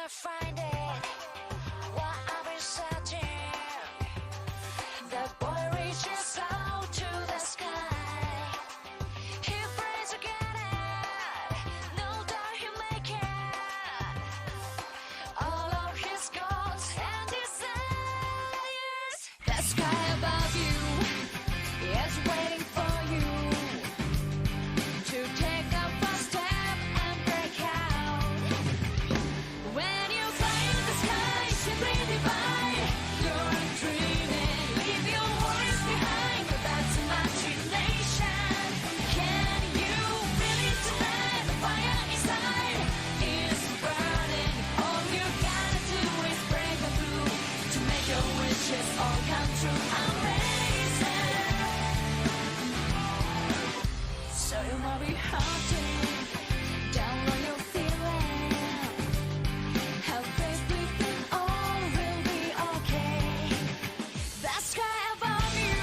wanna find it, what I've been searching. The boy reaches out to the sky. He prays to get it, no doubt he'll make it. All of his goals and desires. The sky above you is waiting for you to take the first step and break out. When you fly in the sky, simply divine your dreaming. Leave your worries behind, but that's imagination. Can you feel it tonight? The fire inside is burning. All you gotta do is break through to make your wishes all come true. Amazing. So you might be haunted. Download your feeling. Have faith within, all will be okay. The sky above you,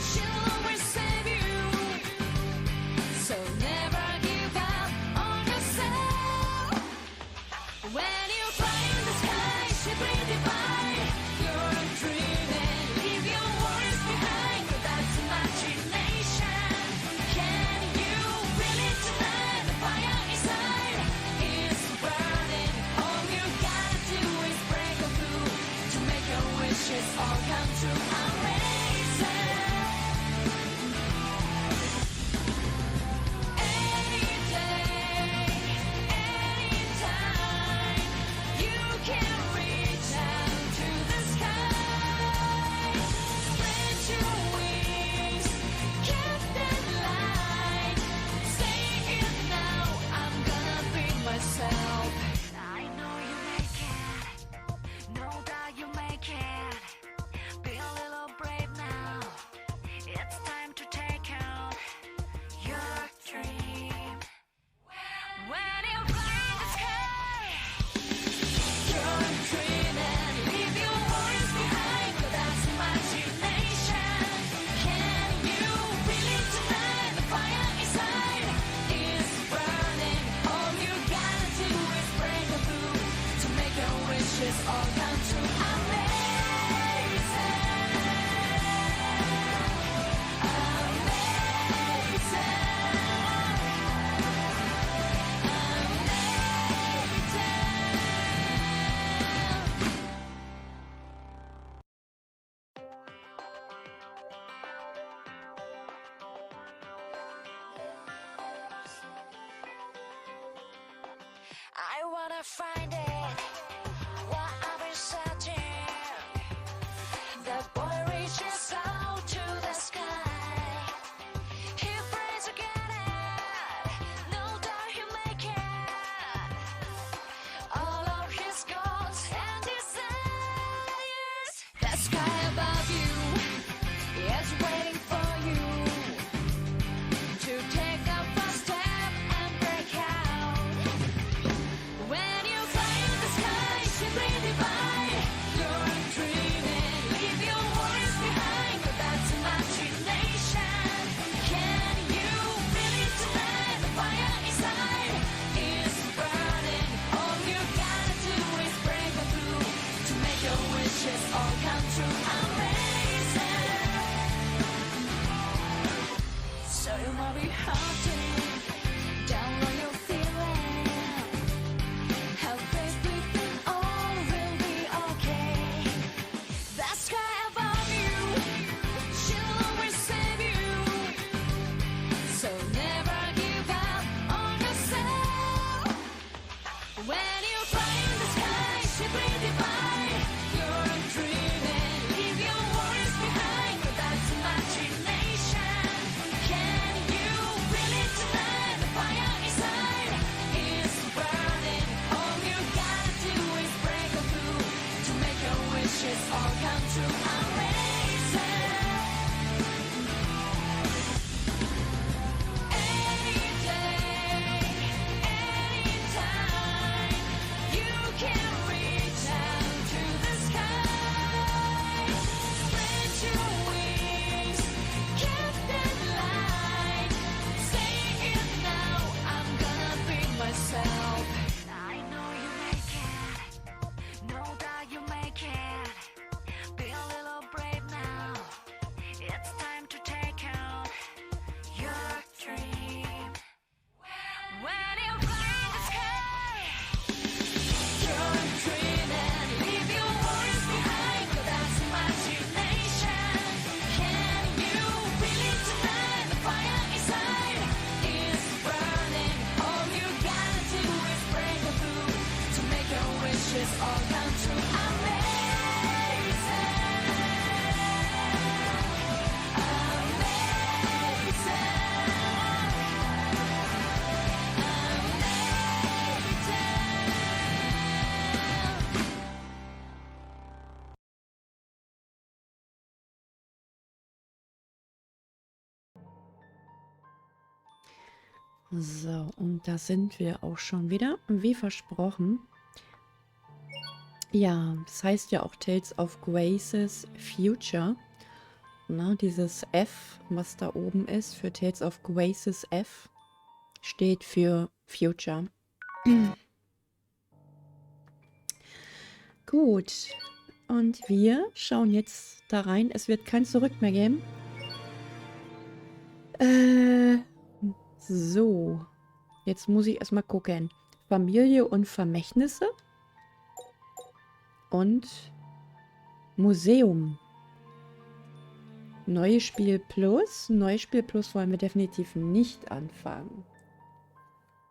she'll always save you. So never give up on yourself. When you fly in the sky, simply divine your dreaming. Leave your worries behind, but that's imagination. Can you feel it tonight? The fire inside is burning. All you gotta do is break through to make your wishes all come true. Amazing. Any day, anytime, you can reach out to the sky. Spread your wings, keep that light. Say it now, I'm gonna be myself. I know you make it, no doubt you make it. Be a little brave now, it's time to take out your dream. When you fly in the sky, you're dreaming. Leave your worries behind, but that's imagination. Can you feel it tonight? The fire inside is burning. All you gotta do is break through to make your wishes all come true. Amazing. I wanna find it, what I've been searching. The boy reaches out to the sky. He prays to get it, no doubt he'll make it. All of his goals and desires. The sky above you is waiting for you to take the first step and break out. When you fly So, und da sind wir auch schon wieder, wie versprochen. Ja, das heißt ja auch Tales of Grace's Future. Na, dieses F, was da oben ist, für Tales of Grace's F, steht für Future. Gut, und wir schauen jetzt da rein. Es wird kein Zurück mehr geben. So. Jetzt muss ich erstmal gucken. Familie und Vermächtnisse und Museum. Neues Spiel Plus. Neues Spiel Plus wollen wir definitiv nicht anfangen.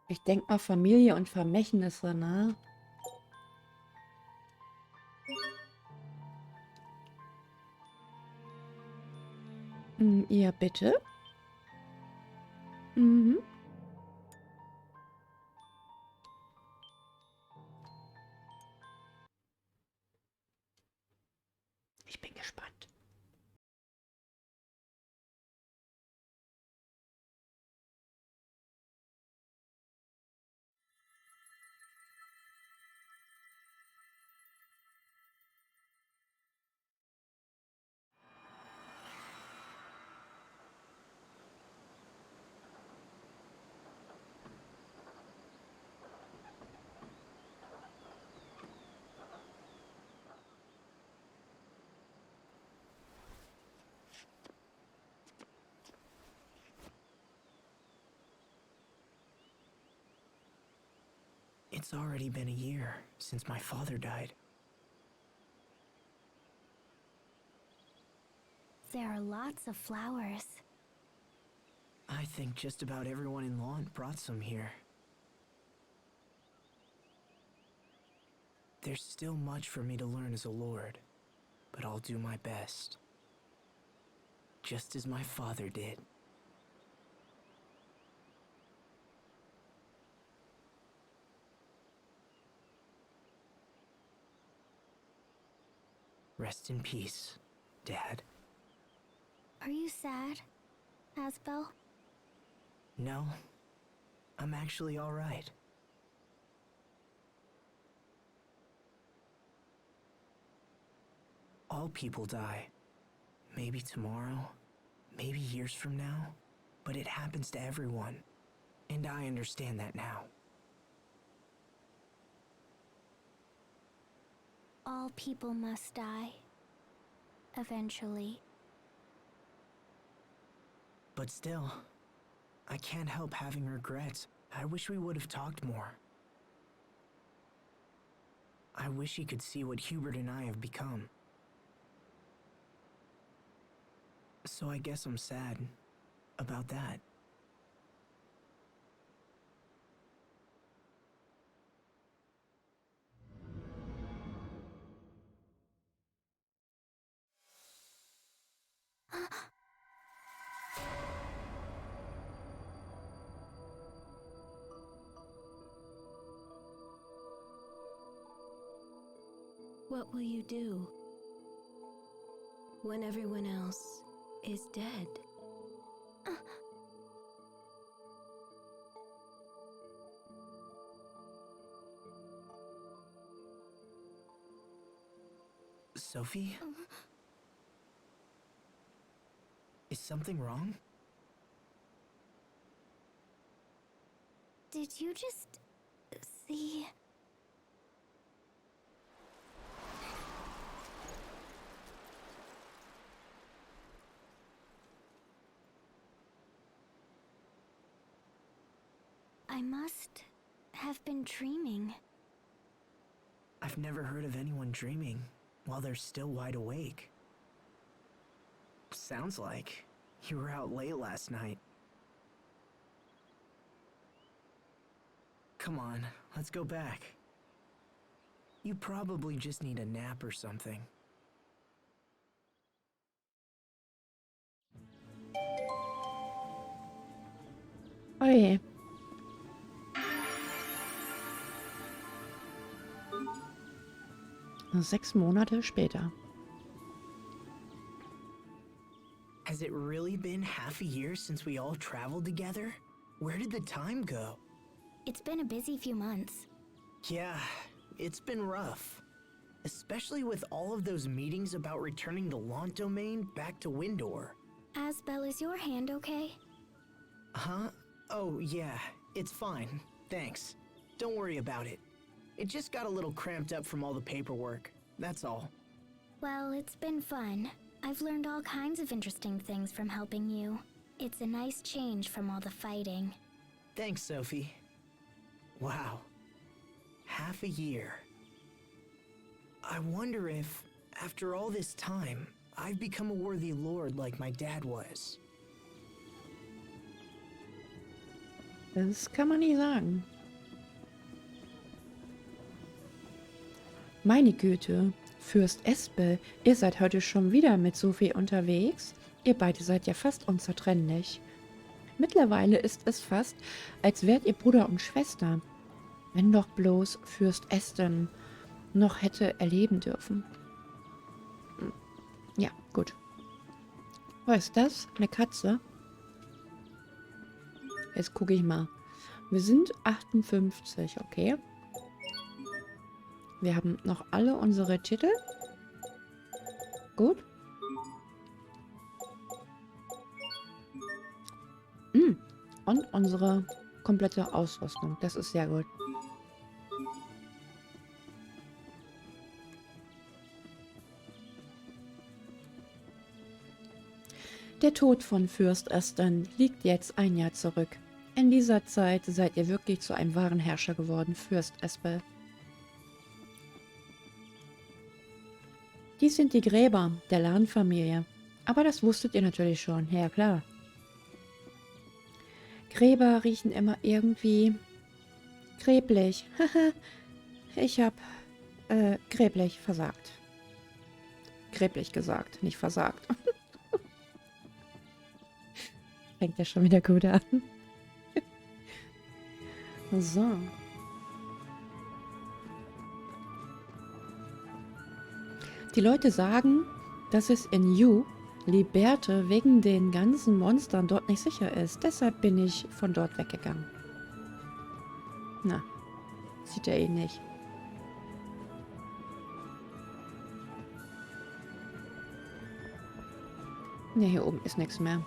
Ich denke mal Familie und Vermächtnisse, ne? Ja, bitte. Mhm. Ich bin gespannt. It's already been a year since my father died. There are lots of flowers. I think just about everyone in Lawn brought some here. There's still much for me to learn as a lord, but I'll do my best. Just as my father did. Rest in peace, Dad. Are you sad, Asbel? No, I'm actually all right. All people die. Maybe tomorrow, maybe years from now, but it happens to everyone, and I understand that now. All people must die. Eventually. But still, I can't help having regrets. I wish we would have talked more. I wish he could see what Hubert and I have become. So I guess I'm sad about that. What will you do when everyone else is dead? Sophie? Is something wrong? Did you just see? I must have been dreaming. I've never heard of anyone dreaming while they're still wide awake. Sounds like you were out late last night. Come on, let's go back. You probably just need a nap or something. Oje. 6 Monate später. Has it really been half a year since we all traveled together? Where did the time go? It's been a busy few months. Yeah, it's been rough. Especially with all of those meetings about returning the Lant domain back to Windor. Asbel, is your hand okay? Huh? Oh, yeah, it's fine. Thanks. Don't worry about it. It just got a little cramped up from all the paperwork. That's all. Well, it's been fun. I've learned all kinds of interesting things from helping you. It's a nice change from all the fighting. Thanks, Sophie. Wow. Half a year. I wonder if, after all this time, I've become a worthy lord like my dad was. Das kann man nie sagen. Meine Güte, Fürst Espel, ihr seid heute schon wieder mit Sophie unterwegs? Ihr beide seid ja fast unzertrennlich. Mittlerweile ist es fast, als wärt ihr Bruder und Schwester. Wenn doch bloß Fürst Esten noch hätte erleben dürfen. Ja, gut. Was ist das? Eine Katze? Jetzt gucke ich mal. Wir sind 58, okay. Wir haben noch alle unsere Titel. Gut. Und unsere komplette Ausrüstung. Das ist sehr gut. Der Tod von Fürst Esten liegt jetzt ein Jahr zurück. In dieser Zeit seid ihr wirklich zu einem wahren Herrscher geworden, Fürst Espel. Dies sind die Gräber der Lan-Familie. Aber das wusstet ihr natürlich schon, ja klar. Gräber riechen immer irgendwie gräblich. Ich hab gräblich versagt. Gräblich gesagt, nicht versagt. Fängt ja schon wieder gut an. So. Die Leute sagen, dass es in Yu Liberte wegen den ganzen Monstern dort nicht sicher ist. Deshalb bin ich von dort weggegangen. Na, sieht er eh nicht. Ne, hier oben ist nichts mehr.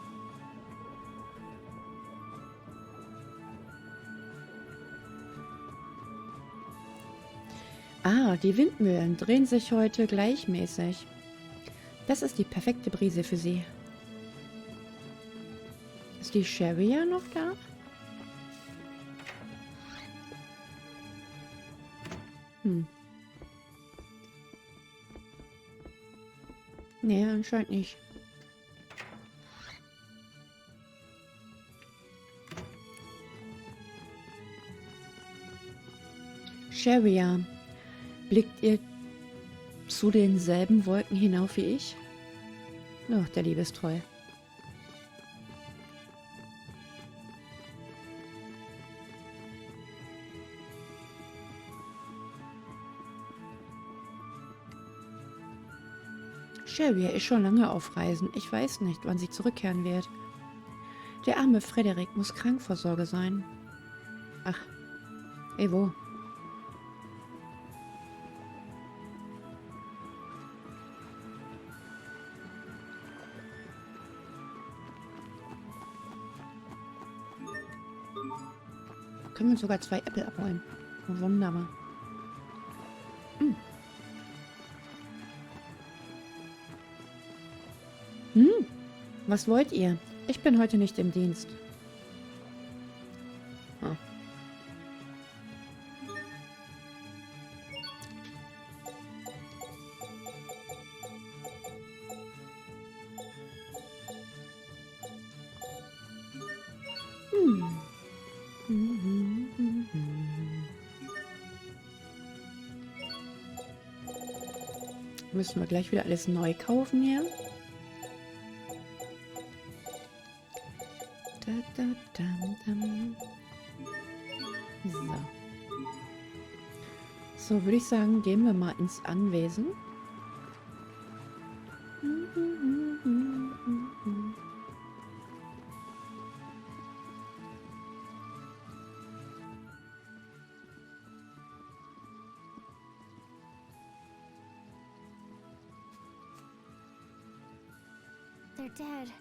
Ah, die Windmühlen drehen sich heute gleichmäßig. Das ist die perfekte Brise für sie. Ist die Sherry ja noch da? Nee, anscheinend nicht. Sheria, blickt ihr zu denselben Wolken hinauf wie ich? Ach, der Liebe ist treu. Sheria ist schon lange auf Reisen. Ich weiß nicht, wann sie zurückkehren wird. Der arme Frederik muss Krankvorsorge sein. Ach, wo? Können wir sogar 2 Äpfel abholen. Oh, wunderbar. Was wollt ihr? Ich bin heute nicht im Dienst. Ah. Müssen wir gleich wieder alles neu kaufen hier? So. So, würde ich sagen, gehen wir mal ins Anwesen. they're dead.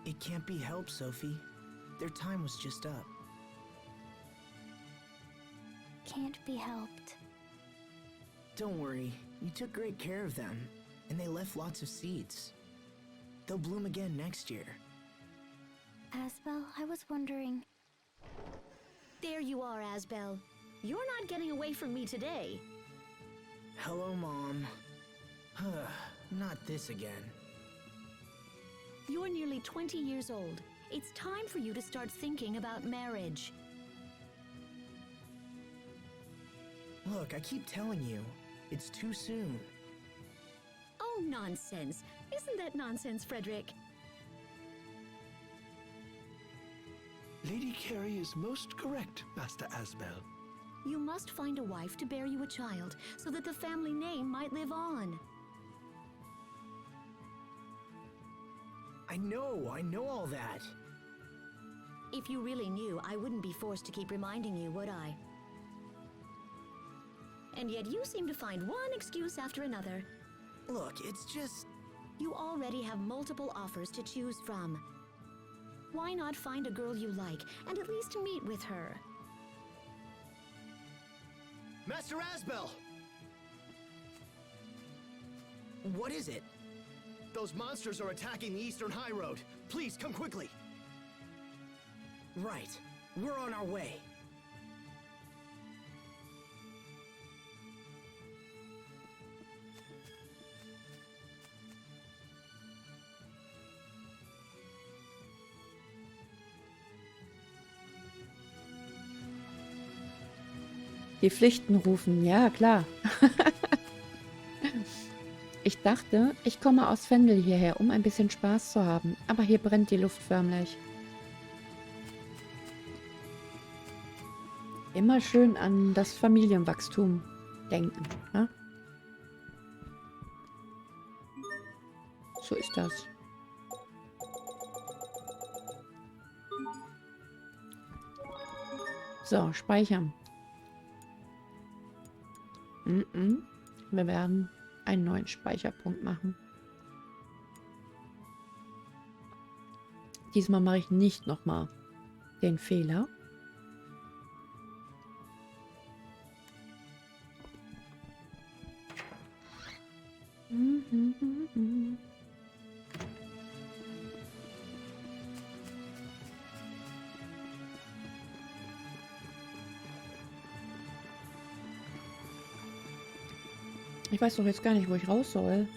It can't be helped, Sophie. Their time was just up. Can't be helped. Don't worry, you took great care of them, and they left lots of seeds. They'll bloom again next year. Asbel, I was wondering. There you are, Asbel. You're not getting away from me today. Hello, Mom. Not this again. You're nearly 20 years old. It's time for you to start thinking about marriage. Look, I keep telling you, it's too soon. Oh, nonsense. Isn't that nonsense, Frederick? Lady Carey is most correct, Master Asbel. You must find a wife to bear you a child, so that the family name might live on. I know all that. If you really knew, I wouldn't be forced to keep reminding you, would I? And yet you seem to find one excuse after another. Look, it's just... You already have multiple offers to choose from. Why not find a girl you like, and at least meet with her? Master Asbel! What is it? Those monsters are attacking the Eastern High Road. Please, come quickly. Right. We're on our way. Die Pflichten rufen, ja klar. Ich dachte, ich komme aus Fendel hierher, um ein bisschen Spaß zu haben. Aber hier brennt die Luft förmlich. Immer schön an das Familienwachstum denken, ne? So ist das. So, speichern. Wir werden einen neuen Speicherpunkt machen. Diesmal mache ich nicht nochmal den Fehler. Ich weiß doch jetzt gar nicht, wo ich raus soll.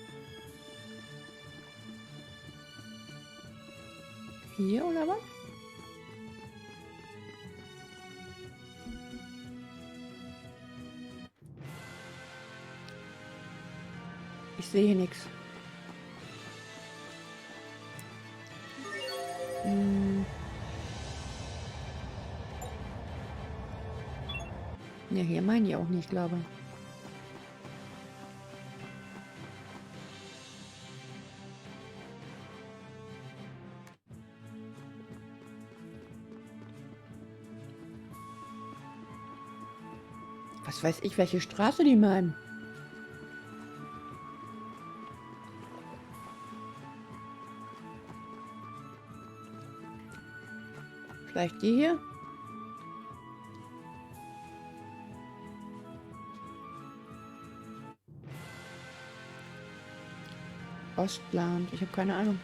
Hier oder was? Ich sehe hier nichts. Ja, hier meine ich auch nicht, glaube ich. Was weiß ich, welche Straße die meinen. Vielleicht die hier? Ostland, ich habe keine Ahnung.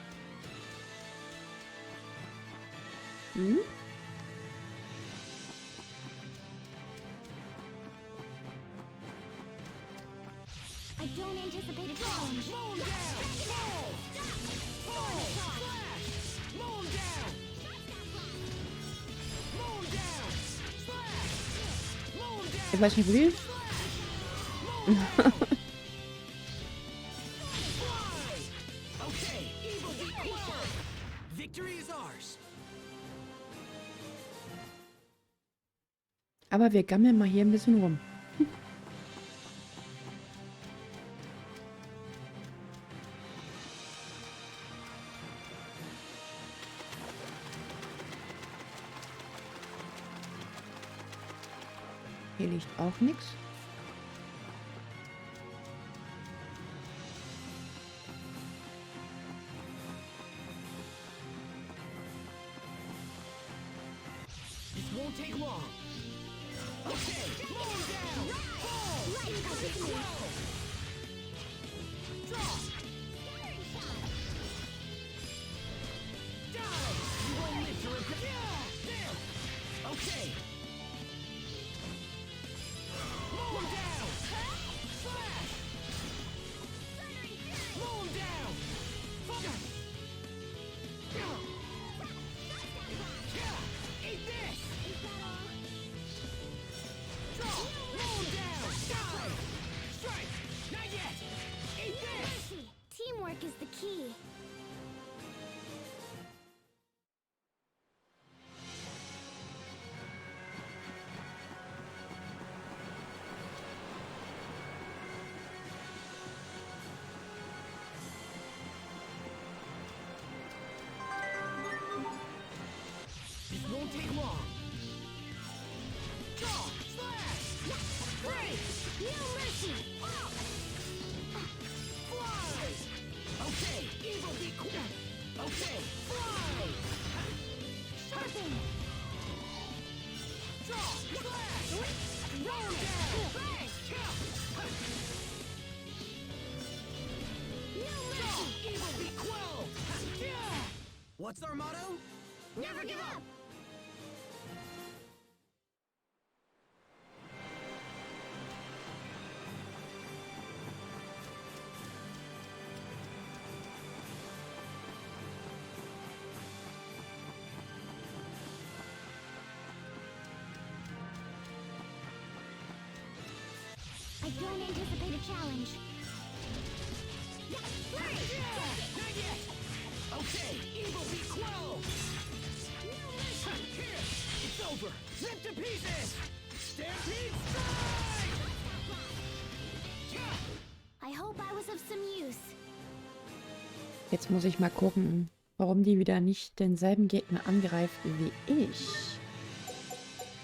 Hm? I don't anticipate a challenge. Moon down! Fall! Fall! Splash! Moon down! Moon down! Splash! Moon down! Ich weiß nicht, wo die ist. Okay, evil be quiet. Victory is ours. Aber wir gammeln mal hier ein bisschen rum. Hier liegt auch nichts. won't take long. Okay, mow him down. Fall. Evil be quelled. Draw. Die. You won't live to regret. Yeah. There. Okay. Mow him down. Slash. Mow him down. Eat this. Draw. Mow him down. Die. Strike. Not yet. Eat this. Teamwork is the key. This won't take long. Draw. Slash. Break. No mercy. Fly. Okay. Evil be quick. Okay. Fly. Sharpen. Draw. Slash. Roll down. Bang. No Draw. mercy. Evil be quelled. What's our motto? Never give up. I don't anticipate a challenge. Not yet. Okay. Evil be quelled. Here. It's over. Rip to pieces. Stampede strike. I hope I was of some use. Jetzt muss ich mal gucken, warum die wieder nicht denselben Gegner angreifen wie ich.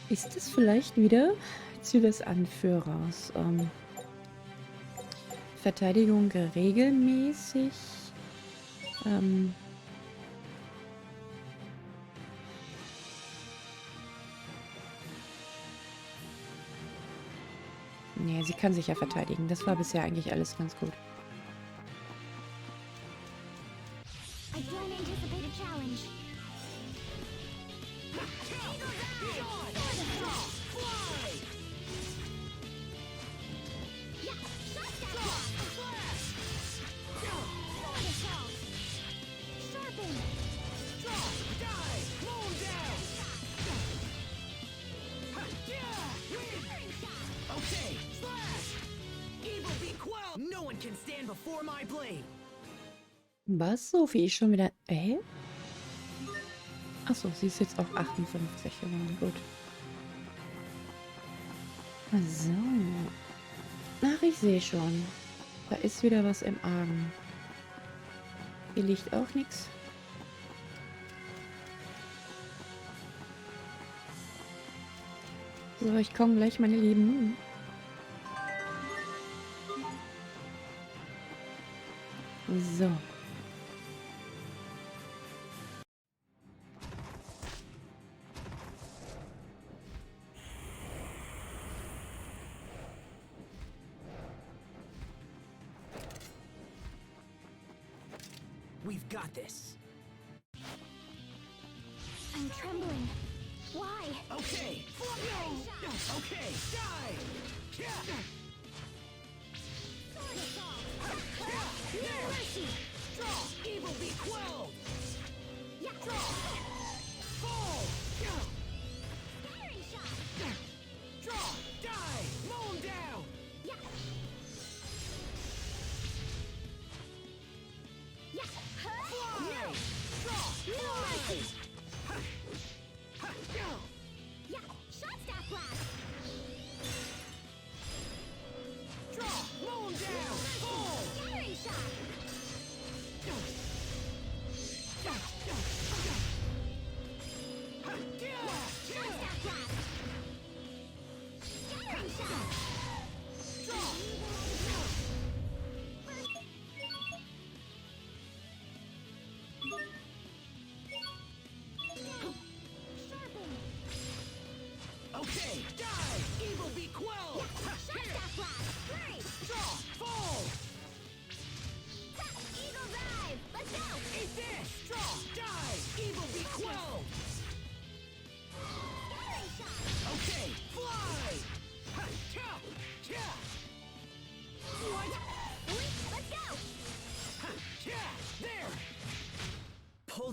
Ist es vielleicht wieder Ziel des Anführers? Verteidigung regelmäßig. Nee, sie kann sich ja verteidigen. Das war bisher eigentlich alles ganz gut. I don't anticipate a challenge. Sharpen. Okay. Slash. Evil be quelled. No one can stand before my blade. Was? Sophie ist schon wieder... Achso, sie ist jetzt auf 58 geworden. Gut. So. Ach, ich sehe schon. Da ist wieder was im Argen. Hier liegt auch nichts. So, ich komme gleich, meine Lieben. So. We've got this. I'm trembling. Why? Okay. Okay. Die. No mercy. Draw. Evil be quelled. Draw. Fall. Draw. Die. Mow him down. Fly. Draw. No mercy. Shot staff blast. Draw. Mow him down. Fall. Scattering shot.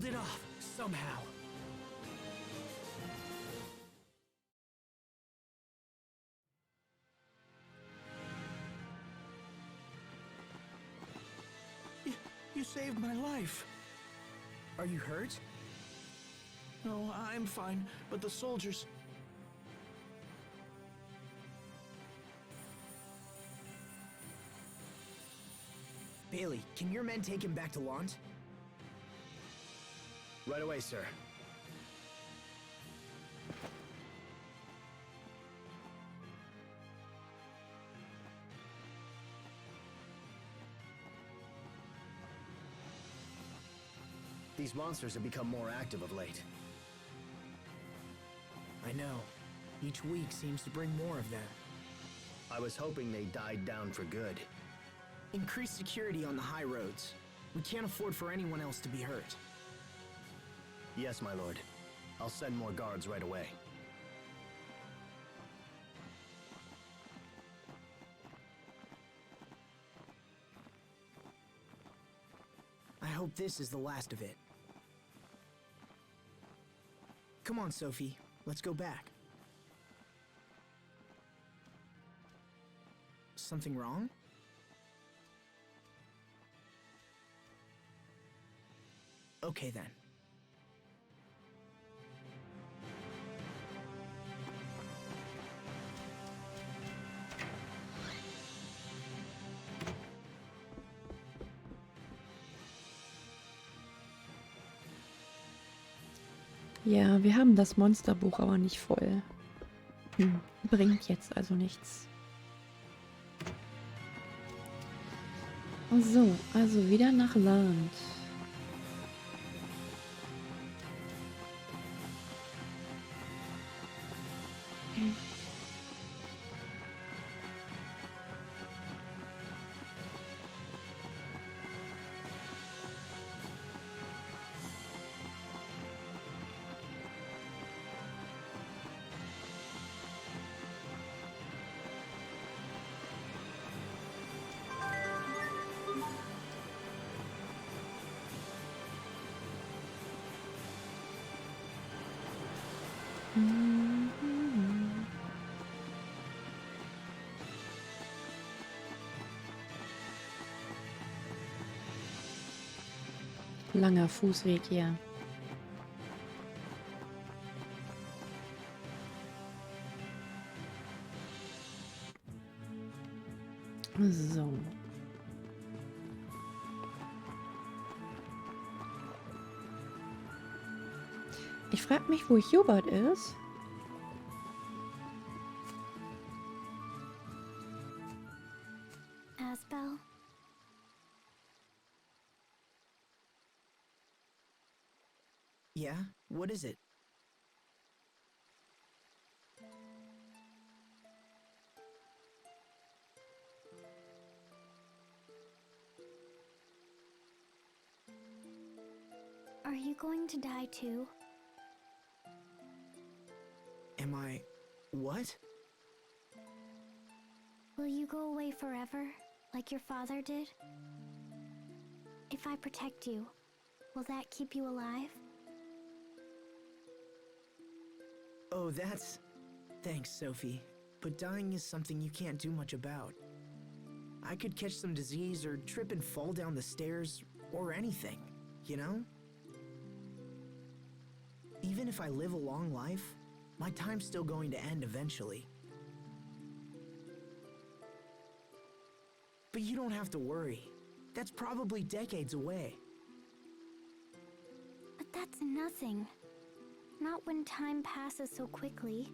pulled it off, somehow. You saved my life. Are you hurt? No, I'm fine, but the soldiers... Bailey, can your men take him back to Lont? Right away, sir. These monsters have become more active of late. I know. Each week seems to bring more of them. I was hoping they died down for good. Increase security on the high roads. We can't afford for anyone else to be hurt. Yes, my lord. I'll send more guards right away. I hope this is the last of it. Come on, Sophie. Let's go back. Something wrong? Okay then. Ja, wir haben das Monsterbuch aber nicht voll. Bringt jetzt also nichts. So, also wieder nach Land. Langer Fußweg hier. So. Ich frage mich, wo Hubert ist. Asbel? Yeah? What is it? Are you going to die too? Am I... what? Will you go away forever, like your father did? If I protect you, will that keep you alive? Oh, that's... Thanks, Sophie. But dying is something you can't do much about. I could catch some disease or trip and fall down the stairs, or anything, you know? Even if I live a long life, my time's still going to end eventually. But you don't have to worry. That's probably decades away. But that's nothing. Not when time passes so quickly.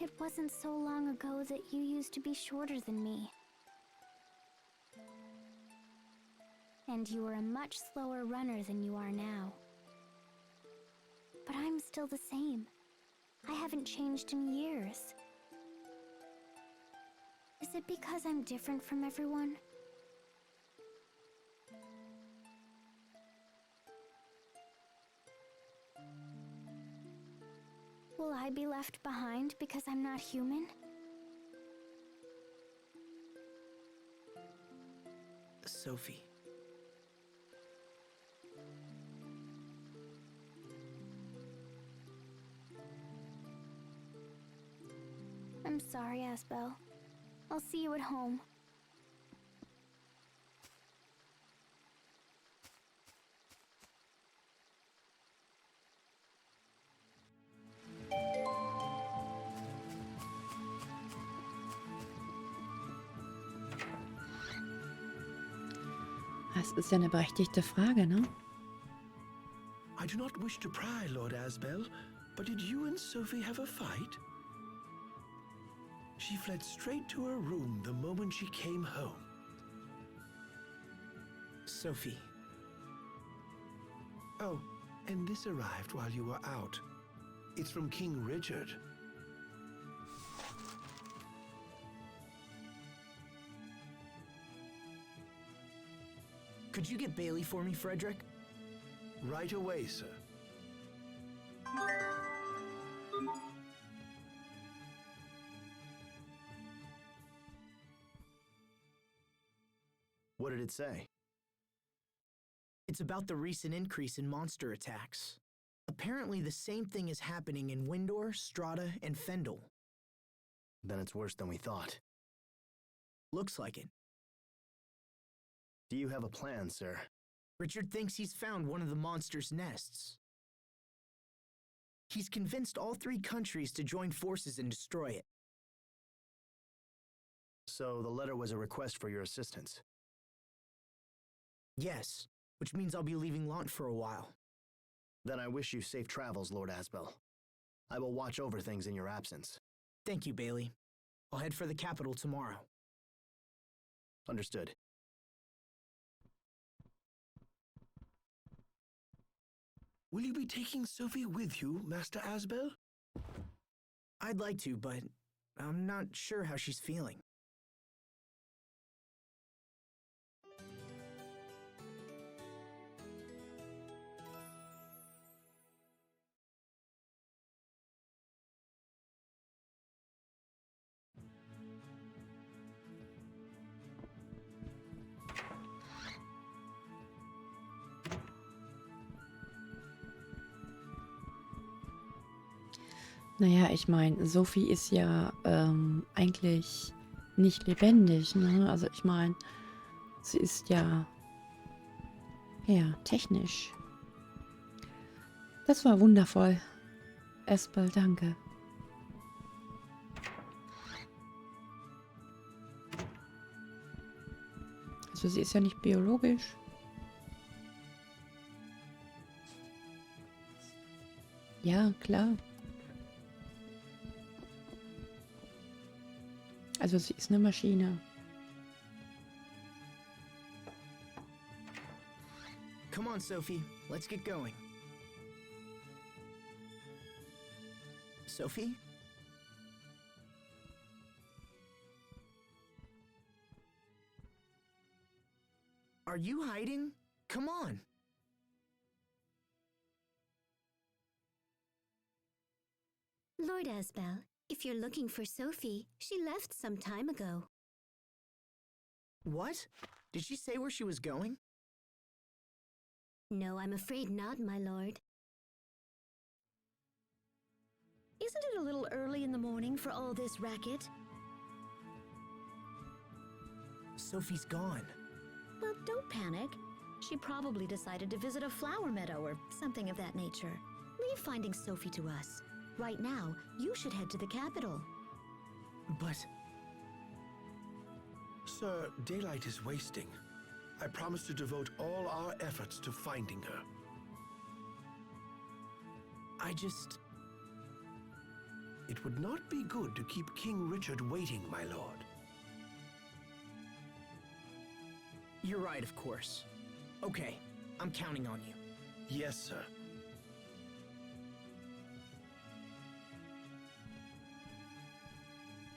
It wasn't so long ago that you used to be shorter than me. And you were a much slower runner than you are now. But I'm still the same. I haven't changed in years. Is it because I'm different from everyone? Will I be left behind because I'm not human? Sophie. sorry, Asbel. I'll see you at home. Das ist ja eine berechtigte Frage, ne? I do not wish to pry, Lord Asbel, but did you and Sophie have a fight? She fled straight to her room the moment she came home. Sophie. Oh, and this arrived while you were out. It's from King Richard. Could you get Bailey for me, Frederick? Right away, sir. What did it say? It's about the recent increase in monster attacks. Apparently the same thing is happening in Windor, Strata, and Fendel. Then it's worse than we thought. Looks like it. Do you have a plan, sir? Richard thinks he's found one of the monster's nests. He's convinced all 3 countries to join forces and destroy it. So the letter was a request for your assistance. Yes, which means I'll be leaving Lant for a while. Then I wish you safe travels, Lord Asbel. I will watch over things in your absence. Thank you, Bailey. I'll head for the capital tomorrow. Understood. Will you be taking Sophie with you, Master Asbel? I'd like to, but I'm not sure how she's feeling. Naja, ich meine, Sophie ist ja eigentlich nicht lebendig, ne? Also ich meine, sie ist ja technisch. Das war wundervoll. Espel, danke. Also sie ist ja nicht biologisch. Ja, klar. Also sie ist eine Maschine. Come on, Sophie. Let's get going. Sophie? Are you hiding? Come on. Lord Asbel, if you're looking for Sophie, she left some time ago. What? Did she say where she was going? No, I'm afraid not, my lord. Isn't it a little early in the morning for all this racket? Sophie's gone. Well, don't panic. She probably decided to visit a flower meadow or something of that nature. Leave finding Sophie to us. Right now, you should head to the capital. But... Sir, daylight is wasting. I promise to devote all our efforts to finding her. I just... It would not be good to keep King Richard waiting, my lord. You're right, of course. Okay, I'm counting on you. Yes, sir.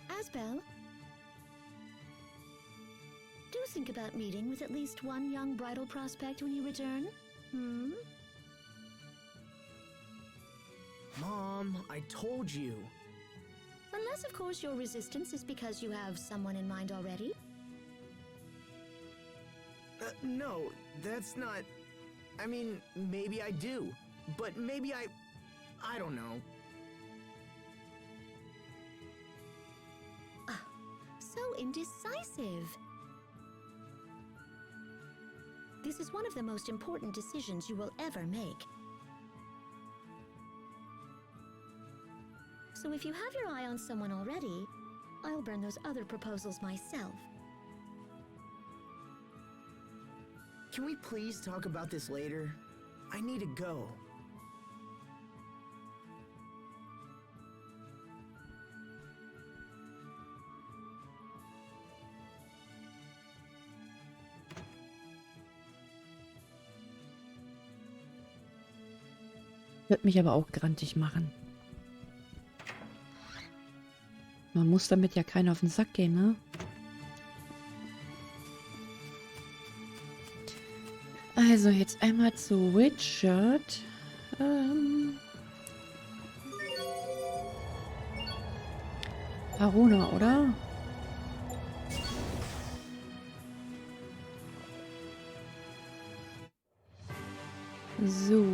Asbel, do think about meeting with at least one young bridal prospect when you return. Mom, I told you. Unless, of course, your resistance is because you have someone in mind already. No, that's not... I mean, maybe I do. But maybe I don't know. indecisive. This is one of the most important decisions you will ever make. So if you have your eye on someone already, I'll burn those other proposals myself. Can we please talk about this later? I need to go. Wird mich aber auch grantig machen. Man muss damit ja keiner auf den Sack gehen, ne? Also, jetzt einmal zu Richard. Arona, oder? So.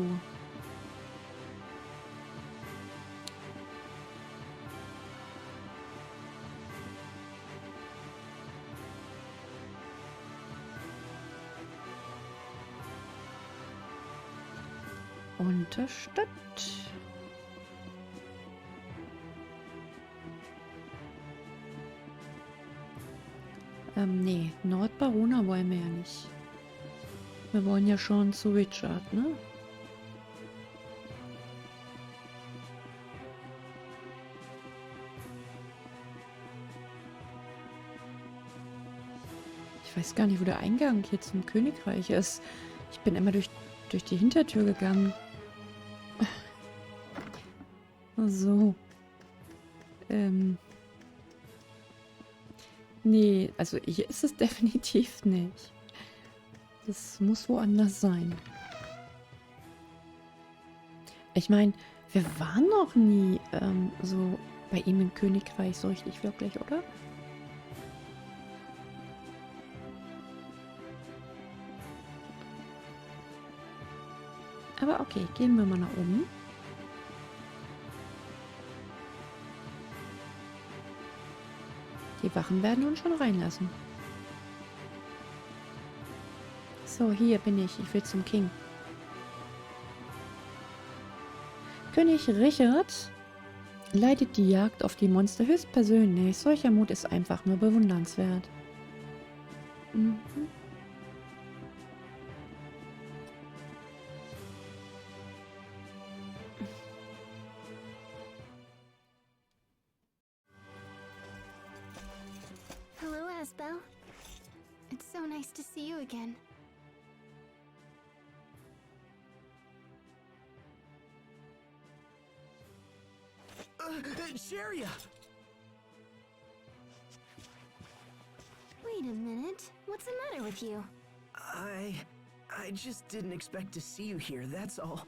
Unterstadt. Nee, Nordbarona wollen wir ja nicht. Wir wollen ja schon zu Richard, ne? Ich weiß gar nicht, wo der Eingang hier zum Königreich ist. Ich bin immer durch die Hintertür gegangen. So. Nee, also hier ist es definitiv nicht. Das muss woanders sein. Ich meine, wir waren noch nie so bei ihm im Königreich so richtig wirklich, oder? Aber okay, gehen wir mal nach oben. Die Wachen werden uns schon reinlassen. So, hier bin ich. Ich will zum King. König Richard leitet die Jagd auf die Monster höchstpersönlich. Solcher Mut ist einfach nur bewundernswert. Mhm. Hello, Asbel. It's so nice to see you again. Sharia! Wait a minute. What's the matter with you? I just didn't expect to see you here, that's all.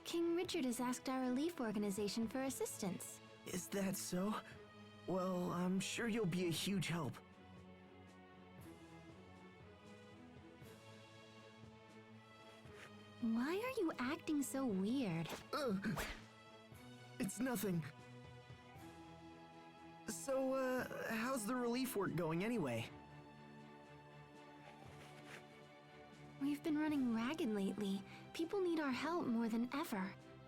King Richard has asked our relief organization for assistance. Is that so? Well, I'm sure you'll be a huge help. Why are you acting so weird? It's nothing. So, how's the relief work going anyway? We've been running ragged lately. People need our help more than ever.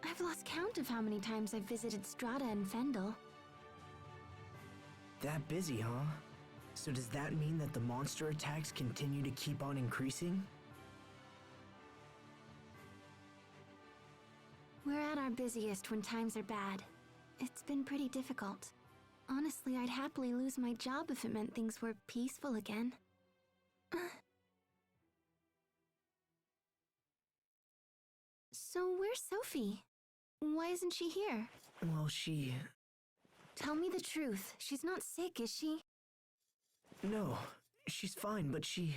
I've lost count of how many times I've visited Strata and Fendel. That busy, huh? So does that mean that the monster attacks continue to keep on increasing? We're at our busiest when times are bad. It's been pretty difficult. Honestly, I'd happily lose my job if it meant things were peaceful again. So where's Sophie? Why isn't she here? Well, she... Tell me the truth. She's not sick, is she? No, she's fine, but she...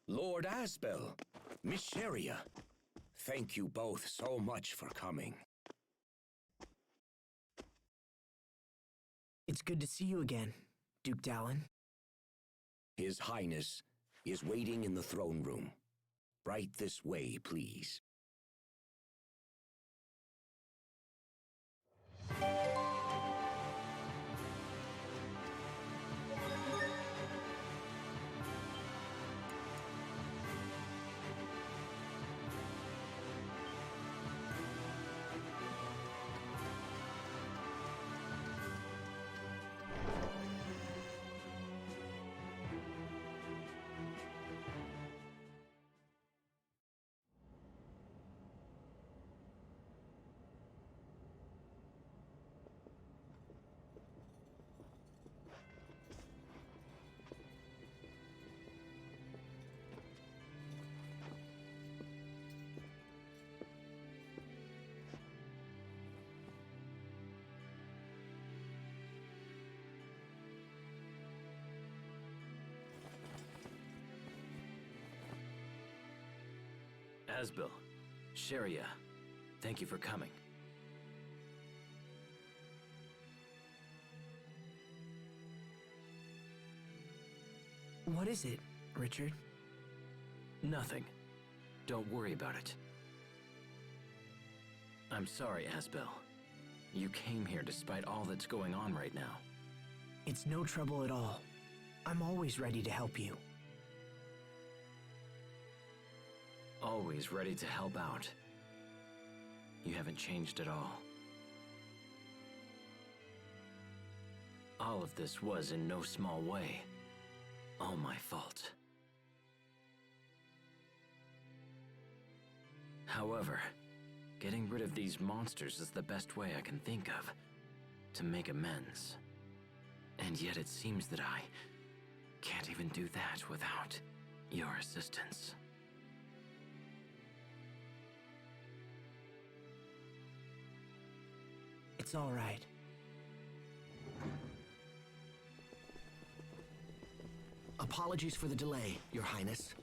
Lord Asbel, Miss Sharia, thank you both so much for coming. It's good to see you again, Duke Dallin. His Highness is waiting in the throne room. Right this way, please. Asbel, Sharia, thank you for coming. What is it, Richard? Nothing. Don't worry about it. I'm sorry, Asbel. You came here despite all that's going on right now. It's no trouble at all. I'm always ready to help you. Always ready to help out. You haven't changed at all. All of this was in no small way all my fault. However, getting rid of these monsters is the best way I can think of to make amends. And yet it seems that I can't even do that without your assistance. It's all right. Apologies for the delay, Your Highness.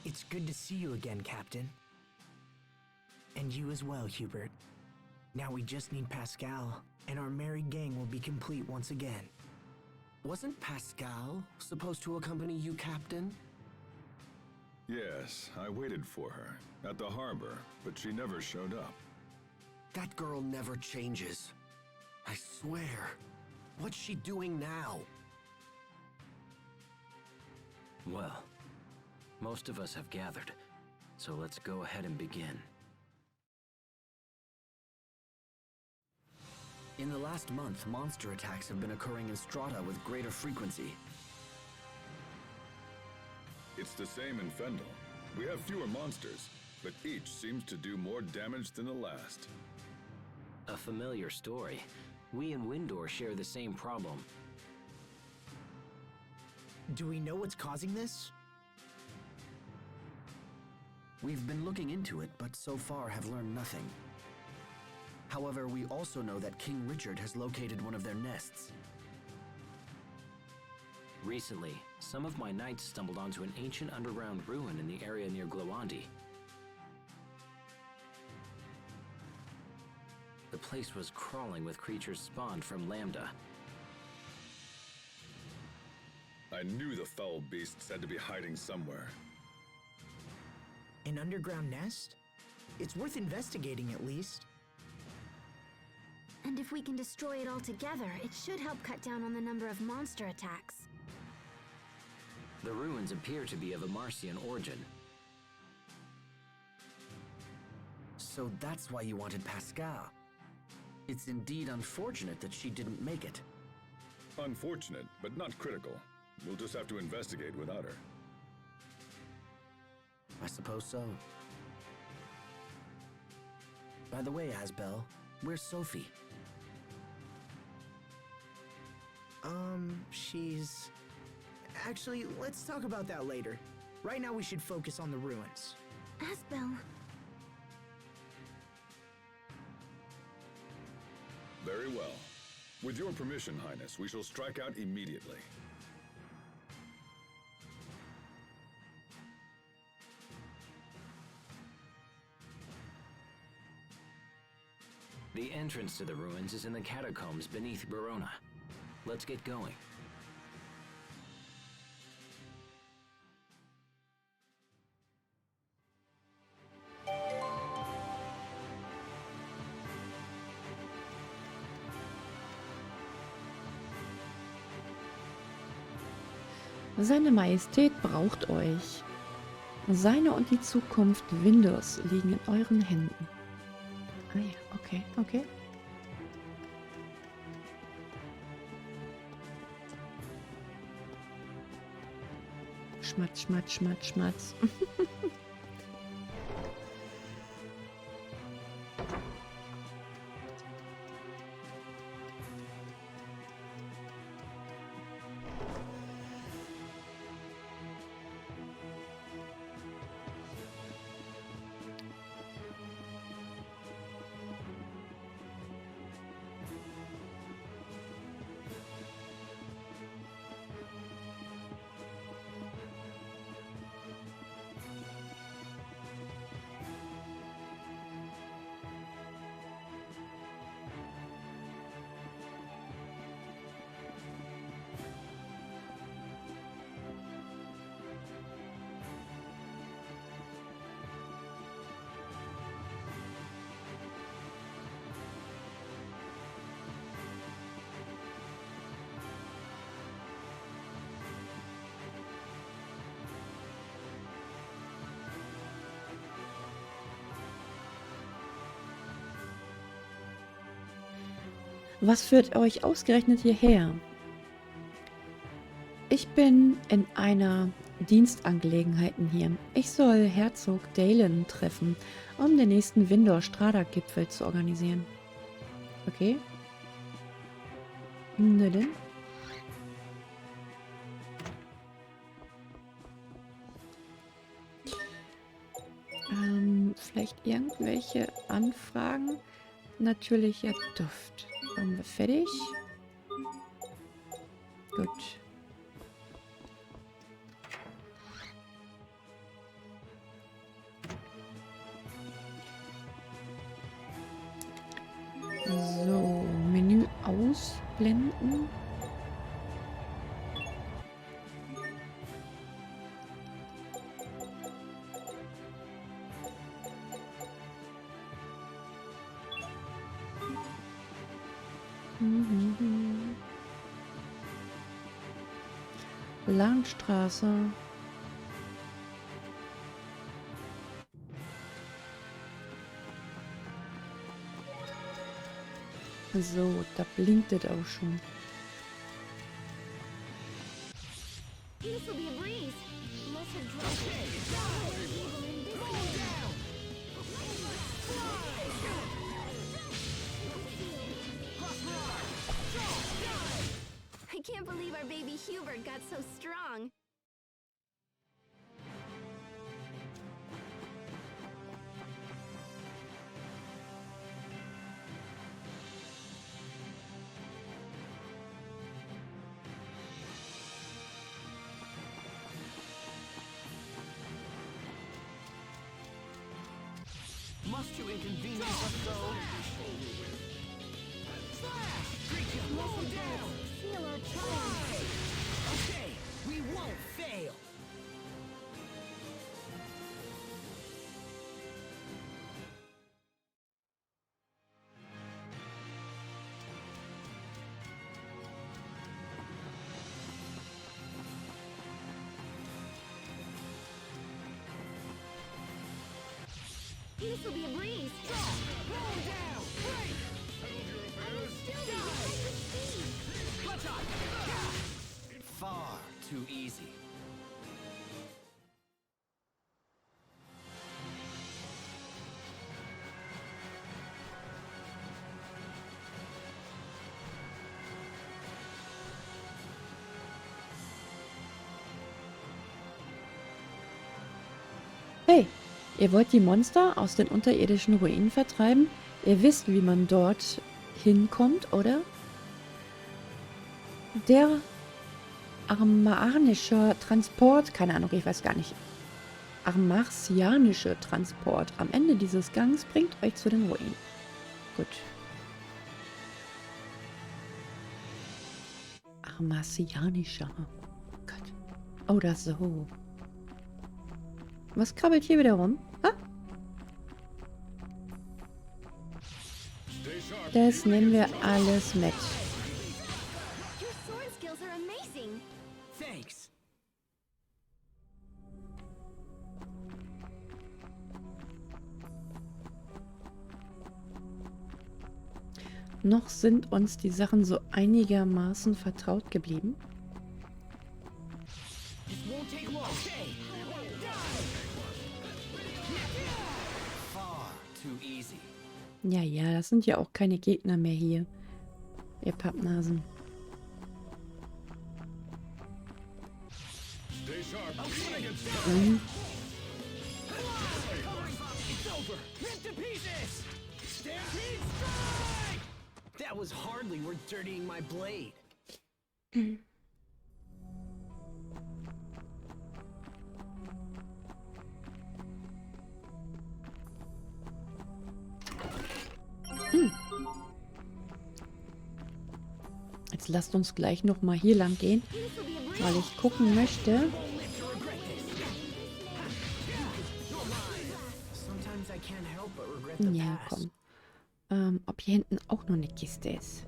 It's good to see you again, Captain. And you as well, Hubert. Now we just need Pascal, and our merry gang will be complete once again. Wasn't Pascal supposed to accompany you, Captain? Yes, I waited for her at the harbor, but she never showed up. That girl never changes. I swear. What's she doing now? Well, most of us have gathered, so let's go ahead and begin. In the last month, monster attacks have been occurring in Strata with greater frequency. It's the same in Fendel. We have fewer monsters, but each seems to do more damage than the last. A familiar story. We and Windor share the same problem. Do we know what's causing this? We've been looking into it, but so far have learned nothing. However, we also know that King Richard has located one of their nests. Recently, some of my knights stumbled onto an ancient underground ruin in the area near Glowandi. The place was crawling with creatures spawned from Lambda. I knew the foul beasts had to be hiding somewhere. An underground nest? It's worth investigating at least. And if we can destroy it altogether, it should help cut down on the number of monster attacks. The ruins appear to be of a Marcian origin. So that's why you wanted Pascal. It's indeed unfortunate that she didn't make it. Unfortunate, but not critical. We'll just have to investigate without her. I suppose so. By the way, Asbel, where's Sophie? She's... Actually, let's talk about that later. Right now we should focus on the ruins. Asbel, Very well. With your permission, Highness, we shall strike out immediately. The entrance to the ruins is in the catacombs beneath Verona. Let's get going. Seine Majestät braucht euch. Seine und die Zukunft Windows liegen in euren Händen. Ah ja, okay, okay. Schmatz, schmatz, schmatz, schmatz. Was führt euch ausgerechnet hierher? Ich bin in einer Dienstangelegenheiten hier. Ich soll Herzog Dalen treffen, um den nächsten Windor-Strada-Gipfel zu organisieren. Okay. Na denn. Vielleicht irgendwelche Anfragen? Natürlicher Duft. Haben wir fertig? Gut. So, Menü ausblenden. Landstraße. So, da blinkt es auch schon. This will be a breeze. Unless it drops I can't believe our baby Hubert got so strong. Must you inconvenience us so? Feel our triumph. Okay, we won't fail. This will be a breeze. Roll down. Break. Far too easy. Hey, ihr wollt die Monster aus den unterirdischen Ruinen vertreiben? Ihr wisst, wie man dort hinkommt, oder? Der armanische Transport, keine Ahnung, ich weiß gar nicht. Armarsianische Transport am Ende dieses Gangs bringt euch zu den Ruinen. Gut. Armarsianischer. Gott. Oder so. Was krabbelt hier wieder rum? Ah. Das nehmen wir alles mit. Your sword skills are amazing. Thanks. Noch sind uns die Sachen so einigermaßen vertraut geblieben. This won't take long. Okay. Far too easy. Ja, ja, das sind ja auch keine Gegner mehr hier. Ihr Pappnasen. Stay sharp. I'm gonna get Mhm. It's over. Rip to pieces. Stampede strike. That was hardly worth dirtying my blade. Jetzt lasst uns gleich noch mal hier lang gehen, weil ich gucken möchte. Sometimes I can't help but regret the Ja, past. komm. Ob hier hinten auch noch eine Kiste ist.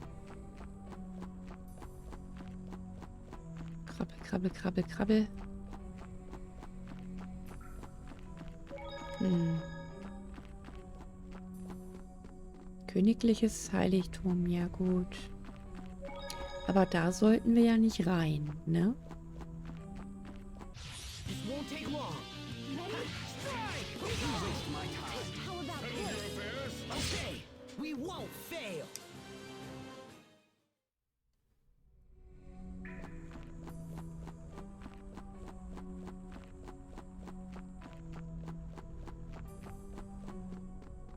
Krabbel, krabbel, krabbel, krabbel. Königliches Heiligtum, ja gut. Aber da sollten wir ja nicht rein, ne? It won't take long. How about this? Okay, we won't fail.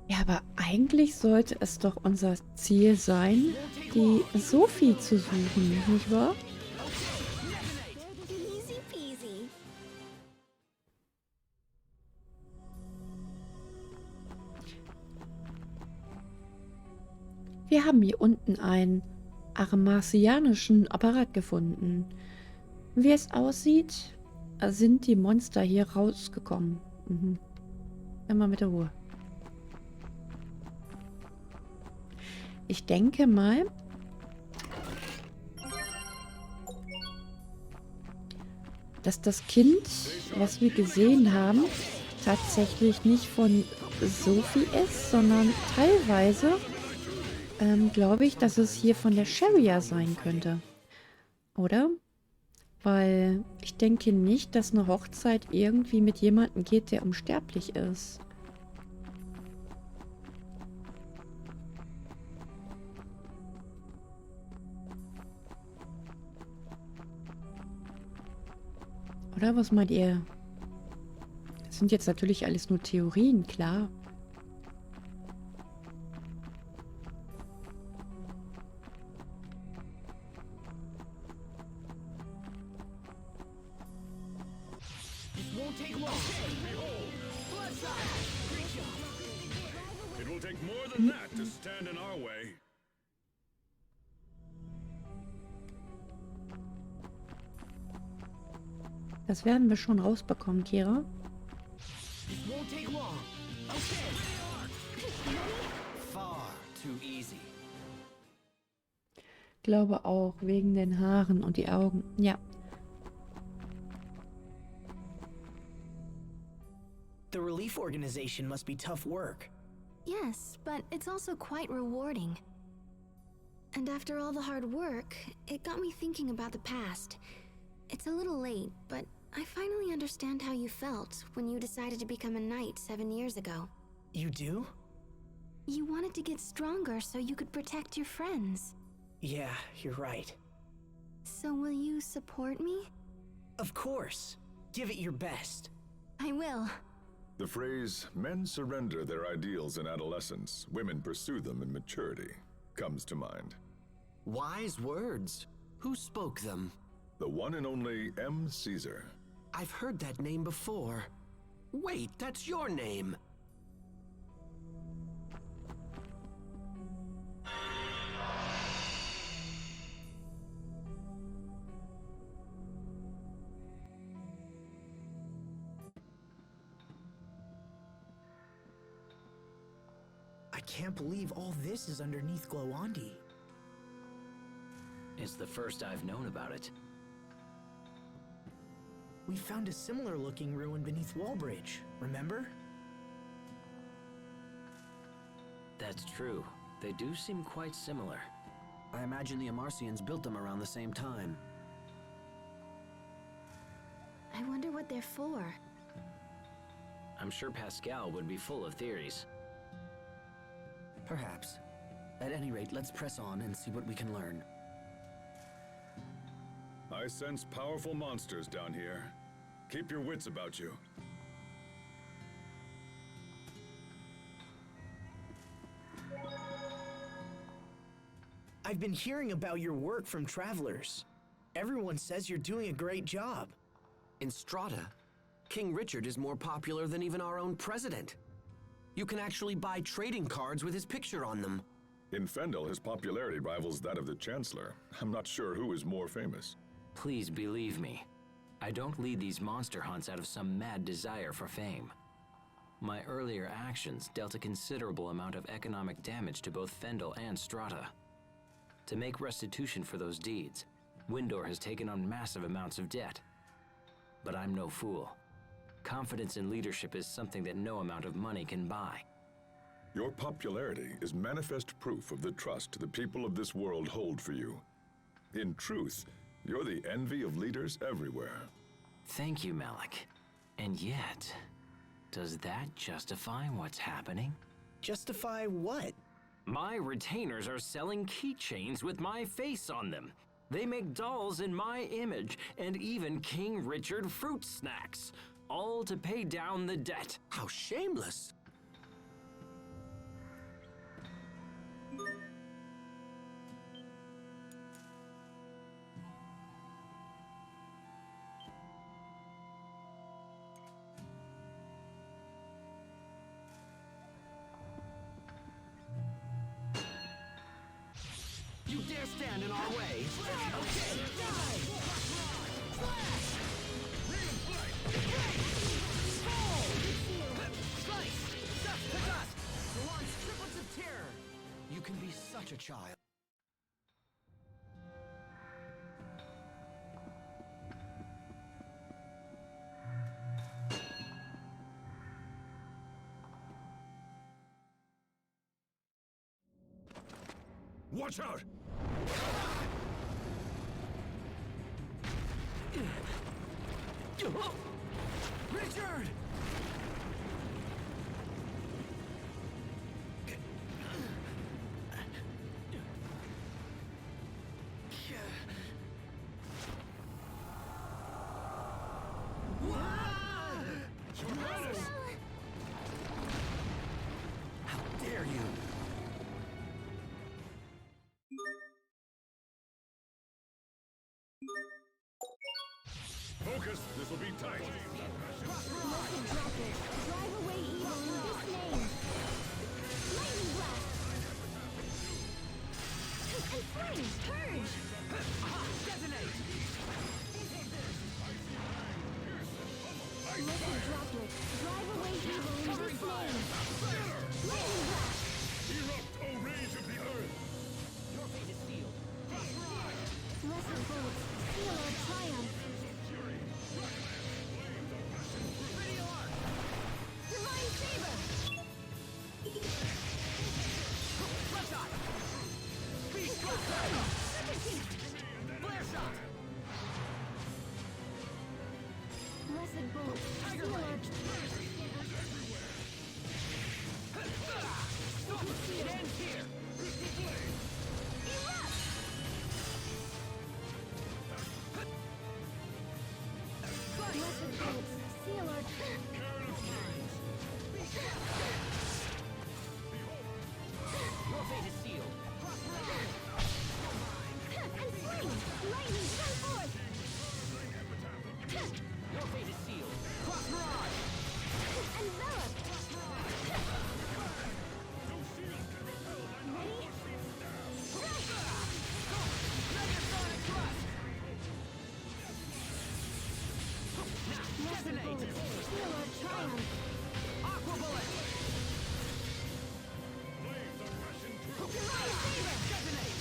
Ja, aber eigentlich sollte es doch unser Ziel sein, die Sophie zu suchen, nicht wahr? Easy peasy. Wir haben hier unten einen armasianischen Apparat gefunden. Wie es aussieht, sind die Monster hier rausgekommen. Mhm. Immer mit der Ruhe. Ich denke mal, dass das Kind, was wir gesehen haben, tatsächlich nicht von Sophie ist, sondern teilweise glaube ich, dass es hier von der Sharia sein könnte. Oder? Weil ich denke nicht, dass eine Hochzeit irgendwie mit jemandem geht, der unsterblich ist. Oder was meint ihr? Das sind jetzt natürlich alles nur Theorien, klar. It won't take long. It will take more than that to stand in our way. Das werden wir schon rausbekommen, Kira. It won't take long. Far too easy. Glaube auch, wegen den Haaren und die Augen. Ja. The relief organization must be tough work. Yes, but it's also quite rewarding. And after all the hard work, it got me thinking about the past. It's a little late, but I finally understand how you felt when you decided to become a knight 7 years ago. You do? You wanted to get stronger so you could protect your friends. Yeah, you're right. So will you support me? Of course. Give it your best. I will. The phrase, men surrender their ideals in adolescence, women pursue them in maturity, comes to mind. Wise words. Who spoke them? The one and only M. Caesar. I've heard that name before. Wait, that's your name. I can't believe all this is underneath Glowandi. It's the first I've known about it. We found a similar looking ruin beneath Wallbridge, remember? That's true. They do seem quite similar. I imagine the Amarcians built them around the same time. I wonder what they're for. I'm sure Pascal would be full of theories. Perhaps. At any rate, let's press on and see what we can learn. I sense powerful monsters down here. Keep your wits about you. I've been hearing about your work from travelers. Everyone says you're doing a great job. In Strata, King Richard is more popular than even our own president. You can actually buy trading cards with his picture on them. In Fendel, his popularity rivals that of the Chancellor. I'm not sure who is more famous. Please believe me. I don't lead these monster hunts out of some mad desire for fame. My earlier actions dealt a considerable amount of economic damage to both Fendel and Strata. To make restitution for those deeds, Windor has taken on massive amounts of debt. But I'm no fool. Confidence in leadership is something that no amount of money can buy. Your popularity is manifest proof of the trust the people of this world hold for you. In truth, you're the envy of leaders everywhere. Thank you, Malik. And yet, does that justify what's happening? Justify what? My retainers are selling keychains with my face on them. They make dolls in my image, and even King Richard fruit snacks, all to pay down the debt. How shameless! You dare stand in our way? You can be such a child. Watch out! Richard! How dare you! Focus! This will be tight! Drive away evil in this name. Lightning blast. And flame, purge. Detonate! Listen, droplet. Drive away evil in this name. Lightning blast. Erupt, O rage of the earth! Your fate is sealed. Lesser bullets. Seal our triumph. Divine saber. Serpentine. Flare shot! Blessed bullets. Seal our It ends here! erupt. Blessed bullets. Seal our Your fate is sealed. and flame. Lightning, come forth. Your fate is sealed. Cross mirage! Envelop. Ready? Megasonic thrust! Lesser bullets. Seal our triumph. Aqua bullet! Divine saber. Detonate!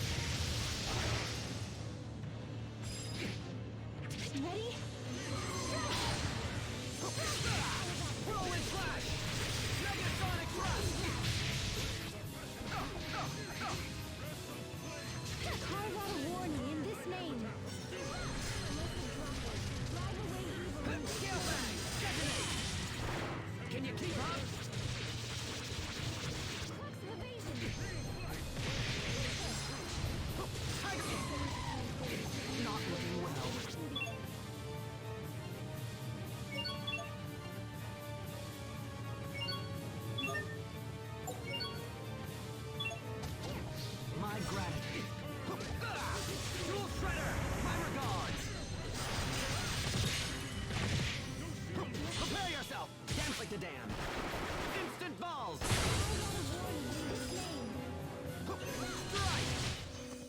Ready? Whirlwind flash! Megasonic thrust! Carve out a warning in this name. Drive away evil. Scale bang! Detonate! Can you keep up? Crux of evasion. Not looking well. My gratitude. Jewel Shredder! My regards! Prepare yourself! Dance like the damned! Instant balls! Strike!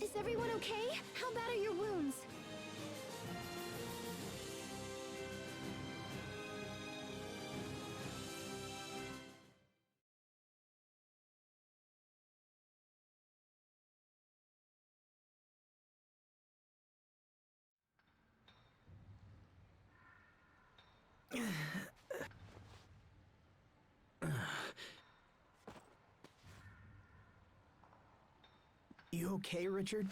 Is everyone okay? How bad are your wounds? okay, Richard?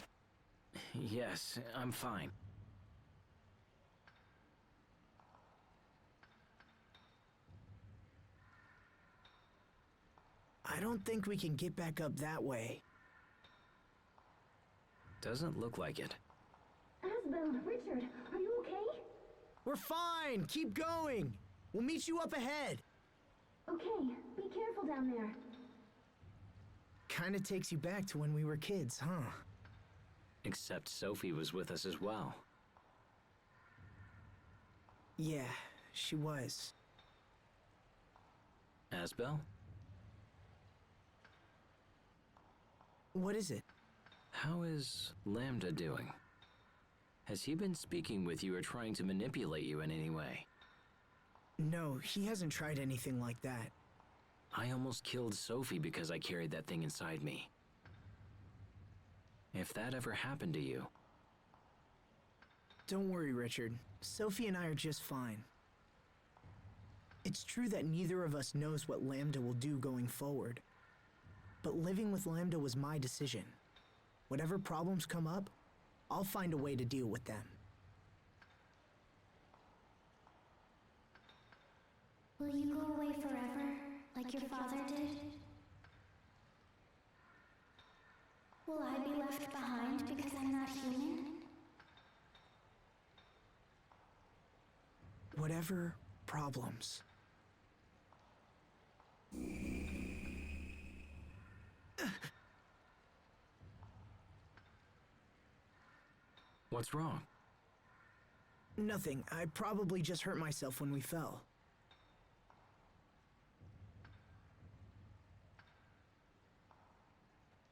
Yes, I'm fine. I don't think we can get back up that way. Doesn't look like it. Asbel, Richard, are you okay? We're fine! Keep going! We'll meet you up ahead! Okay, be careful down there. Kinda takes you back to when we were kids, huh? Except Sophie was with us as well. Yeah, she was. Asbel? What is it? How is Lambda doing? Has he been speaking with you or trying to manipulate you in any way? No, he hasn't tried anything like that. I almost killed Sophie because I carried that thing inside me. If that ever happened to you... Don't worry, Richard. Sophie and I are just fine. It's true that neither of us knows what Lambda will do going forward. But living with Lambda was my decision. Whatever problems come up, I'll find a way to deal with them. Will you go away forever, like your father did? Will I be left behind because I'm not human? Whatever problems. What's wrong? Nothing. I probably just hurt myself when we fell.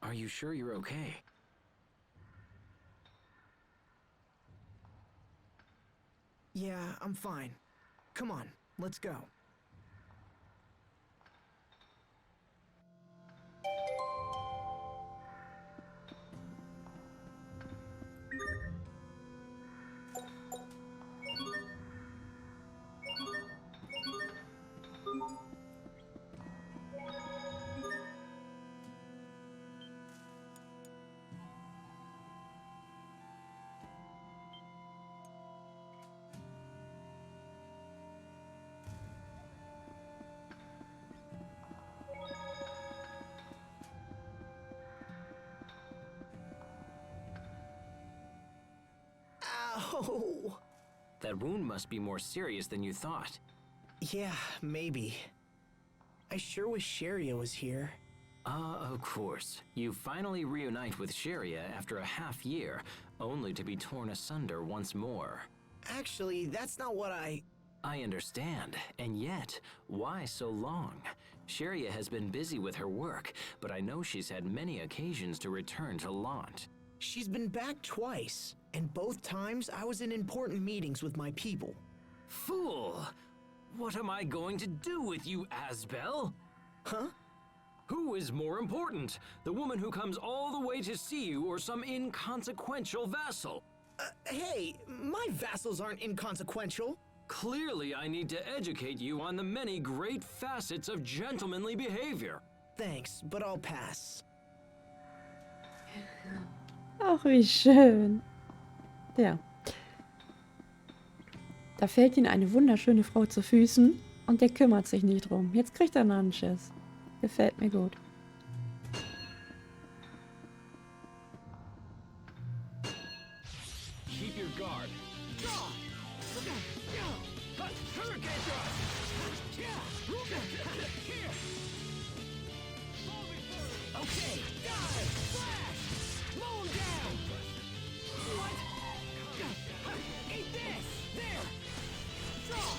Are you sure you're okay? Yeah, I'm fine. Come on, let's go. Ow! That wound must be more serious than you thought. Yeah, maybe. I sure wish Sharia was here. Of course. You finally reunite with Sharia after a half year, only to be torn asunder once more. Actually, that's not what I understand, and yet, why so long? Sharia has been busy with her work, but I know she's had many occasions to return to Lant. She's been back twice, and both times I was in important meetings with my people. Fool! What am I going to do with you, Asbel? Huh? Who is more important? The woman who comes all the way to see you or some inconsequential vassal? Hey, my vassals aren't inconsequential. Clearly, I need to educate you on the many great facets of gentlemanly behavior. Thanks, but I'll pass. Ach, wie schön. Ja. Da fällt ihm eine wunderschöne Frau zu Füßen und der kümmert sich nicht drum. Jetzt kriegt er noch einen Schiss. Gefällt mir gut. Keep your guard. Okay, dive! Flash! Mow him down! What? Eat this! There! Draw!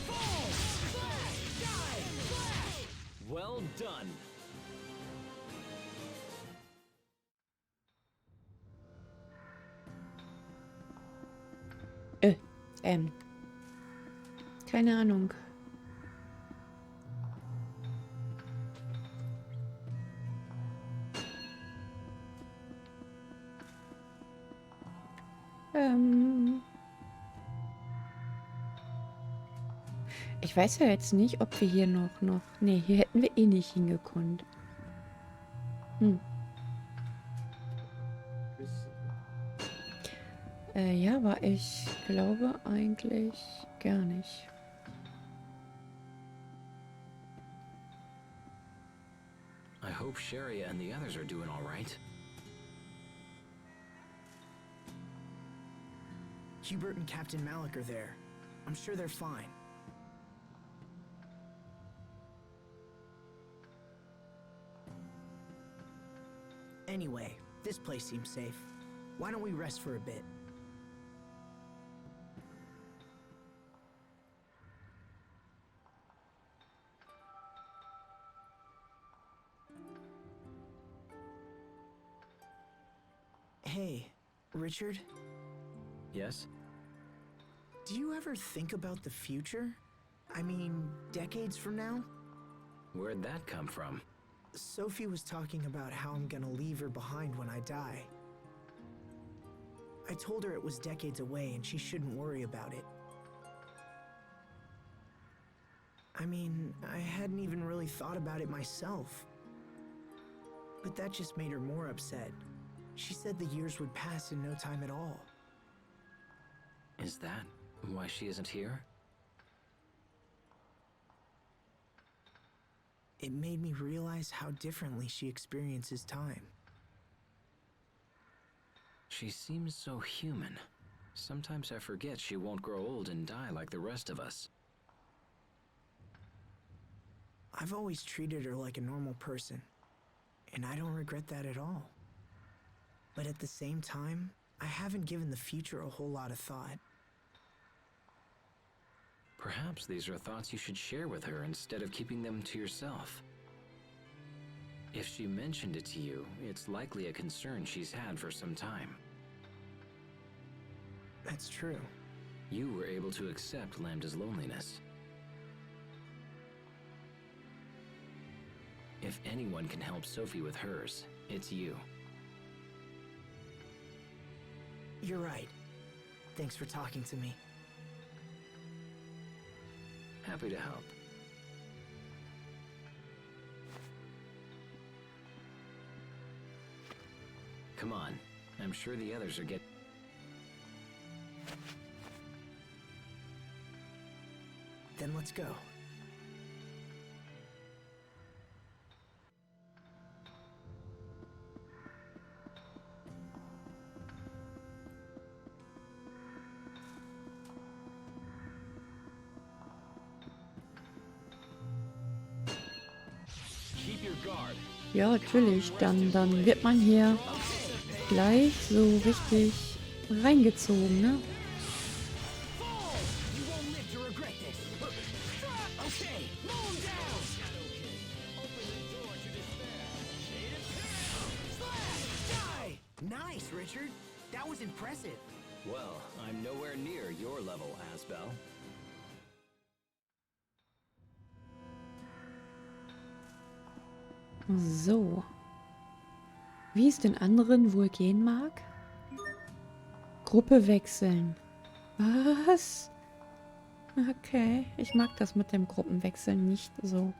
Fall! Flash! Dive! Flash! Well done. Keine Ahnung. Ich weiß ja jetzt nicht, ob wir hier noch... Nee, hier hätten wir eh nicht hingekonnt. Ja, aber ich glaube eigentlich gar nicht. I hope Sharia and the others are doing all right. Hubert and Captain Malik are there. I'm sure they're fine. Anyway, this place seems safe. Why don't we rest for a bit? Hey, Richard, Yes? do you ever think about the future? I mean, decades from now? Where'd that come from? Sophie was talking about how I'm gonna leave her behind when I die. I told her it was decades away and she shouldn't worry about it. I mean, I hadn't even really thought about it myself. But that just made her more upset. She said the years would pass in no time at all. Is that why she isn't here? It made me realize how differently she experiences time. She seems so human. Sometimes I forget she won't grow old and die like the rest of us. I've always treated her like a normal person, and I don't regret that at all. But at the same time, I haven't given the future a whole lot of thought. Perhaps these are thoughts you should share with her instead of keeping them to yourself. If she mentioned it to you, it's likely a concern she's had for some time. That's true. You were able to accept Lambda's loneliness. If anyone can help Sophie with hers, it's you. You're right. Thanks for talking to me. Happy to help. Come on. I'm sure the others are getting... Then let's go. Ja, natürlich. Dann wird man hier gleich so richtig reingezogen, ne? Nice, Richard. That was impressive. Well, I'm nowhere near your level, Asbel. So. Wie es den anderen wohl gehen mag? Gruppe wechseln. Was? Okay, ich mag das mit dem Gruppenwechseln nicht so.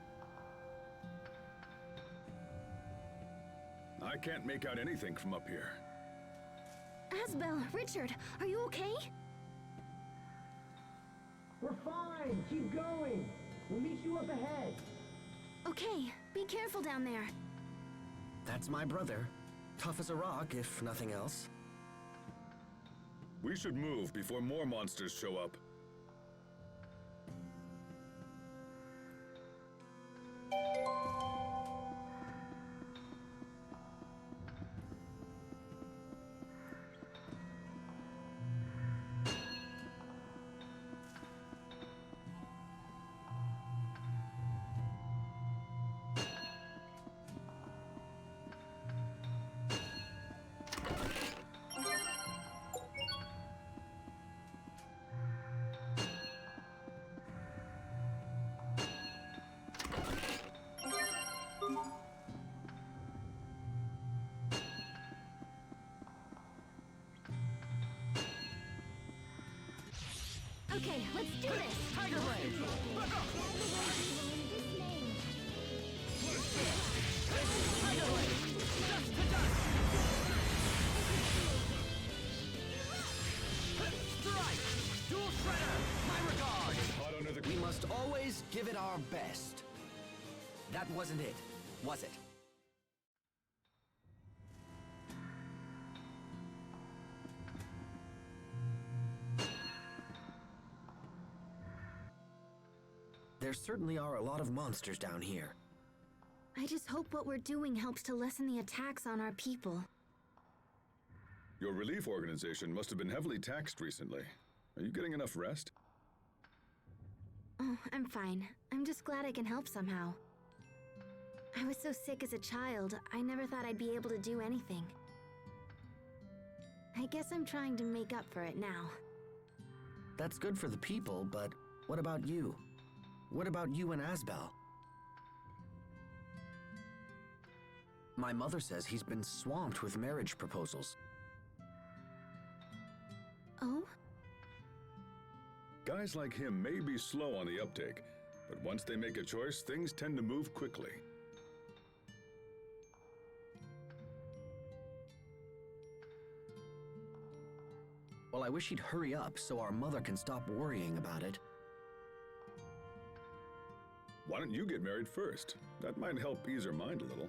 I can't make out anything from up here. Asbel, Richard, are you okay? We're fine. Keep going. We'll meet you up ahead. Okay, be careful down there. That's my brother. Tough as a rock, if nothing else. We should move before more monsters show up. Okay, let's do this! Tiger Blade! We must always give it our best. That wasn't it, was it? There certainly are a lot of monsters down here. I just hope what we're doing helps to lessen the attacks on our people. Your relief organization must have been heavily taxed recently. Are you getting enough rest? Oh, I'm fine. I'm just glad I can help somehow. I was so sick as a child, I never thought I'd be able to do anything. I guess I'm trying to make up for it now. That's good for the people, but what about you? What about you and Asbel? My mother says he's been swamped with marriage proposals. Oh? Guys like him may be slow on the uptake, but once they make a choice, things tend to move quickly. Well, I wish he'd hurry up so our mother can stop worrying about it. Why don't you get married first? That might help ease her mind a little.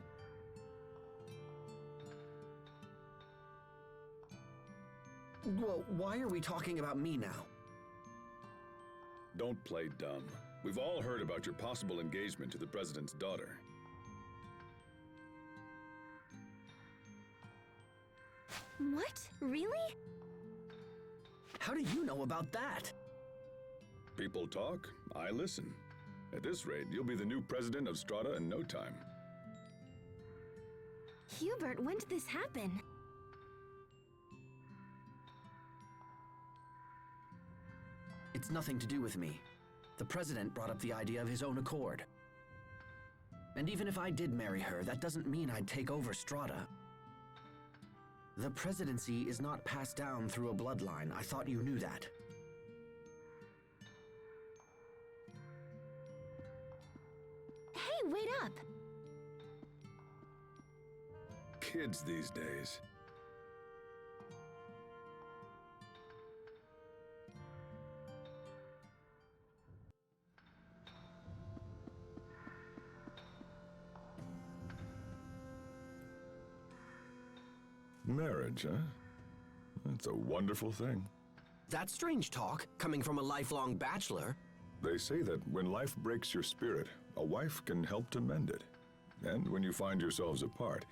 Well, why are we talking about me now? Don't play dumb. We've all heard about your possible engagement to the president's daughter. What? Really? How do you know about that? People talk, I listen. At this rate, you'll be the new president of Strata in no time. Hubert, when did this happen? It's nothing to do with me. The president brought up the idea of his own accord. And even if I did marry her, that doesn't mean I'd take over Strata. The presidency is not passed down through a bloodline. I thought you knew that. Hey, wait up! Kids these days. Marriage, huh? That's a wonderful thing. That's strange talk, coming from a lifelong bachelor. They say that when life breaks your spirit, a wife can help to mend it. And when you find yourselves apart,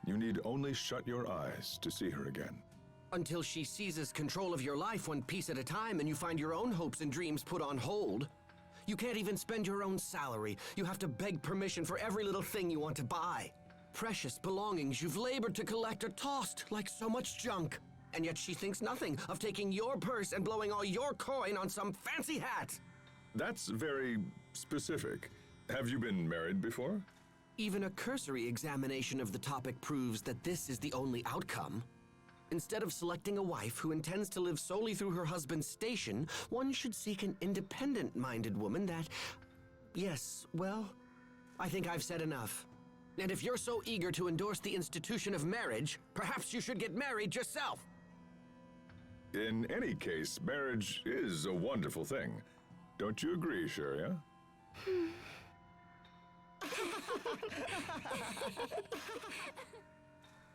you need only shut your eyes to see her again. Until she seizes control of your life one piece at a time and you find your own hopes and dreams put on hold. You can't even spend your own salary. You have to beg permission for every little thing you want to buy. Precious belongings you've labored to collect are tossed like so much junk. And yet she thinks nothing of taking your purse and blowing all your coin on some fancy hat. That's very specific. Have you been married before? Even a cursory examination of the topic proves that this is the only outcome. Instead of selecting a wife who intends to live solely through her husband's station, one should seek an independent-minded woman that... Yes, well, I think I've said enough. And if you're so eager to endorse the institution of marriage, perhaps you should get married yourself. In any case, marriage is a wonderful thing. Don't you agree, Sharia?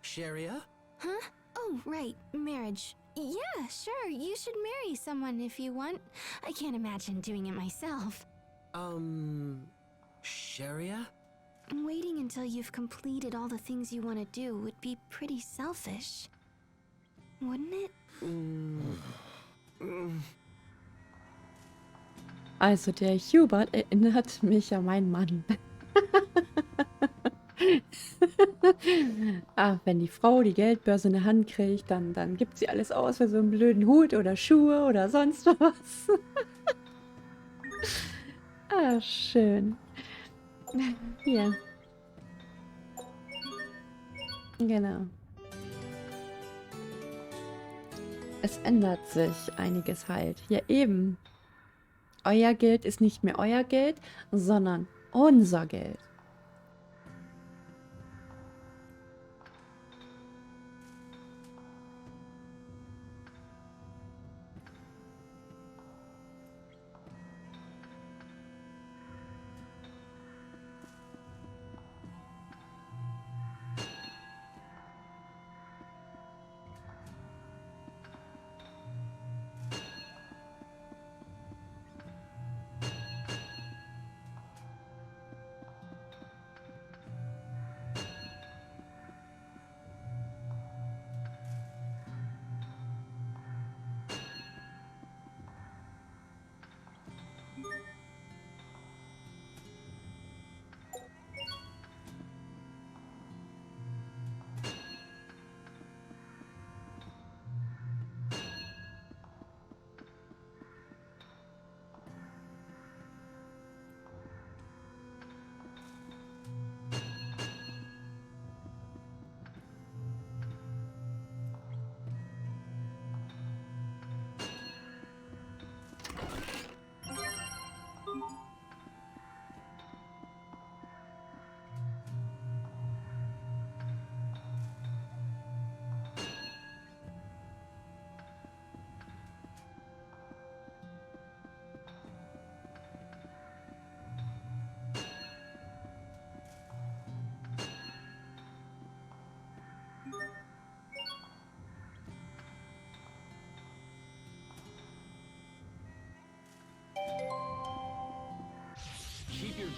Sharia? Huh? Oh, right. Marriage. Yeah, sure. You should marry someone if you want. I can't imagine doing it myself. Sharia? Waiting until you've completed all the things you want to do would be pretty selfish. Wouldn't it? Also der Hubert erinnert mich an meinen Mann. Ach, wenn die Frau die Geldbörse in der Hand kriegt, dann gibt sie alles aus für so einen blöden Hut oder Schuhe oder sonst was. Ah, schön. Ja. Genau. Es ändert sich einiges halt. Ja, eben. Euer Geld ist nicht mehr euer Geld, sondern unser Geld.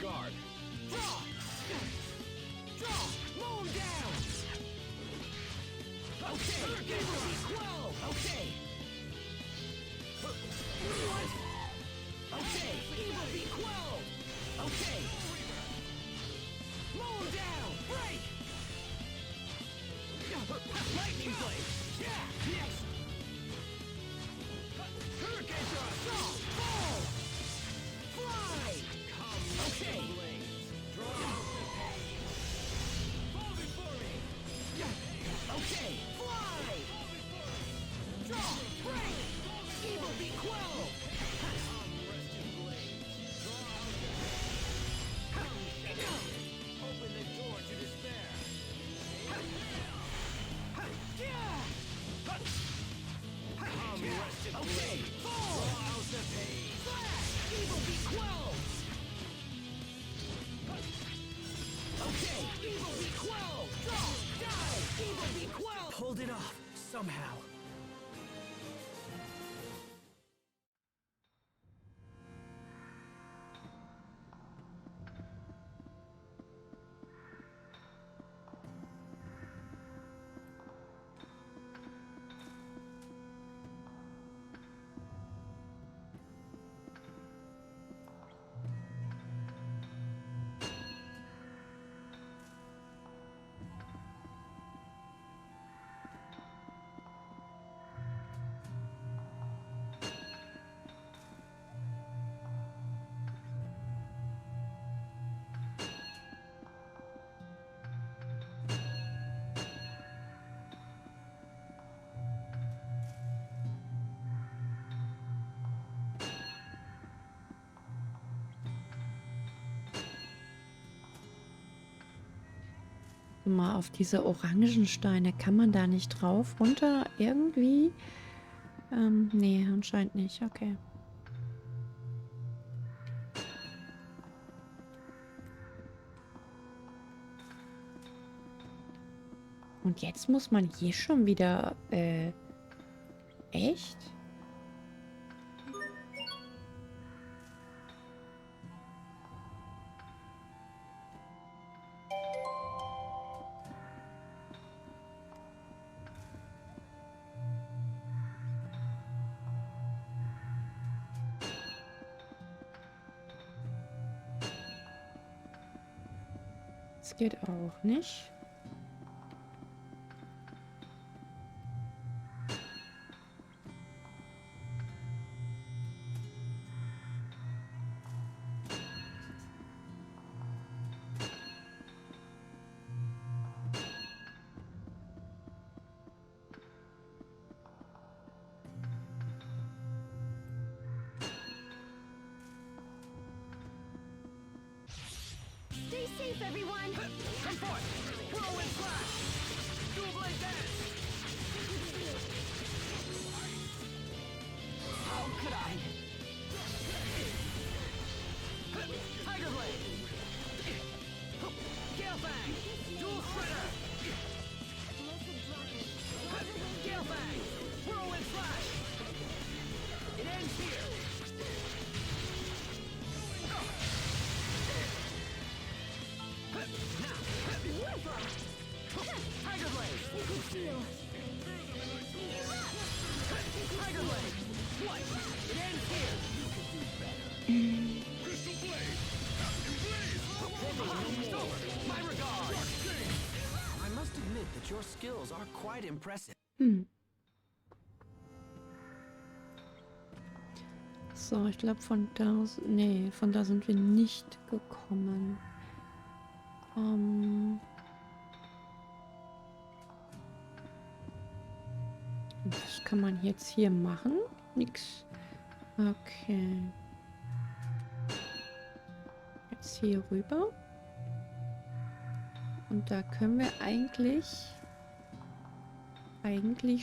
guard. Draw! Draw! Mow him down! Okay, evil be quelled! Okay! What? Okay, evil be quelled! Okay! Mow him down! Break! Lightning blade! Yeah! Yes! Hurricane thrust! Fall! Fly! Okay! Fall before me! Okay! Fly! Draw! Break! Evil be quelled! Open the door to despair! Okay! Fall! Out the pain! Flash! Evil be quelled! Okay! Evil be quelled! Draw! Die! Evil be quelled! Pulled it off, somehow. Mal auf diese Orangensteine. Kann man da nicht drauf? Runter? Irgendwie? Nee, anscheinend nicht. Okay. Und jetzt muss man hier schon wieder, echt? Das geht auch nicht. Stay safe, everyone! Come forth! Whirlwind flash! Dual blade dance! How could I? Tiger blade! Gale fang! Dual shredder! Gale fang! Whirlwind flash! It ends here! Tiger blade! Tiger blade! What? It ends here! Crystal blade! My regard! I must admit that your skills are quite impressive. So, ich glaube von da... Nee, von da sind wir nicht gekommen. Was kann man jetzt hier machen? Nix. Okay. Jetzt hier rüber. Und da können wir eigentlich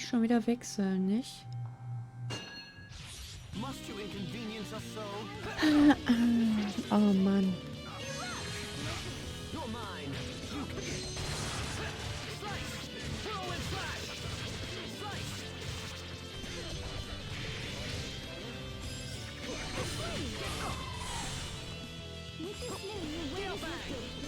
schon wieder wechseln, nicht? Must you inconvenience us so? Oh Mann. You're mine. Slice! Whirlwind flash! Slice! With this name, your way is lifted.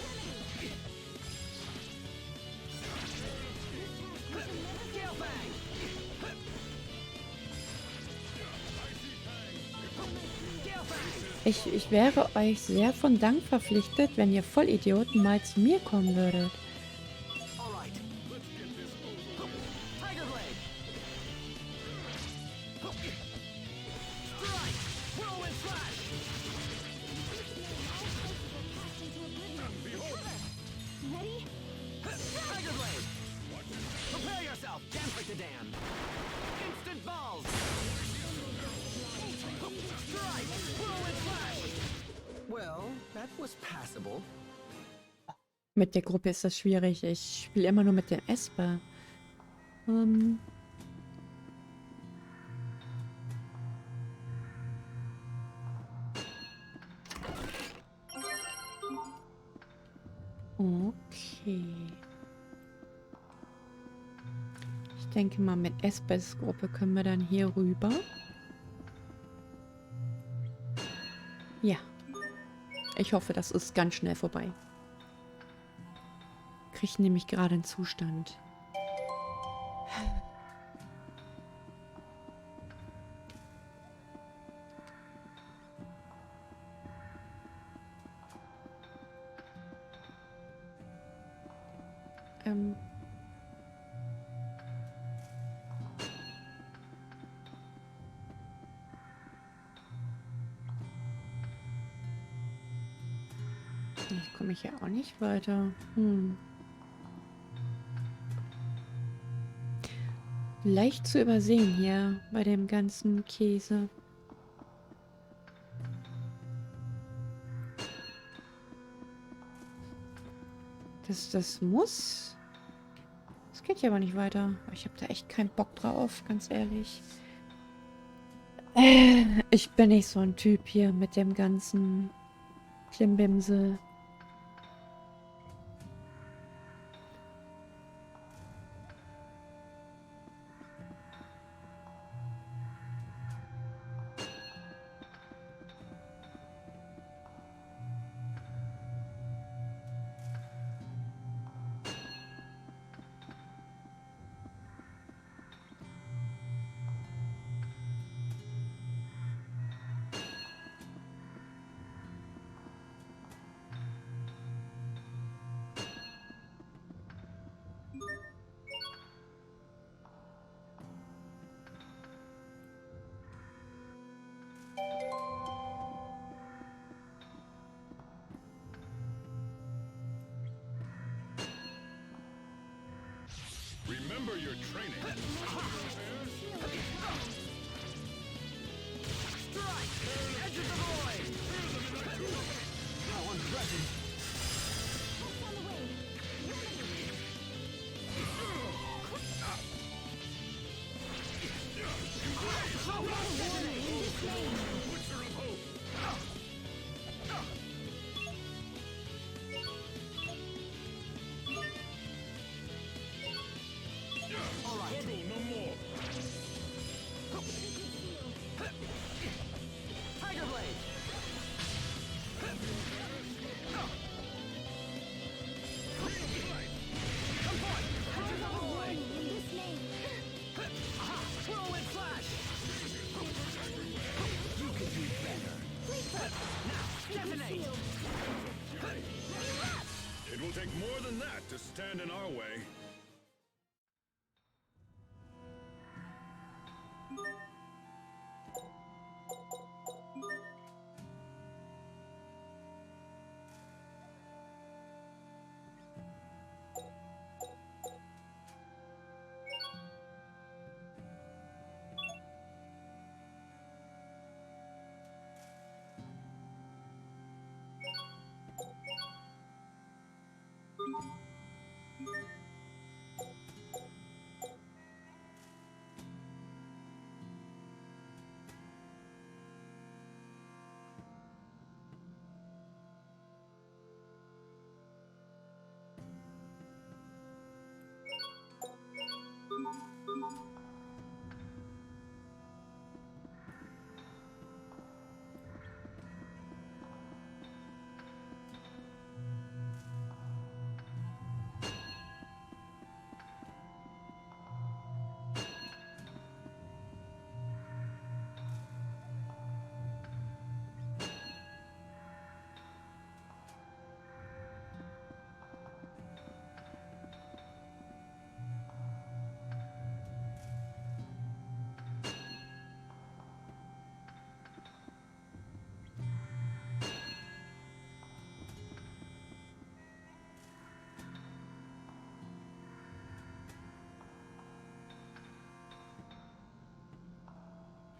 Ich wäre euch sehr von Dank verpflichtet, wenn ihr Vollidioten mal zu mir kommen würdet. Alright. Tiger Blade! Strike! Whirlwind Slash! Ready? Tiger Blade! Prepare yourself! Dance like the damned! Instant balls! Strike! Whirlwind Slash! Well, that was passable. Mit der Gruppe ist das schwierig. Ich spiele immer nur mit dem Esper. Okay. Ich denke mal, mit Espers Gruppe können wir dann hier rüber. Ja. Ich hoffe, das ist ganz schnell vorbei. Kriege nämlich gerade einen Zustand. Ich komme hier auch nicht weiter. Leicht zu übersehen hier bei dem ganzen Käse. Das muss. Das geht ja aber nicht weiter. Ich habe da echt keinen Bock drauf, ganz ehrlich. Ich bin nicht so ein Typ hier mit dem ganzen Klimbimsel. Remember your training. Strike! Edge of the void! No one present. Tiger Blade! Whirlwind Flash! You can do better. Now, detonate! It will take more than that to stand in our way.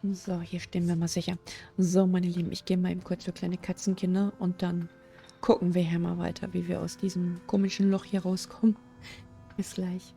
So, hier stehen wir mal sicher. So, meine Lieben, ich gehe mal eben kurz für kleine Katzenkinder und dann gucken wir hier mal weiter, wie wir aus diesem komischen Loch hier rauskommen. Bis gleich.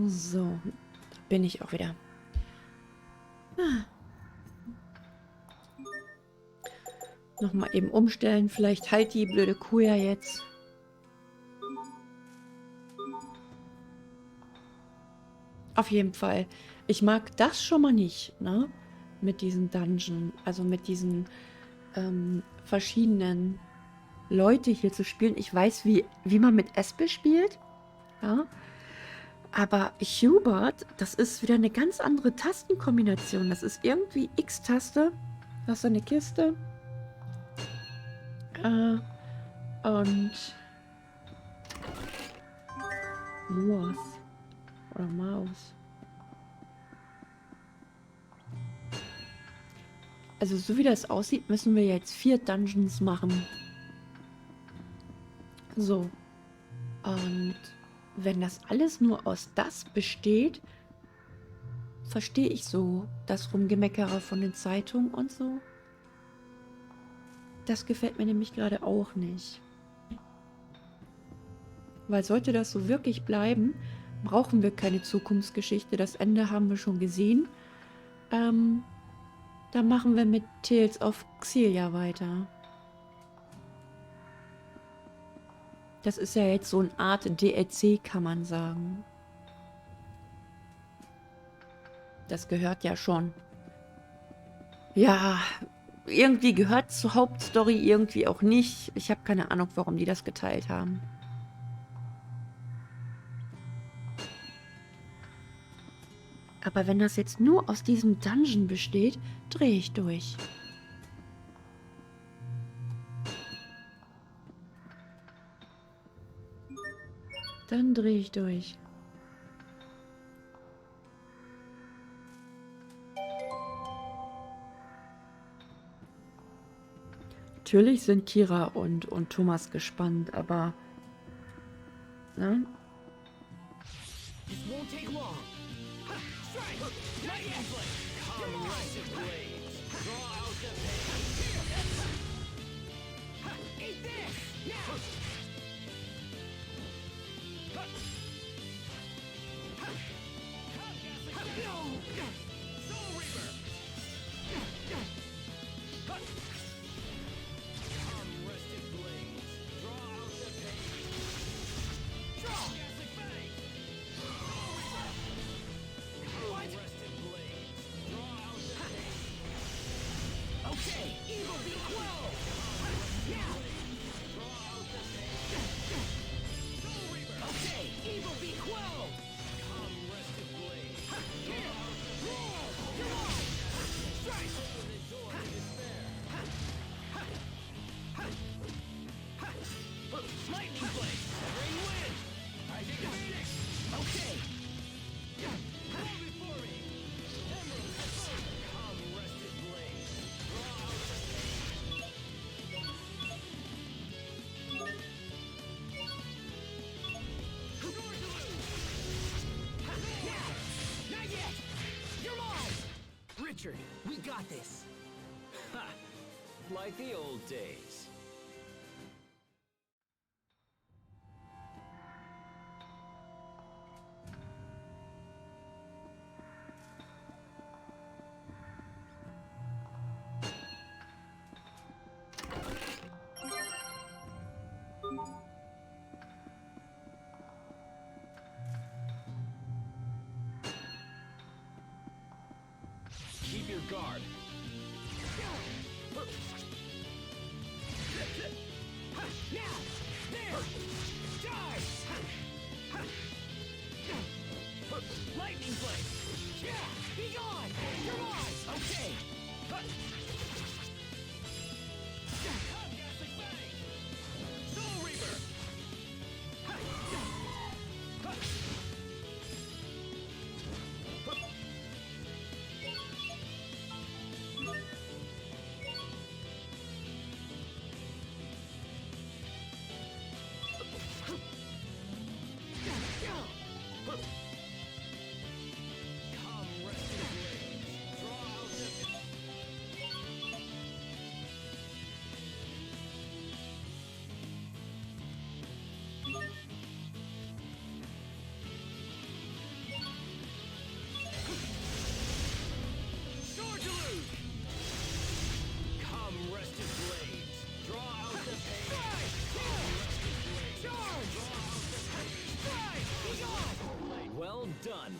So, da bin ich auch wieder. Nochmal eben umstellen. Vielleicht halt die blöde Kuh ja jetzt. Auf jeden Fall. Ich mag das schon mal nicht, ne? Mit diesen Dungeon. Also mit diesen verschiedenen Leute hier zu spielen. Ich weiß, wie man mit Espel spielt. Ja. Aber Hubert, das ist wieder eine ganz andere Tastenkombination. Das ist irgendwie X-Taste. Das ist eine Kiste. Und Maus. Oder Maus. Also so wie das aussieht, müssen wir jetzt 4 Dungeons machen. So. Und wenn das alles nur aus das besteht, verstehe ich so das Rumgemeckere von den Zeitungen und so. Das gefällt mir nämlich gerade auch nicht. Weil sollte das so wirklich bleiben, brauchen wir keine Zukunftsgeschichte. Das Ende haben wir schon gesehen. Da machen wir mit Tales of Xillia weiter. Das ist ja jetzt so eine Art DLC, kann man sagen. Das gehört ja schon. Ja, irgendwie gehört zur Hauptstory, irgendwie auch nicht. Ich habe keine Ahnung, warum die das geteilt haben. Aber wenn das jetzt nur aus diesem Dungeon besteht, drehe ich durch. Dann drehe ich durch. Natürlich sind Kira und Thomas gespannt, aber... Ne? This won't take long. Ha, strike! Lightning blade! Come, blade! Draw out the pain. Eat this! Now! Soul Reaper! Unrested blades. Draw out the pain. Draw! Gassic Fang! Soul Reaper! Unrested blades. Draw out the pain. Okay, evil be quelled! Now! Draw out the pain. Soul Reaper! Okay, evil be quelled! Unrested blades. Here! Roar! You're on! Strike! Open the door to despair. Lightning blade! Bring wind! I take the Phoenix! Okay! Go before me! Emerald Headstone! Unrested blades. Draw out the pain. Sword to lose! Now! Not yet! You're mine! Richard, we got this! Ha! Like the old days. Keep your guard. Now! There! Die! Lightning blade! Yeah! Be gone! You're mine! Okay! Gassic Fang! Soul Reaper! Come, rested blades. Draw out the Sword to lose! Come, rested blades. Draw out the pain. Come, rested blades. Charge! Draw out the pain. Strike! Be gone! Well done.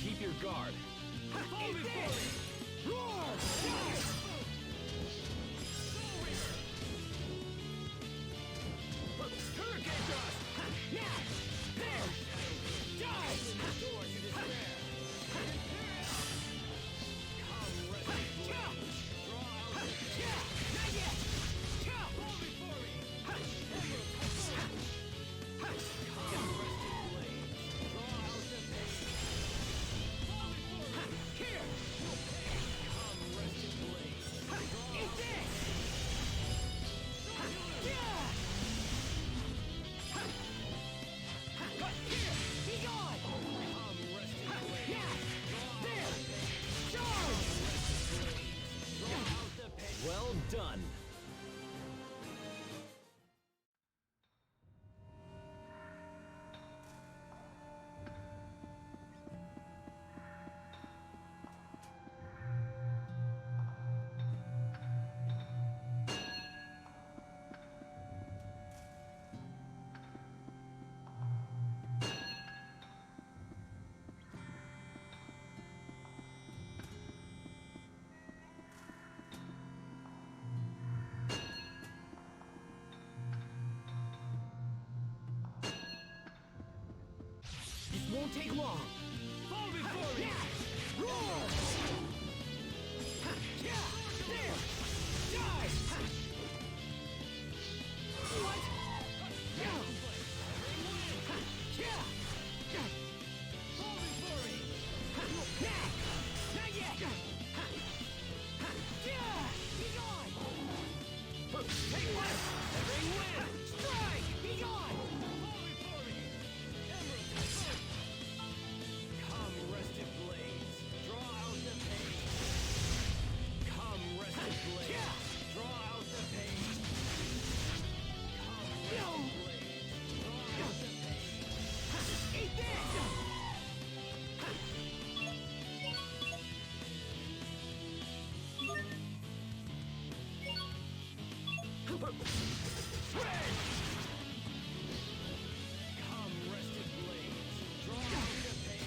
Keep your guard. Fall before me. Roar! Hurricane thrust. Now! There! Die! Door to despair. done. This won't take long. Fall before me! Roar! There! Die! What? Fall before me! Not yet! Be gone! Take this! Every win! Strike! Be gone! Fall before me! Emerald! Come, rested blades! Draw out the pain! Come, rested blades! Draw out the pain! Come, rested blades! Draw out the pain! Eat this! Come, rested blades! Draw out the pain! Come, rested blades! Draw out the pain!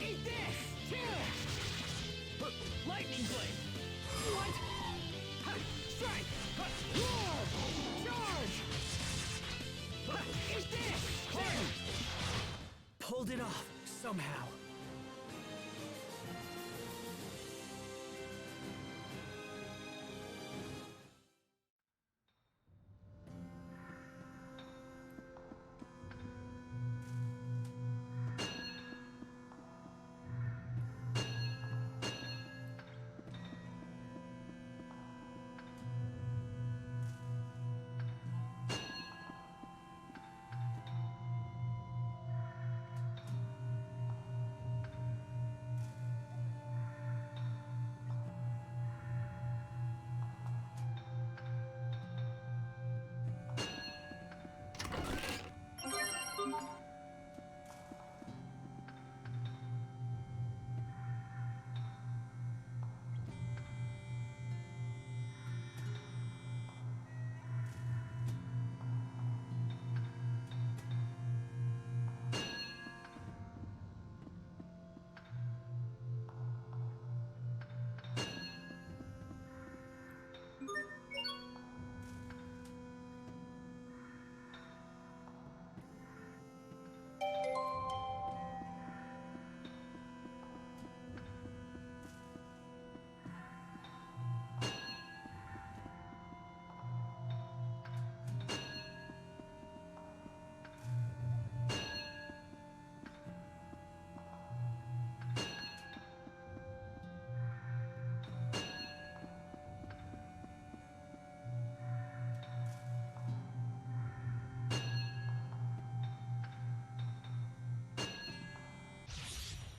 Eat this! Lightning blade! What? Strike! Roar! Charge! Eat this! Pulled it off, somehow.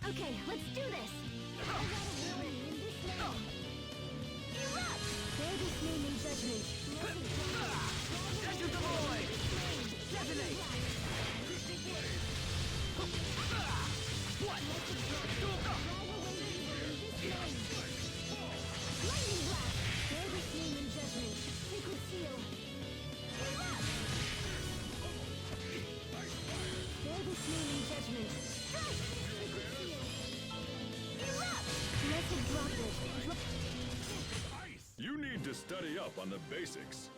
Okay, let's do this! Erupt! Bear this name in judgment. Enter the void! Detonate! What? Lightning blast! Bear this name in judgment. Sacred seal. Erupt! Bear this name in judgment. Strike! Sacred seal. Erupt! Blessed droplet. You need to study up on the basics.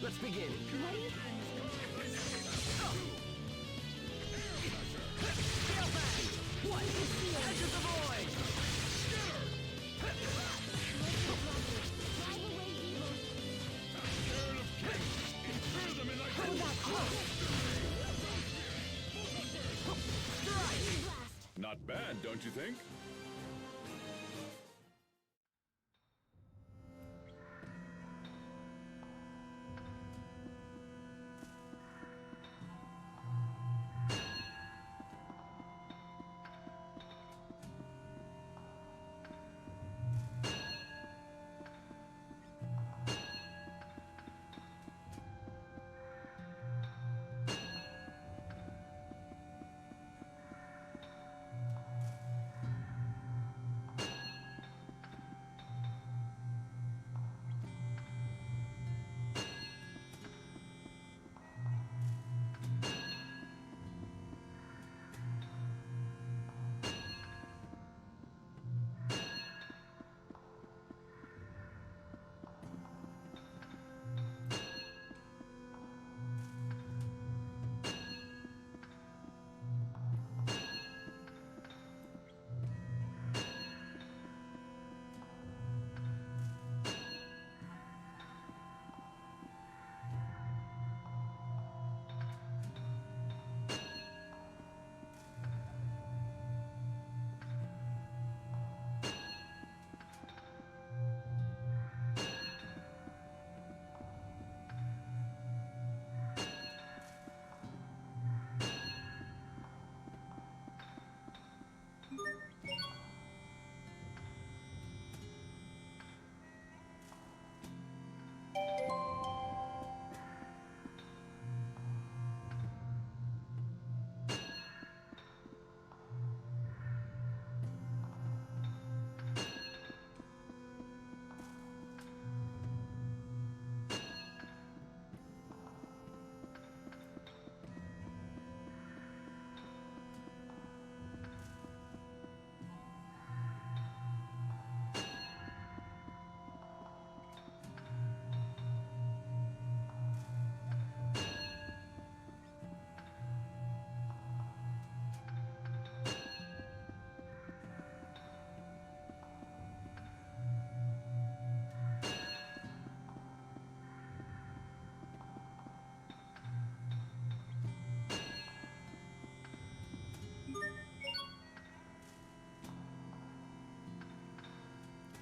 Let's begin. What? Edge of the void! Not bad, don't you think?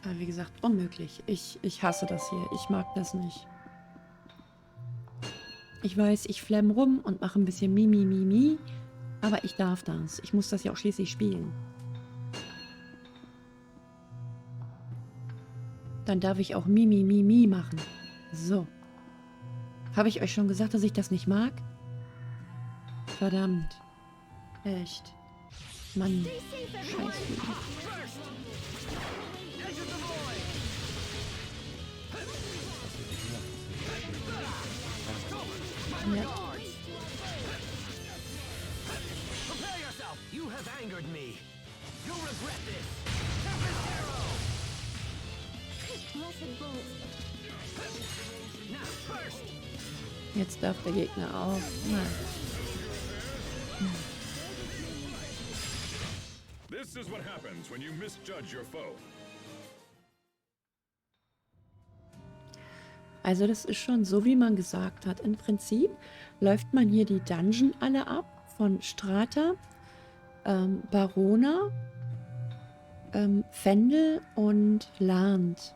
Aber wie gesagt, unmöglich. Ich hasse das hier. Ich mag das nicht. Ich weiß, ich flemm rum und mache ein bisschen Mi, aber ich darf das. Ich muss das ja auch schließlich spielen. Dann darf ich auch Mi machen. So. Habe ich euch schon gesagt, dass ich das nicht mag? Verdammt. Echt. Mann. Scheiße. Ja. Prepare yourself. You have angered me. You'll regret this. Tempest arrow. Blessed bolt. Now first. Jetzt darf der Gegner auch. Nein. This is what happens when you misjudge your foe. Also das ist schon so, wie man gesagt hat. Im Prinzip läuft man hier die Dungeon alle ab. Von Strata, Barona, Fendel und Land.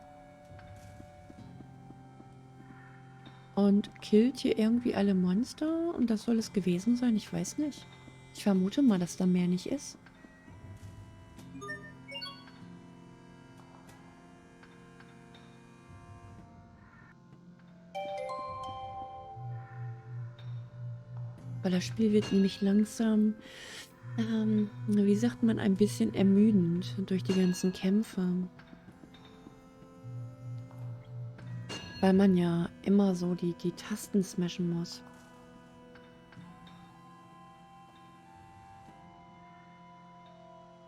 Und killt hier irgendwie alle Monster. Und das soll es gewesen sein. Ich weiß nicht. Ich vermute mal, dass da mehr nicht ist. Weil das Spiel wird nämlich langsam, wie sagt man, ein bisschen ermüdend durch die ganzen Kämpfe. Weil man ja immer so die Tasten smashen muss.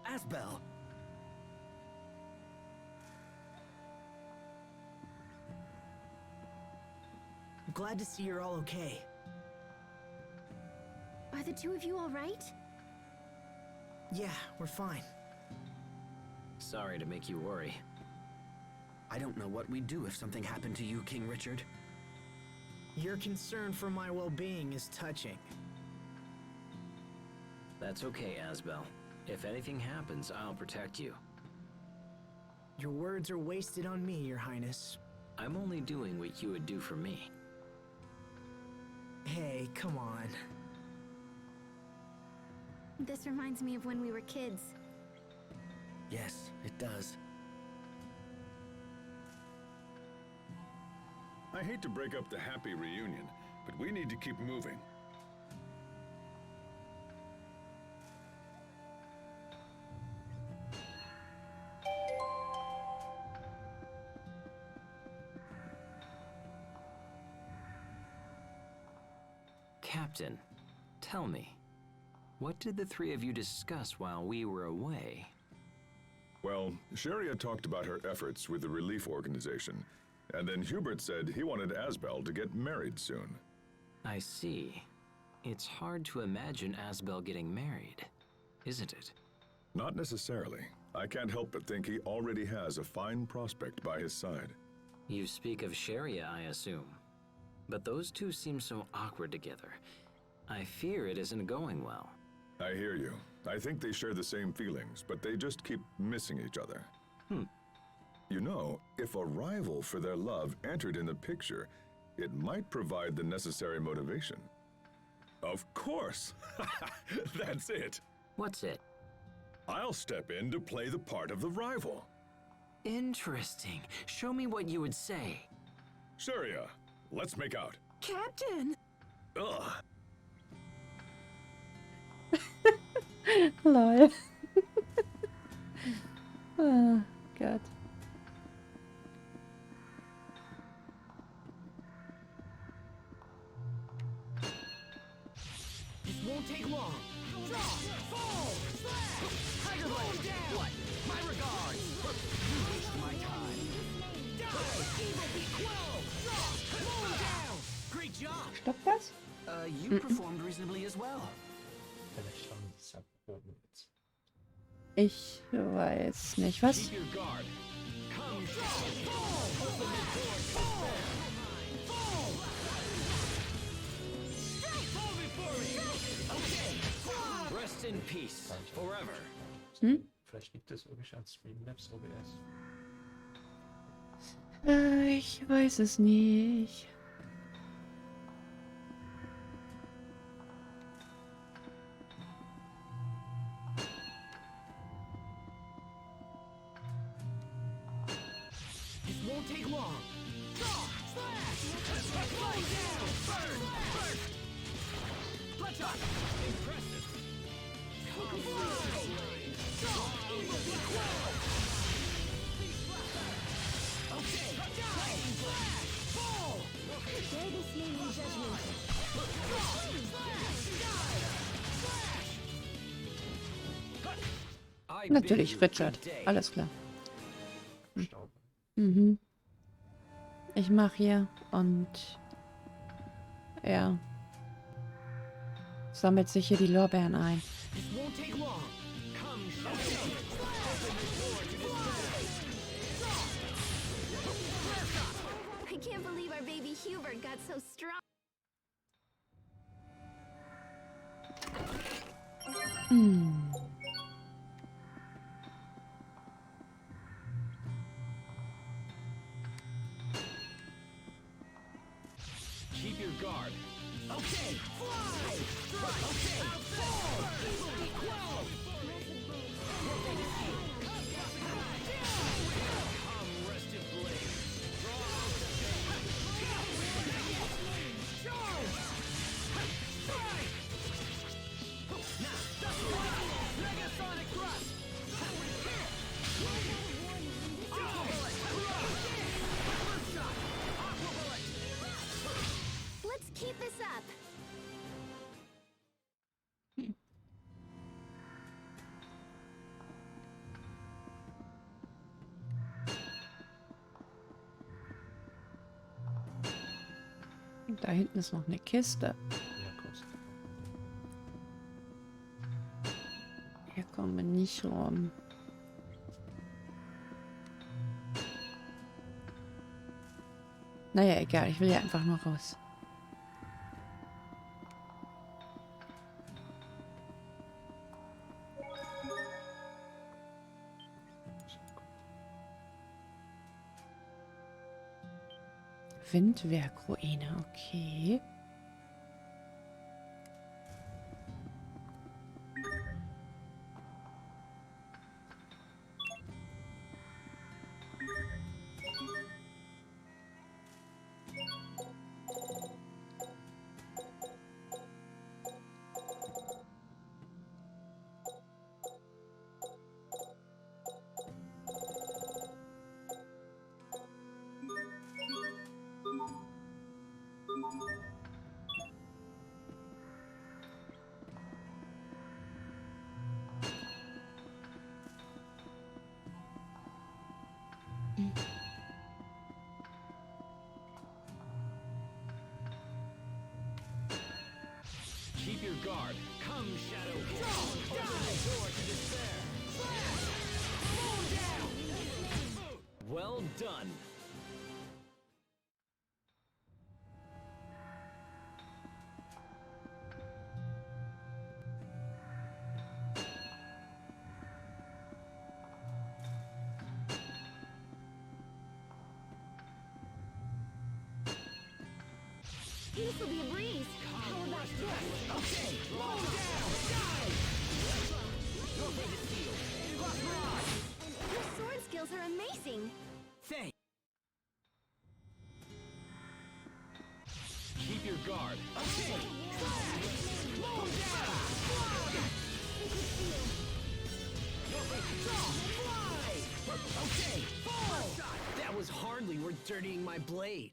Asbel. Glad to see you're all okay. Are the two of you all right? Yeah, we're fine. Sorry to make you worry. I don't know what we'd do if something happened to you, King Richard. Your concern for my well-being is touching. That's okay, Asbel. If anything happens, I'll protect you. Your words are wasted on me, Your Highness. I'm only doing what you would do for me. Hey, come on. This reminds me of when we were kids. Yes, it does. I hate to break up the happy reunion, but we need to keep moving. Captain, tell me, what did the three of you discuss while we were away? Well, Sharia talked about her efforts with the relief organization, and then Hubert said he wanted Asbel to get married soon. I see. It's hard to imagine Asbel getting married, isn't it? Not necessarily. I can't help but think he already has a fine prospect by his side. You speak of Sharia, I assume. But those two seem so awkward together. I fear it isn't going well. I hear you. I think they share the same feelings, but they just keep missing each other. You know, if a rival for their love entered in the picture, it might provide the necessary motivation. Of course! That's it! What's it? I'll step in to play the part of the rival. Interesting. Show me what you would say. Sharia, let's make out. Captain! Ugh! Lol. Oh, God. This won't take long. Draw! Fall! Slash! Tiger Blade! Down! What? My regards! You wasted my time. Die! Evil be quelled! Draw! Mow down! Great job! Stoppt das? You performed reasonably as well. Vielleicht schon zerbogen jetzt. Ich weiß nicht. Was? Keep your guard. Come down! Fall! Open the door! Fall! Fall! Fall before me! Okay! Rest in peace, forever. Vielleicht gibt es irgendwie an Streamlabs OBS. Ich weiß es nicht. This won't take long. Draw! Slash! Slow down! Burn! Burn! Bloodshot! Impressive! Come fly! Draw! Evil be quelled! Okay! Die! Slash! Fall! Share this name in judgment. Draw! Slash! Die! Slash! Natürlich, Richard. Alles klar. Staub. Mhm. Ich mach hier und er sammelt sich hier die Lorbeeren ein. This won't take long. Come, I can't believe our baby Hubert got so strong. keep your guard. Okay, fly! Strike! Okay, fall! Evil be quelled! Come, restive blade. Charge! Strike! Now, Megasonic thrust! Aqua bullet! First shot! Aqua bullet! Let's keep this up. Da hinten ist noch eine Kiste. Ja, kommst. Hier kommen wir nicht rum. Naja, egal. Ich will ja einfach nur raus. Windwerkruine, okay. Keep your guard. Come, Shadow. Open the door to despair. Well done. This will be a breeze. How about this? Okay, slow down! Die! Your way to steal. Cross mirage! Your sword skills are amazing. Thanks. Keep your guard. Okay! Slow down! Your way to fly! Okay, fall! That was hardly worth dirtying my blade.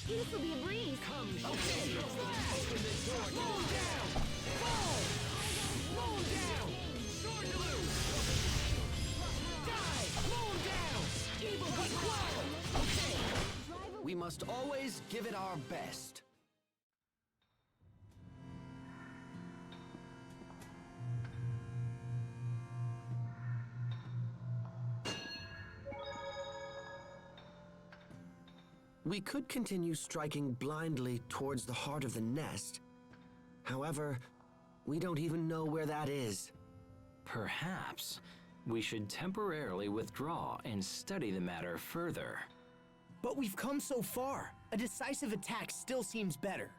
This will be a breeze. Come, Shadow. Okay, Open the door to slow down! Fall! Slow down! Sword to lose! Die! Slow down! Evil but well! Okay! We must always give it our best. We could continue striking blindly towards the heart of the nest. However, we don't even know where that is. Perhaps we should temporarily withdraw and study the matter further. But we've come so far. A decisive attack still seems better.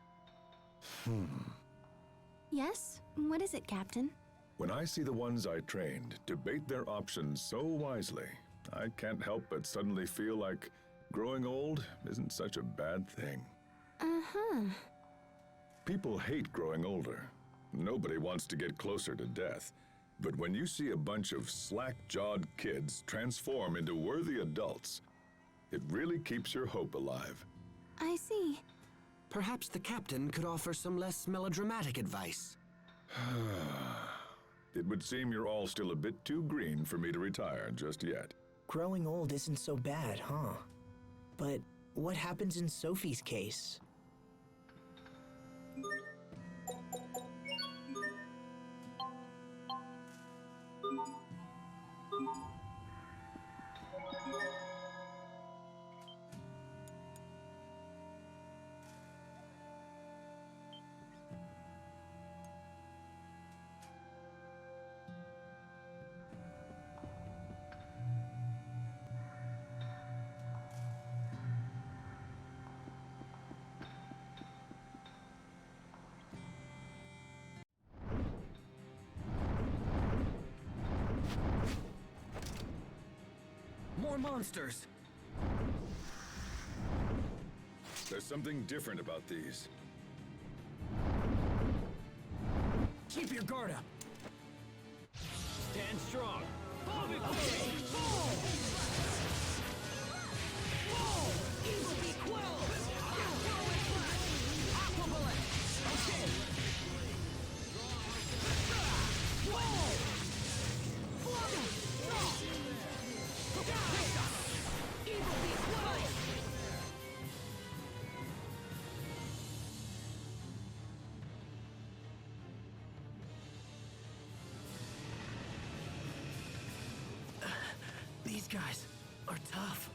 Yes? What is it, Captain? When I see the ones I trained debate their options so wisely, I can't help but suddenly feel like growing old isn't such a bad thing. Uh-huh. People hate growing older. Nobody wants to get closer to death. But when you see a bunch of slack-jawed kids transform into worthy adults, it really keeps your hope alive. I see. Perhaps the captain could offer some less melodramatic advice. It would seem you're all still a bit too green for me to retire just yet. Growing old isn't so bad, huh? But what happens in Sophie's case? more monsters! There's something different about these. Keep your guard up! Stand strong. Evil be quelled! Aqua bullet! Okay! Evil be quelled! These guys are tough.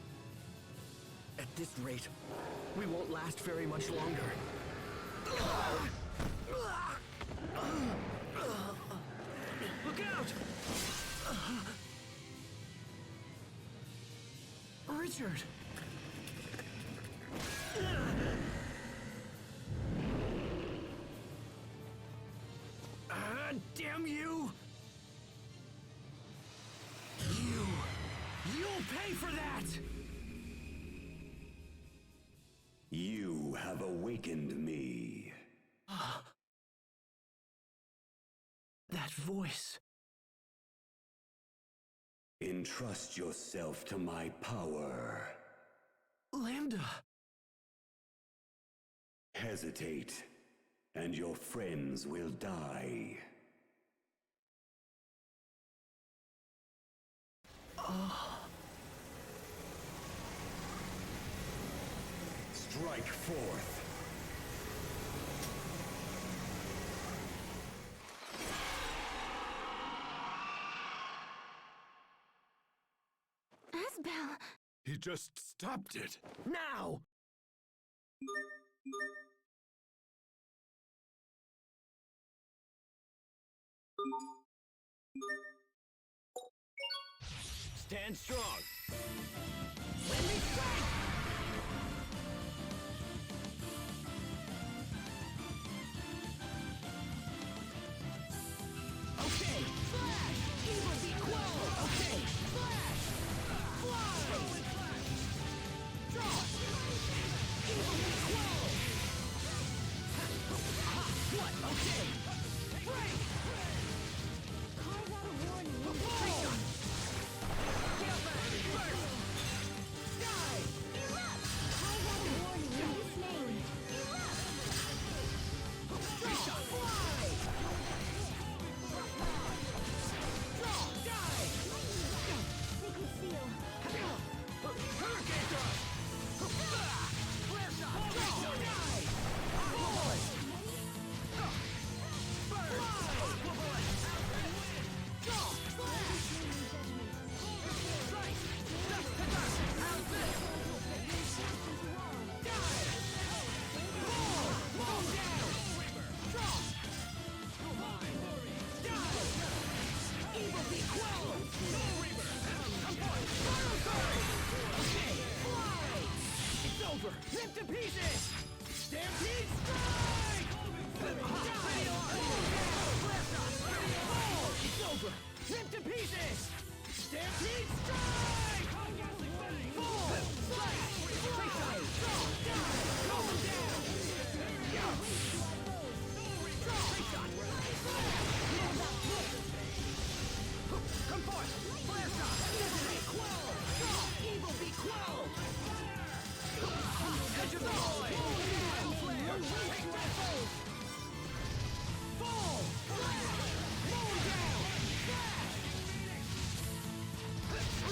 At this rate, we won't last very much longer. Look out! Richard! Damn you! You'll pay for that! You have awakened me. That voice. Entrust yourself to my power. Lambda. Hesitate, and your friends will die. Strike forth. Asbel! He just stopped it. Now! Stand strong. Let me strike! Okay, flash! Evil be quelled! Okay, flash! Fly! Draw! Evil be quelled! What? Okay! Break! Carve out a warning. Freedom! Get up there! Burn! Die! Erupt! Carve out a warning in his name. Erupt! Draw! Fly! Draw! Die! Sacred seal. Hurricane thrust! Flare shot! Draw! Die! Aqua bullet! Burn! Aqua bullet! Draw! Flash! Strike! Dust to dust! How's this? Die! Fall! Fall down! Draw! Die! Evil be quelled! Come on! Final surge! Okay! Fly! It's over! Rip to pieces! Stampede strike! Die! Fall! It's over! Rip to pieces! Stampede strike! Fall! Strike! Fly! Draw! Die! Go down! Come forth! Flare shot! Evil be quelled! Evil be quelled! Edge of the void! Flare! Take that fold! Fall! Flash! Mow down! Flash!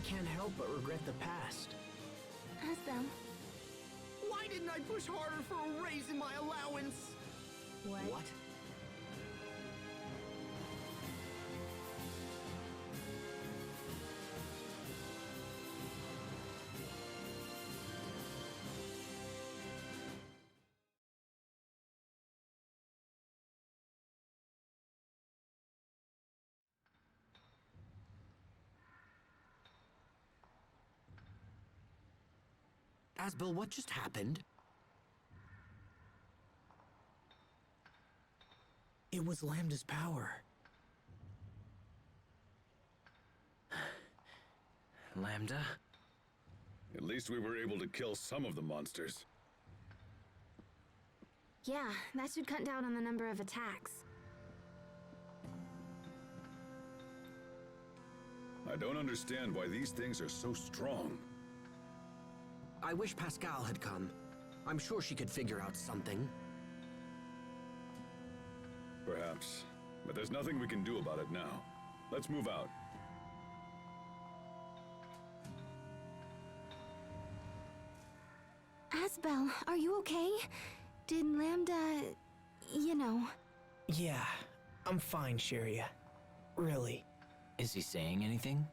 can't help but regret the past. Asbel, Why didn't I push harder for a raise in my allowance? What? Asbel, what just happened? It was Lambda's power. Lambda? At least we were able to kill some of the monsters. yeah, that should cut down on the number of attacks. I don't understand why these things are so strong. I wish Pascal had come. I'm sure she could figure out something. Perhaps. But there's nothing we can do about it now. Let's move out. Asbel, are you okay? Did Lambda... you know... Yeah, I'm fine, Sharia. Really. Is he saying anything?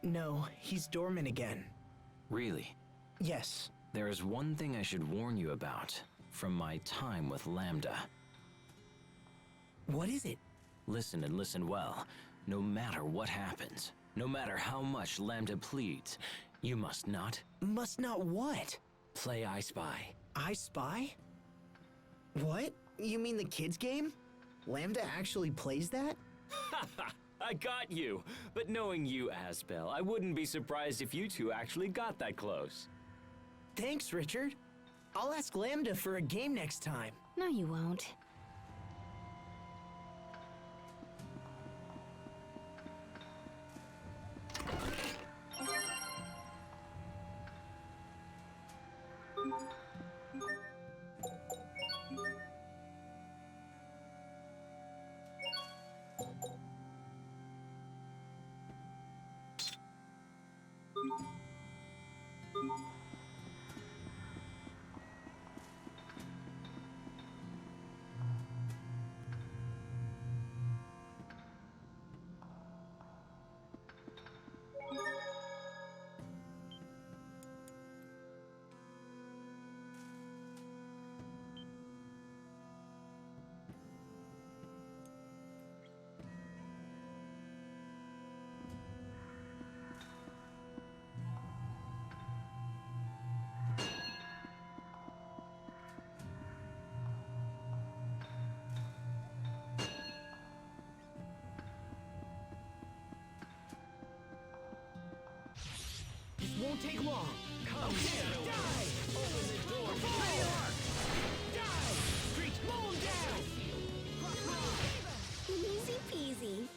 No, he's dormant again. Really? Yes. There is one thing I should warn you about from my time with Lambda. What is it? Listen and listen well. No matter what happens, no matter how much Lambda pleads, you must not... Must not what? Play I Spy. I Spy? What? You mean the kids game? Lambda actually plays that? I got you! But knowing you, Asbel, I wouldn't be surprised if you two actually got that close. Thanks, Richard. I'll ask Lambda for a game next time. No, you won't. This won't take long. Come here. Die! Open the door. Fire! Die! Street moon down! Easy peasy.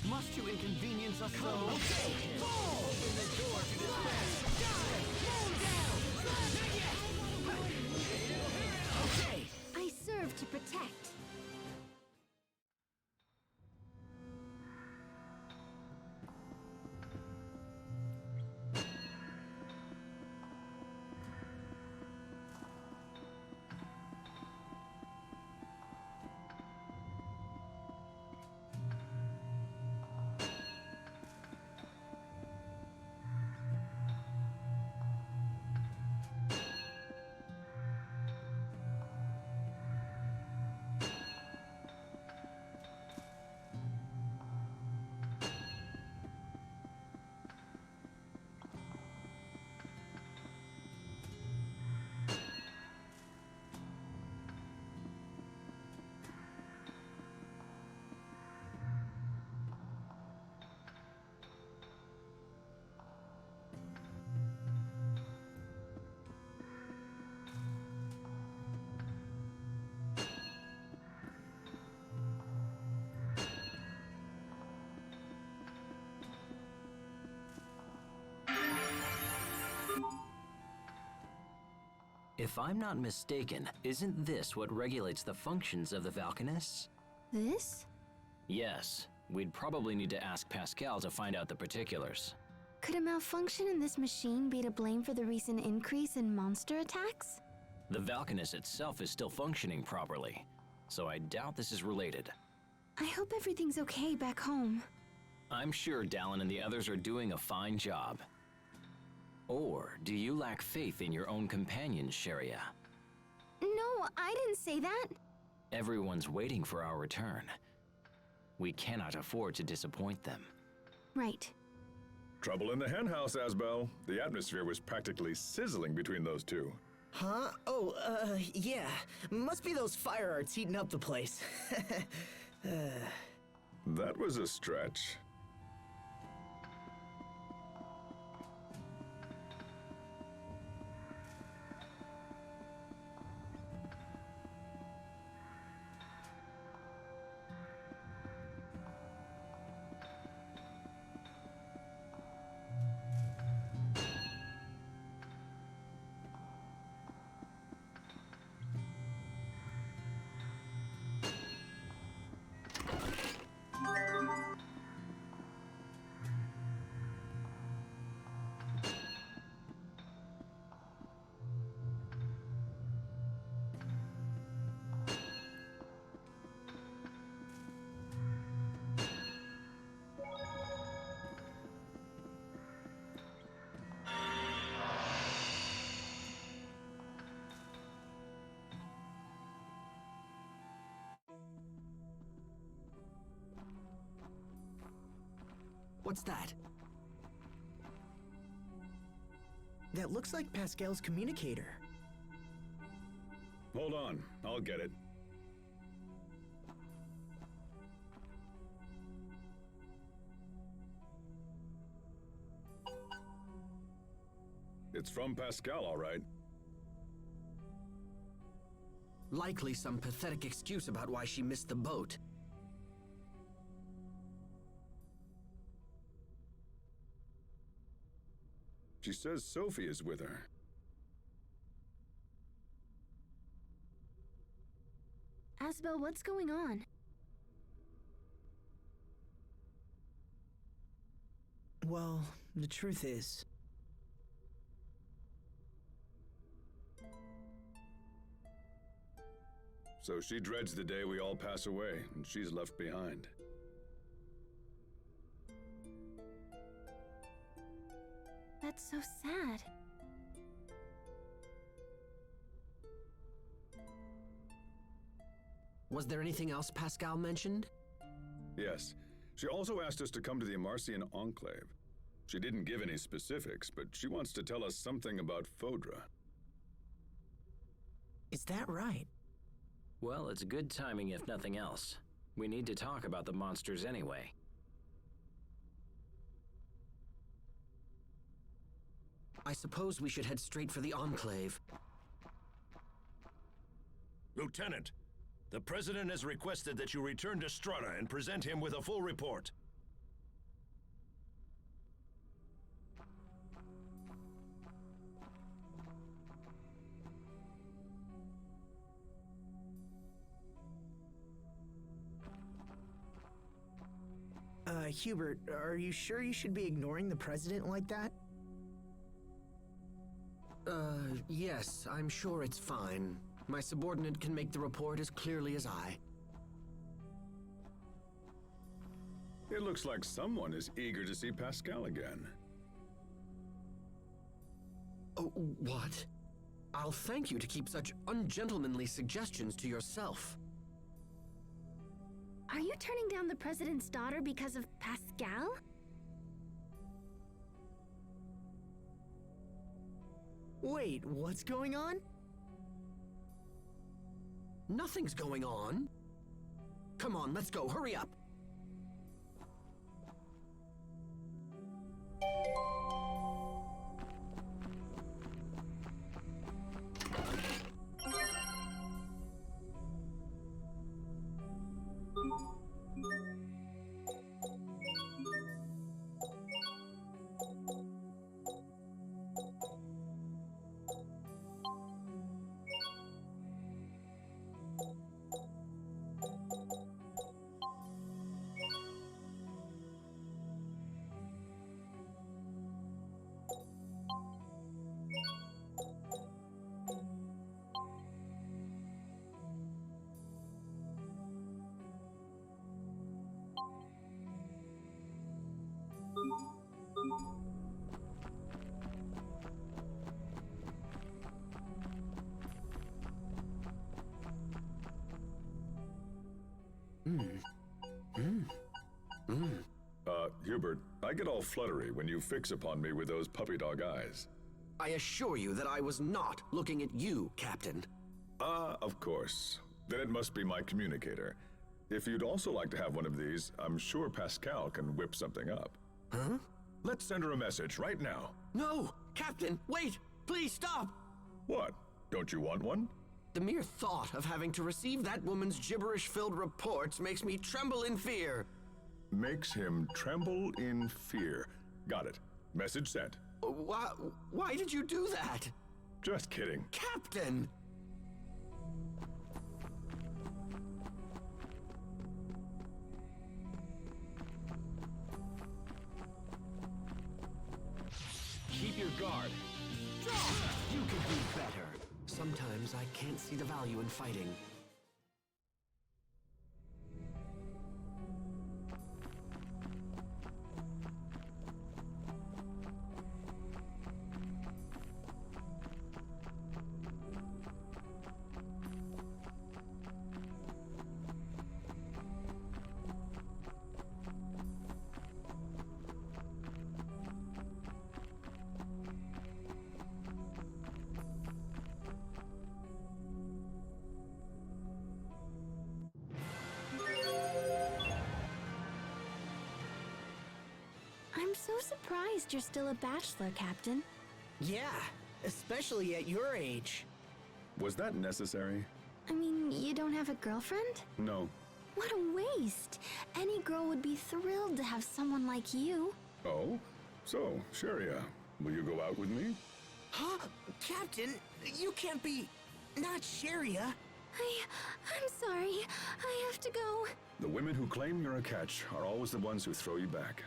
Must you inconvenience us so? Okay! Fall! Open the door to this mess! Die! Moon down! Not yet! Okay! I serve to protect. If I'm not mistaken, isn't this what regulates the functions of the Valkanists? This? Yes. We'd probably need to ask Pascal to find out the particulars. Could a malfunction in this machine be to blame for the recent increase in monster attacks? The Valkanist itself is still functioning properly, so I doubt this is related. I hope everything's okay back home. I'm sure Dallin and the others are doing a fine job. Or do you lack faith in your own companions, Sharia? No, I didn't say that. Everyone's waiting for our return. We cannot afford to disappoint them. Right. Trouble in the henhouse, Asbel. The atmosphere was practically sizzling between those two. Huh? Oh, yeah. Must be those fire arts heating up the place. That was a stretch. What's that? That looks like Pascal's communicator. Hold on, I'll get it. It's from Pascal, all right. Likely some pathetic excuse about why she missed the boat. She says Sophie is with her. Asbel, what's going on? Well, the truth is... So she dreads the day we all pass away, and she's left behind. That's so sad. Was there anything else Pascal mentioned? Yes. She also asked us to come to the Amarcian Enclave. She didn't give any specifics, but she wants to tell us something about Fodra. Is that right? Well, it's good timing if nothing else. We need to talk about the monsters anyway. I suppose we should head straight for the Enclave. Lieutenant, the President has requested that you return to Strata and present him with a full report. Hubert, are you sure you should be ignoring the President like that? Yes, I'm sure it's fine. My subordinate can make the report as clearly as I. It looks like someone is eager to see Pascal again. Oh, what? I'll thank you to keep such ungentlemanly suggestions to yourself. Are you turning down the President's daughter because of Pascal? Wait, what's going on? Nothing's going on. Come on, let's go. Hurry up. I get all fluttery when you fix upon me with those puppy dog eyes. I assure you that I was not looking at you, Captain. Ah, of course. Then it must be my communicator. If you'd also like to have one of these, I'm sure Pascal can whip something up. Huh? Let's send her a message right now. No! Captain, wait! Please stop! What? Don't you want one? The mere thought of having to receive that woman's gibberish-filled reports makes me tremble in fear. Makes him tremble in fear. Got it. Message sent. Why did you do that? Just kidding. Captain! Keep your guard. You can do better. Sometimes I can't see the value in fighting. I'm so surprised you're still a bachelor, Captain. Yeah, especially at your age. Was that necessary? I mean, you don't have a girlfriend? No. What a waste! Any girl would be thrilled to have someone like you. Oh? So, Sharia, will you go out with me? Huh? Captain, you can't be... not Sharia. I'm sorry. I have to go. The women who claim you're a catch are always the ones who throw you back.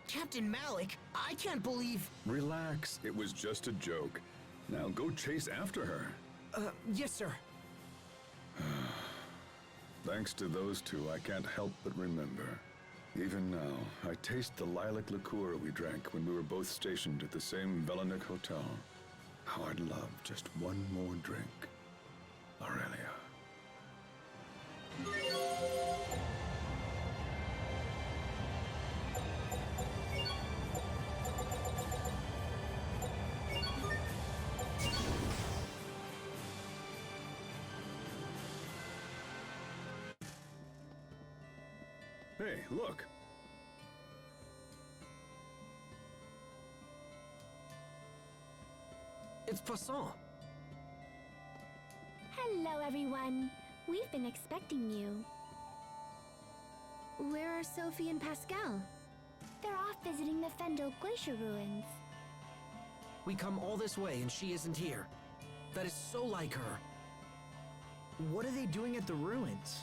Captain Malik, I can't believe... Relax, it was just a joke. Now go chase after her. Yes, sir. Thanks to those two, I can't help but remember. Even now, I taste the lilac liqueur we drank when we were both stationed at the same Velenik hotel. How I'd love just one more drink. Aurelia. Hey, look. It's Poisson. Hello, everyone. We've been expecting you. Where are Sophie and Pascal? They're off visiting the Fendel Glacier ruins. We come all this way and she isn't here. That is so like her. What are they doing at the ruins?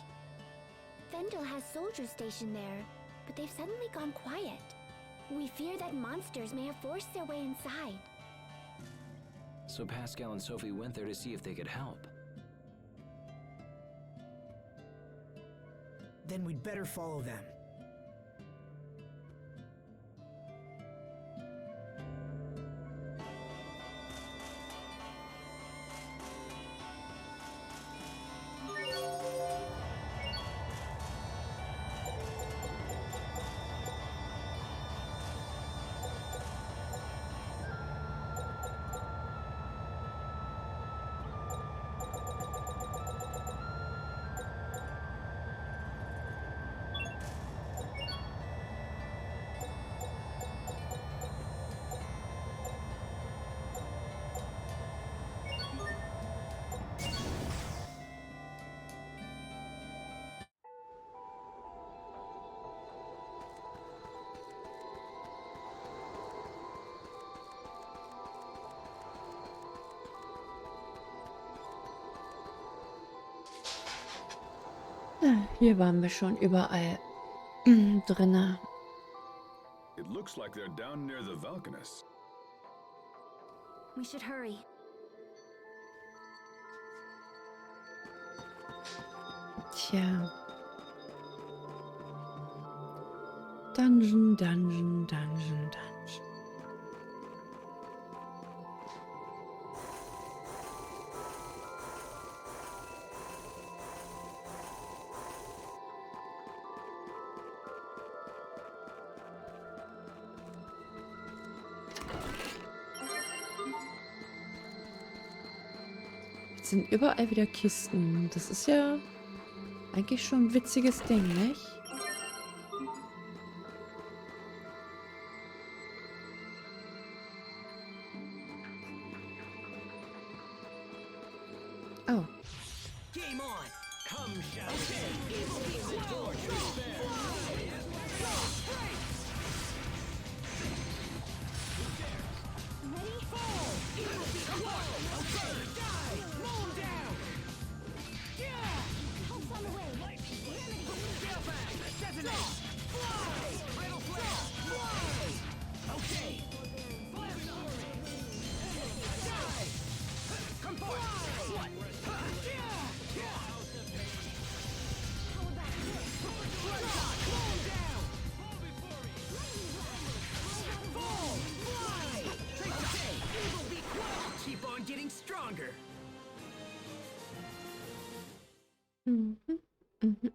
Fendel has soldiers stationed there, but they've suddenly gone quiet. We fear that monsters may have forced their way inside. So Pascal and Sophie went there to see if they could help. Then we'd better follow them. Hier waren wir schon überall drinne. It looks like they're down near the Valkanus. We should hurry. Tja. Dungeon, Dungeon, Dungeon, Dungeon. Jetzt sind überall wieder Kisten. Das ist ja eigentlich schon ein witziges Ding, nicht? Oh. Game on! Come, shall keep on getting stronger. Mhm. Mhm. Mhm.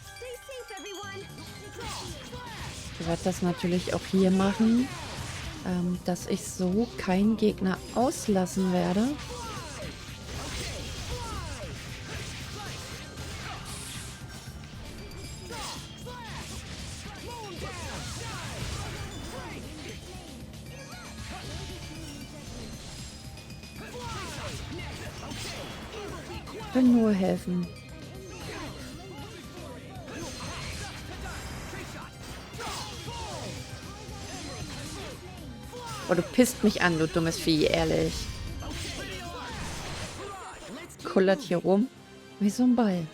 Stay safe, everyone. Ich werde das natürlich auch hier machen, dass ich so keinen Gegner auslassen werde. Ich will nur helfen. Oh, du pisst mich an, du dummes Vieh, ehrlich. Kullert hier rum. Wie so ein Ball.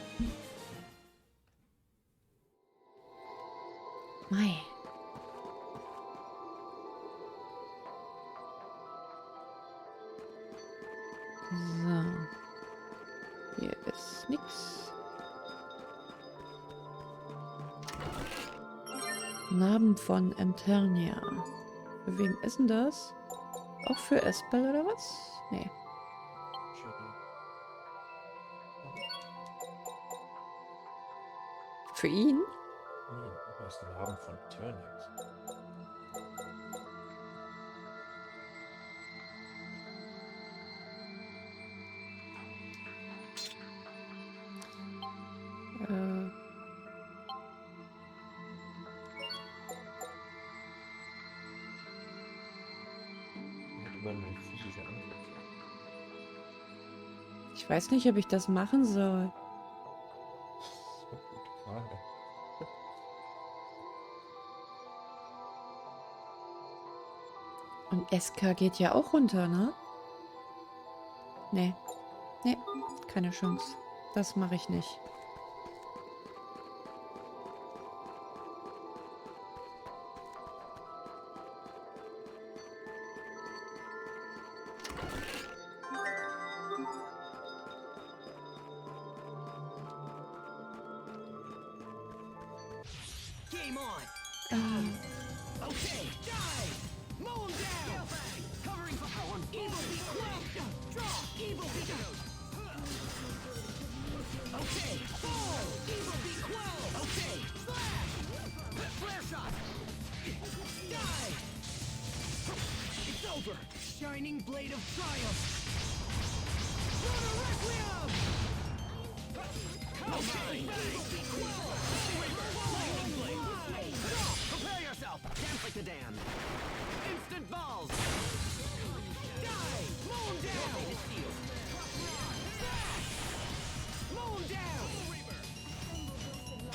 Mei. So. Hier ist nix. Narben von Enternia. Für wen ist denn das? Auch für Espel oder was? Nee. Für ihn? Nee, du hast den Namen von Turniers. Physische Angriffe. Ich weiß nicht, ob ich das machen soll. Das ist eine gute Frage. Und SK geht ja auch runter, ne? Nee. Nee, keine Chance. Das mache ich nicht. Game on! Okay, dive! Mow him down! Covering fire! Evil be quick! Draw! Evil be okay, fall! Evil be quelled! Okay, slash! Flare shot! Dive! It's over! Shining blade of triumph! Lunar Requiem! Okay, evil be quelled! Lightning blade! Prepare yourself! Dance like the damned! Instant balls! Die! Mow him down! Mow him down!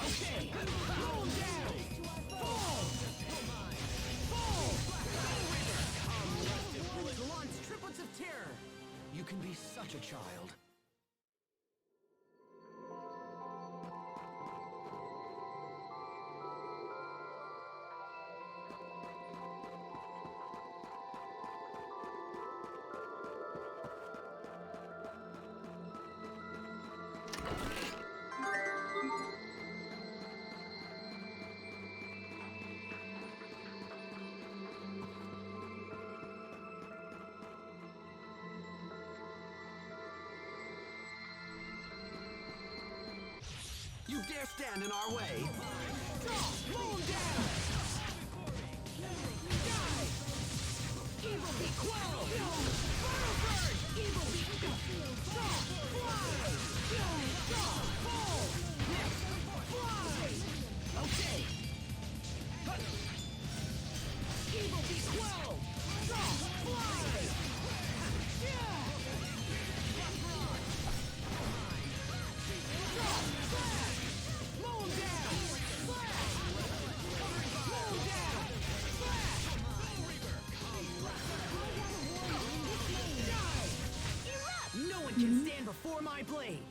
Okay! Mow him down! Fall! Fall! Launch triplets of terror! You can be such a child. You dare stand in our way? Moon down! Die! Evil be quelled! Firebird! Evil be fly! Fall! Fly! Okay! Evil be quelled! Fly! Moon down! Moon down! Die! No one can stand before my blade!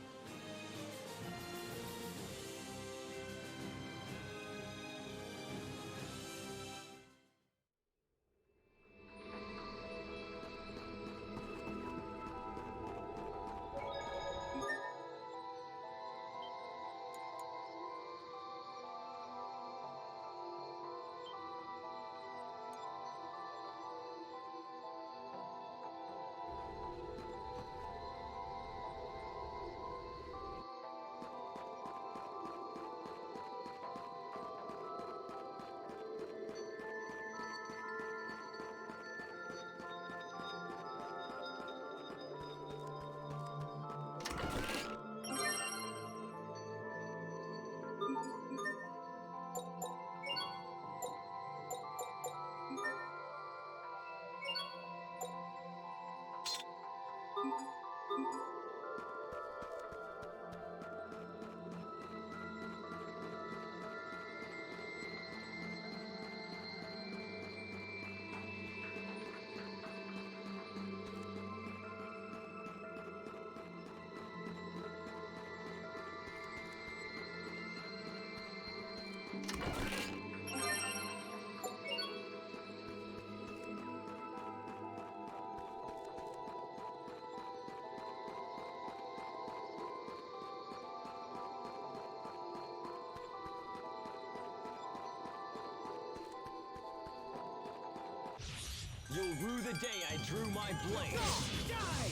You'll rue the day I drew my blade. Die!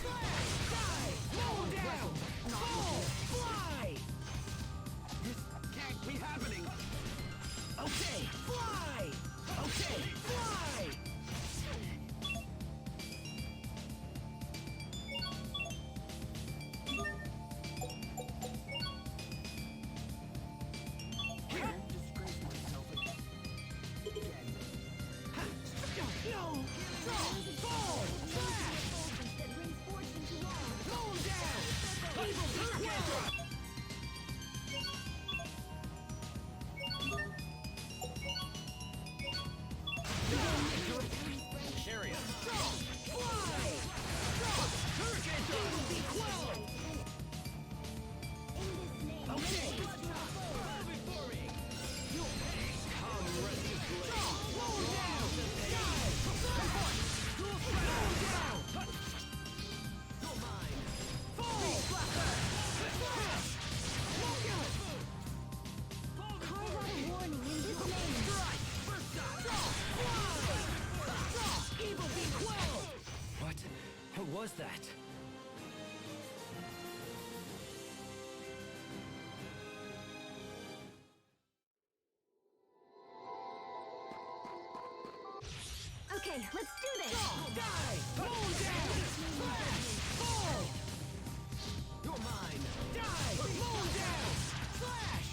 Die! Moon down! Fall! Fly! This can't be happening. Okay! Fly! Okay! Fly! No! Fall! Flash! Moon down! Evil be quelled! Chariot. Fly! Hurricane! Evil be quelled! Okay! Moon down! Die! Moon down! Fall! Flash! Carve out a warning in this name. Evil be quelled! What was that? Okay, let's do this! Die! Moon down! Fall! You're mine. Die! Moon down! Flash!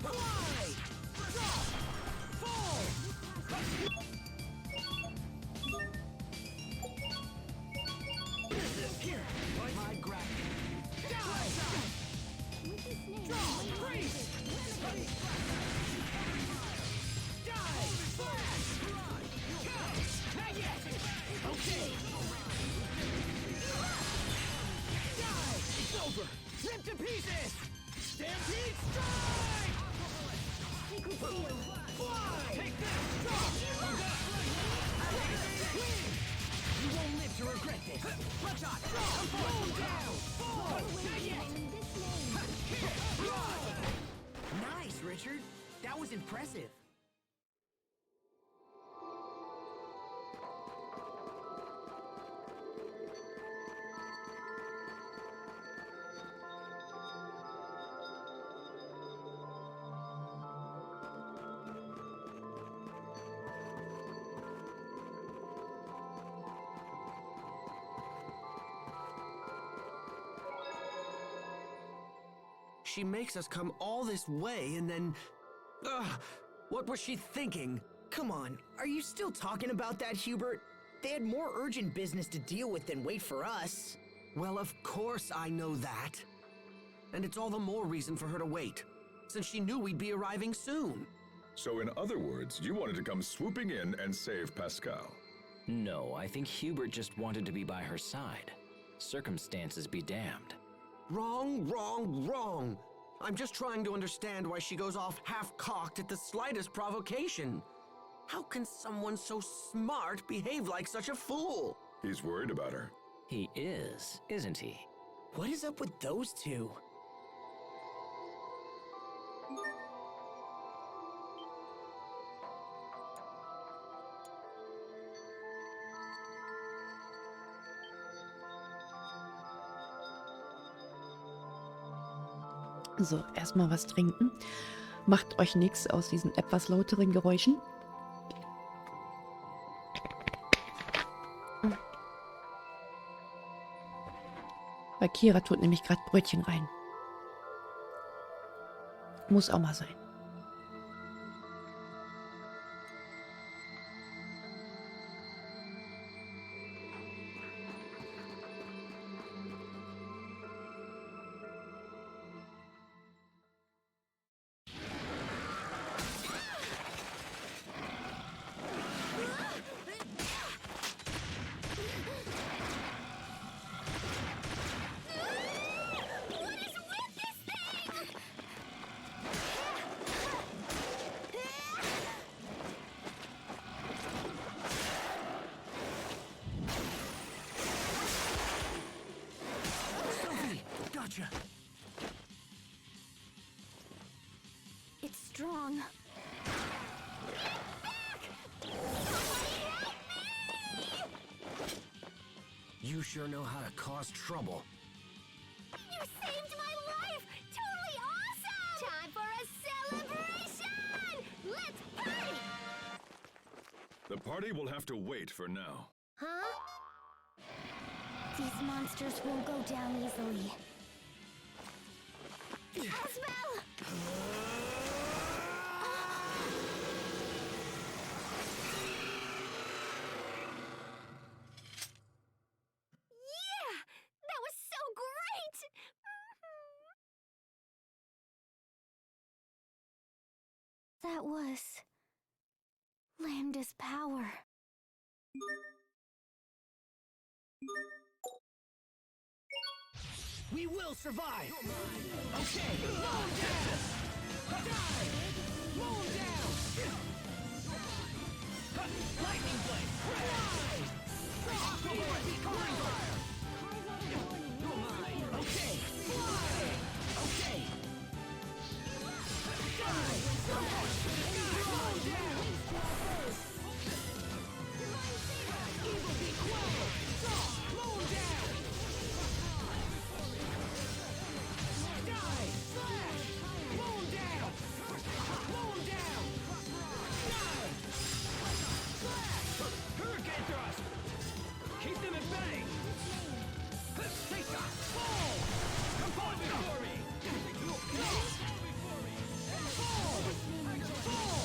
Fly! Fall! Here! My gravity. Die! With this name, Freeze! Die! Flash! Not yet! Okay! Die! It's over! Rip to pieces! Stampede strike! Secret seal. Fly! Take this! You won't live to regret this! Bloodshot! Roll down! Fall! Not yet! In this name. Nice, Richard! That was impressive! She makes us come all this way and then... Ugh, what was she thinking? Come on, are you still talking about that, Hubert? They had more urgent business to deal with than wait for us. Well, of course I know that. And it's all the more reason for her to wait, since she knew we'd be arriving soon. So in other words, you wanted to come swooping in and save Pascal. No, I think Hubert just wanted to be by her side. Circumstances be damned. Wrong, wrong, wrong. I'm just trying to understand why she goes off half-cocked at the slightest provocation. How can someone so smart behave like such a fool? He's worried about her. He is, isn't he? What is up with those two? So, erstmal was trinken. Macht euch nichts aus diesen etwas lauteren Geräuschen. Weil Kira tut nämlich gerade Brötchen rein. Muss auch mal sein. Gotcha. It's strong. You sure know how to cause trouble. You saved my life! Totally awesome! Time for a celebration! Let's party! The party will have to wait for now. Huh? These monsters won't go down easily. Asbel! Yeah! That was so great! That was... Lambda's power. We will survive! Okay! Moon down! Die! Moon down! Lightning blade! Fly! Aquamarine fire! Okay! Fly! Okay! Die! Moon down! Evil be quelled! Moon down! Die! Slash! Moon down! Moon down! Die! Slash! Hurricane thrust! Keep them at bay! Take shot! Fall! Come on before me! Fall! Fall!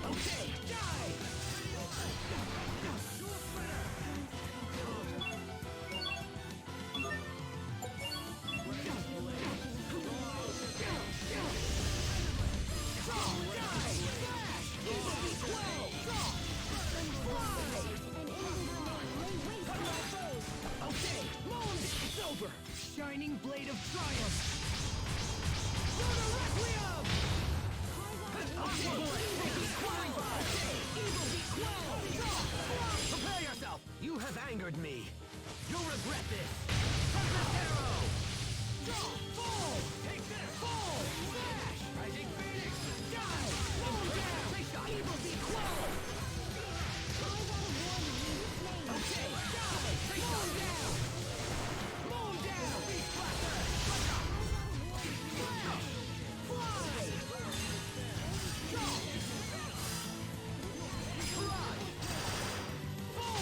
Okay, die! Okay, Moon, it's over! Shining blade of triumph! Lunar Requiem! Prepare yourself! You have angered me. You'll regret this. Tempest Arrow! Fall! Take this! Fall! Smash! Rising Phoenix! Die! Moon down! Take shot! Evil be quelled! Okay, die! Take Moon down! Moon down! Beast Blaster! Flash! Fly! Go! Run! Fall!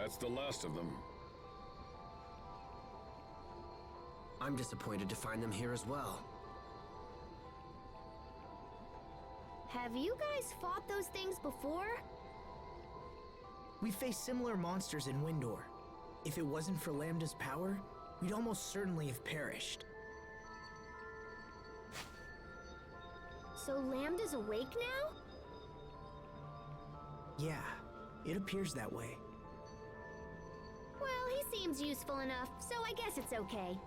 That's the last of them. I'm disappointed to find them here as well. Have you guys fought those things before? We faced similar monsters in Windor. If it wasn't for Lambda's power, we'd almost certainly have perished. So Lambda's awake now? Yeah, it appears that way. Well, he seems useful enough, so I guess it's okay.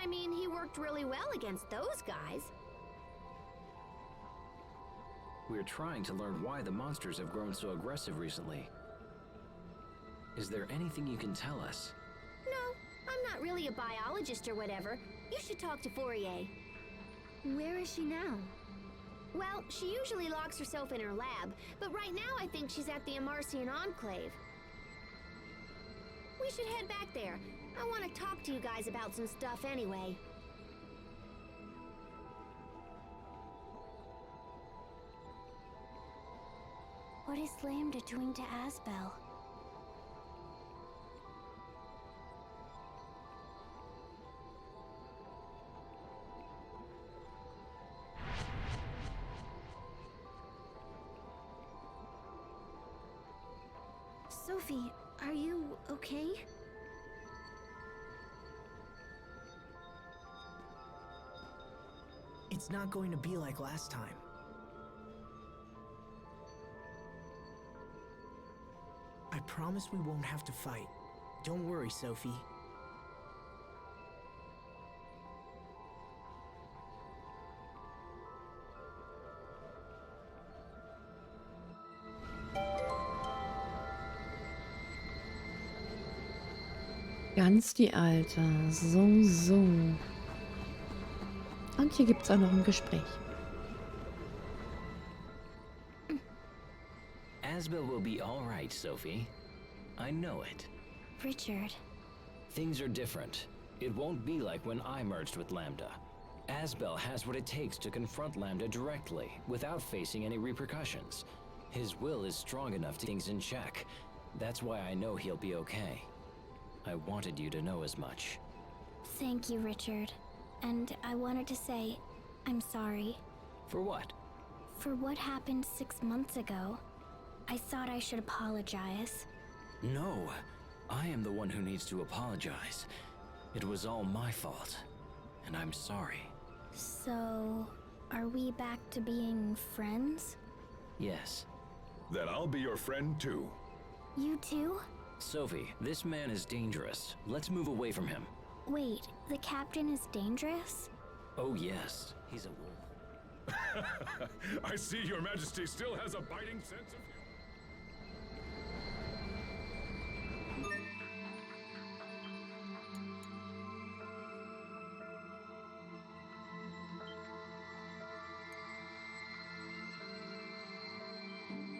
I mean, he worked really well against those guys. We're trying to learn why the monsters have grown so aggressive recently. Is there anything you can tell us? No, I'm not really a biologist or whatever. You should talk to Fourier. Where is she now? Well, she usually locks herself in her lab, but right now I think she's at the Amarcian Enclave. We should head back there. I want to talk to you guys about some stuff anyway. What is Lambda doing to Asbel? Sophie, are you okay? It's not going to be like last time. I promise we won't have to fight. Don't worry, Sophie. Ganz die Alte. So. Und hier gibt es auch noch ein Gespräch. Asbel will be all right, Sophie. I know it. Richard. Things are different. It won't be like when I merged with Lambda. Asbel has what it takes to confront Lambda directly, without facing any repercussions. His will is strong enough to keep things in check. That's why I know he'll be okay. I wanted you to know as much. Thank you, Richard. And I wanted to say, I'm sorry. For what? For what happened 6 months ago. I thought I should apologize. No, I am the one who needs to apologize. It was all my fault, and I'm sorry. So, are we back to being friends? Yes. Then I'll be your friend too. You too? Sophie, this man is dangerous. Let's move away from him. Wait, the captain is dangerous? Oh yes, he's a wolf. I see your majesty still has a biting sense of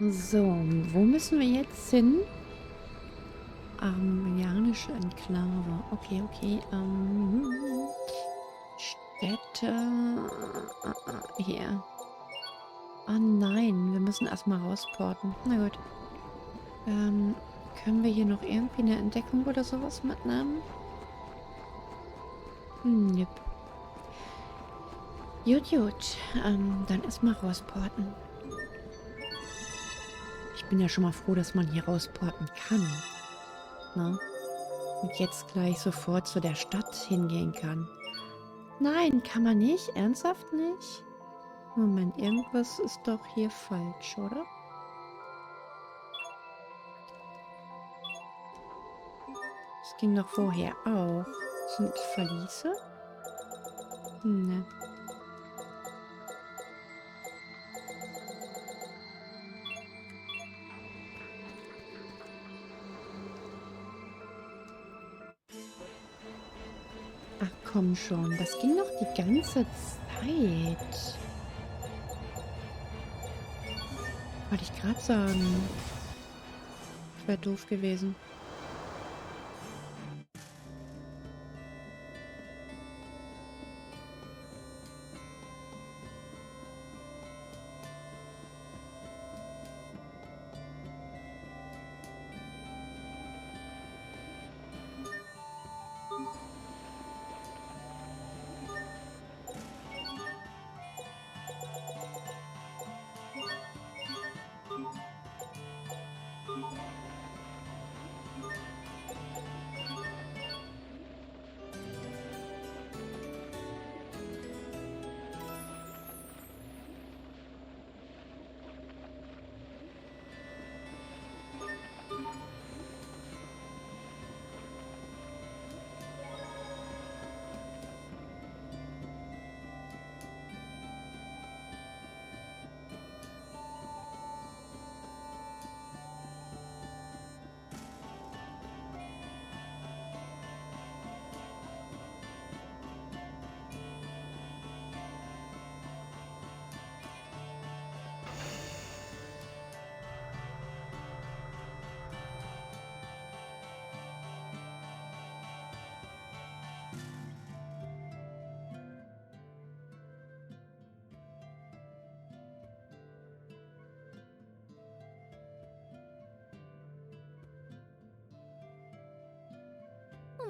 humor. So, wo müssen wir jetzt hin? Armenianische Enklave. Okay. Städte. Hier. Oh nein, wir müssen erstmal rausporten. Na gut. Können wir hier noch irgendwie eine Entdeckung oder sowas mitnehmen? Jupp. Gut. Dann erstmal rausporten. Ich bin ja schon mal froh, dass man hier rausporten kann. Na? Und jetzt gleich sofort zu der Stadt hingehen kann. Nein, kann man nicht? Ernsthaft nicht? Moment, irgendwas ist doch hier falsch, oder? Das ging doch vorher auch. Sind Verliese? Ne. Ach komm schon, das ging doch die ganze Zeit. Wollte ich gerade sagen. Das wäre doof gewesen.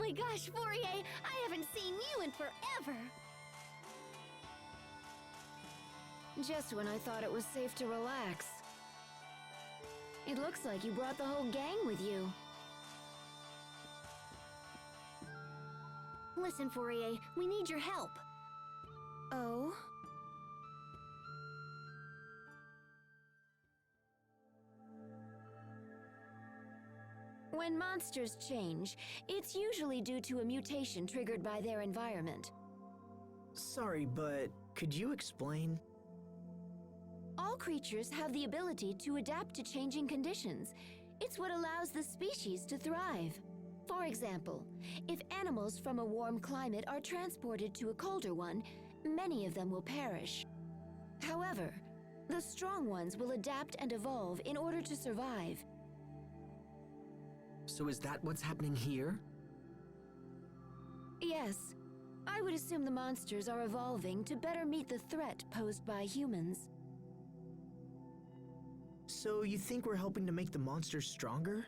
my gosh, Fourier! I haven't seen you in forever! Just when I thought it was safe to relax. It looks like you brought the whole gang with you. Listen, Fourier, we need your help. Oh? When monsters change, it's usually due to a mutation triggered by their environment. Sorry, but could you explain? All creatures have the ability to adapt to changing conditions. It's what allows the species to thrive. For example, if animals from a warm climate are transported to a colder one, many of them will perish. However, the strong ones will adapt and evolve in order to survive. So is that what's happening here? Yes, I would assume the monsters are evolving to better meet the threat posed by humans. So you think we're helping to make the monsters stronger?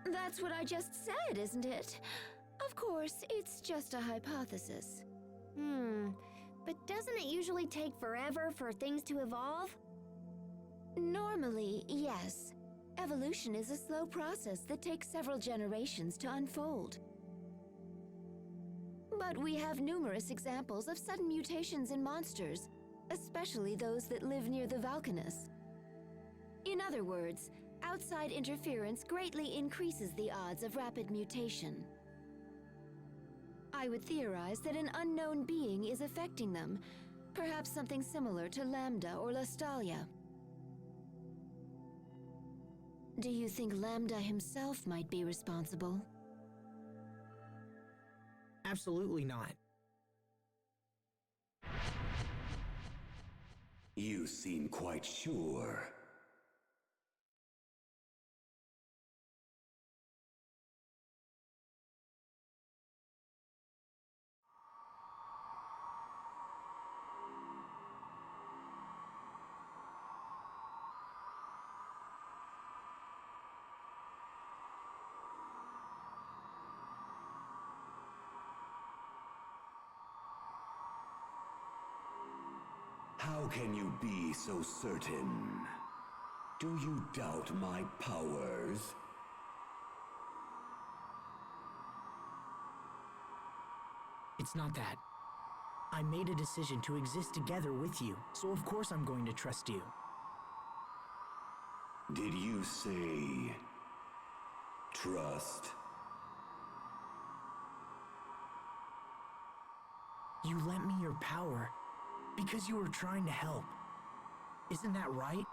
That's what I just said, isn't it? Of course, it's just a hypothesis. But doesn't it usually take forever for things to evolve? Normally, yes. Evolution is a slow process that takes several generations to unfold. But we have numerous examples of sudden mutations in monsters, especially those that live near the Valkanus. In other words, outside interference greatly increases the odds of rapid mutation. I would theorize that an unknown being is affecting them, perhaps something similar to Lambda or Lastalia. Do you think Lambda himself might be responsible? Absolutely not. You seem quite sure. How can you be so certain? Do you doubt my powers? It's not that. I made a decision to exist together with you, so of course I'm going to trust you. Did you say trust? You lent me your power because you were trying to help. Isn't that right?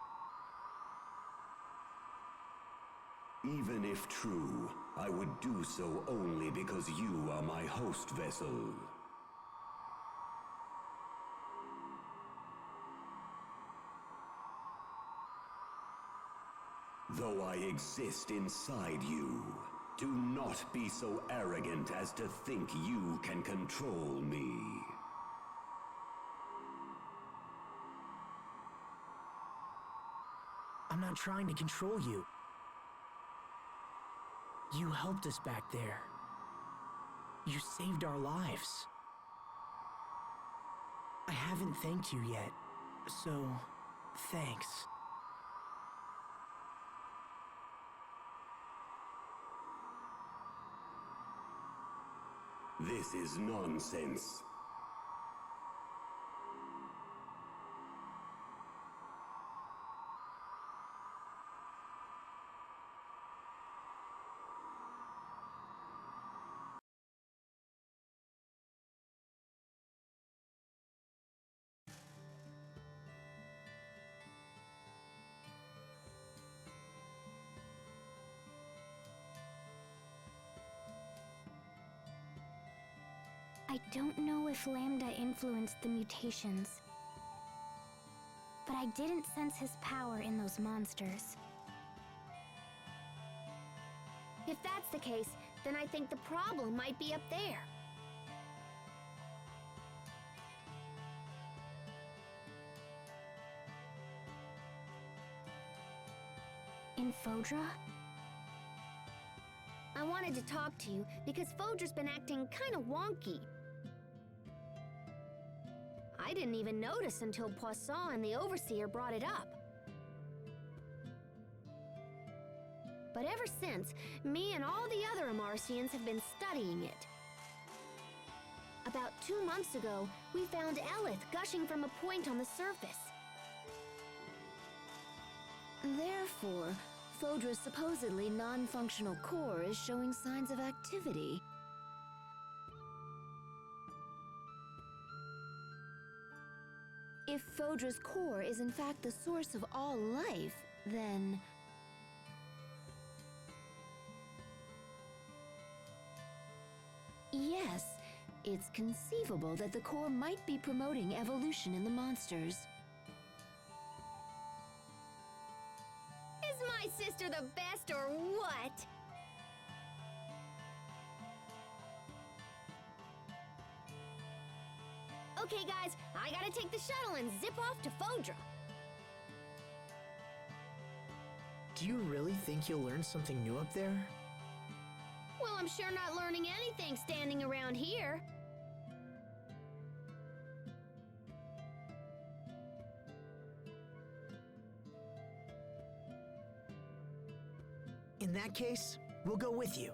Even if true, I would do so only because you are my host vessel. Though I exist inside you, do not be so arrogant as to think you can control me. I'm not trying to control you. You helped us back there. You saved our lives. I haven't thanked you yet, so thanks. This is nonsense. I don't know if Lambda influenced the mutations, but I didn't sense his power in those monsters. If that's the case, then I think the problem might be up there. In Fodra? I wanted to talk to you because Fodra's been acting kind of wonky. I didn't even notice until Poisson and the Overseer brought it up. But ever since, me and all the other Amarcians have been studying it. About 2 months ago, we found Elith gushing from a point on the surface. Therefore, Fodra's supposedly non-functional core is showing signs of activity. If Fodra's core is in fact the source of all life, then... yes, it's conceivable that the core might be promoting evolution in the monsters. Is my sister the best or what? Okay, guys, I gotta take the shuttle and zip off to Fodra. Do you really think you'll learn something new up there? Well, I'm sure not learning anything standing around here. In that case, we'll go with you.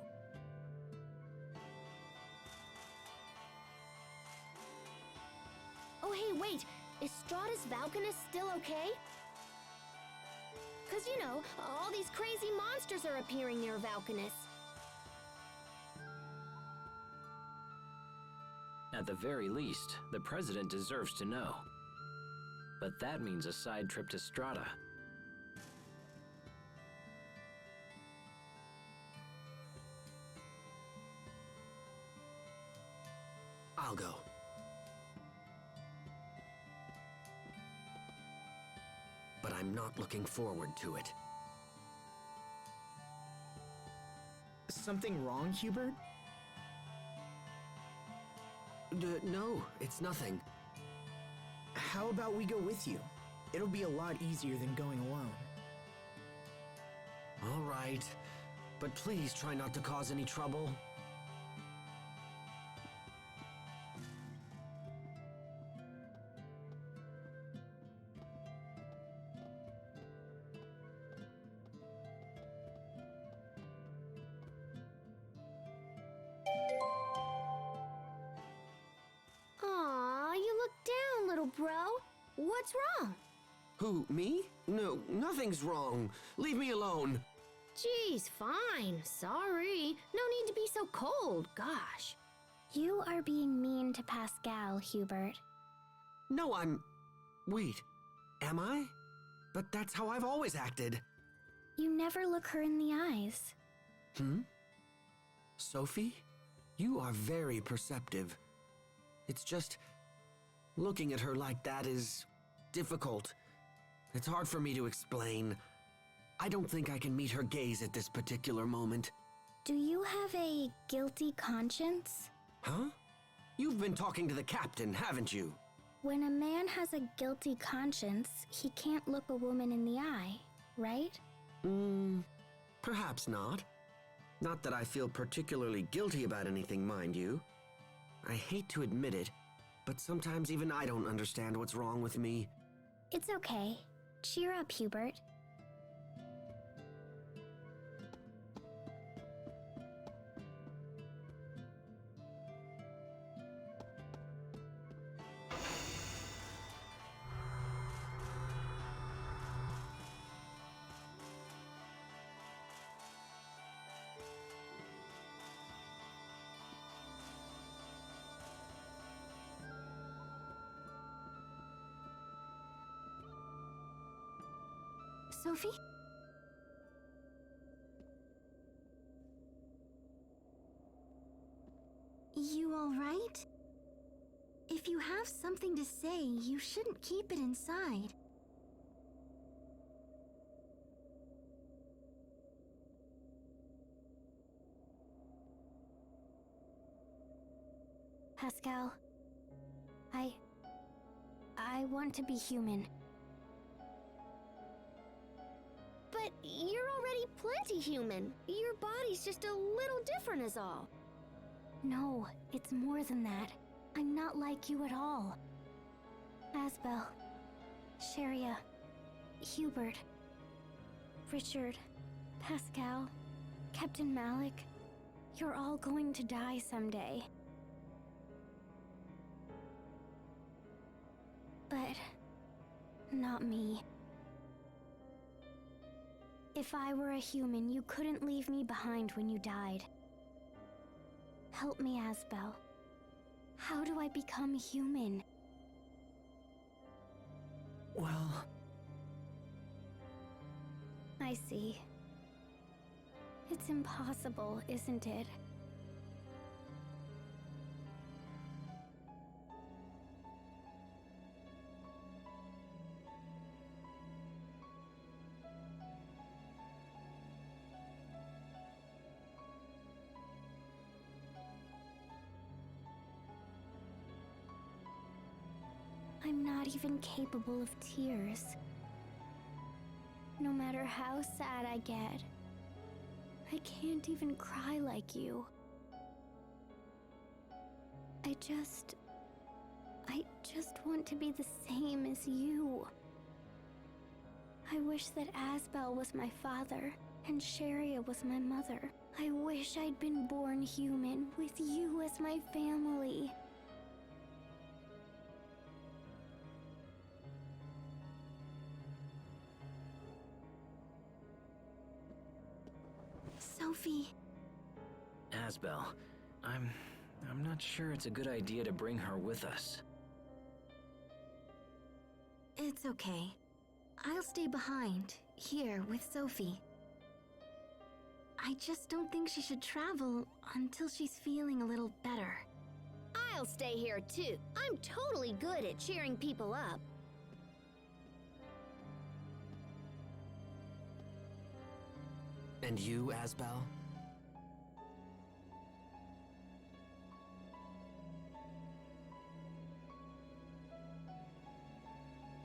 Oh, hey, wait. Is Stratus Valkanus still okay? Because, you know, all these crazy monsters are appearing near Valkanus. At the very least, the President deserves to know. But that means a side trip to Strata. I'll go. But I'm not looking forward to it. Something wrong, Hubert? No, it's nothing. How about we go with you? It'll be a lot easier than going alone. All right, but please try not to cause any trouble. Aw, you look down, little bro. What's wrong? Who, me? No, nothing's wrong. Leave me alone. Geez, fine. Sorry. No need to be so cold, gosh. You are being mean to Pascal, Hubert. No, Wait, am I? But that's how I've always acted. You never look her in the eyes. Sophie, you are very perceptive. It's just, looking at her like that is difficult. It's hard for me to explain. I don't think I can meet her gaze at this particular moment. Do you have a guilty conscience? Huh? You've been talking to the captain, haven't you? When a man has a guilty conscience, he can't look a woman in the eye, right? Perhaps not. Not that I feel particularly guilty about anything, mind you. I hate to admit it, but sometimes even I don't understand what's wrong with me. It's okay. Cheer up, Hubert. Sophie? You all right? If you have something to say, you shouldn't keep it inside. Pascal, I want to be human. But you're already anti-human. Your body's just a little different is all. No, it's more than that. I'm not like you at all. Asbel, Sharia, Hubert, Richard, Pascal, Captain Malik, you're all going to die someday. But not me. If I were a human, you couldn't leave me behind when you died. Help me, Asbel. How do I become human? Well, I see. It's impossible, isn't it? I'm not even capable of tears. No matter how sad I get, I can't even cry like you. I just want to be the same as you. I wish that Asbel was my father and Sharia was my mother. I wish I'd been born human with you as my family. Sophie. Asbel, I'm not sure it's a good idea to bring her with us. It's okay. I'll stay behind, here with Sophie. I just don't think she should travel until she's feeling a little better. I'll stay here too. I'm totally good at cheering people up. And you, Asbel?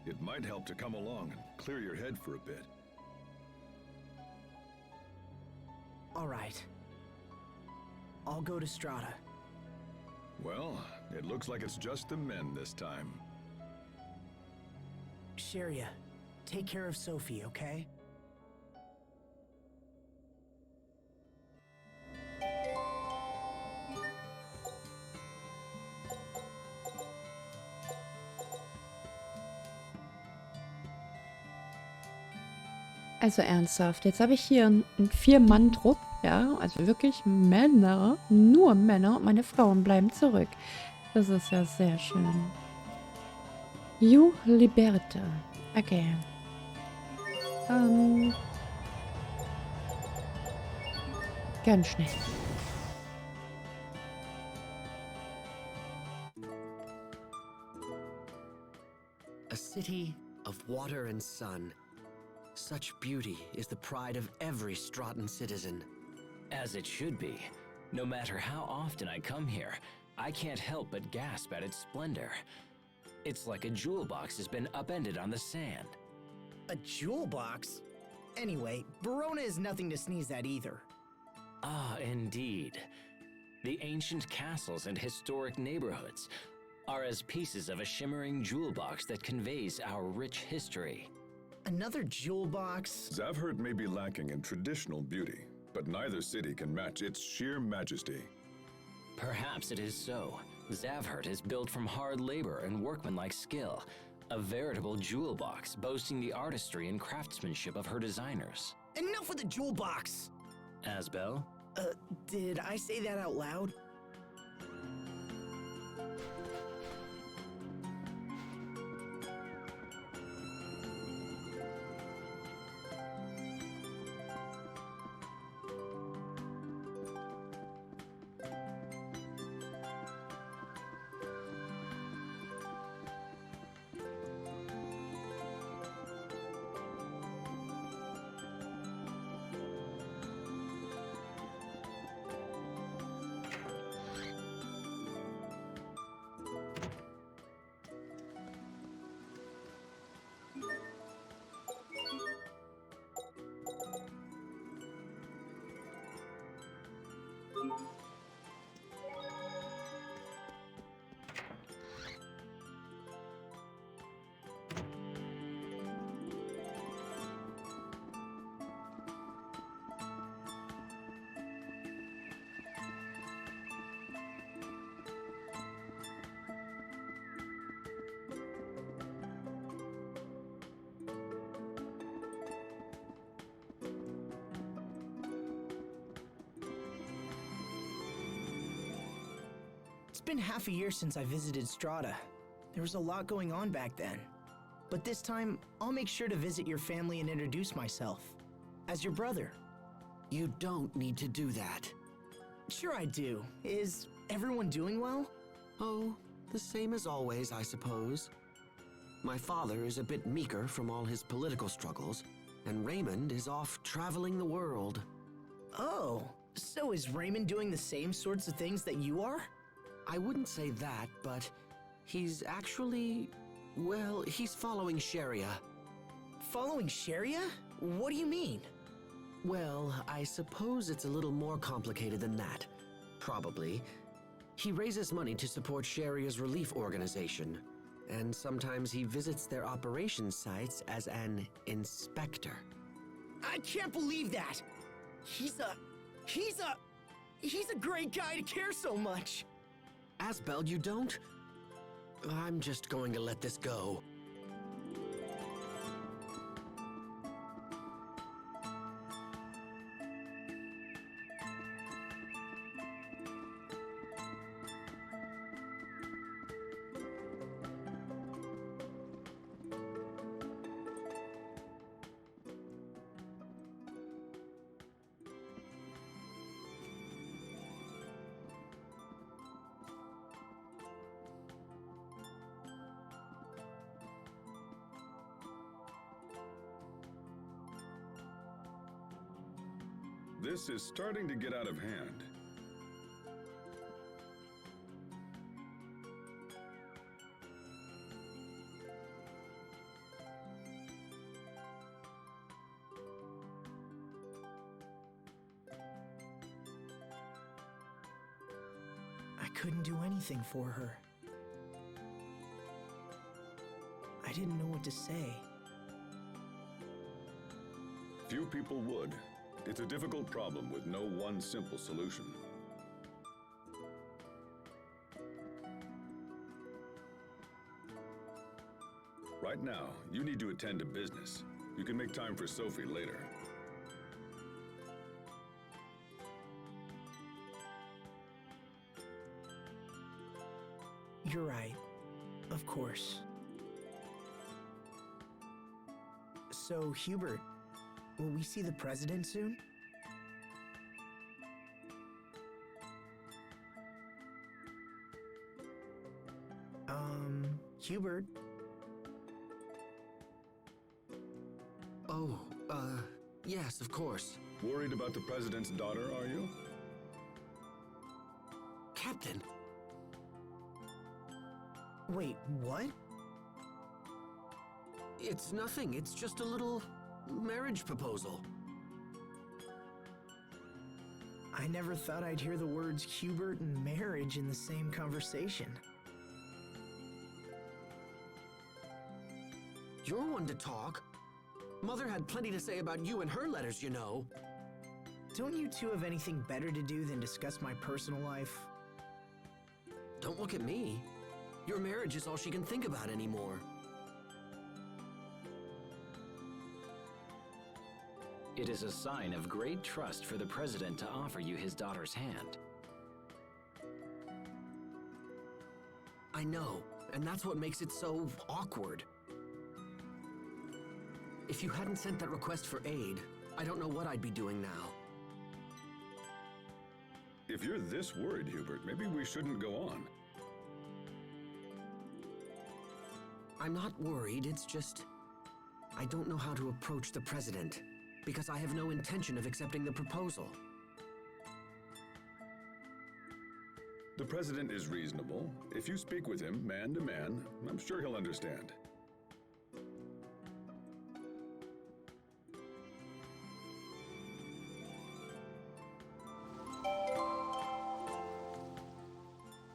It might help to come along and clear your head for a bit. all right. I'll go to Strata. Well, it looks like it's just the men this time. Sharia, take care of Sophie, okay? Also ernsthaft, jetzt habe ich hier einen Vier-Mann-Trupp, ja, also wirklich Männer, nur Männer und meine Frauen bleiben zurück. Das ist ja sehr schön. You Liberta. Okay. Ganz schnell. A city of water and sun. Such beauty is the pride of every Stratan citizen. As it should be. No matter how often I come here, I can't help but gasp at its splendor. It's like a jewel box has been upended on the sand. A jewel box? Anyway, Verona is nothing to sneeze at either. Ah, indeed. The ancient castles and historic neighborhoods are as pieces of a shimmering jewel box that conveys our rich history. Another jewel box? Zavhert may be lacking in traditional beauty, but neither city can match its sheer majesty. Perhaps it is so. Zavhert is built from hard labor and workmanlike skill, a veritable jewel box boasting the artistry and craftsmanship of her designers. Enough with the jewel box! Asbel? Did I say that out loud? It's been half a year since I visited Strata. There was a lot going on back then. But this time, I'll make sure to visit your family and introduce myself. As your brother. You don't need to do that. Sure I do. Is everyone doing well? Oh, the same as always, I suppose. My father is a bit meeker from all his political struggles, and Raymond is off traveling the world. Oh, so is Raymond doing the same sorts of things that you are? I wouldn't say that, but he's actually... well, he's following Sharia. Following Sharia? What do you mean? Well, I suppose it's a little more complicated than that. Probably. He raises money to support Sharia's relief organization, and sometimes he visits their operations sites as an inspector. I can't believe that! He's a great guy to care so much! Asbel, you don't? I'm just going to let this go. This is starting to get out of hand. I couldn't do anything for her. I didn't know what to say. Few people would. It's a difficult problem with no one simple solution. Right now, you need to attend to business. You can make time for Sophie later. You're right. Of course. So, Hubert, will we see the president soon? Hubert? Oh, yes, of course. Worried about the president's daughter, are you? Captain! Wait, what? It's nothing. It's just a little marriage proposal. I never thought I'd hear the words Hubert and marriage in the same conversation. You're one to talk. Mother had plenty to say about you in her letters, you know. Don't you two have anything better to do than discuss my personal life? Don't look at me. Your marriage is all she can think about anymore. It is a sign of great trust for the president to offer you his daughter's hand. I know, and that's what makes it so awkward. If you hadn't sent that request for aid, I don't know what I'd be doing now. If you're this worried, Hubert, maybe we shouldn't go on. I'm not worried, it's just... I don't know how to approach the president, because I have no intention of accepting the proposal. The president is reasonable. If you speak with him, man to man, I'm sure he'll understand.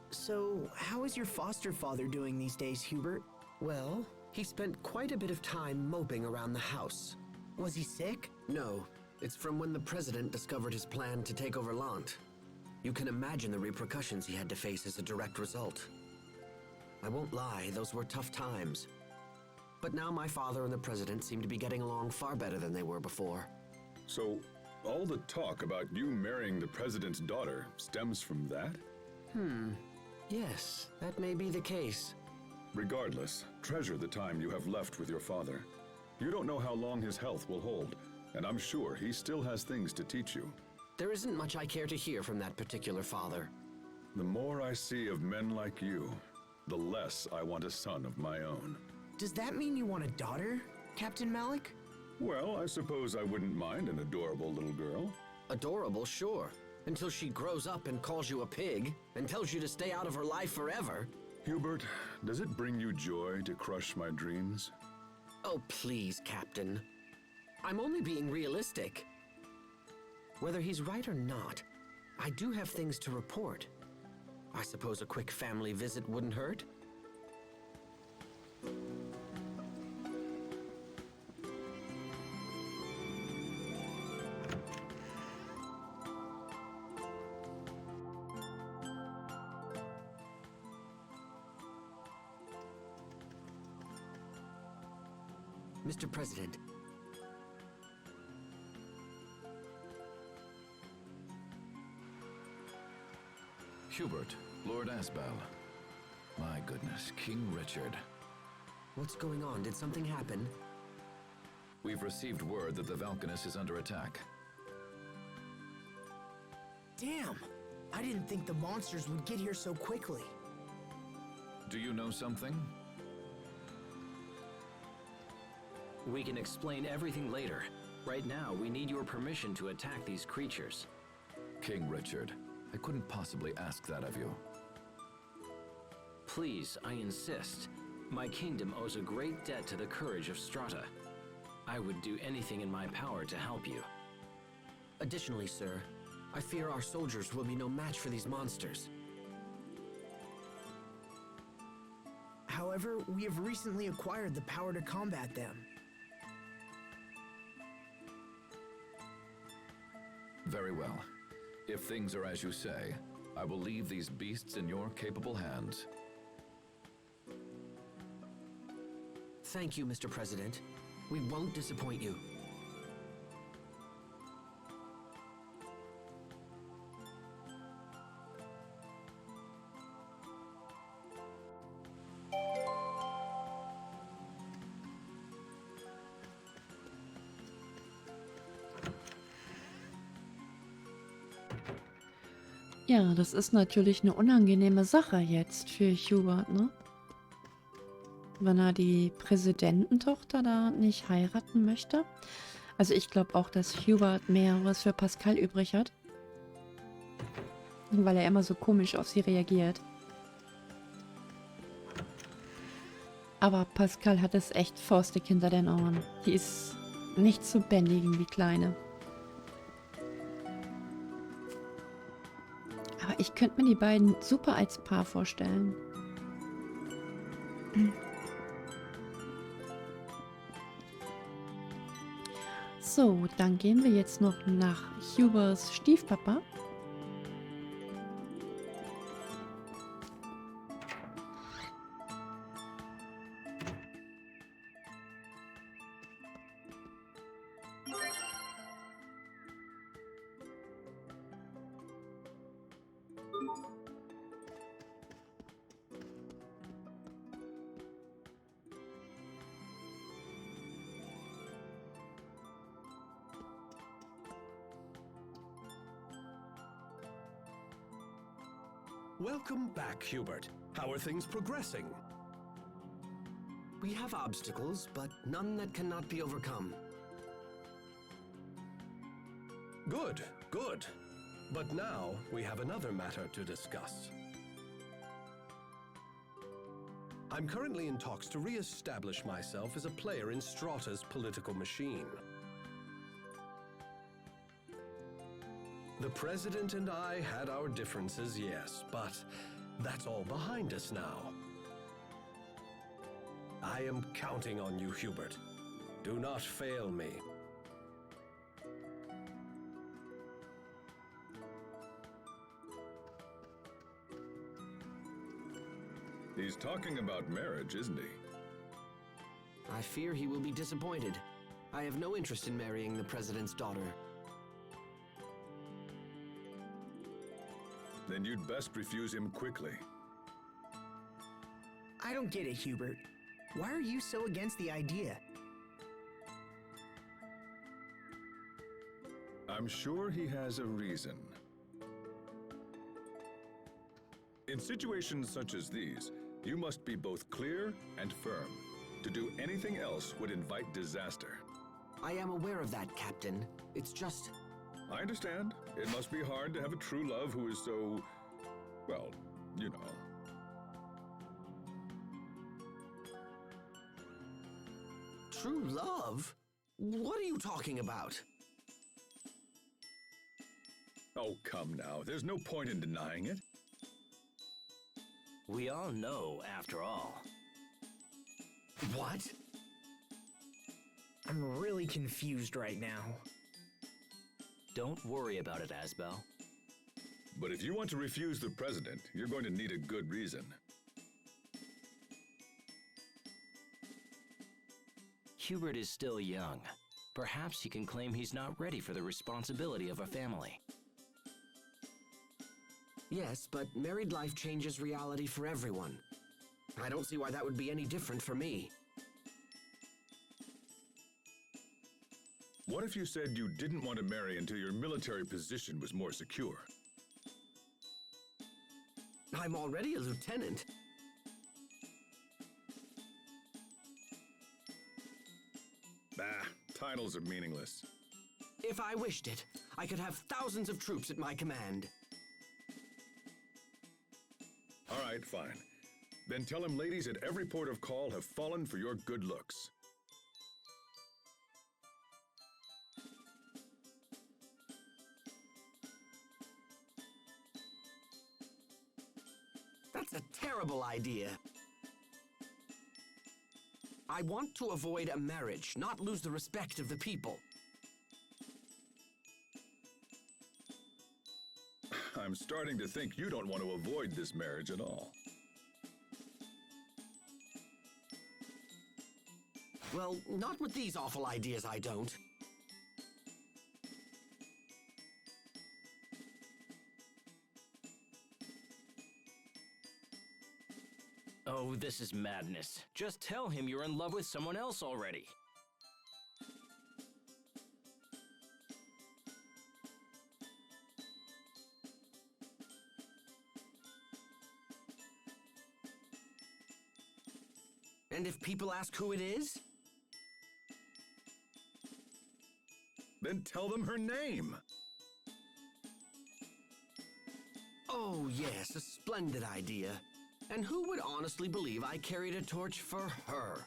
So, how is your foster father doing these days, Hubert? Well, he spent quite a bit of time moping around the house. Was he sick? No, it's from when the president discovered his plan to take over Lant. You can imagine the repercussions he had to face as a direct result. I won't lie, those were tough times. But now my father and the president seem to be getting along far better than they were before. So, all the talk about you marrying the president's daughter stems from that? Yes, that may be the case. Regardless, treasure the time you have left with your father. You don't know how long his health will hold, and I'm sure he still has things to teach you. There isn't much I care to hear from that particular father. The more I see of men like you, the less I want a son of my own. Does that mean you want a daughter, Captain Malik? Well, I suppose I wouldn't mind an adorable little girl. Adorable, sure. Until she grows up and calls you a pig, and tells you to stay out of her life forever. Hubert, does it bring you joy to crush my dreams? Oh, please, Captain. I'm only being realistic. Whether he's right or not, I do have things to report. I suppose a quick family visit wouldn't hurt? Mr. President. Hubert, Lord Asbel. My goodness, King Richard. What's going on? Did something happen? We've received word that the Valkanus is under attack. Damn! I didn't think the monsters would get here so quickly. Do you know something? We can explain everything later. Right now, we need your permission to attack these creatures. King Richard, I couldn't possibly ask that of you. Please, I insist. My kingdom owes a great debt to the courage of Strata. I would do anything in my power to help you. Additionally, sir, I fear our soldiers will be no match for these monsters. However, we have recently acquired the power to combat them. Very well. If things are as you say, I will leave these beasts in your capable hands. Thank you, Mr. President. We won't disappoint you. Ja, das ist natürlich eine unangenehme Sache jetzt für Hubert, ne? Wenn er die Präsidententochter da nicht heiraten möchte. Also ich glaube auch, dass Hubert mehr was für Pascal übrig hat. Weil er immer so komisch auf sie reagiert. Aber Pascal hat es echt faustig hinter den Ohren. Die ist nicht zu bändigen wie Kleine. Aber ich könnte mir die beiden super als Paar vorstellen. So, dann gehen wir jetzt noch nach Huberts Stiefpapa. Welcome back, Hubert. How are things progressing? We have obstacles, but none that cannot be overcome. Good, good. But now we have another matter to discuss. I'm currently in talks to re-establish myself as a player in Strata's political machine. The President and I had our differences, yes, but that's all behind us now. I am counting on you, Hubert. Do not fail me. He's talking about marriage, isn't he? I fear he will be disappointed. I have no interest in marrying the President's daughter. Then you'd best refuse him quickly. I don't get it, Hubert. Why are you so against the idea? I'm sure he has a reason. In situations such as these, you must be both clear and firm. To do anything else would invite disaster. I am aware of that, Captain. It's just... I understand. It must be hard to have a true love who is so... well, you know. True love? What are you talking about? Oh, come now. There's no point in denying it. We all know, after all. What? I'm really confused right now. Don't worry about it, Asbel. But if you want to refuse the president, you're going to need a good reason. Hubert is still young. Perhaps he can claim he's not ready for the responsibility of a family. Yes, but married life changes reality for everyone. I don't see why that would be any different for me. What if you said you didn't want to marry until your military position was more secure? I'm already a lieutenant. Bah, titles are meaningless. If I wished it, I could have thousands of troops at my command. All right, fine. Then tell him ladies at every port of call have fallen for your good looks. That's a terrible idea. I want to avoid a marriage, not lose the respect of the people. I'm starting to think you don't want to avoid this marriage at all. Well, not with these awful ideas, I don't. Oh, this is madness. Just tell him you're in love with someone else already. And if people ask who it is? Then tell them her name. Oh, yes, a splendid idea. And who would honestly believe I carried a torch for her?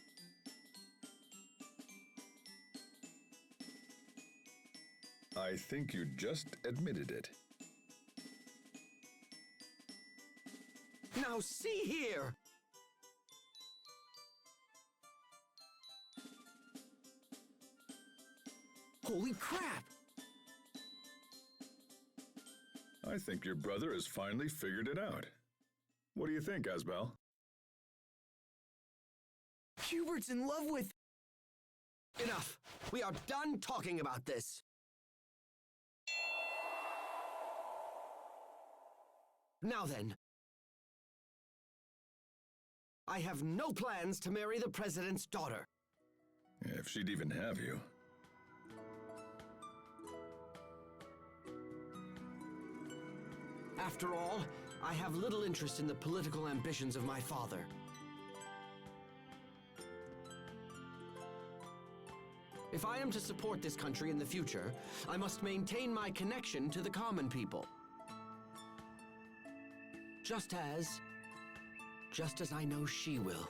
I think you just admitted it. Now see here! Holy crap! I think your brother has finally figured it out. What do you think, Asbel? Hubert's in love with... Enough! We are done talking about this! Now then, I have no plans to marry the president's daughter. If she'd even have you. After all, I have little interest in the political ambitions of my father. If I am to support this country in the future, I must maintain my connection to the common people. Just as I know she will.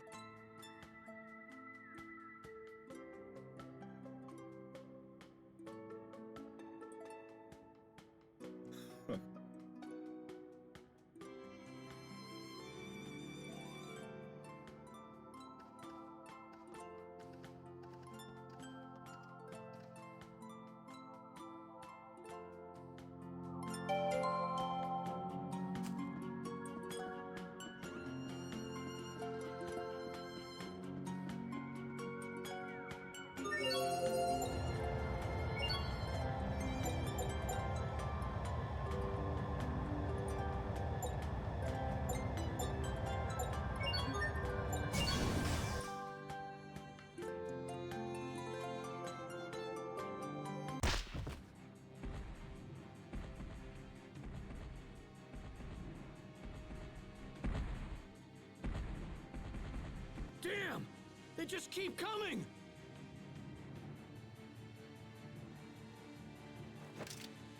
just keep coming!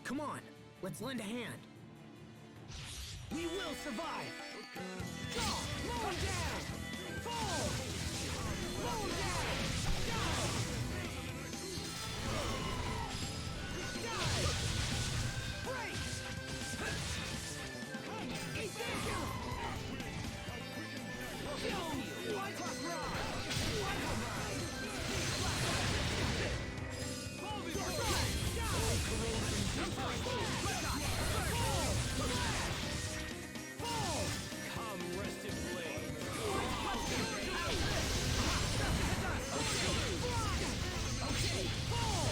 Come on, let's lend a hand. We will survive! Go! Mow down! Fall! Mow down! Down! Dive! Break! Eat that! Kill! White Rock Ride! White Rock Ride! Fall before me! Dive! Fall! Come rest in blade! Okay, fall!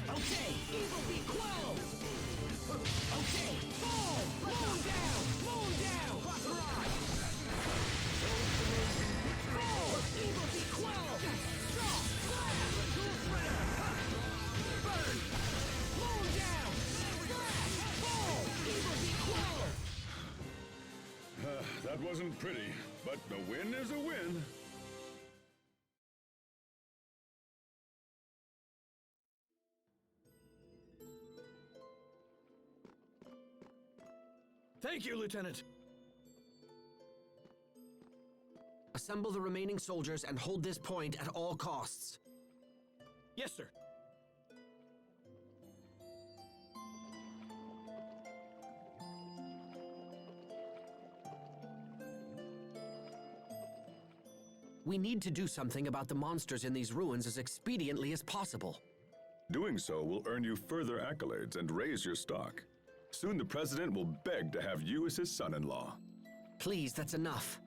Okay, evil be quelled! Okay, fall! Mow down! Mow down! Ride! Fall! Evil be quelled! Stop! Flash! Burn! Mow down! Flash! Fall! Evil be quelled! That wasn't pretty, but a win is a win. Thank you, Lieutenant. Assemble the remaining soldiers and hold this point at all costs. Yes, sir. We need to do something about the monsters in these ruins as expediently as possible. Doing so will earn you further accolades and raise your stock. Soon the president will beg to have you as his son-in-law. Please, that's enough.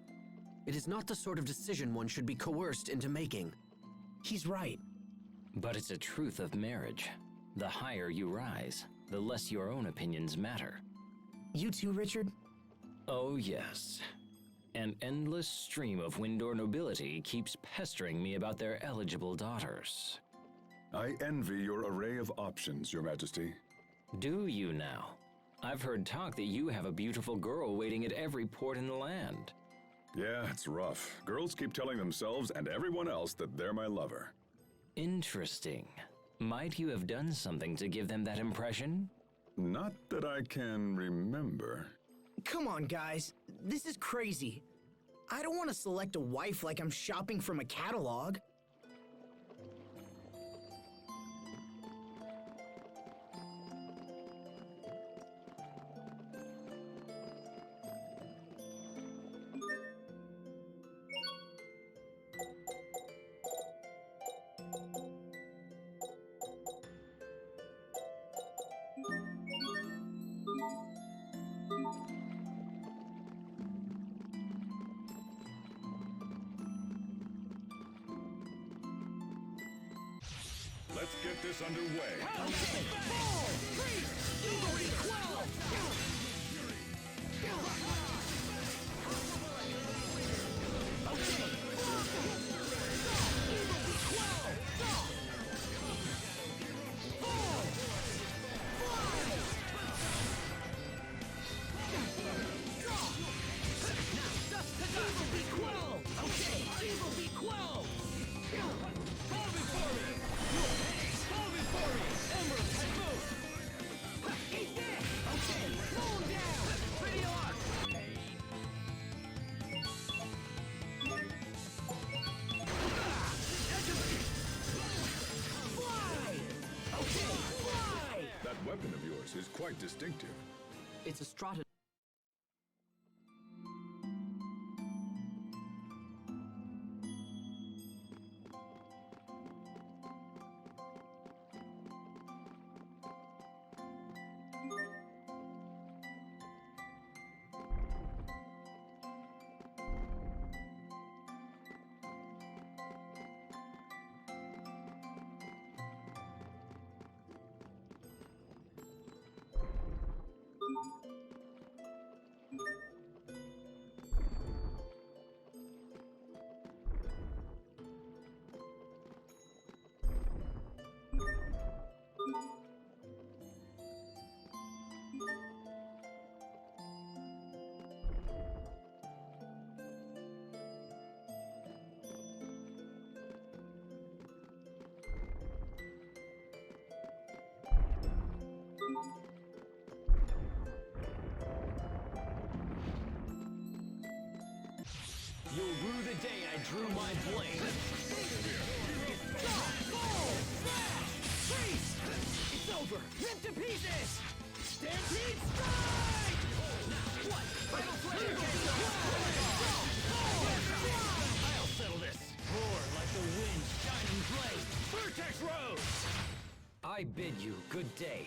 It is not the sort of decision one should be coerced into making. He's right. But it's a truth of marriage. The higher you rise, the less your own opinions matter. You too, Richard? Oh, yes. An endless stream of Windor nobility keeps pestering me about their eligible daughters. I envy your array of options, Your Majesty. Do you now? I've heard talk that you have a beautiful girl waiting at every port in the land. Yeah, it's rough. Girls keep telling themselves and everyone else that they're my lover. Interesting. Might you have done something to give them that impression? Not that I can remember. Come on, guys. This is crazy. I don't want to select a wife like I'm shopping from a catalog. Let's get this underway. That weapon of yours is quite distinctive. It's a strata. You'll rue the day I drew my blade. It's over! Ripped to pieces! Stampede strike! What? Final flare! I'll settle this. Roar like the wind, shining blade. Vertex Rose! I bid you good day.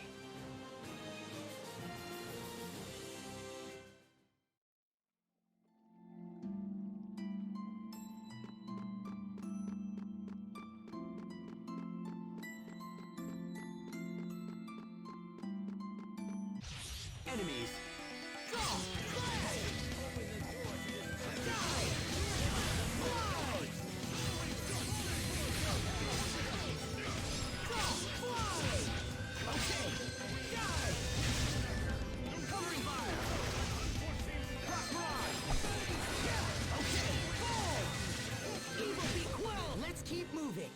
Enemies. Let's keep moving.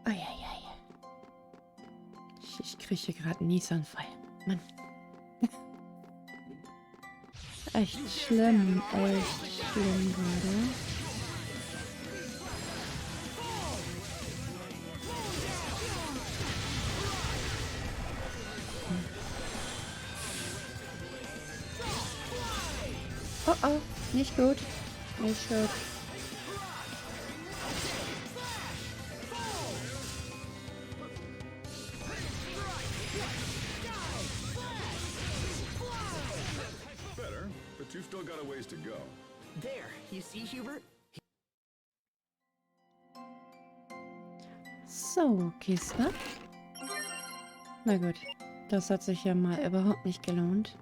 Eieiei. Ich kriege hier gerade einen Niesanfall. Mann. Echt schlimm gerade. Oh oh, nicht gut. Nicht gut. Better, but you've still got a ways to go. There, you see, Hubert? So, Kiste. Na gut, das hat sich ja mal überhaupt nicht gelohnt.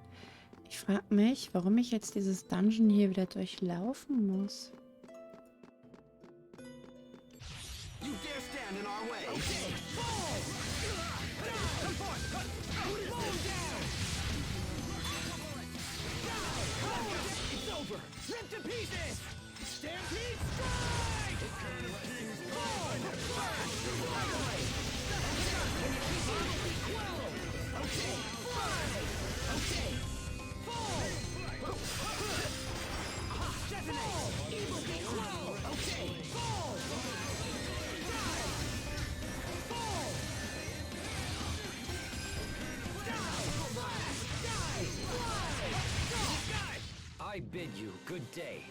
Ich frage mich, warum ich jetzt dieses Dungeon hier wieder durchlaufen muss. You dare stand in our way. It's over. Ripped to pieces. Stampede strike. Okay. Okay. Detonate. Evil be cruel. Okay. I bid you good day.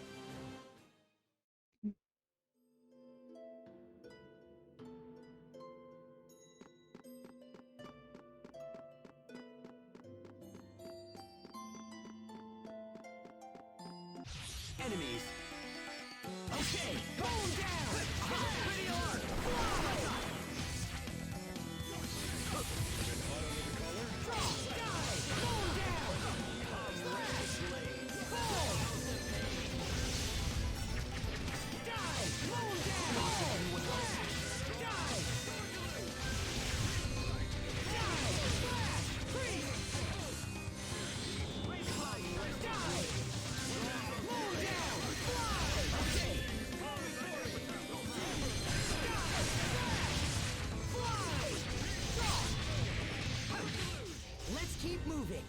Enemies. Okay, bone down. Pretty alarm. Let's keep moving.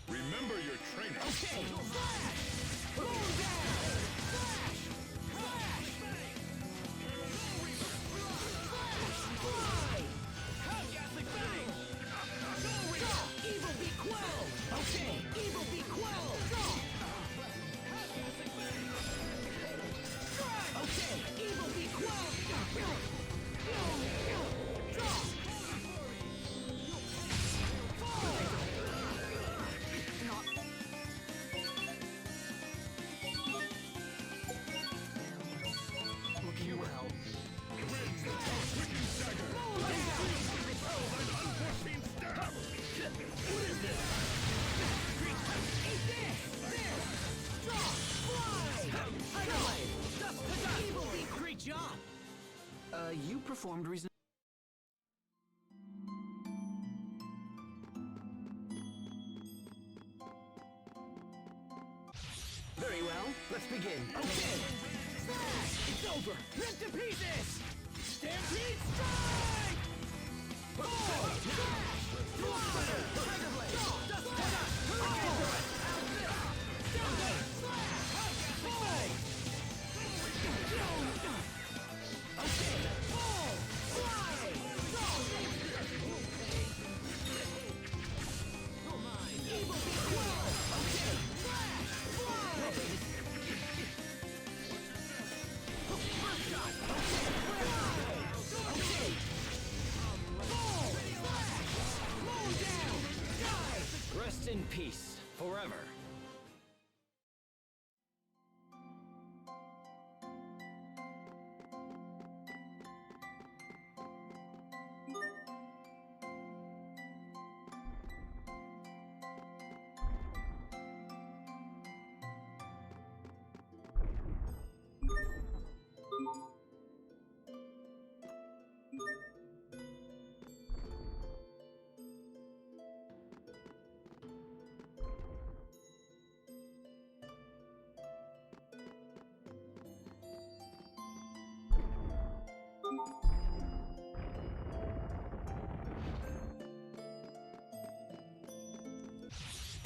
Remember your training. Okay, flash! Boom down! Flash! Flash! Fly! Ghastly bang! Evil be quelled! Okay, evil be quelled! Okay, evil be quelled! You performed reasonably. Very well, let's begin. Okay! Smash! It's over! Rip to pieces! Stampede strike! Oh! Smash! Fly! Tiger Blade! Dust to dust! Hurricane Threat! Down! Slash! Fall! Okay! Fall! Fly! You're mine! Evil be well! Okay! Slash! Fly! First shot! Okay! Okay! Fall! Slash! Mow down! Die! Rest in peace, forever.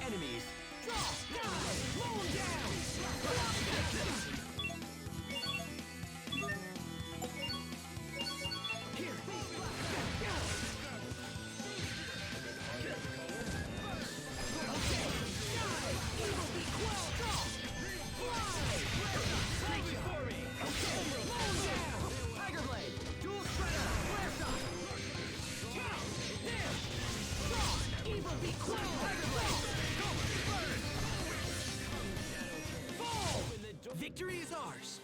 Enemies! Draw! Die! Mow 'em down! Here! Okay! Die! Evil be quelled! Draw! Fly! Take before me! Okay! Mow 'em down! Tiger Blade! Dual Shredder! Flare Shot! Count! There! Draw! Evil be quelled! Tiger Blade! Fall! Victory is ours!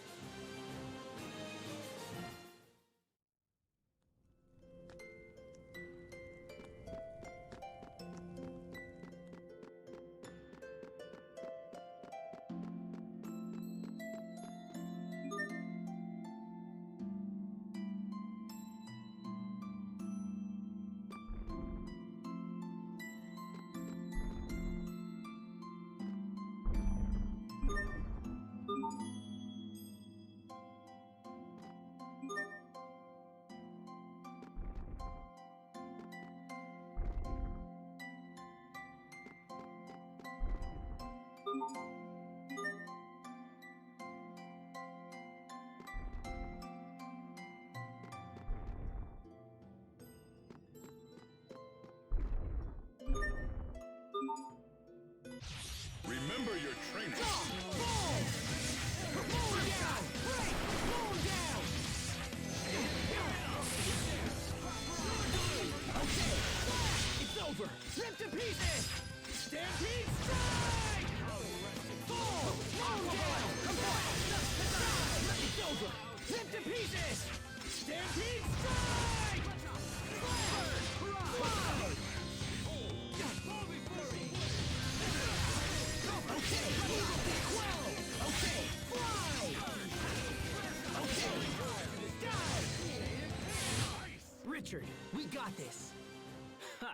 Remember your training. Fall! Mow 'em down! Break! Mow 'em down! Okay! Slash! It's over! Rip to pieces! Stampede strike! Fall! Mow 'em down! Come on! It's over! Rip to pieces! Stampede strike! Fly! Fly! Okay, evil be quelled! Okay, fly! Okay, die! Richard, we got this! Ha!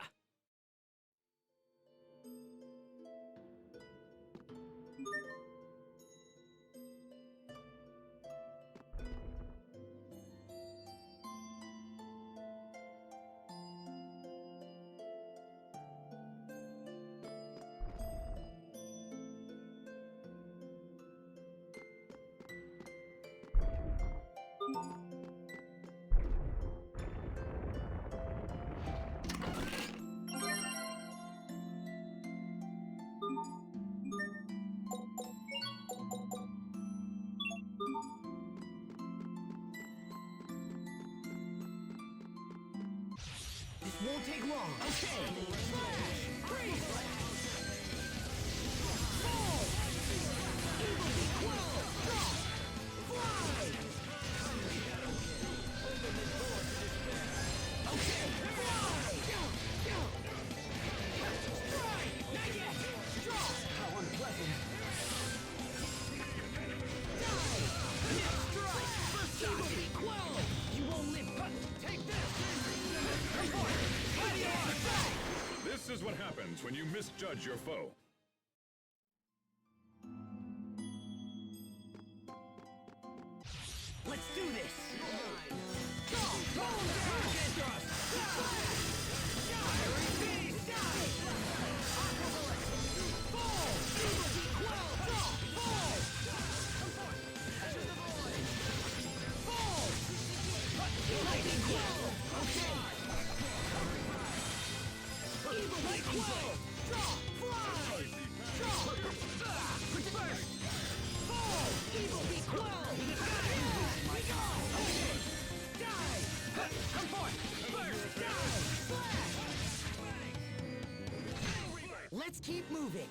This won't take long. Okay. Slash! Freeze! Fall! Evil be quelled! Drop! Fly! Okay. Fly! Strike! Not yet! Drop! How unpleasant! Die! Strike! Evil be quelled! You won't misjudge your foe. Let's do this! Go! Roll down! Fiery beast! Aqua bullet! Fall! Evil be quelled! Fall! To the void! Fall! Lightning quell! Okay! Evil be quelled! Fly! Quick burst! Fall! Evil be quelled! Okay! Die! Come forth! Burst! Die! Slash! Let's keep moving!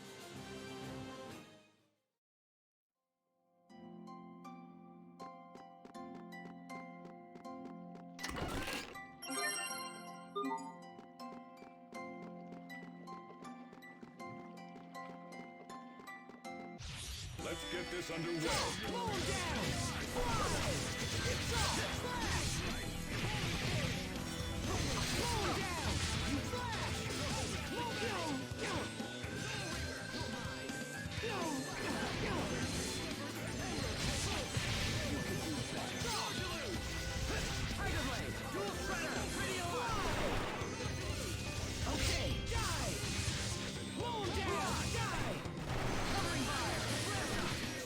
Let's get this underway. Blow down! Fly! Slash! Blow down! Slash! Tiger Blade! Dual Shredder! Radio Okay! Die! Blow down! Die! Covering fire!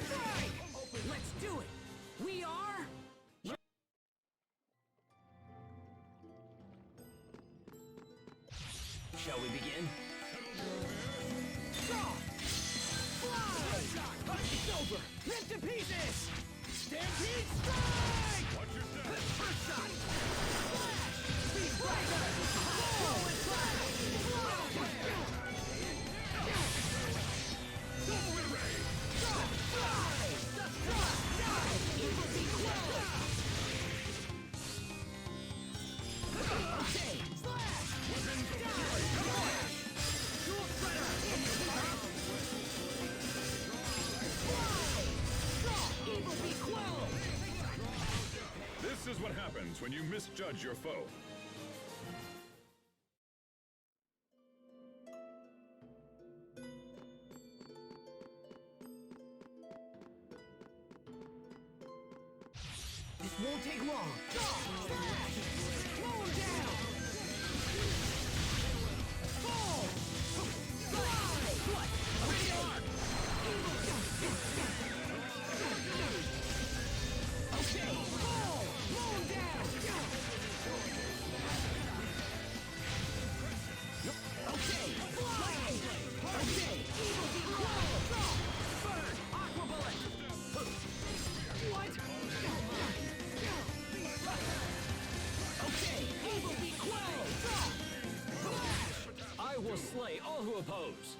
Strike! Let's do it! We are... Shall we begin? Draw! Fly! It's over! Rip to pieces! Stampede strike! Watch your step. First shot! Flash! Speed breaker! Blow and flash! Draw! Fly! Draw! Die! Evil be quelled! Okay! Slash! Die! Dual Shredder! Fly! Draw! Evil be quelled! This is what happens when you misjudge your foe. This won't take long. Slash! Slow him down! Fall! Fly! What? Radio arc! Okay! Fall! Slow him down! Okay! Fly! Okay! Evil be quelled! Burn! Aqua bullet! What? Okay, evil be quelled! I will slay all who oppose.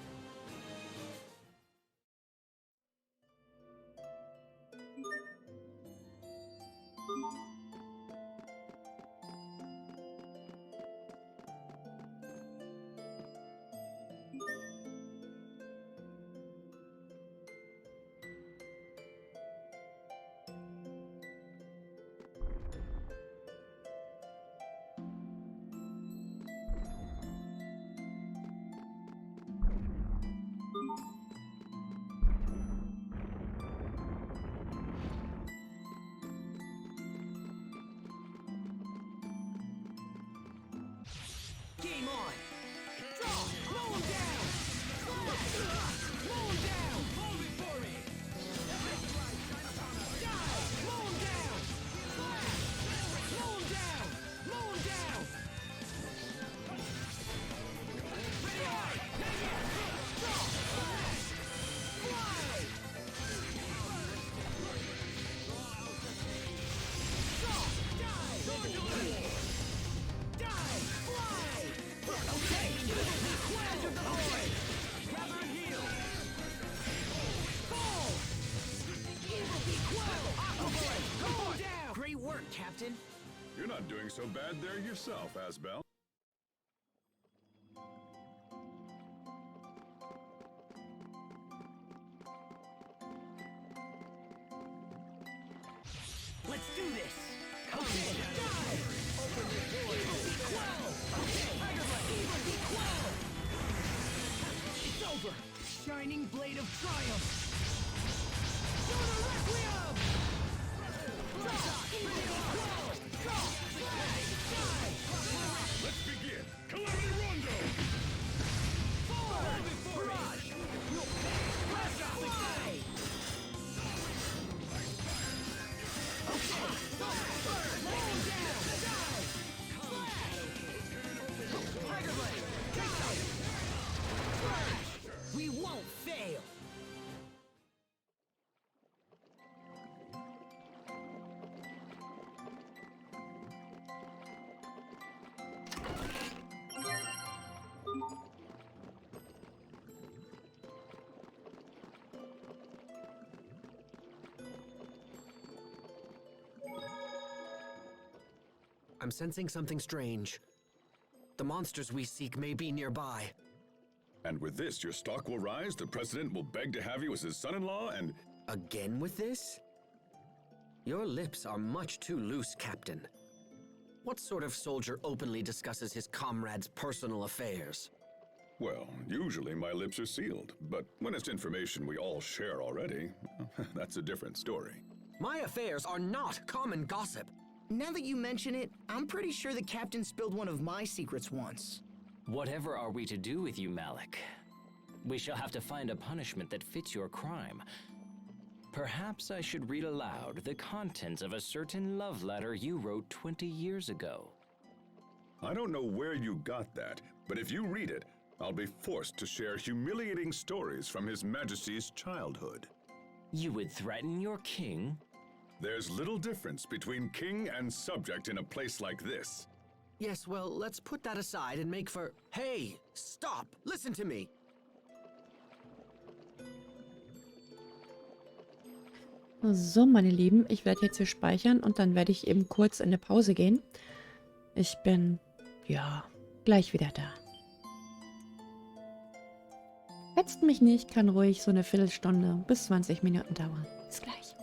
Game on! Draw! Blow him down! Slash! Blow him down! Hold it for me! Die! Blow him down! Slash! Blow him down! Blow him down! Ready on! Draw! Slash! Fly! Draw! Die! Die! Fly! Okay! Quell! Enter the void! Gather and heal! Fall! Evil be quelled! Aqua bullet! Go down! Great work, Captain! You're not doing so bad there yourself, Asbel. Let's do this! Okay! Die! Open the door! Evil be quelled! Okay! Tiger Blade! Evil be quelled! over! Shining blade of triumph! Solar Requiem! Let's begin! Calamity Rondo! Forward! Barrage! Flash out! Fly! Tiger Blade! Take out! Flash! We won't fail! I'm sensing something strange. The monsters we seek may be nearby. And with this, your stock will rise, the president will beg to have you as his son-in-law, and... Again with this? Your lips are much too loose, Captain. What sort of soldier openly discusses his comrades' personal affairs? Well, usually my lips are sealed, but when it's information we all share already, that's a different story. My affairs are not common gossip. Now that you mention it, I'm pretty sure the captain spilled one of my secrets once. Whatever are we to do with you, Malik? We shall have to find a punishment that fits your crime. Perhaps I should read aloud the contents of a certain love letter you wrote 20 years ago. I don't know where you got that, but if you read it, I'll be forced to share humiliating stories from His Majesty's childhood. You would threaten your king? There's little difference between king and subject in a place like this. Yes, well, let's put that aside and make for... Hey, stop! Listen to me! So, meine Lieben, ich werde jetzt hier speichern und dann werde ich eben kurz in eine Pause gehen. Ich bin, ja, gleich wieder da. Hetzt mich nicht, kann ruhig so eine Viertelstunde bis 20 Minuten dauern. Bis gleich.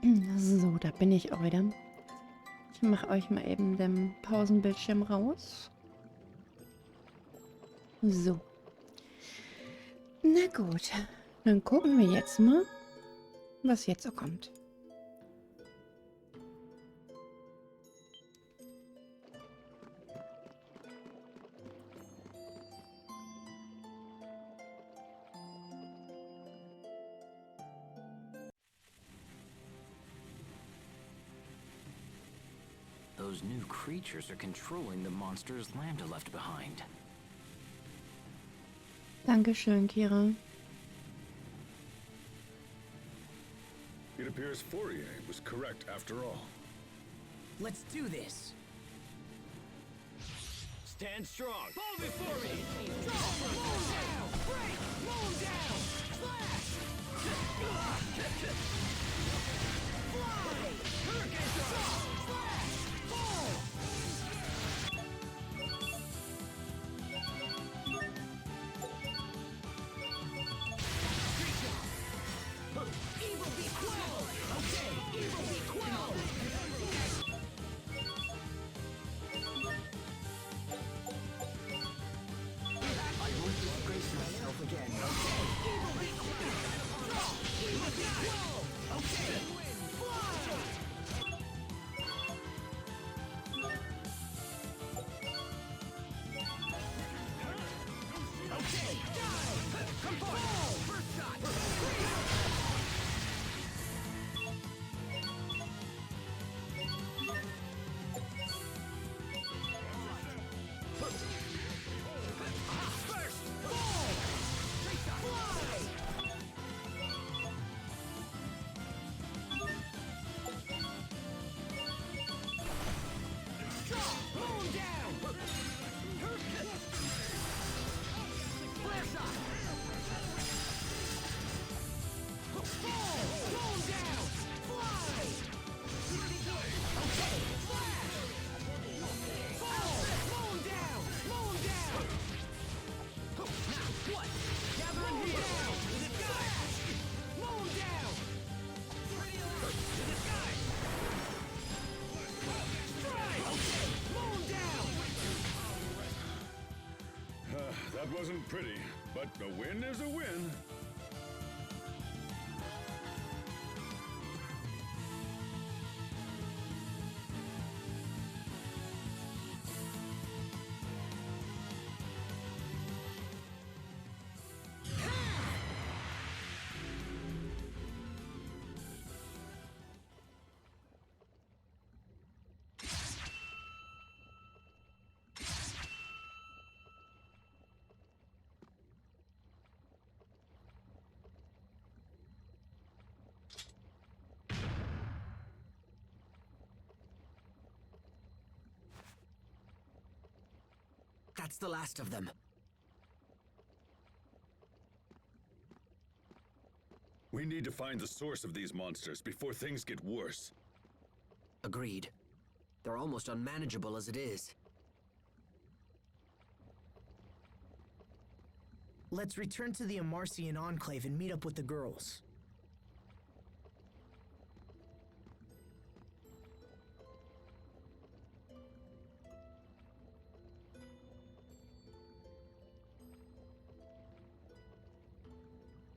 So, da bin ich auch wieder. Ich mache euch mal eben den Pausenbildschirm raus. So. Na gut. Dann gucken wir jetzt mal, was jetzt so kommt. Those new creatures are controlling the monsters Lambda left behind. Dankeschön, Kira. It appears Fourier was correct after all. Let's do this. Stand strong. Fall before me. Drop. Roll down. Break. Roll down. Slash. Fly. Hurricane drop. Slash. Fall. Evil be quelled. Okay. Evil be quelled. I won't disgrace myself again. Okay. Evil be quelled. Drop. Evil be quelled. Okay. Fly. Okay. Die. Come on. First shot. First. Fall. Fly. Drop. Roll down. Flare shot. Fall. Roll down. Fly. Okay. Flash. Fall. Roll down. Roll down. Now what? Gather in here. To the sky. Roll down. To the sky. Strike. Okay. Roll down. That wasn't pretty, but a win is a win. That's the last of them. We need to find the source of these monsters before things get worse. Agreed. They're almost unmanageable as it is. Let's return to the Amarcian Enclave and meet up with the girls.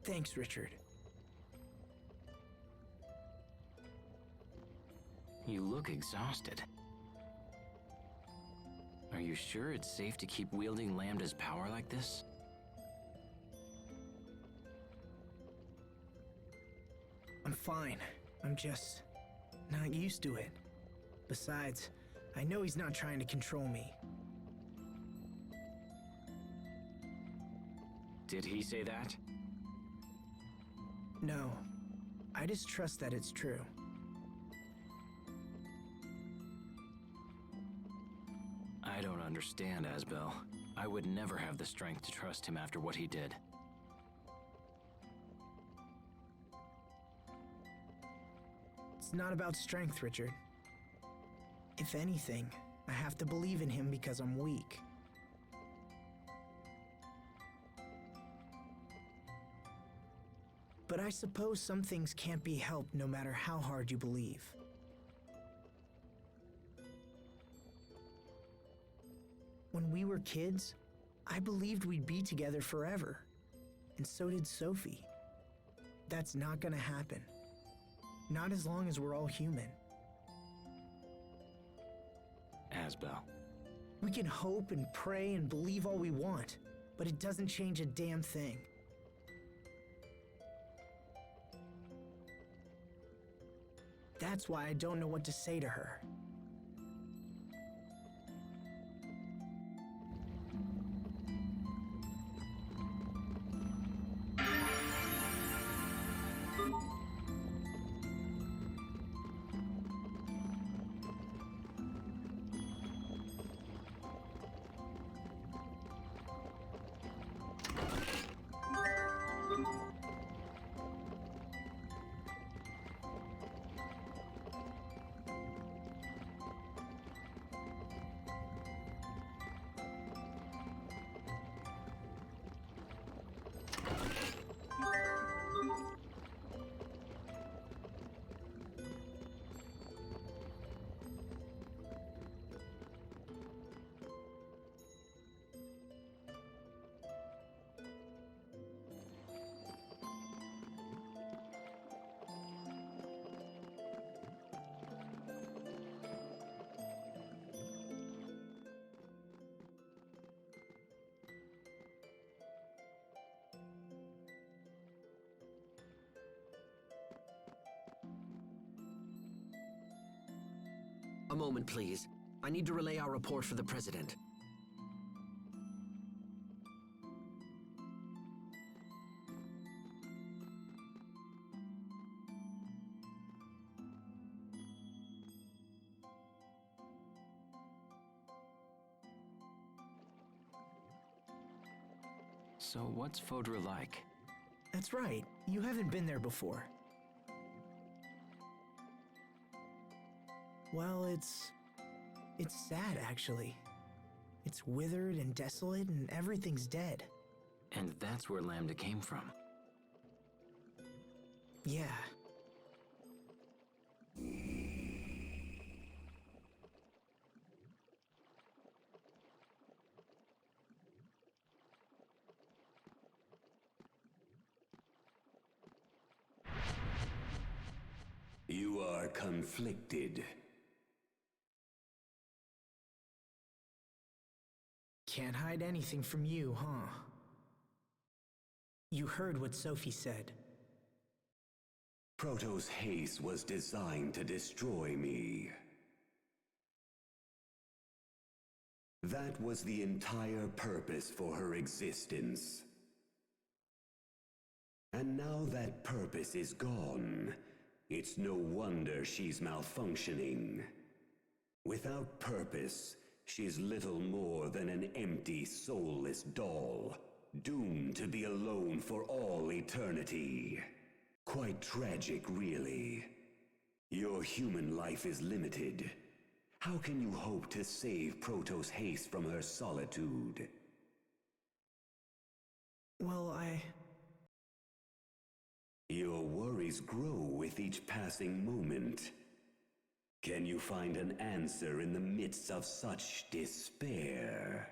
Thanks, Richard. You look exhausted. Are you sure it's safe to keep wielding Lambda's power like this? I'm fine. I'm just not used to it. Besides, I know he's not trying to control me. Did he say that? No, I just trust that it's true. I don't understand, Asbel. I would never have the strength to trust him after what he did. It's not about strength, Richard. If anything, I have to believe in him because I'm weak. But I suppose some things can't be helped no matter how hard you believe. When we were kids, I believed we'd be together forever. And so did Sophie. That's not gonna happen. Not as long as we're all human. Asbel. We can hope and pray and believe all we want, but it doesn't change a damn thing. That's why I don't know what to say to her. A moment, please. I need to relay our report for the President. So what's Fodra like? That's right. You haven't been there before. Well, it's sad, actually. It's withered and desolate, and everything's dead. And that's where Lambda came from. Yeah. You are conflicted. Can't hide anything from you, huh? You heard what Sophie said. Protoss haste was designed to destroy me. That was the entire purpose for her existence. And now that purpose is gone, it's no wonder she's malfunctioning. Without purpose, she's little more than an empty, soulless doll, doomed to be alone for all eternity. Quite tragic, really. Your human life is limited. How can you hope to save Protoss haste from her solitude? Well, Your worries grow with each passing moment. Can you find an answer in the midst of such despair?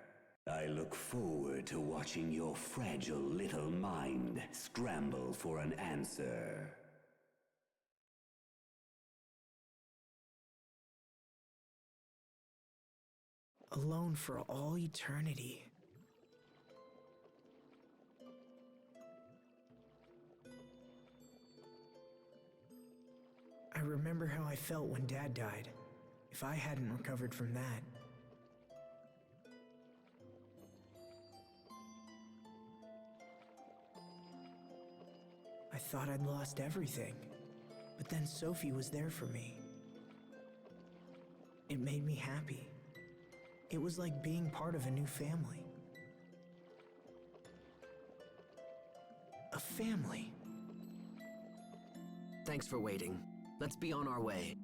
I look forward to watching your fragile little mind scramble for an answer. alone for all eternity. I remember how I felt when Dad died, if I hadn't recovered from that. I thought I'd lost everything, but then Sophie was there for me. It made me happy. It was like being part of a new family. A family. Thanks for waiting. Let's be on our way.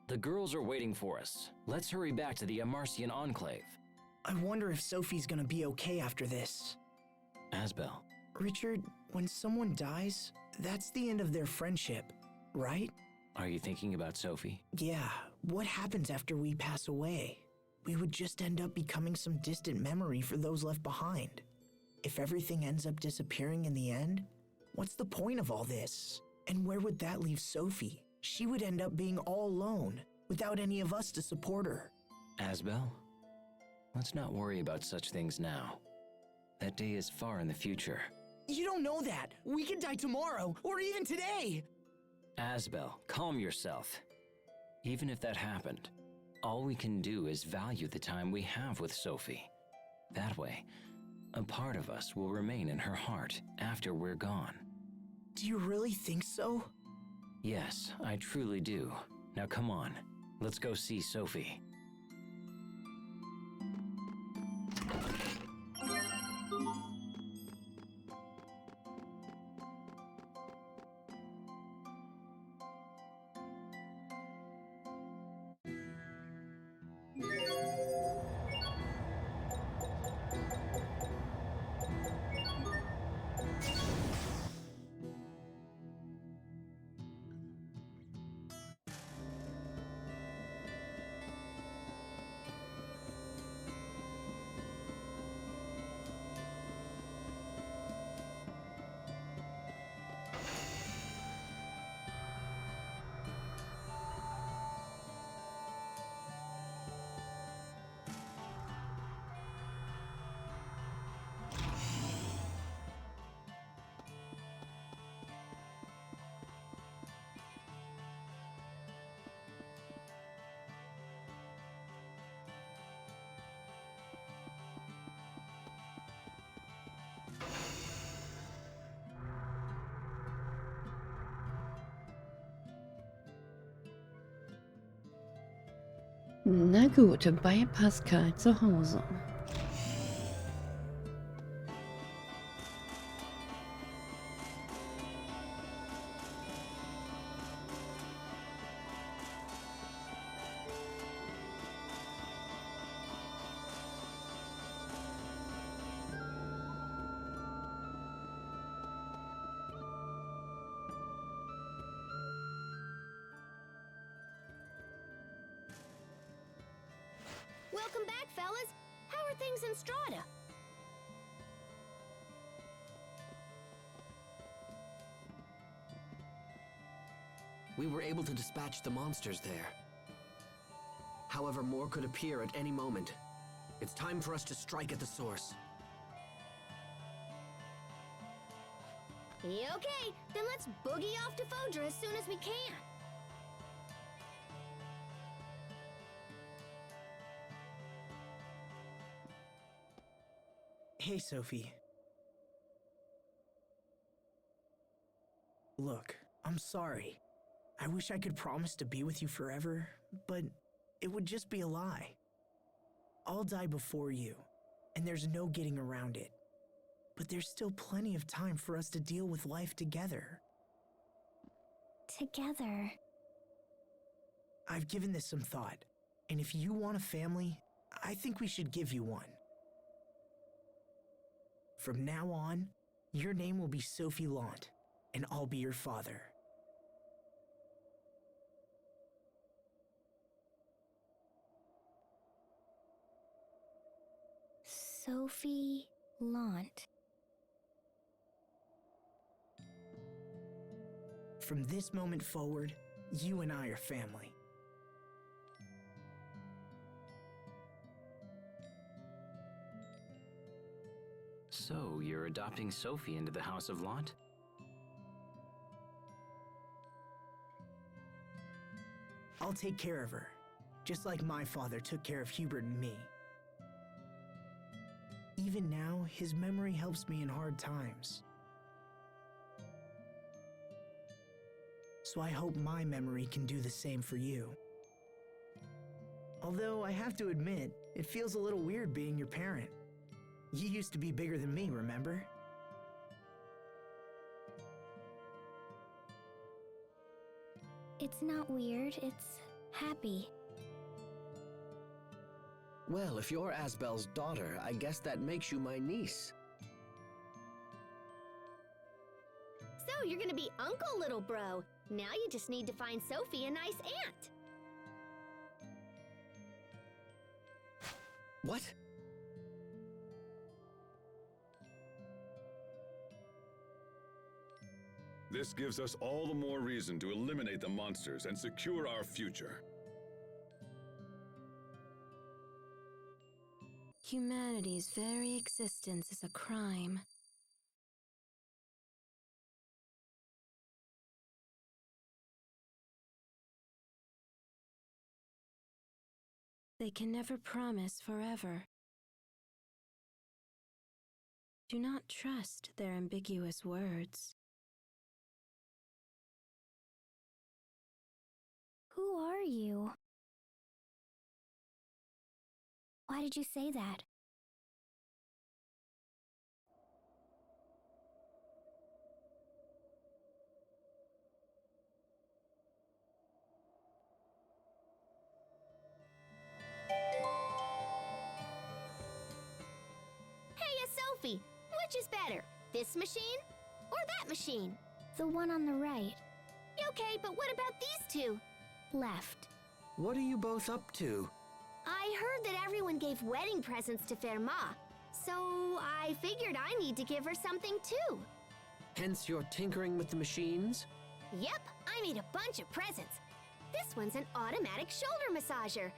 The girls are waiting for us. Let's hurry back to the Amarcian Enclave. I wonder if Sophie's gonna be okay after this. Asbel. Richard, when someone dies, that's the end of their friendship, right? Are you thinking about Sophie? Yeah, what happens after we pass away? We would just end up becoming some distant memory for those left behind. If everything ends up disappearing in the end, what's the point of all this? And where would that leave Sophie? She would end up being all alone, without any of us to support her. Asbel, let's not worry about such things now. That day is far in the future. You don't know that. We could die tomorrow, or even today. Asbel, calm yourself. Even if that happened, all we can do is value the time we have with Sophie. That way, a part of us will remain in her heart after we're gone. Do you really think so? Yes, I truly do. Now come on, let's go see Sophie. Na gut, bei Pascal zu Hause. Welcome back, fellas. How are things in Strata? We were able to dispatch the monsters there. However, more could appear at any moment. It's time for us to strike at the source. Okay, then let's boogie off to Fodra as soon as we can. Hey, Sophie. Look, I'm sorry. I wish I could promise to be with you forever, but it would just be a lie. I'll die before you, and there's no getting around it. But there's still plenty of time for us to deal with life together. Together. I've given this some thought, and if you want a family, I think we should give you one. From now on, your name will be Sophie Lant, and I'll be your father. Sophie Lant. From this moment forward, you and I are family. So, you're adopting Sophie into the House of Lant? I'll take care of her, just like my father took care of Hubert and me. Even now, his memory helps me in hard times. So I hope my memory can do the same for you. Although I have to admit, it feels a little weird being your parent. You used to be bigger than me, remember? It's not weird, happy. Well, if you're Asbel's daughter, I guess that makes you my niece. So you're gonna be Uncle Little Bro. Now you just need to find Sophie a nice aunt. What? This gives us all the more reason to eliminate the monsters and secure our future. Humanity's very existence is a crime. They can never promise forever. Do not trust their ambiguous words. Who are you? Why did you say that? Sophie, which is better, this machine or that machine? The one on the right. Okay, but what about these two? Left. What are you both up to? I heard that everyone gave wedding presents to Fermat, so I figured I need to give her something too. Hence your tinkering with the machines? Yep, I made a bunch of presents. This one's an automatic shoulder massager.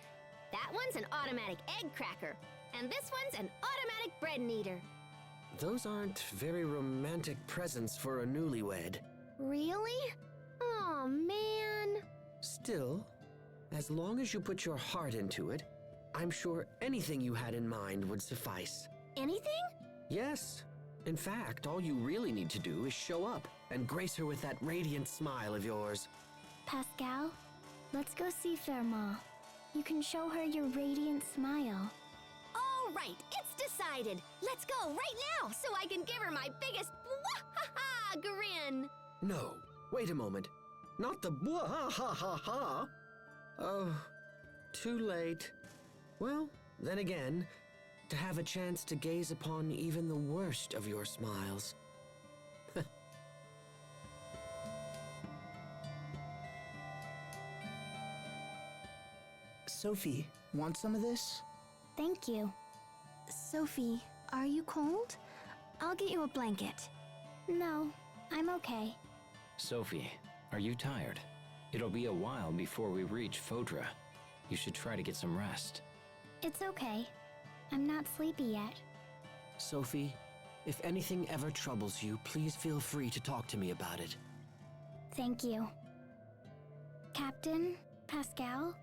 That one's an automatic egg cracker. And this one's an automatic bread kneader. Those aren't very romantic presents for a newlywed. Really? Oh, man. Still, as long as you put your heart into it, I'm sure anything you had in mind would suffice. Anything? Yes. In fact, all you really need to do is show up and grace her with that radiant smile of yours. Pascal, let's go see Fermat. You can show her your radiant smile. All right, it's decided. Let's go right now so I can give her my biggest wah-ha-ha grin. No, wait a moment. Not the blah-ha-ha-ha-ha. Oh, too late. Well, then again, to have a chance to gaze upon even the worst of your smiles. Sophie, want some of this? Thank you. Sophie, are you cold? I'll get you a blanket. No, I'm okay. Sophie, are you tired? It'll be a while before we reach Fodra. You should try to get some rest. It's okay. I'm not sleepy yet. Sophie, if anything ever troubles you, please feel free to talk to me about it. Thank you. Captain, Pascal,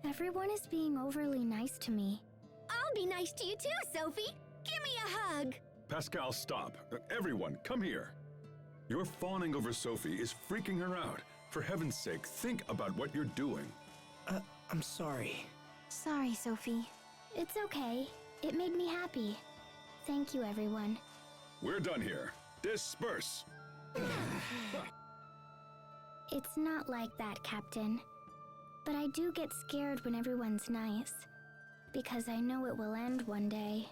everyone is being overly nice to me. I'll be nice to you too, Sophie. Give me a hug. Pascal, stop. Everyone, come here. Your fawning over Sophie is freaking her out. For heaven's sake, think about what you're doing. I'm sorry. Sorry, Sophie. It's okay. It made me happy. Thank you, everyone. We're done here. Disperse. It's not like that, Captain. But I do get scared when everyone's nice. Because I know it will end one day.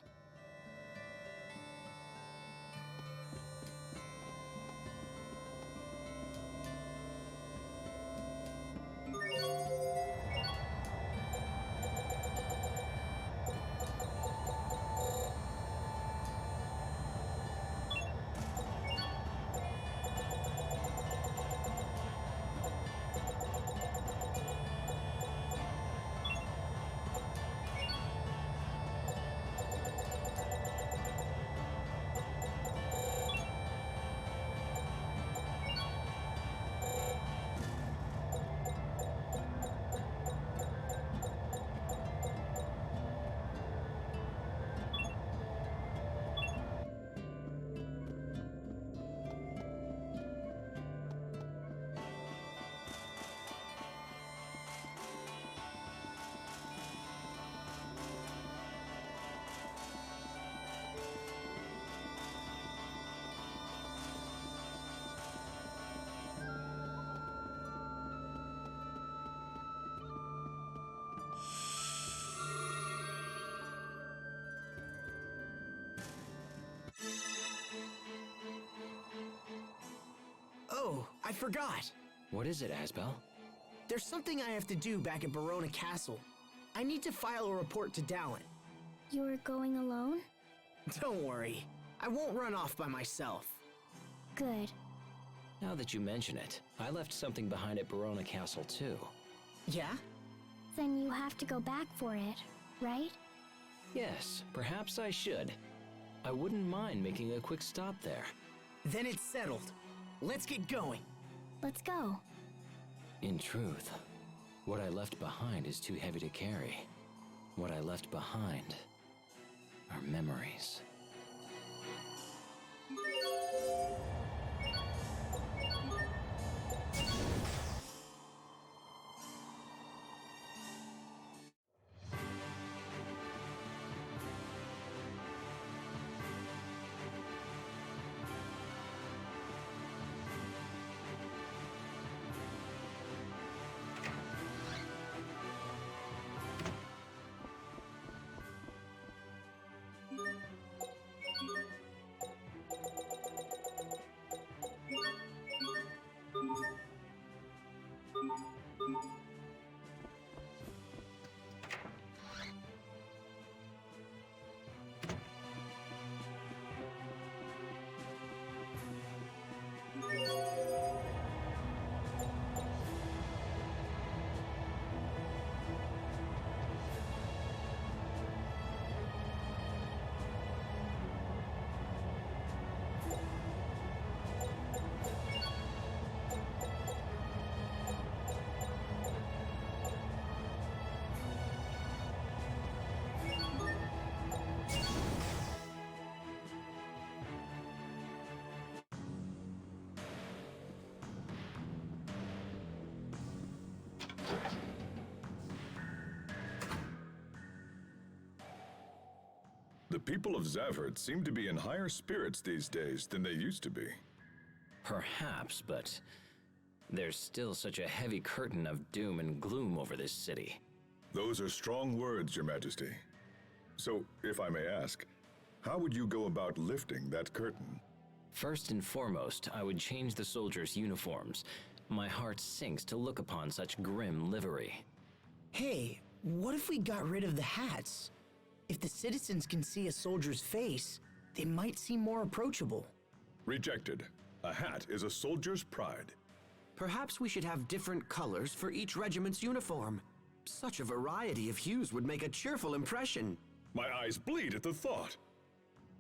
I forgot. What is it, Asbel? There's something I have to do back at Verona Castle. I need to file a report to Dallin. You're going alone? Don't worry. I won't run off by myself. Good. Now that you mention it, I left something behind at Verona Castle too. Yeah? Then you have to go back for it, right? Yes, perhaps I should. I wouldn't mind making a quick stop there. Then it's settled. Let's get going. Let's go. In truth, what I left behind is too heavy to carry. What I left behind are memories. The people of Zavhert seem to be in higher spirits these days than they used to be. Perhaps, but there's still such a heavy curtain of doom and gloom over this city. Those are strong words, Your Majesty. So, if I may ask, how would you go about lifting that curtain? First and foremost, I would change the soldiers' uniforms. My heart sinks to look upon such grim livery. Hey, what if we got rid of the hats? If the citizens can see a soldier's face, they might seem more approachable. Rejected. A hat is a soldier's pride. Perhaps we should have different colors for each regiment's uniform. Such a variety of hues would make a cheerful impression. My eyes bleed at the thought.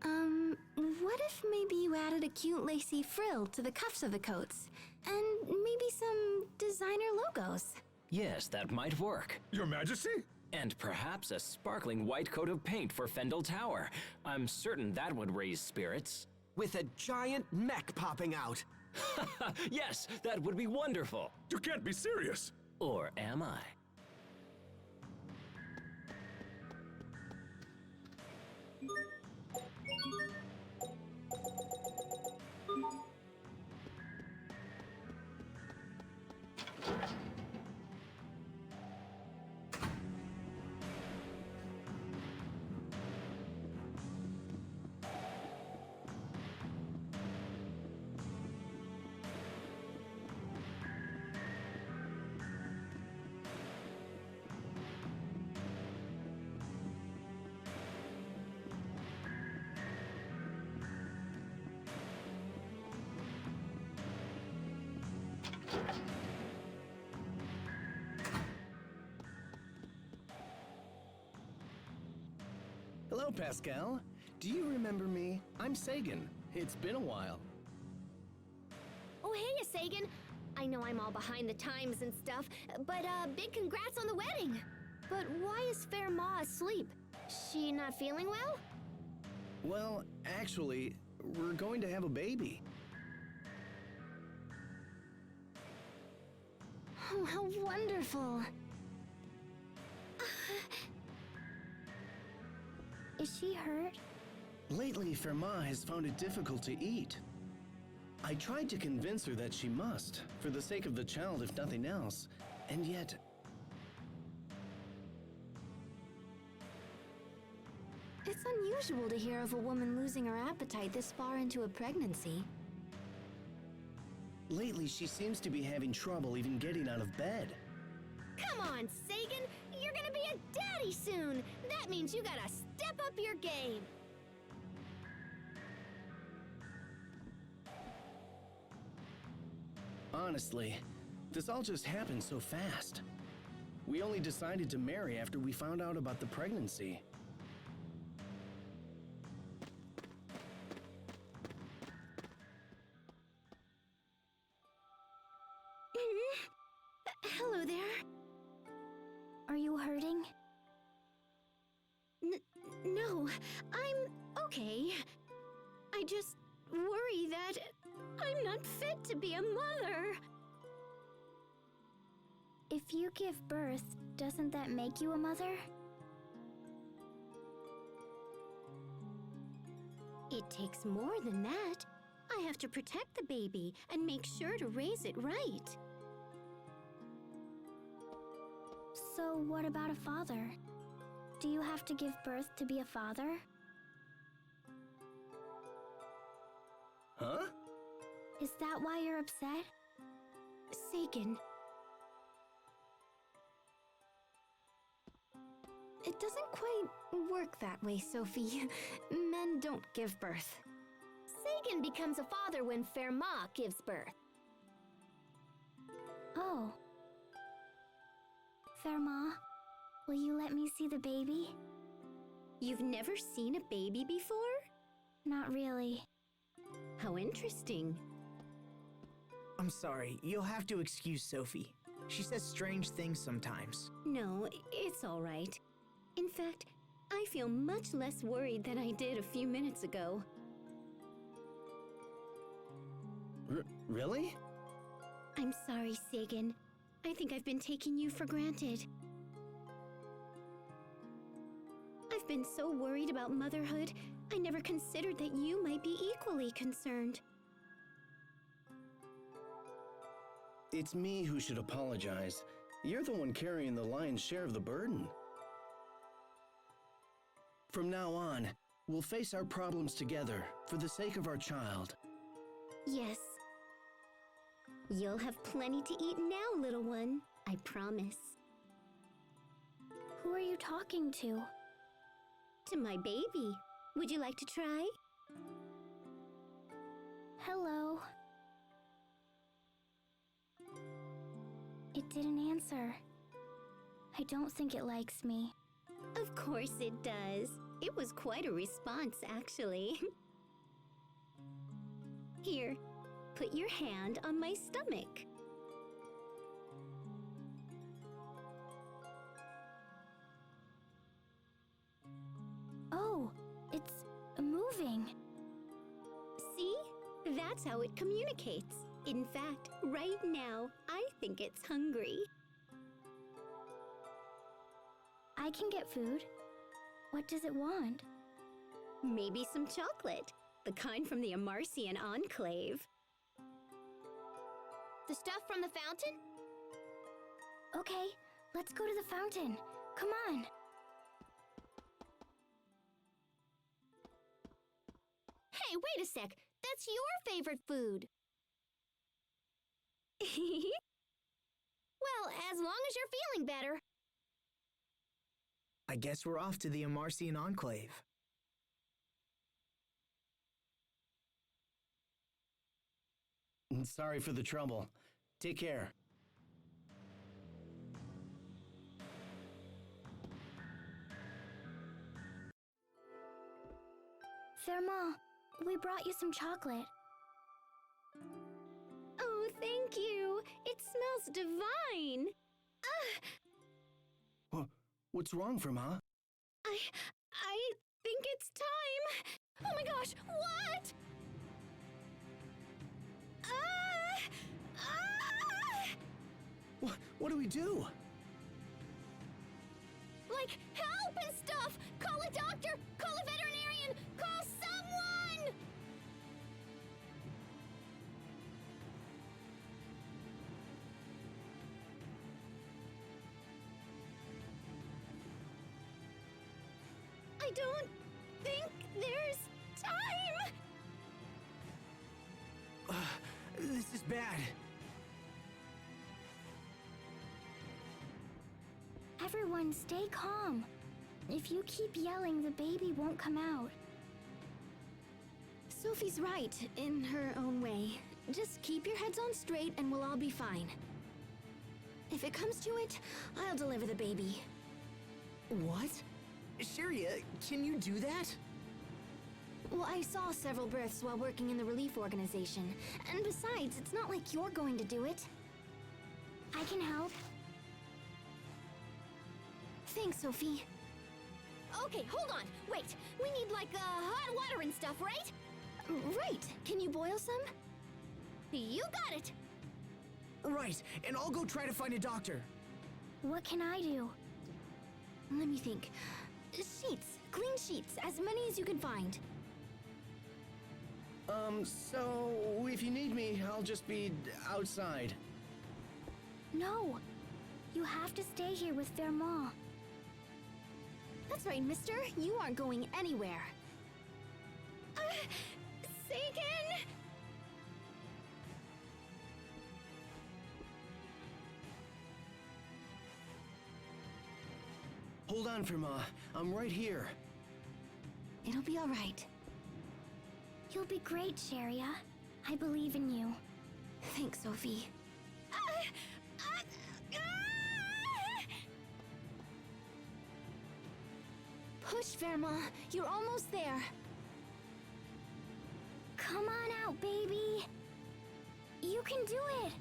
What if maybe you added a cute lacy frill to the cuffs of the coats? And maybe some designer logos? Yes, that might work. Your Majesty? And perhaps a sparkling white coat of paint for Fendel Tower. I'm certain that would raise spirits. With a giant neck popping out. Yes, that would be wonderful. You can't be serious. Or am I? Hello, Pascal. Do you remember me? I'm Sagan. It's been a while. Oh, hey, Sagan. I know I'm all behind the times and stuff, but big congrats on the wedding. But why is Fair Ma asleep? She not feeling well? Well, actually, we're going to have a baby. Oh, how wonderful. Is she hurt? Lately, Fermat has found it difficult to eat. I tried to convince her that she must, for the sake of the child if nothing else, and yet... It's unusual to hear of a woman losing her appetite this far into a pregnancy. Lately, she seems to be having trouble even getting out of bed. Come on, Sagan! You're gonna be a daddy soon! That means you gotta step up your game! Honestly, this all just happened so fast. We only decided to marry after we found out about the pregnancy. Hello there. Are you hurting? No, I'm okay. I just worry that I'm not fit to be a mother. If you give birth, doesn't that make you a mother? It takes more than that. I have to protect the baby and make sure to raise it right. So what about a father? Do you have to give birth to be a father? Huh? Is that why you're upset? Sagan. It doesn't quite work that way, Sophie. Men don't give birth. Sagan becomes a father when Fermat gives birth. Oh. Fermat, will you let me see the baby? You've never seen a baby before? Not really. How interesting. I'm sorry, you'll have to excuse Sophie. She says strange things sometimes. No, it's all right. In fact, I feel much less worried than I did a few minutes ago. Really? I'm sorry, Sagan. I think I've been taking you for granted. I've been so worried about motherhood, I never considered that you might be equally concerned. It's me who should apologize. You're the one carrying the lion's share of the burden. From now on, we'll face our problems together for the sake of our child. Yes. You'll have plenty to eat now, little one. I promise. Who are you talking to? To my baby. Would you like to try? Hello. It didn't answer. I don't think it likes me. Of course it does. It was quite a response, actually. Here, put your hand on my stomach. Oh, it's moving. See? That's how it communicates. In fact, right now, I think it's hungry. I can get food. What does it want? Maybe some chocolate. The kind from the Amarcian Enclave. The stuff from the fountain? Okay, let's go to the fountain. Come on. Hey, wait a sec. That's your favorite food. Well, as long as you're feeling better. I guess we're off to the Amarcian Enclave. Sorry for the trouble. Take care. Fermat, we brought you some chocolate. Oh, thank you. It smells divine. What's wrong, Fermat? I think it's time. Oh my gosh, what? What do we do? Like, help and stuff! Call a doctor! Call a veterinarian! Call someone! I don't think there's time. This is bad. Everyone, stay calm. If you keep yelling, the baby won't come out. Sophie's right, in her own way. Just keep your heads on straight and we'll all be fine. If it comes to it, I'll deliver the baby. What? Sharia, can you do that? Well, I saw several births while working in the relief organization. And besides, it's not like you're going to do it. I can help. Thanks, Sophie. Okay, hold on. Wait, we need like hot water and stuff, right? Right. Can you boil some? You got it. Right, and I'll go try to find a doctor. What can I do? Let me think. Sheets. Clean sheets. As many as you can find. So if you need me, I'll just be outside. No. You have to stay here with Verma. That's right, mister. You aren't going anywhere. Sagan! Hold on, Firma. I'm right here. It'll be all right. You'll be great, Sharia. I believe in you. Thanks, Sophie. Push, Verma. You're almost there. Come on out, baby. You can do it.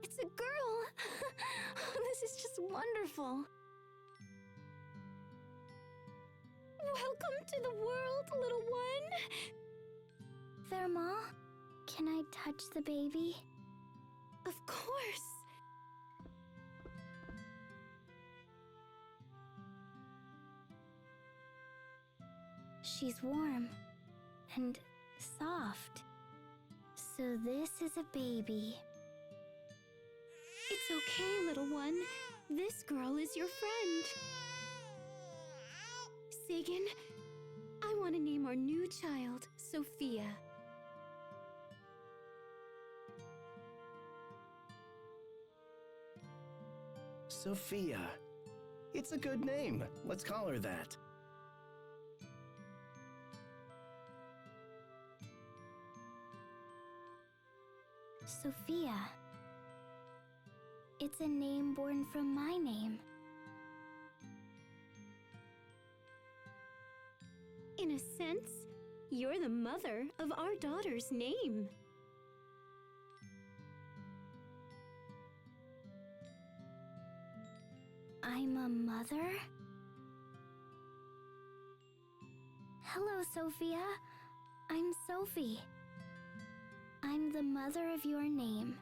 It's a girl. This is just wonderful. Welcome to the world, little one. Verma, can I touch the baby? Of course. She's warm and soft. So this is a baby. It's okay, little one. This girl is your friend. Sagan, I want to name our new child Sophia. Sophia. It's a good name. Let's call her that. Sophia. It's a name born from my name. In a sense, you're the mother of our daughter's name. I'm a mother? Hello, Sophia. I'm Sophie. I'm the mother of your name.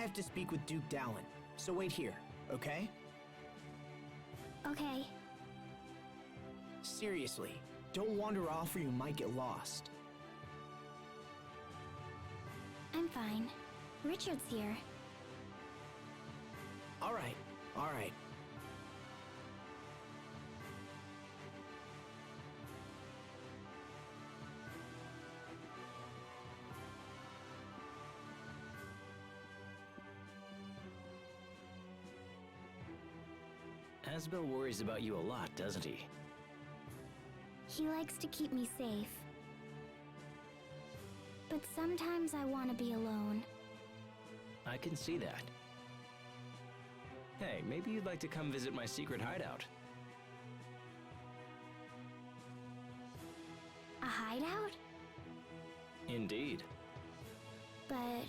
have to speak with Duke Dallin, so wait here, okay? Okay. Seriously, don't wander off or you might get lost. I'm fine. Richard's here. Alright, alright. Asbel worries about you a lot, doesn't he? He likes to keep me safe. But sometimes I want to be alone. I can see that. Hey, maybe you'd like to come visit my secret hideout. A hideout? Indeed. But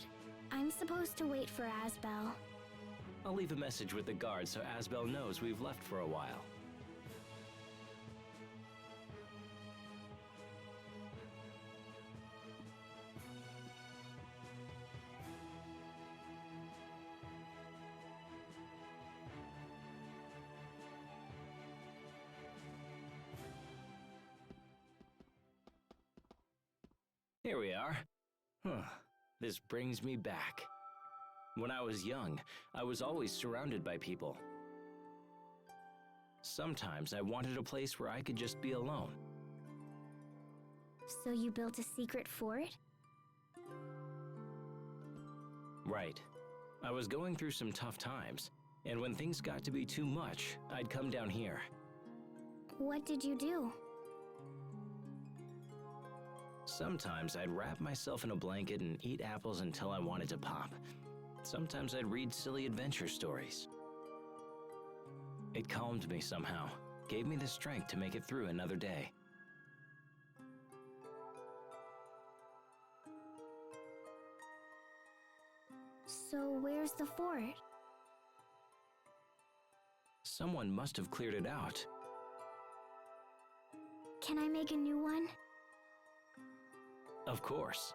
I'm supposed to wait for Asbel. I'll leave a message with the guard so Asbel knows we've left for a while. Here we are. This brings me back. When I was young, I was always surrounded by people. Sometimes I wanted a place where I could just be alone. So you built a secret fort? Right. I was going through some tough times, and when things got to be too much, I'd come down here. What did you do? Sometimes I'd wrap myself in a blanket and eat apples until I wanted to pop. Sometimes I'd read silly adventure stories. It calmed me somehow, gave me the strength to make it through another day. So where's the fort? Someone must have cleared it out. Can I make a new one? Of course.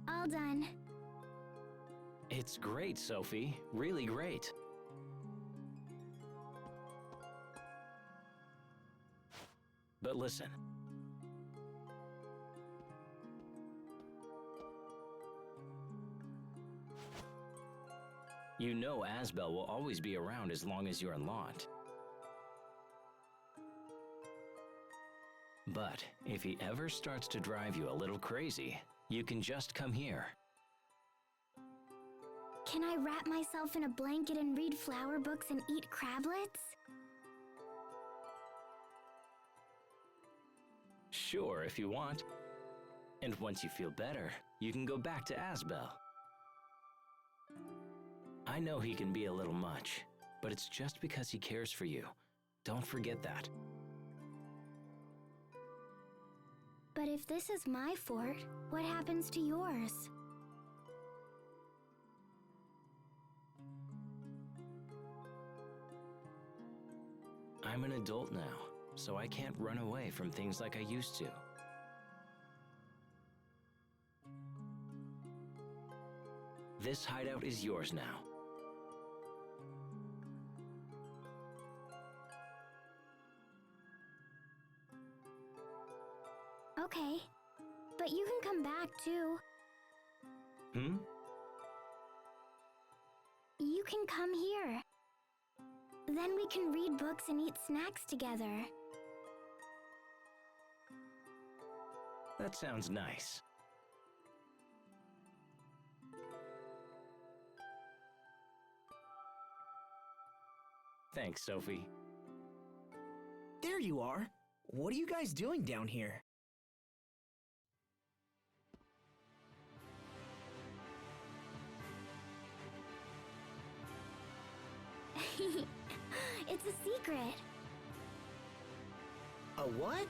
All done. It's great, Sophie. Really great. But listen. You know Asbel will always be around as long as you're in Lont. But if he ever starts to drive you a little crazy, you can just come here. Can I wrap myself in a blanket and read flower books and eat crablets? Sure, if you want. And once you feel better, you can go back to Asbel. I know he can be a little much, but it's just because he cares for you. Don't forget that. But if this is my fort, what happens to yours? I'm an adult now, so I can't run away from things like I used to. This hideout is yours now. Okay, but you can come back too. You can come here. Then we can read books and eat snacks together. That sounds nice. Thanks, Sophie. There you are. What are you guys doing down here? It's a secret. what?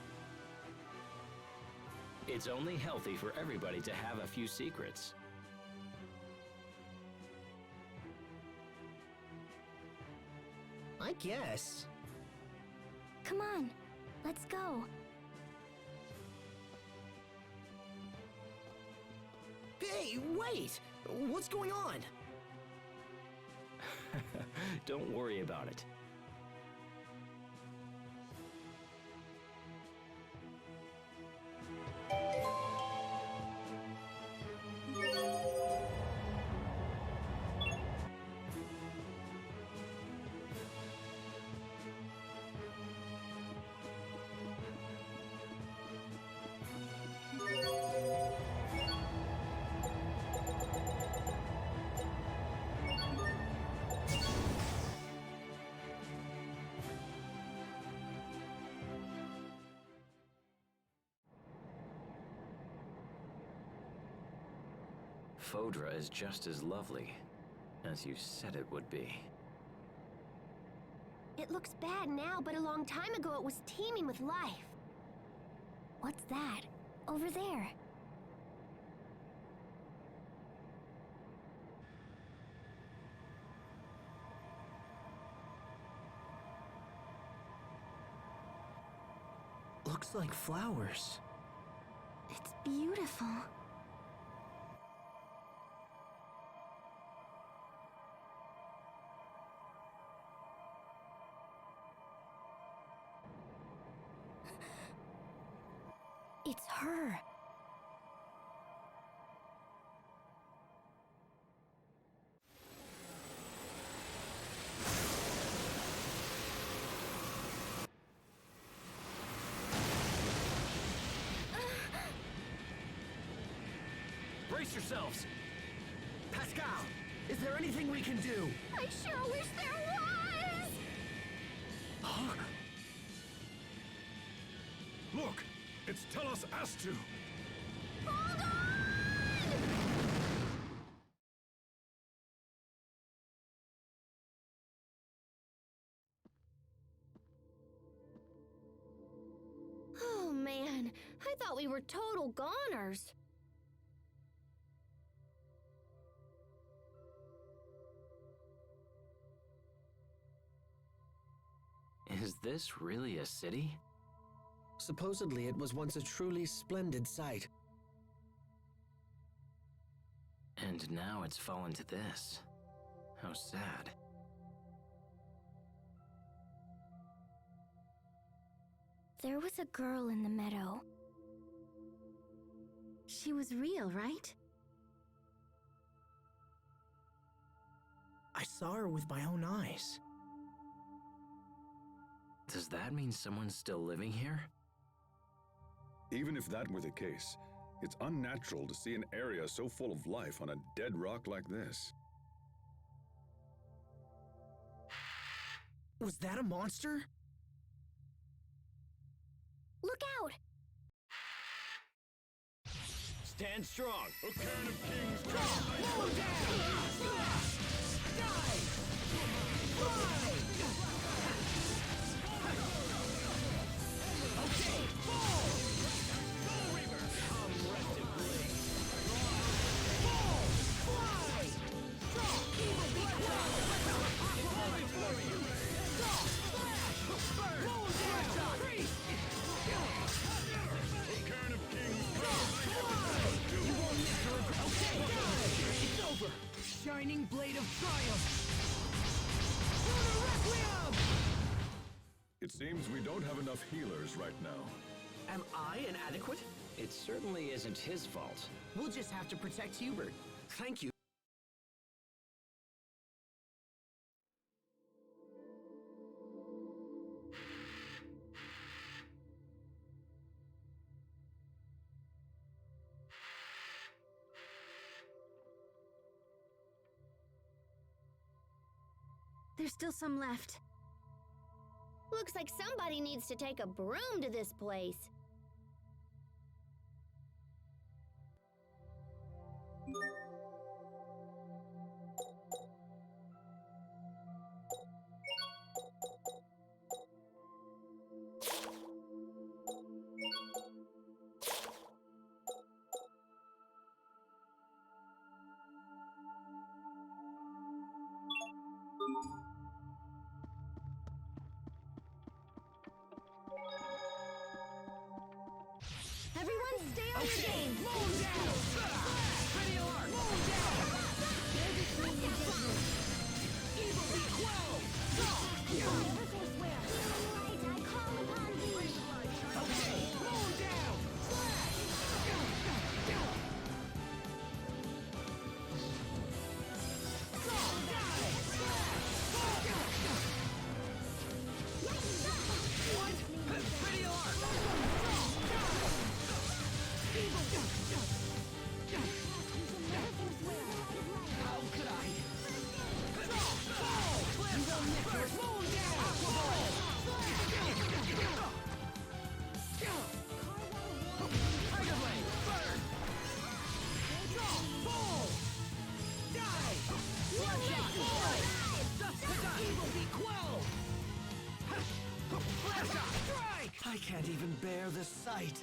It's only healthy for everybody to have a few secrets. I guess. Come on, let's go. Hey, wait! What's going on? Don't worry about it. Fodra is just as lovely as you said it would be. It looks bad now, but a long time ago it was teeming with life. What's that? Over there. Looks like flowers. It's beautiful. It's her. Brace yourselves! Pascal, is there anything we can do? I sure wish there was! Huh? Look! It's Tellus Astu! Hold on! Oh man, I thought we were total goners. Is this really a city? Supposedly it was once a truly splendid sight. And now it's fallen to this. How sad. There was a girl in the meadow. She was real, right? I saw her with my own eyes. Does that mean someone's still living here? Even if that were the case, it's unnatural to see an area so full of life on a dead rock like this. Was that a monster? Look out! Stand strong. A can of kings drop! Low down! Slash! Dive! Fly! Okay, fall! Soul Reaver! Come rested blade! Fall! Fly! Drop! Evil be quiet! Falling for you! Drop! Slash! Burn! Low down! Freeze! A can of kings Drop! Fly! You won't live to regret. Okay, dive! It's over! Shining blade of triumph! Lunar Requiem! It seems we don't have enough healers right now. Am I inadequate? It certainly isn't his fault. We'll just have to protect Hubert. Thank you. There's still some left. Looks like somebody needs to take a broom to this place. stay on your game! Moon down! Ready alert! Moon down! Evil be quelled! Okay, moon down! Ready alert! How could I? Moon down! Tiger Blade! Burn! Fall! Die! Bloodshot! Evil be quelled! Flash shot! Strike! I can't even bear the sight.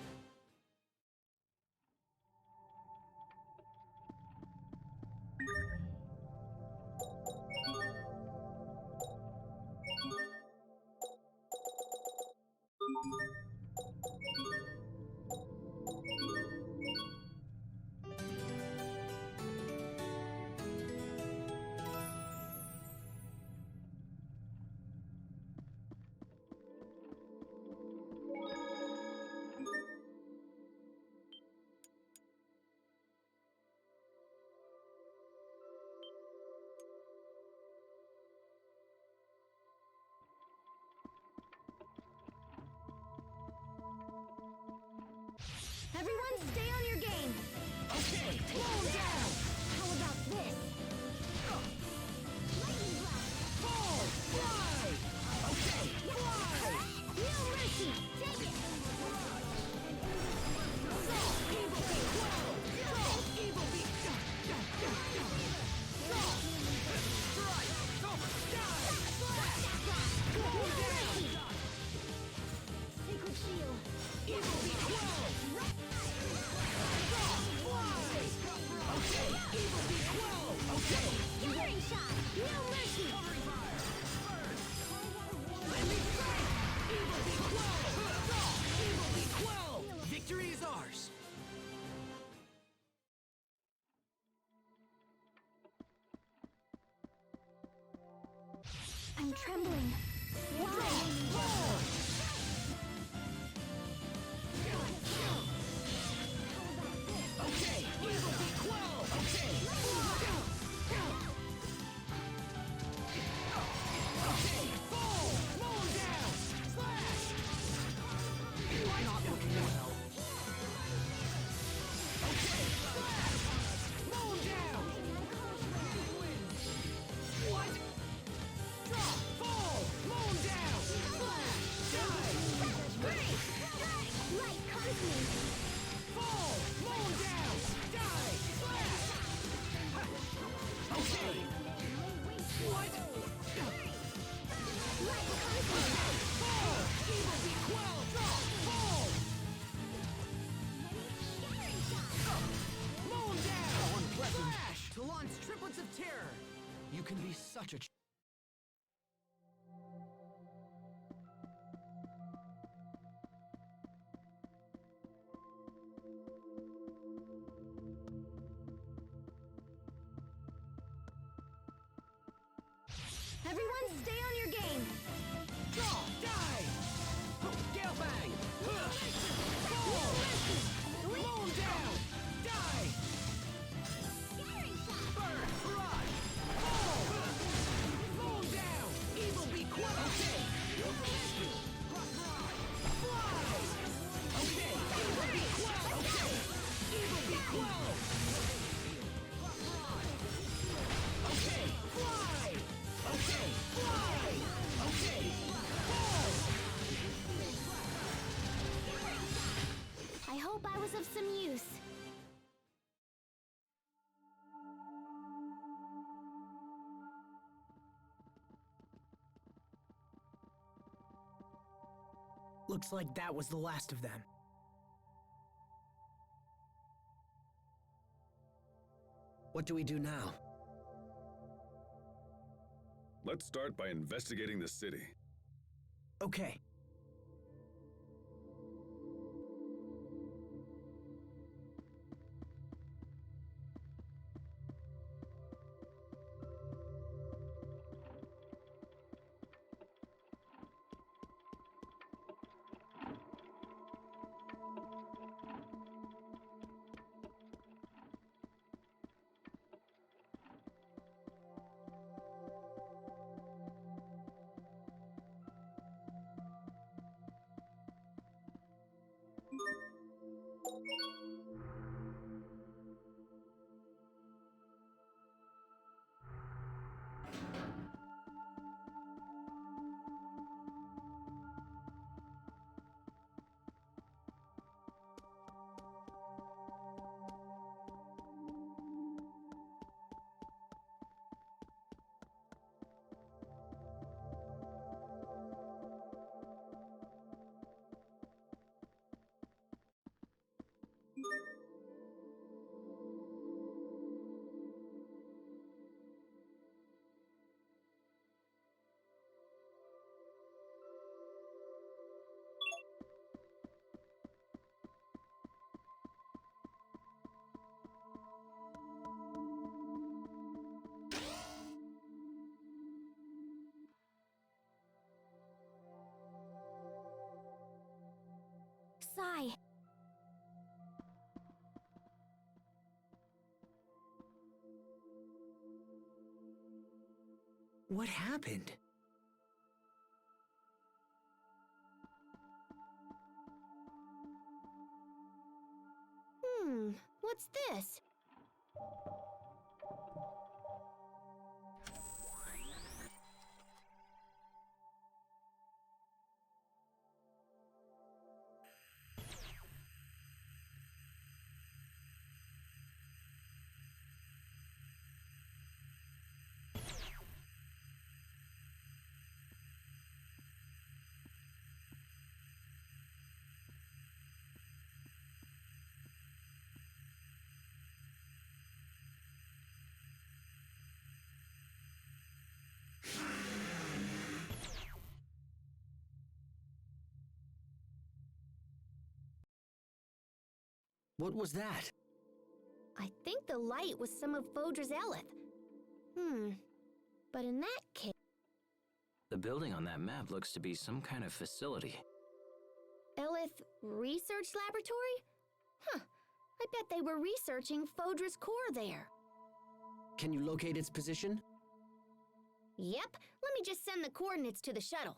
Everyone stay on your game! Okay, moon down! How about this? Lightning blast! Fall! Fly! Okay, fly! No mercy! Take it! Evil be quelled! Evil be... Strike! Over! Die! Moon down! Sacred shield! Evil be quelled! Okay, evil be quelled! Okay! Scattering shot! No mercy! Covering fire! Landing strike! Evil be quelled! Evil be quelled! Victory is ours! I'm trembling. Why? Okay, evil be quelled! Okay! Okay, fall! Moon down! Slash! Not looking well. Okay, slash! Moon down! What? Drop! Fall! Moon down! Slash! Die! Break! Light comes me! Fall! Moon down! Die! Slash! Okay! What? Light comes me! Fall! Evil be quelled! Fall! Moon down! Flash! To launch triplets of terror! You can be such a... Everyone stay on your game! Draw! Die! Gale Bang! Fall! Moon down! Die! Burn! Barrage! Fall! Moon down! Evil be quelled! Okay! Fly! Okay! Evil be quelled! Okay! Evil be quelled! Okay! Fly! Okay! Fly! Okay! Fall! I hope I was of some use. Looks like that was the last of them. What do we do now? Let's start by investigating the city. Okay. What happened? What's this? What was that? I think the light was some of Fodra's Elith. But in that case... The building on that map looks to be some kind of facility. Elith Research Laboratory? Huh. I bet they were researching Fodra's core there. Can you locate its position? Yep. Let me just send the coordinates to the shuttle.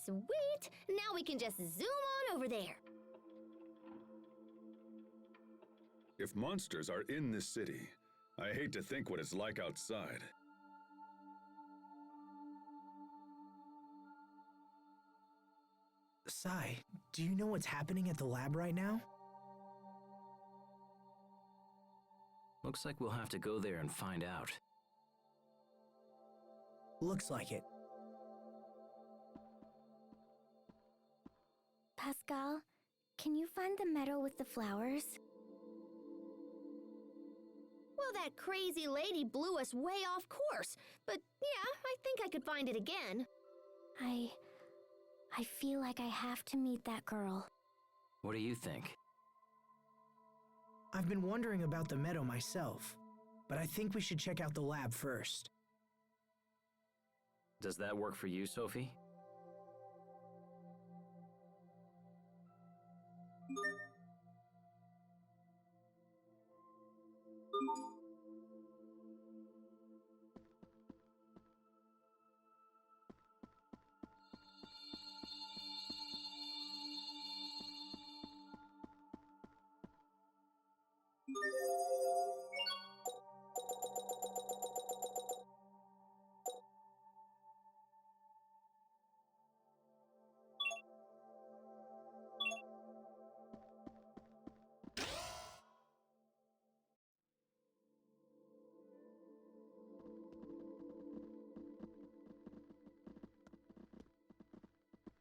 Sweet! Now we can just zoom on over there. If monsters are in this city, I hate to think what it's like outside. Sai, do you know what's happening at the lab right now? Looks like we'll have to go there and find out. Looks like it. Pascal, can you find the meadow with the flowers? Well, that crazy lady blew us way off course. But yeah, I think I could find it again. I feel like I have to meet that girl. What do you think? I've been wondering about the meadow myself, but I think we should check out the lab first. Does that work for you, Sophie?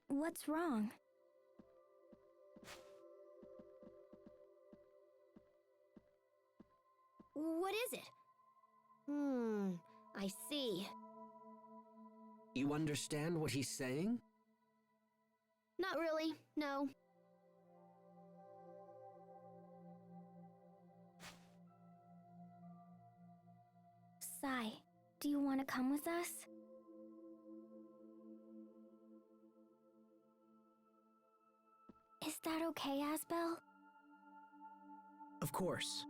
What's wrong? What is it? I see. You understand what he's saying? Not really, no. Sai, do you want to come with us? Is that okay, Asbel? Of course.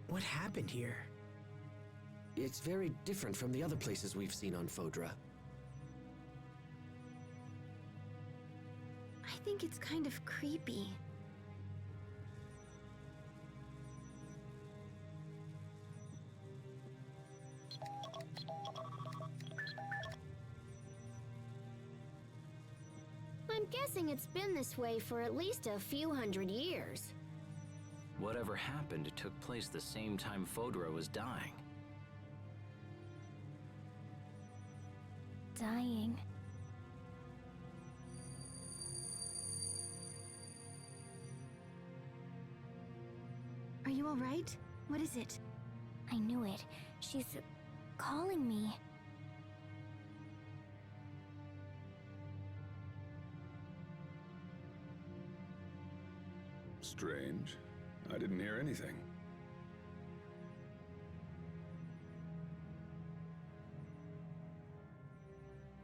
What happened here? It's very different from the other places we've seen on Fodra. I think it's kind of creepy. guessing it's been this way for at least a few hundred years. Whatever happened took place the same time Fodra was dying. Dying. Are you all right? What is it? I knew it. She's calling me. Strange. I didn't hear anything.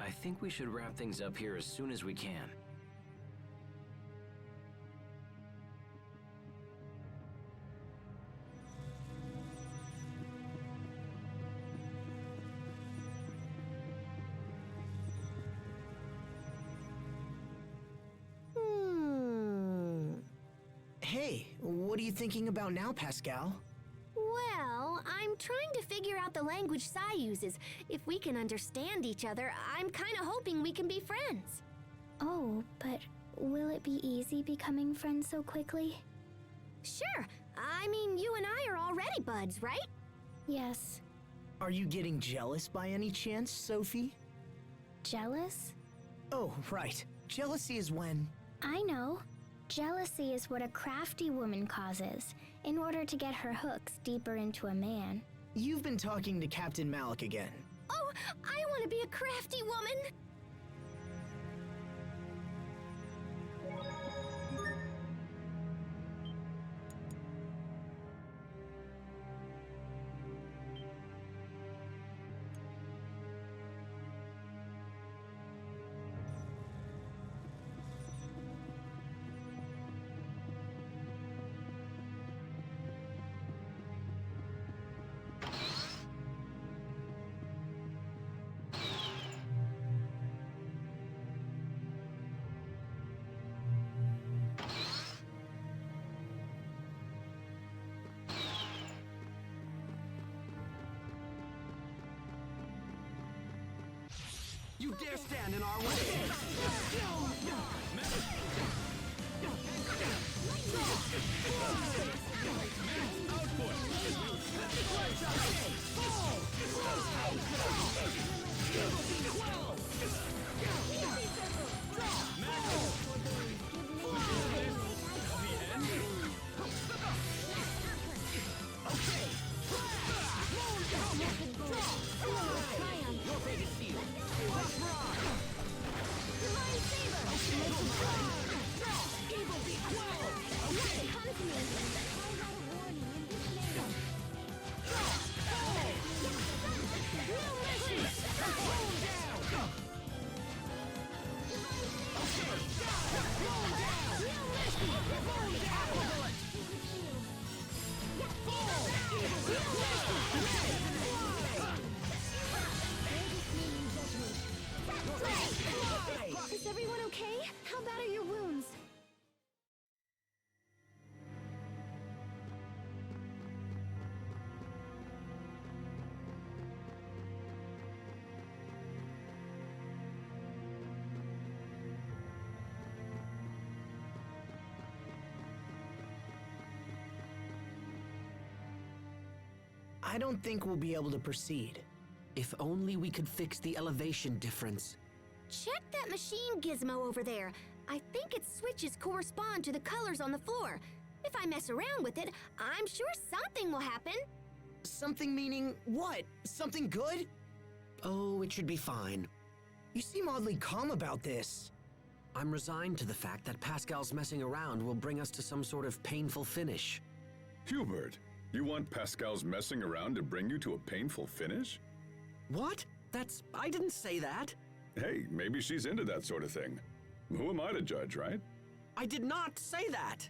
I think we should wrap things up here as soon as we can. Hey, what are you thinking about now, Pascal? Well, I'm trying to figure out the language Sai uses. If we can understand each other, I'm kind of hoping we can be friends. Oh, but will it be easy becoming friends so quickly? Sure. I mean, you and I are already buds, right? Yes. Are you getting jealous by any chance, Sophie? Jealous? Oh, right. Jealousy is when... I know. Jealousy is what a crafty woman causes in order to get her hooks deeper into a man. You've been talking to Captain Malik again. Oh, I want to be a crafty woman! You dare stand in our way! Is everyone okay? How bad are your wounds? I don't think we'll be able to proceed. If only we could fix the elevation difference. Check that machine gizmo over there. I think its switches correspond to the colors on the floor. If I mess around with it, I'm sure something will happen. Something meaning what? Something good? Oh, it should be fine. You seem oddly calm about this. I'm resigned to the fact that Pascal's messing around will bring us to some sort of painful finish. Hubert, you want Pascal's messing around to bring you to a painful finish? What? I didn't say that. Hey, maybe she's into that sort of thing. Who am I to judge, right? I did not say that.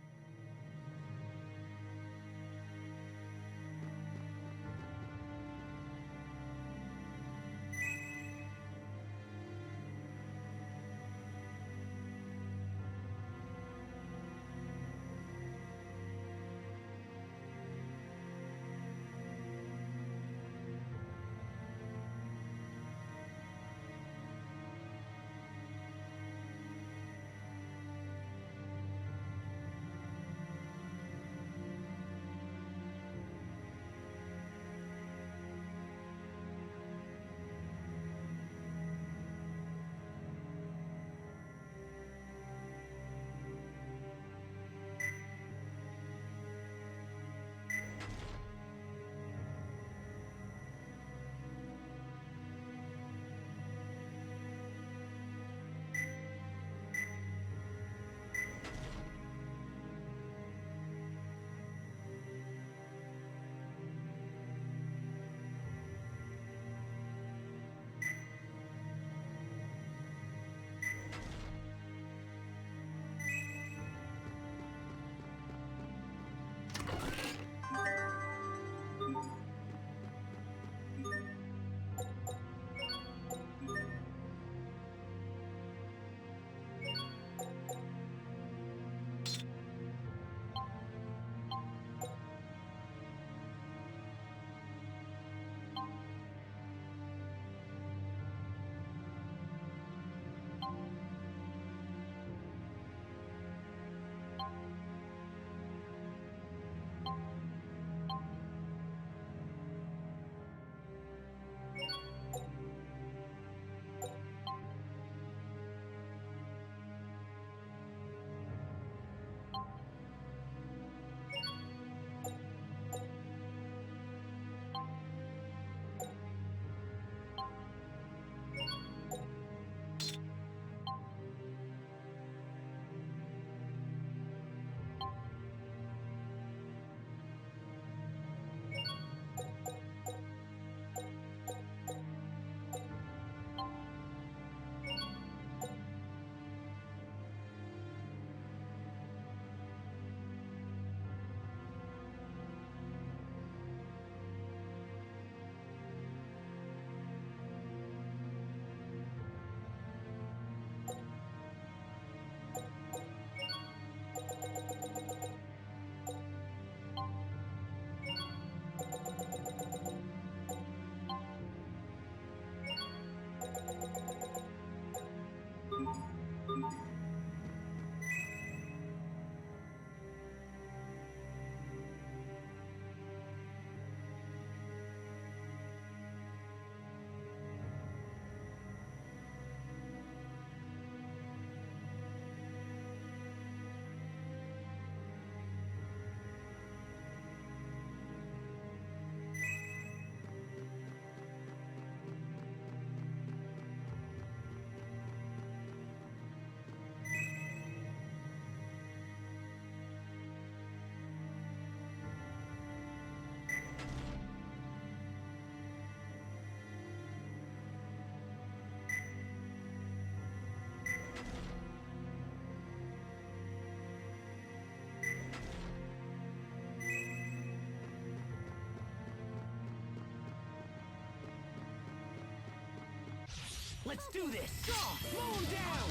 Let's do this! Mow him down!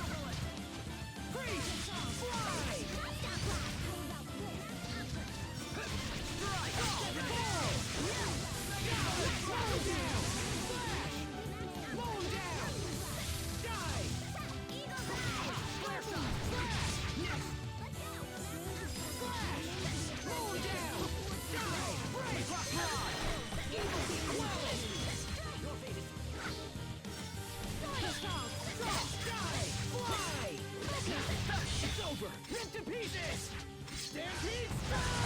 Freeze! Fly! Strike! Fall! Mow him down! Flash! Mow him down! Die! Flare shot! Flash! Next! Flash! Mow him down! Die! Break! Rod! Evil be quelled! Your fate is... Stomp! Drop! Die! Fly! It's over! Ripped to pieces! Stampede strike!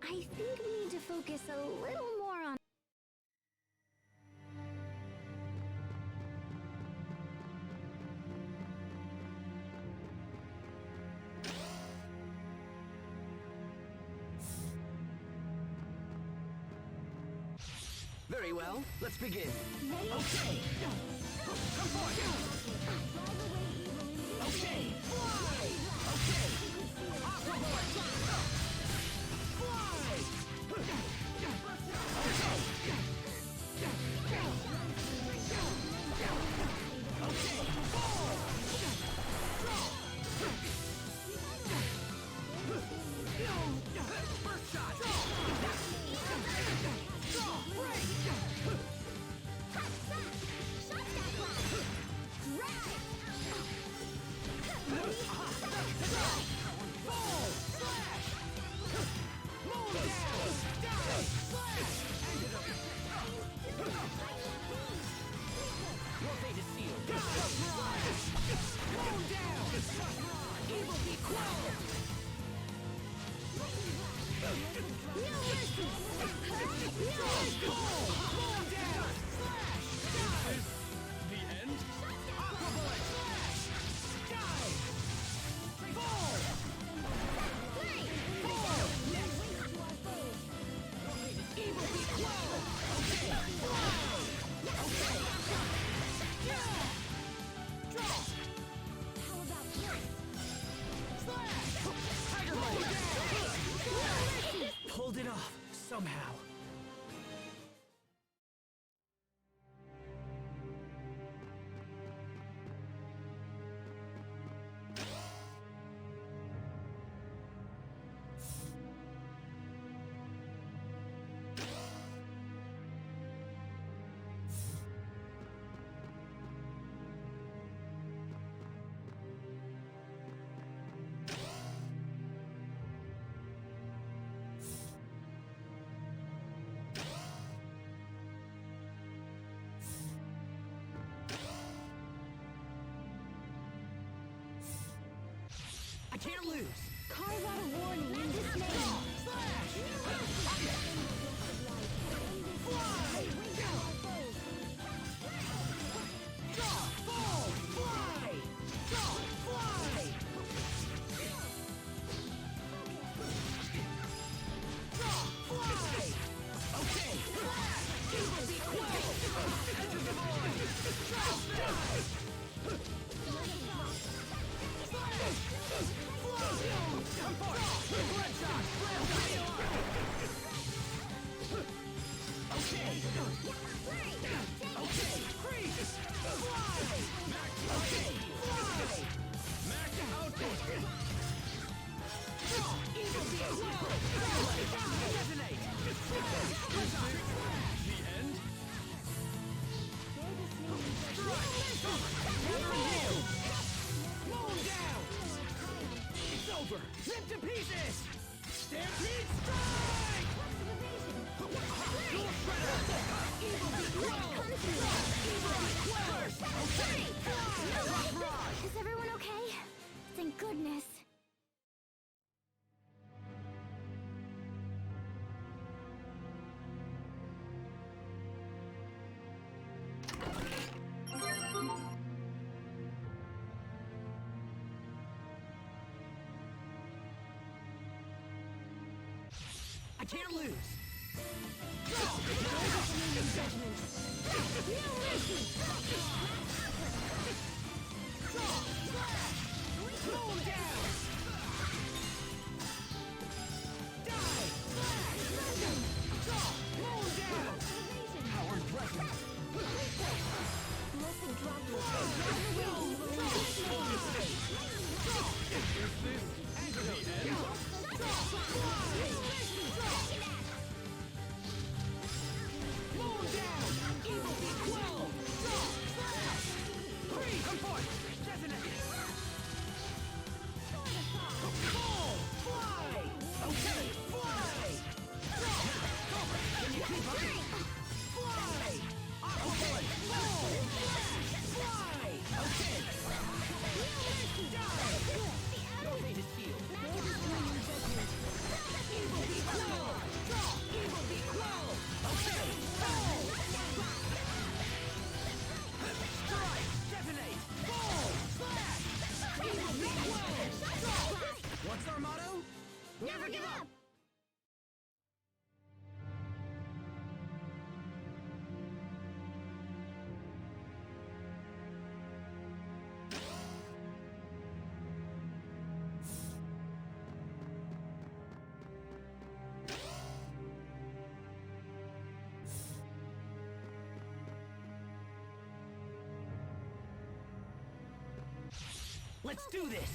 I think we need to focus a little more on. Very well, let's begin. Okay! Come forth! Okay! Fly! Okay! Aquaboard! Fly! Okay! Fall! First shot! Break! Fall! Slash! Mow him down! Die! Slash! Your fate is sealed! Slash! Mow him down! Evil be quelled! No mercy! Mow him down! Slash! Die! The end? Aquaboard! Slash! Die! Fall! Fall! Evil be quelled! Okay! Fly! Okay! Yeah! Drop! How about this? Slash! Tiger Blade! Pulled it off, somehow. I can't lose. Carve out a warning in this name. Slash! Fly! Drop! Fall! Fly! Drop! Fly! Drop! Fly! Okay! Flash! Evil be quelled! Enter the void! Drop! Die! Slash! Come forth! Blood shot! Okay! Okay! Freeze! Fly! Okay! Fly! Max output! Evil be quelled! Detonate! The end? Never yield! Mow him down! It's over! Rip to pieces! Stampede strike! Dual shredder! Evil be quelled! Evil be quelled! Okay! Rock rod! Is everyone okay? Thank goodness. I can't lose! Mow him down! No fate is sealed. Evil be quelled! Evil be quelled! Okay! Strike! Detonate! Fall! Slash! Evil be quelled! What's our motto? Never give up! Let's do this!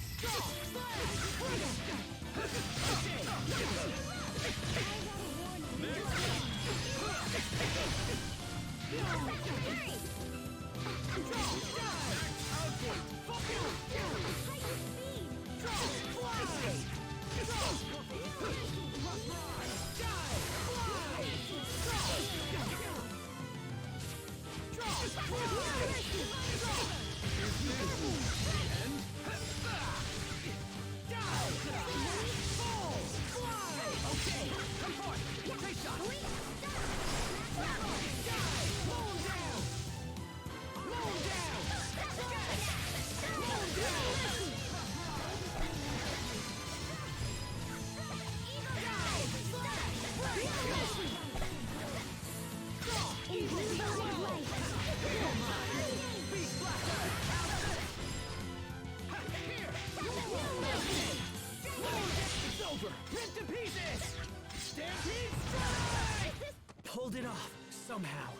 Pulled it off, somehow.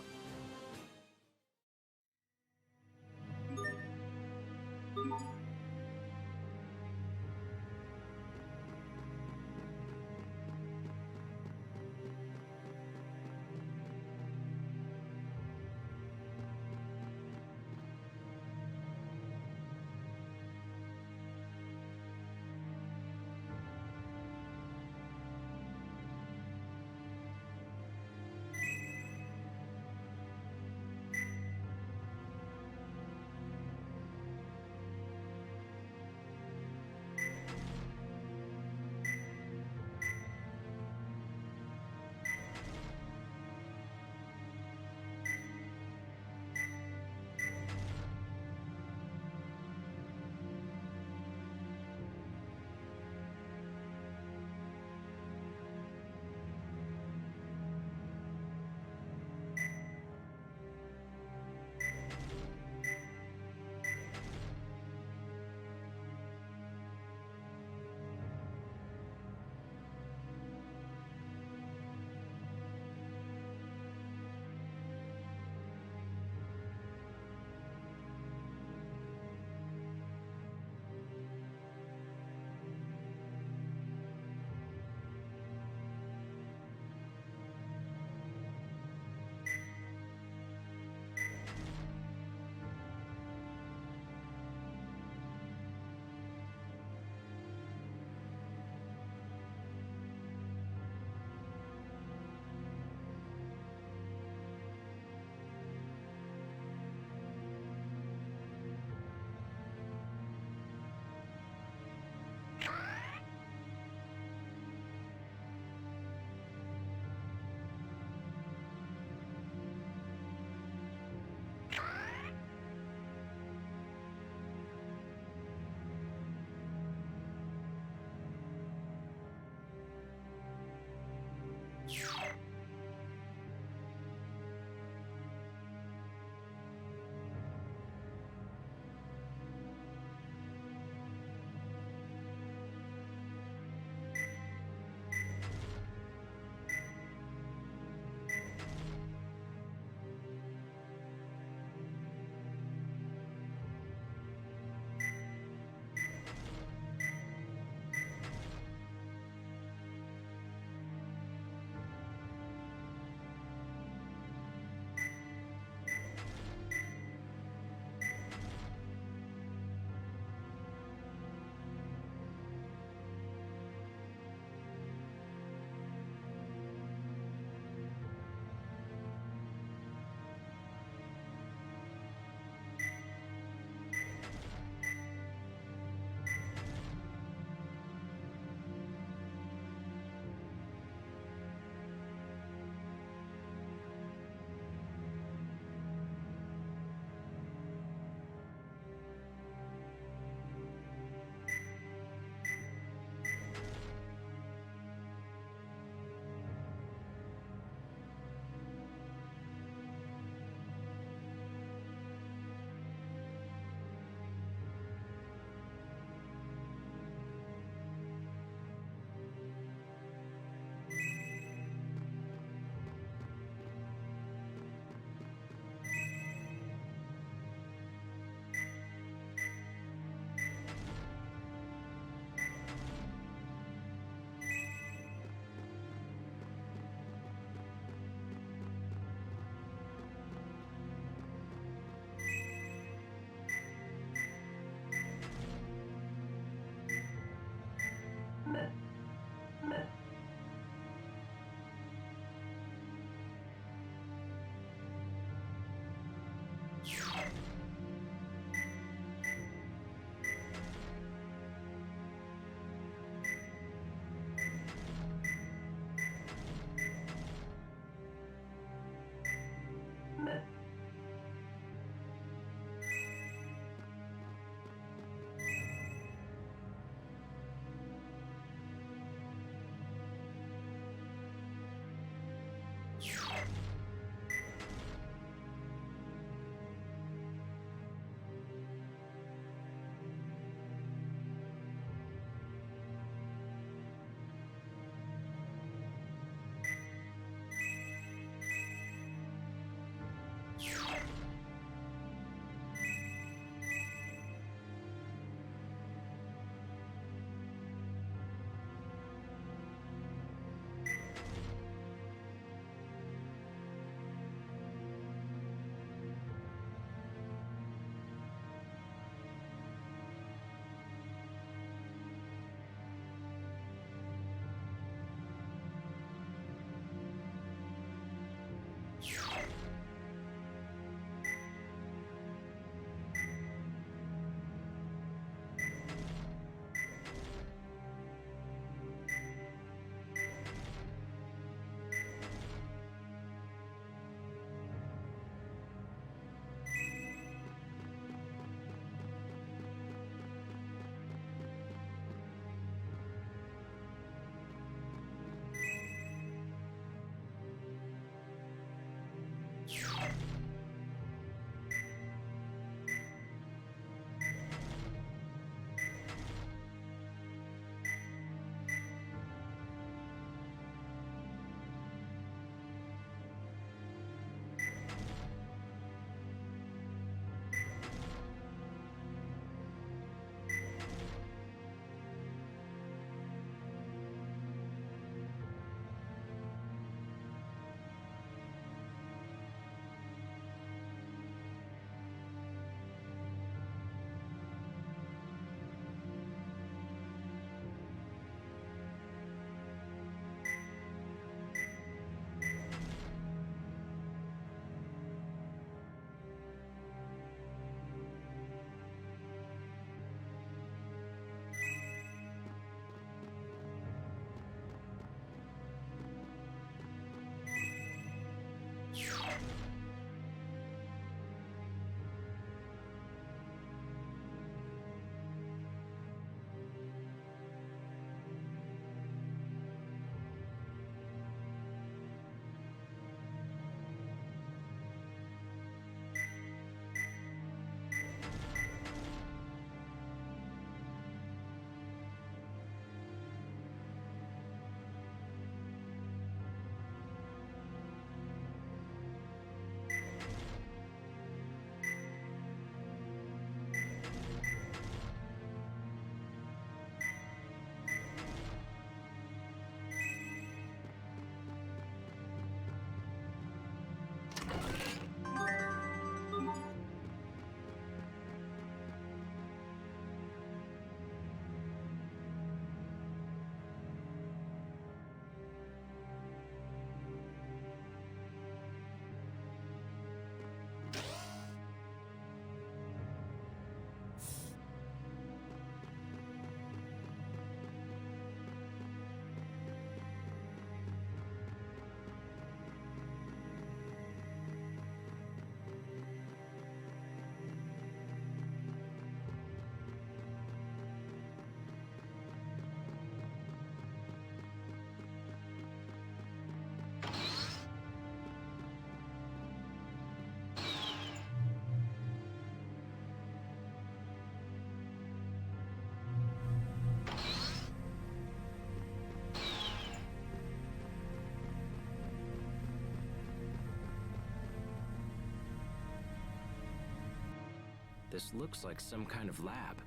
This looks like some kind of lab.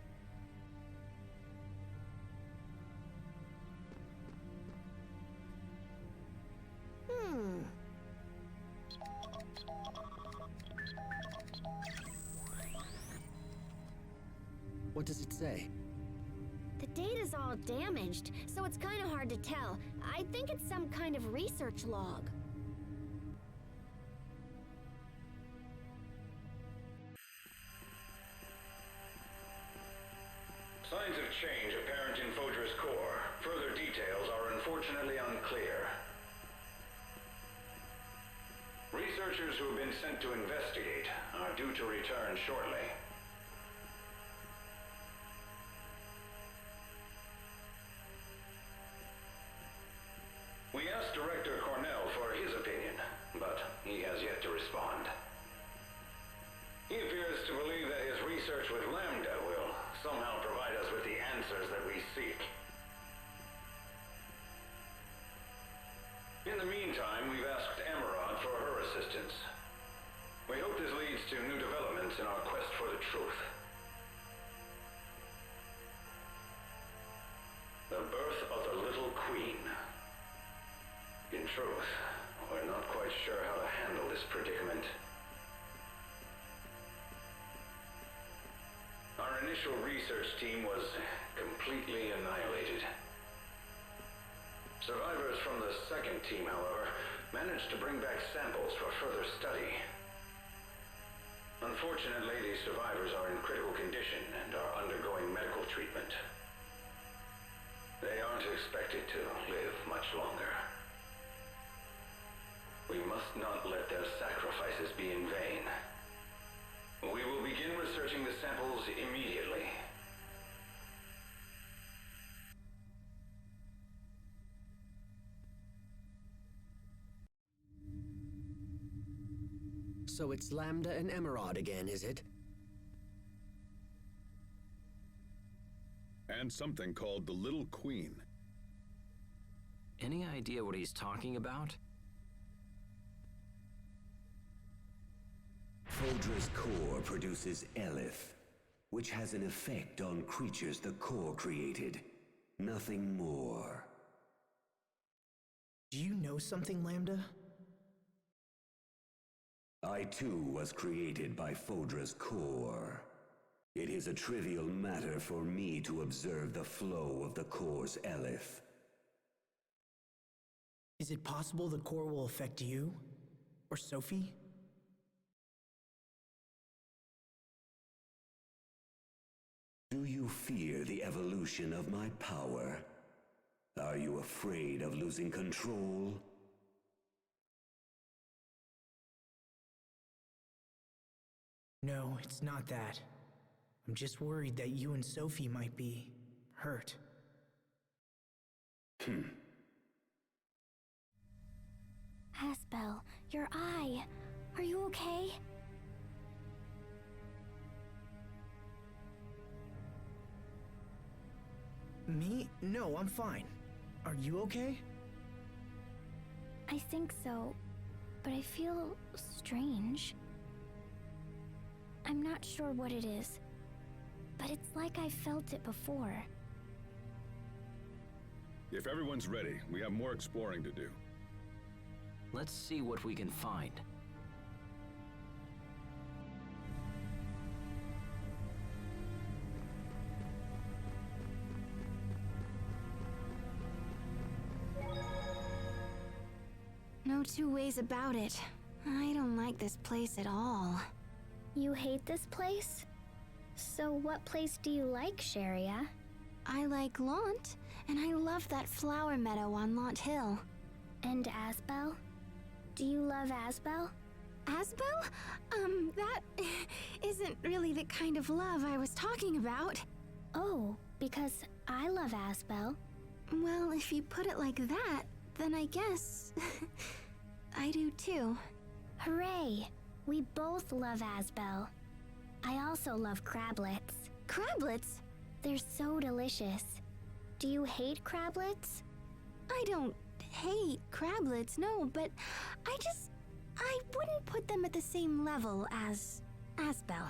What does it say? The data's all damaged, so it's kind of hard to tell. I think it's some kind of research log. Signs of change apparent in Fodra's core. Further details are unfortunately unclear. Researchers who have been sent to investigate are due to return shortly. We asked Director Cornell for his opinion, but he has yet to respond. He appears to believe that his research with Lambda will somehow provide us with the answers that we seek. In the meantime, we've asked Emerald for her assistance. We hope this leads to new developments in our quest for the truth. The birth of the Little Queen. In truth, we're not quite sure how to handle this predicament. Our initial research team was completely annihilated. Survivors from the second team, however, managed to bring back samples for further study. Unfortunately, these survivors are in critical condition and are undergoing medical treatment. They aren't expected to live much longer. We must not let their sacrifices be in vain. We will begin researching the samples immediately. So it's Lambda and Emerald again, is it? And something called the Little Queen. Any idea what he's talking about? Fodra's core produces Elith, which has an effect on creatures the core created. Nothing more. Do you know something, Lambda? I too was created by Fodra's core. It is a trivial matter for me to observe the flow of the core's Elith. Is it possible the core will affect you? Or Sophie? Do you fear the evolution of my power? Are you afraid of losing control? No, it's not that. I'm just worried that you and Sophie might be hurt. Asbel, your eye. Are you okay? Me? No, I'm fine. Are you okay? I think so, but I feel strange. I'm not sure what it is, but it's like I felt it before. If everyone's ready, we have more exploring to do. Let's see what we can find. No two ways about it. I don't like this place at all. You hate this place? So what place do you like, Sharia? I like Launt, and I love that flower meadow on Launt Hill. And Asbel? Do you love Asbel? Asbel? That isn't really the kind of love I was talking about. Oh, because I love Asbel. Well, if you put it like that, then I guess I do too. Hooray! We both love Asbel. I also love crablets. Crablets? They're so delicious. Do you hate crablets? I don't hate crablets, no, but I wouldn't put them at the same level as Asbel.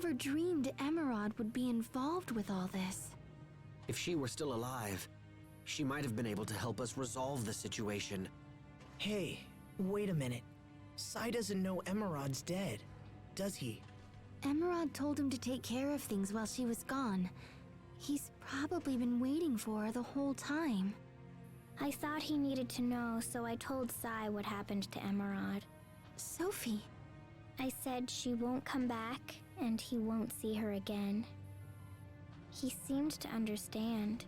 never dreamed Emerald would be involved with all this. If she were still alive, she might have been able to help us resolve the situation. Hey, wait a minute. Sai doesn't know Emerald's dead, does he? Emerald told him to take care of things while she was gone. He's probably been waiting for her the whole time. I thought he needed to know, so I told Sai what happened to Emerald. Sophie. I said she won't come back, and he won't see her again. He seemed to understand.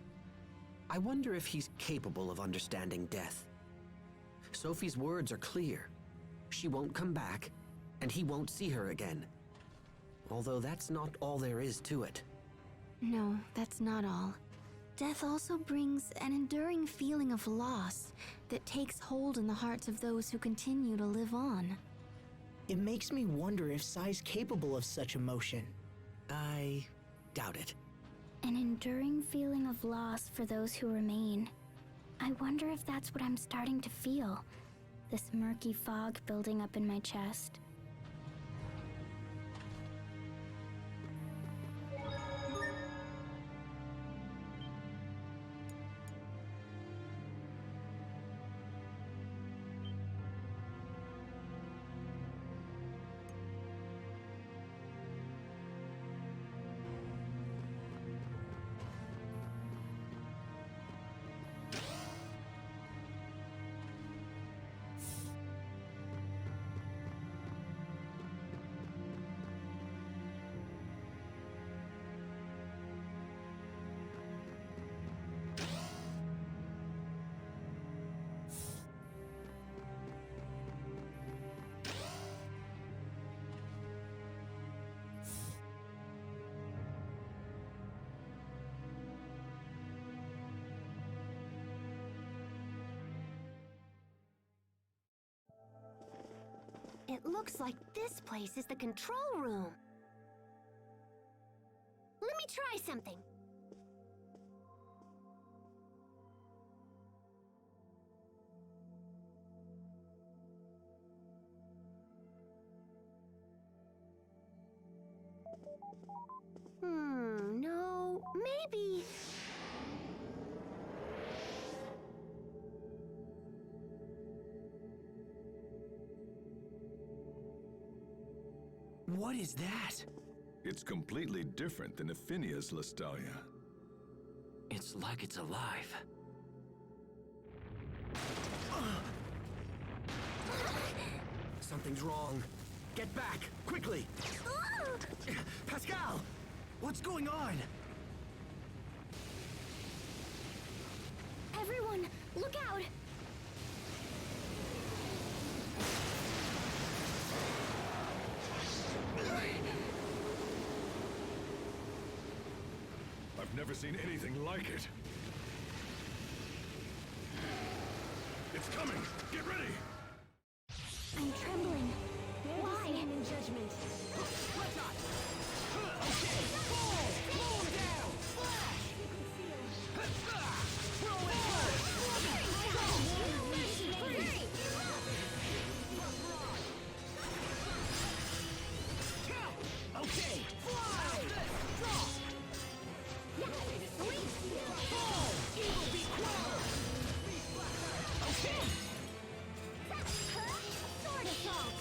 I wonder if he's capable of understanding death. Sophie's words are clear. She won't come back, and he won't see her again. Although that's not all there is to it. No, that's not all. Death also brings an enduring feeling of loss that takes hold in the hearts of those who continue to live on. It makes me wonder if Sai's capable of such emotion. I doubt it. An enduring feeling of loss for those who remain. I wonder if that's what I'm starting to feel. This murky fog building up in my chest. It looks like this place is the control room. Let me try something. No, maybe... What is that? It's completely different than Aphinia's Lestalia. It's like it's alive. Something's wrong. Get back, quickly! Pascal! What's going on? Everyone, look out! I've never seen anything like it. It's coming! Get ready! I'm trembling. Why? In judgment. Okay, fall! Blow him down! Flash! Throw it hard! Okay, fly! Drop! Fall! Evil be quelled! Okay! Sword assault!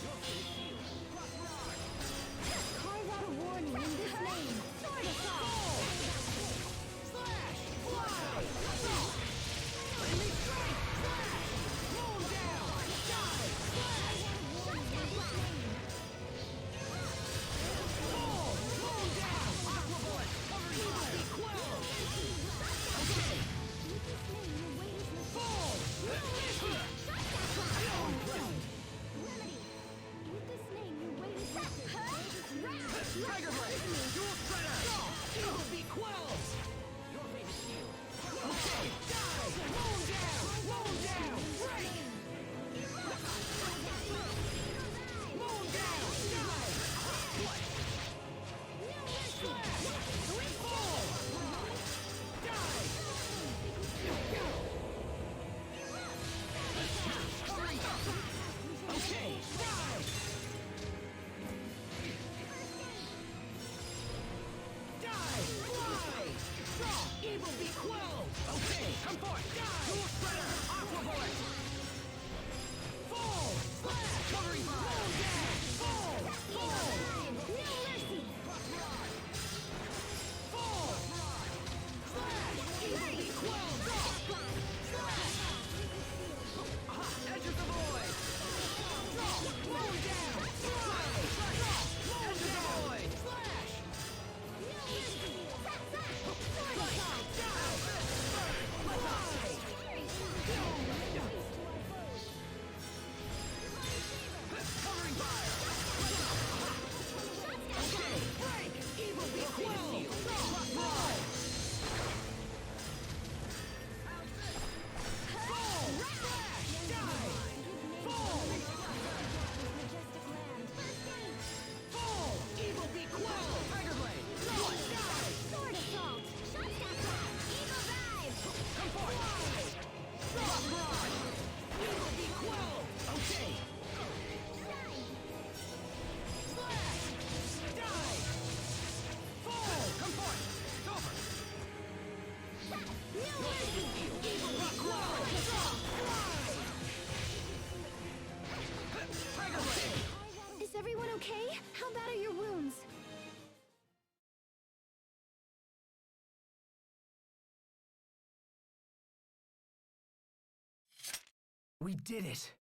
We did it!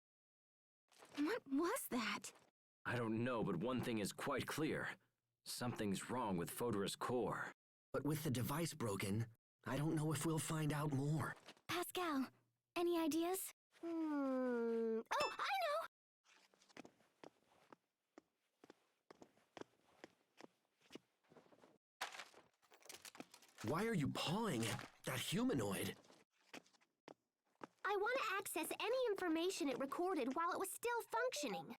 What was that? I don't know, but one thing is quite clear. Something's wrong with Photora's core. But with the device broken, I don't know if we'll find out more. Pascal, any ideas? Oh, I know! Why are you pawing at that humanoid? I want to access any information it recorded while it was still functioning.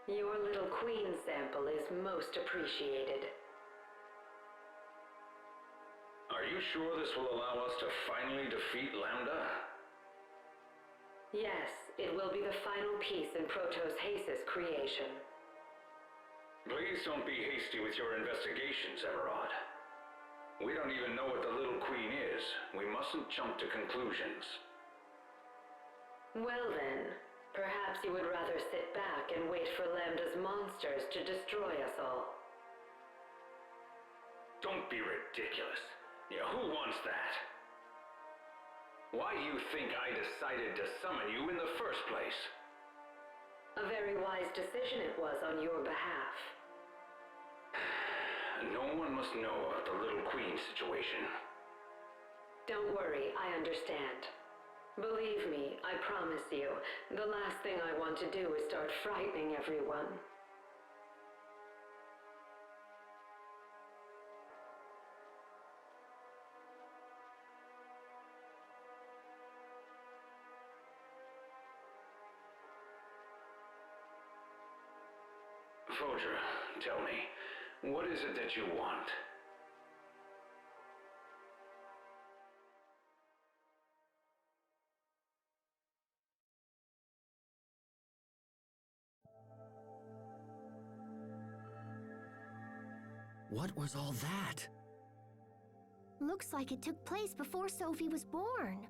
Your little queen sample is most appreciated. Are you sure this will allow us to finally defeat Lambda? Yes, it will be the final piece in Protos Hace's creation. Please don't be hasty with your investigations, Emerald. We don't even know what the little queen is. We mustn't jump to conclusions. Well then, perhaps you would rather sit back and wait for Lambda's monsters to destroy us all. Don't be ridiculous. Yeah, who wants that? Why do you think I decided to summon you in the first place? A very wise decision it was on your behalf. No one must know about the little queen situation. Don't worry, I understand. Believe me, I promise you, the last thing I want to do is start frightening everyone. Phodra, tell me, what is it that you want? What was all that? Looks like it took place before Sophie was born.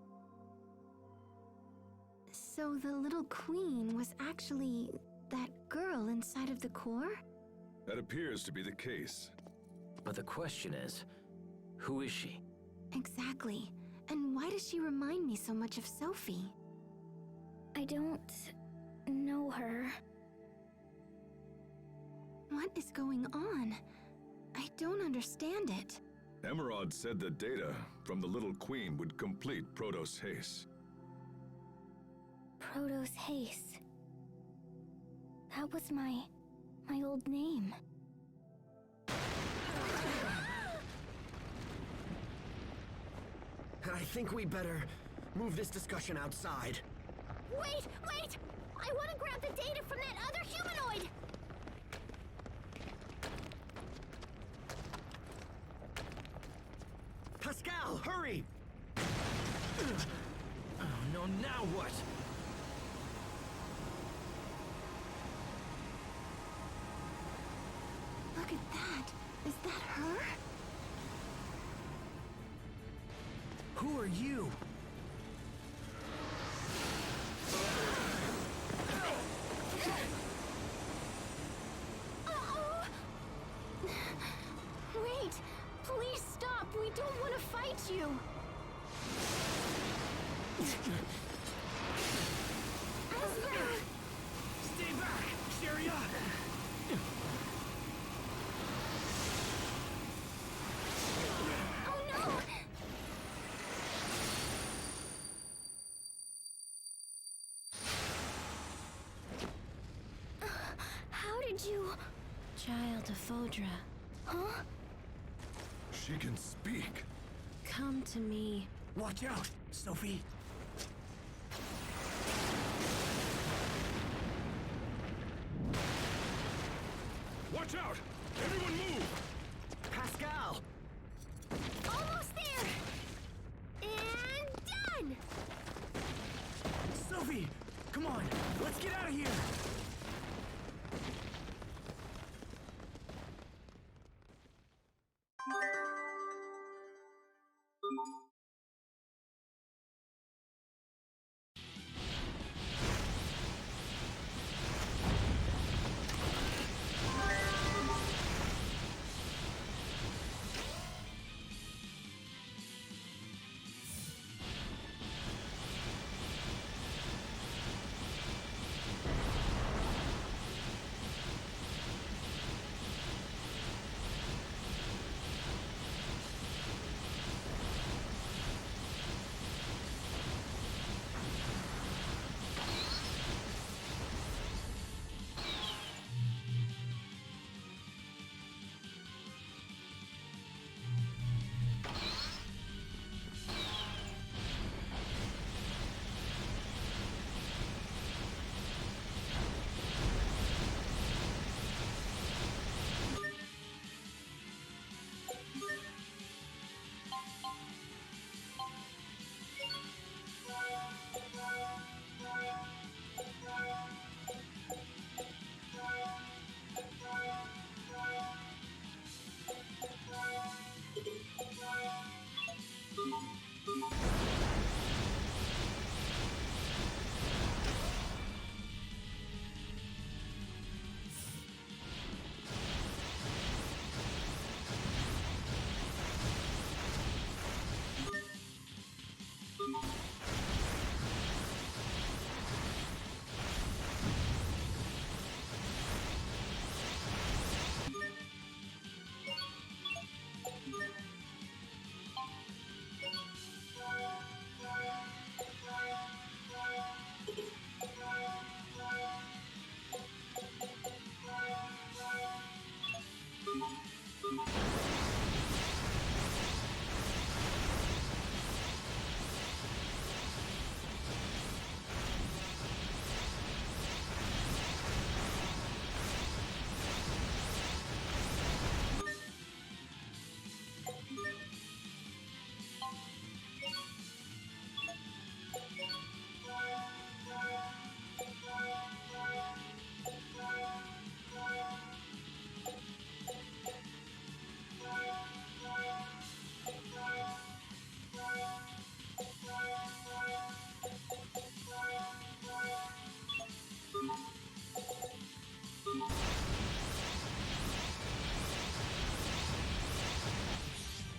So the little queen was actually that girl inside of the core? That appears to be the case. But the question is, who is she? Exactly. And why does she remind me so much of Sophie? I don't know her. What is going on? I don't understand it. Emerald said that data from the Little Queen would complete Protos Hace. Protos Hace. That was my old name. I think we better move this discussion outside. Wait! I want to grab the data from that other humanoid! Pascal, hurry! Oh no, now what? Look at that. Is that her? Who are you? Wait! Please stop! We don't want to fight you! Stay back, Sharia! Oh no! How did you... Child of Phodra. Huh? She can speak. Come to me. Watch out, Sophie! Watch out! Everyone move! Pascal! Almost there! And done! Sophie! Come on, let's get out of here!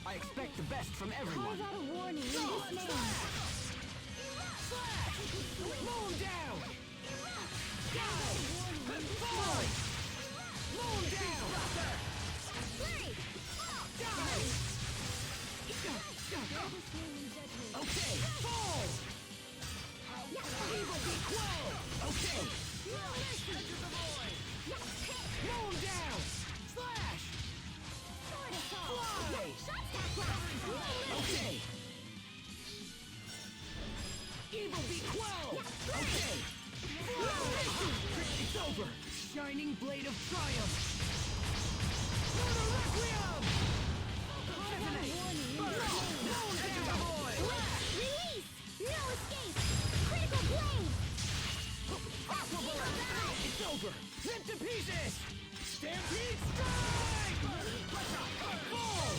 I expect the best from everyone. Carve out a warning in Go! this name. Slash! Mow him down! Dive! Fall! Mow him down! Dive! Okay, fall! Evil be quelled! Okay! Mow him down! Slash! Fly! Okay! Evil be quelled! Okay! It's over! Shining blade of triumph! Murder Requiem! Release! No escape! Critical blade! Aqua bullet! It's over! Rip to pieces! Stampede strike! Fall!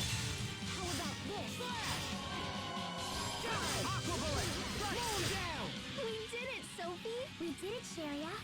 How about this? Slash! Die! Aqua bullet! Mow him down! We did it, Sophie! We did it, Sharia.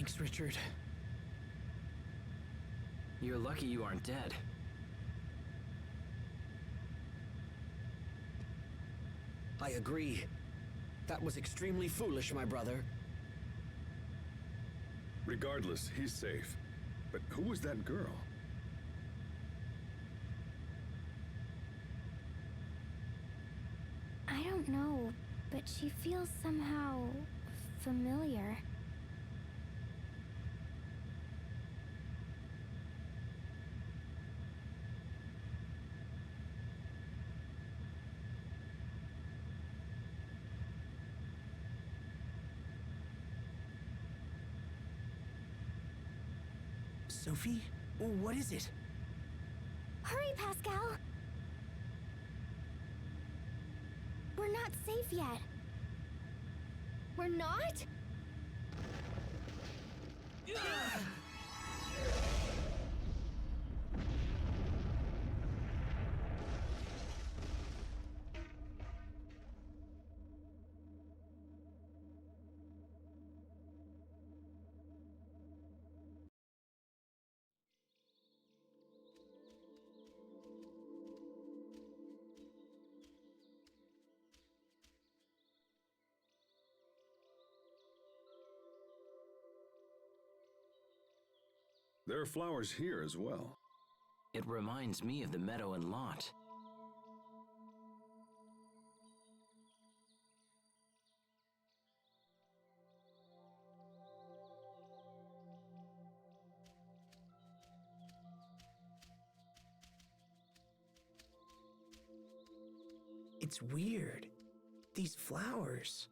Thanks, Richard. You're lucky you aren't dead. I agree. That was extremely foolish, my brother. Regardless, he's safe. But who was that girl? I don't know, but she feels somehow familiar. Sophie? What is it? Hurry, Pascal! We're not safe yet. We're not? There are flowers here as well. It reminds me of the meadow and lot. It's weird. These flowers.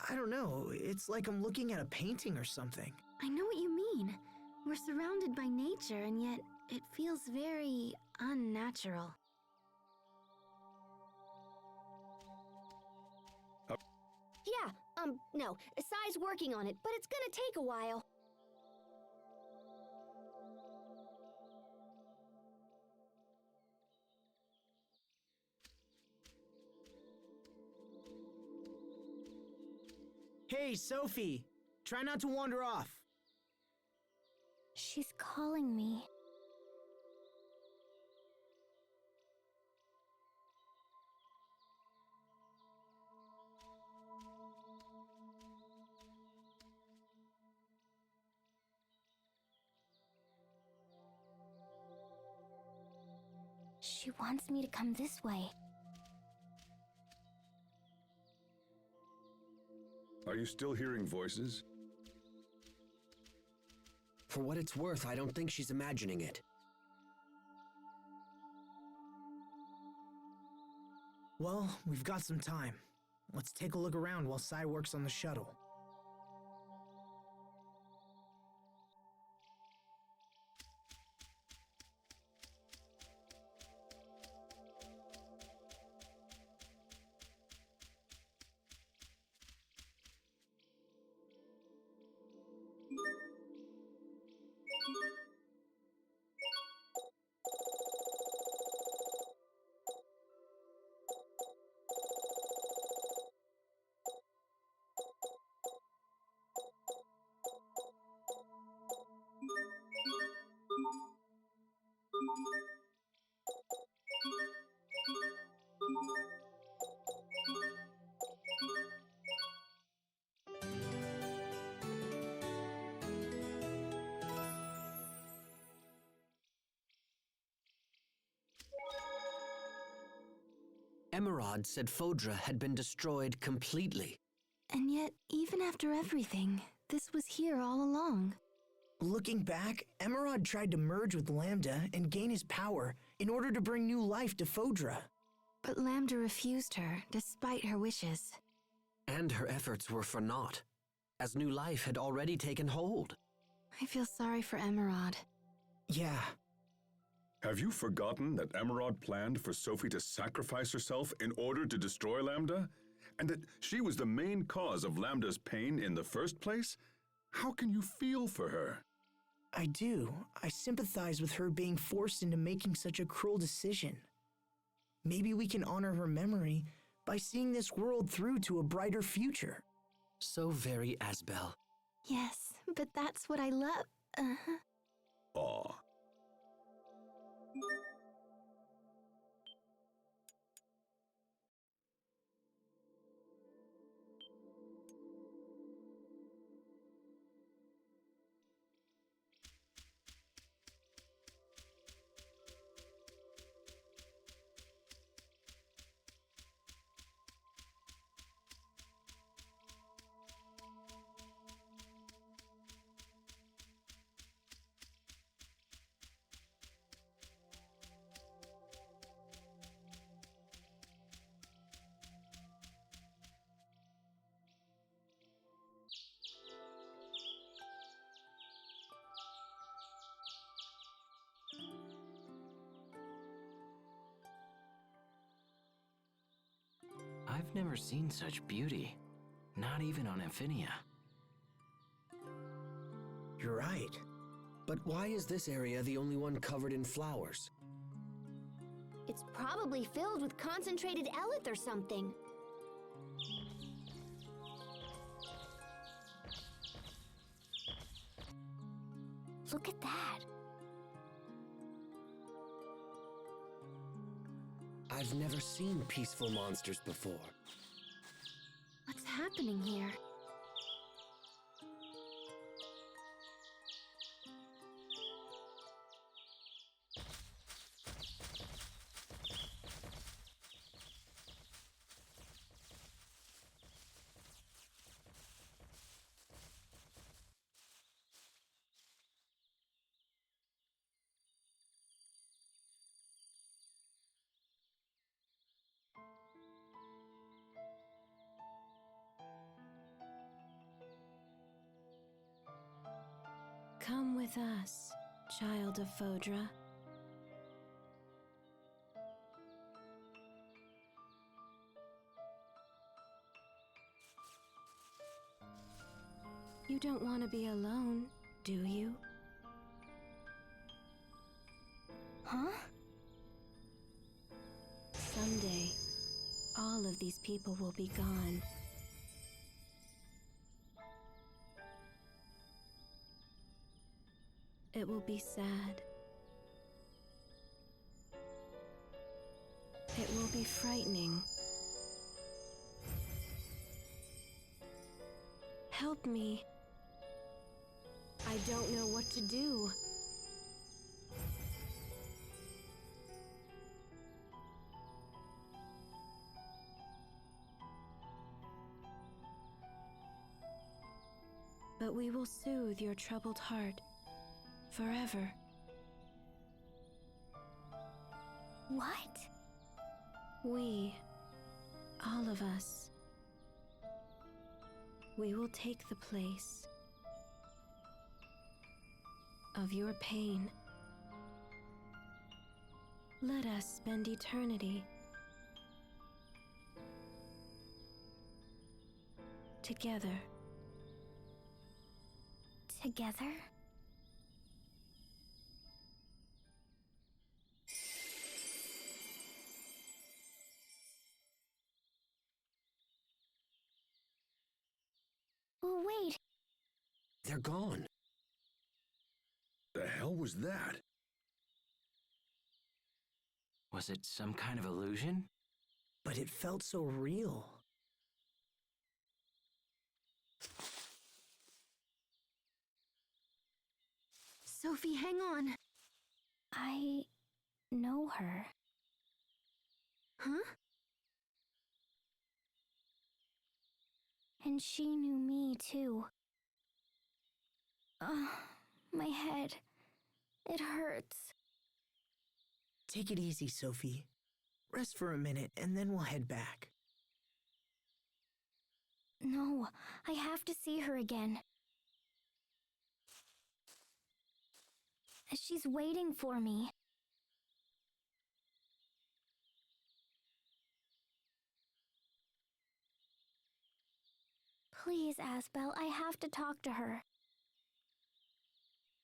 I don't know, it's like I'm looking at a painting or something. I know what you mean. We're surrounded by nature, and yet it feels very unnatural. Yeah, no. Sai's working on it, but it's gonna take a while. Hey, Sophie! Try not to wander off. She's calling me. She wants me to come this way. Are you still hearing voices? For what it's worth, I don't think she's imagining it. Well, we've got some time. Let's take a look around while Sai works on the shuttle. Emerald said Fodra had been destroyed completely. And yet, even after everything, this was here all along. Looking back, Emerald tried to merge with Lambda and gain his power in order to bring new life to Fodra. But Lambda refused her, despite her wishes. And her efforts were for naught, as new life had already taken hold. I feel sorry for Emerald. Yeah. Have you forgotten that Emerald planned for Sophie to sacrifice herself in order to destroy Lambda? And that she was the main cause of Lambda's pain in the first place? How can you feel for her? I do. I sympathize with her being forced into making such a cruel decision. Maybe we can honor her memory by seeing this world through to a brighter future. So very Asbel. Yes, but that's what I love. Uh-huh. Aw. I've never seen such beauty. Not even on Infinia. You're right. But why is this area the only one covered in flowers? It's probably filled with concentrated eleth or something. Look at that. I've never seen peaceful monsters before. What's happening here? Come with us, child of Fodra. You don't want to be alone, do you? Huh? Someday, all of these people will be gone. It will be sad. It will be frightening. Help me. I don't know what to do. But we will soothe your troubled heart forever. What? We, all of us, we will take the place of your pain. Let us spend eternity together. Together? Oh, wait. They're gone. The hell was that? Was it some kind of illusion? But it felt so real. Sophie, hang on. I know her. Huh? And she knew me, too. My head. It hurts. Take it easy, Sophie. Rest for a minute, and then we'll head back. No, I have to see her again. She's waiting for me. Please, Asbel, I have to talk to her.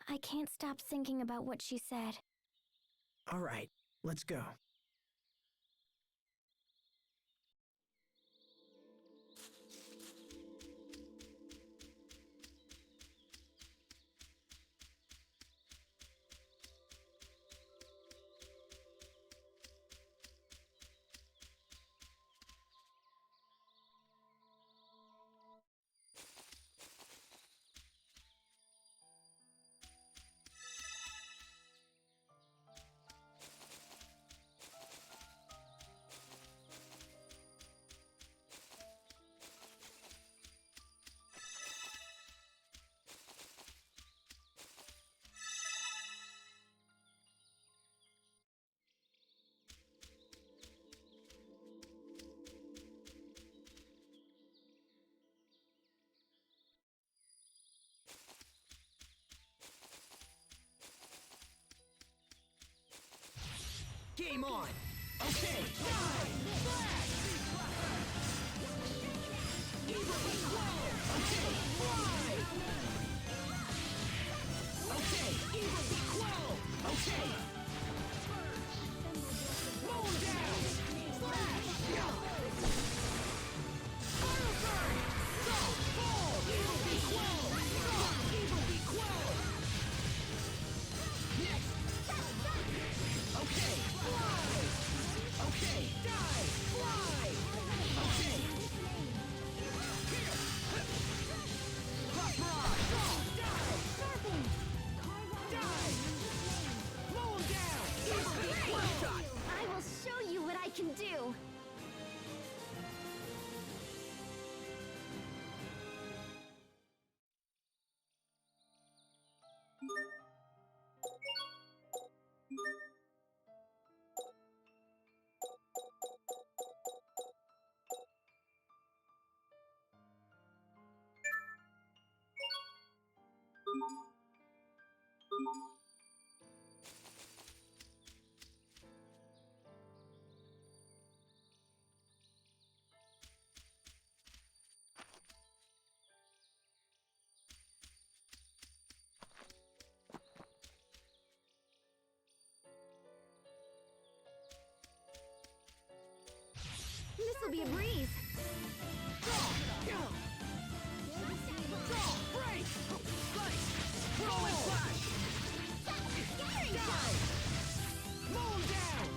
I can't stop thinking about what she said. All right, let's go. Game on! Okay! Die! Flash! Evil Equal! Okay! Fly! Okay! Evil Equal! Okay! Mow down! Flash! Fire burn! Go! Fall! Evil Equal! Go! Evil Equal! Okay! Fly! Okay! Die! Fly! Okay! Cross Mirage! Go! Die! Die! Mow him down! Evil Equal shot! I will show you what I can do. This'll be a breeze. Break! Slice! Roll and flash! Die! Mow him down!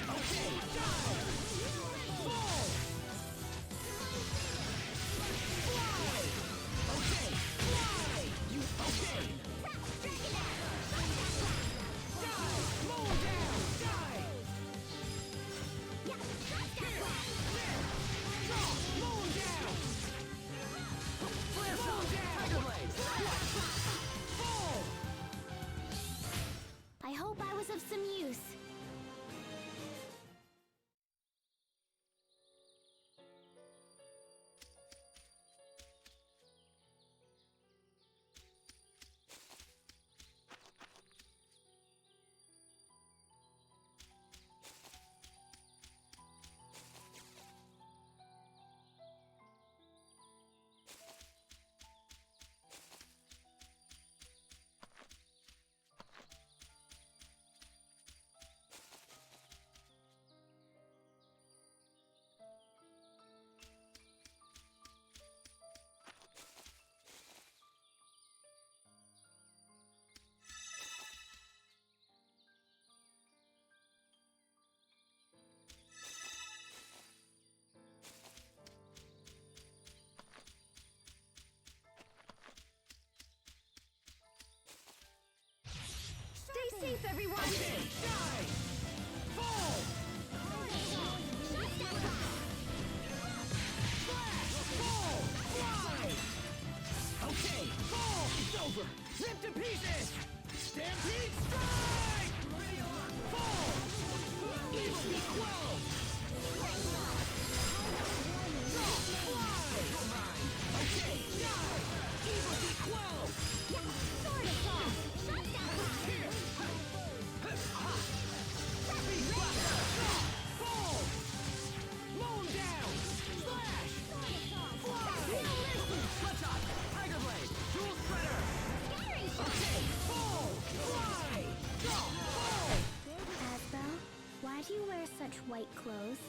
Okay! Die! Fall! Fly! Okay! Fly! You okay? Die! Mow him down! Die! Here! There! Go! Mow him down! Flare shot! Tiger Blade! Fall! I hope I was of some use. Stay safe, everyone! Okay! Die! Fall! Flash! Fall! Fly! Okay! Fall! It's over! Rip to pieces! Stampede strike! Fall! Evil Equal! Go! Fly! Okay! Die! Evil Equal! Sword assault! Here! Beat Blaster! Fall! Mow him down! Slash! Fly! Clutch up! Tiger Blade! Dual Shredder! Okay! Fall! Fly! Go! Fall! Asbel, why do you wear such white clothes?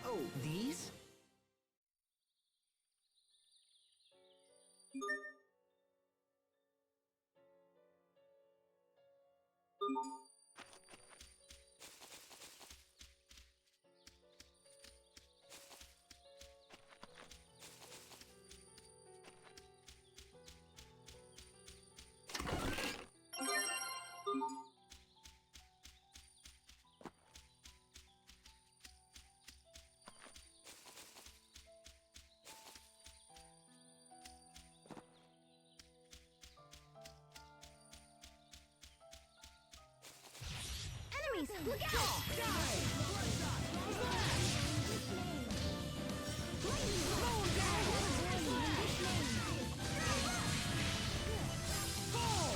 Oh, these? Enemies, look out! Die! Fall!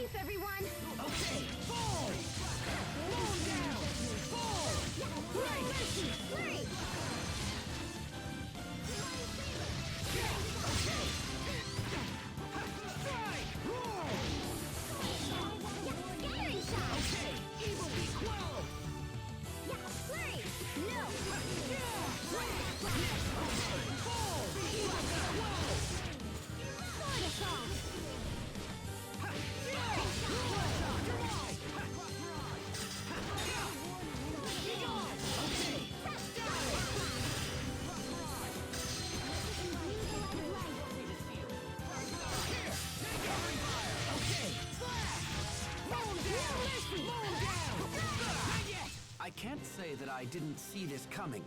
safe, everyone! Okay, fall! Moon down! Fall! Right! Great! Okay! Strike! Roar! Scattering shot! Okay, evil be quelled! Flurry! No! Fall! Evil be quelled! Sword assault! I can't say that I didn't see this coming.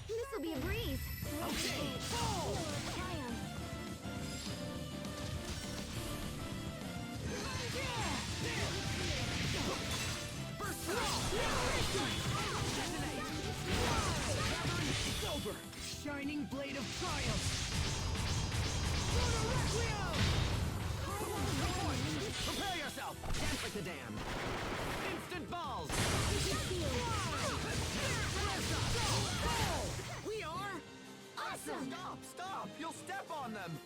This'll be a breeze. Okay, fall! Triumph. It's over! Shining blade of triumph! Lunar Requiem! Prepare yourself! Dance like the damned! Instant balls! We are awesome! Stop! Stop! You'll step on them!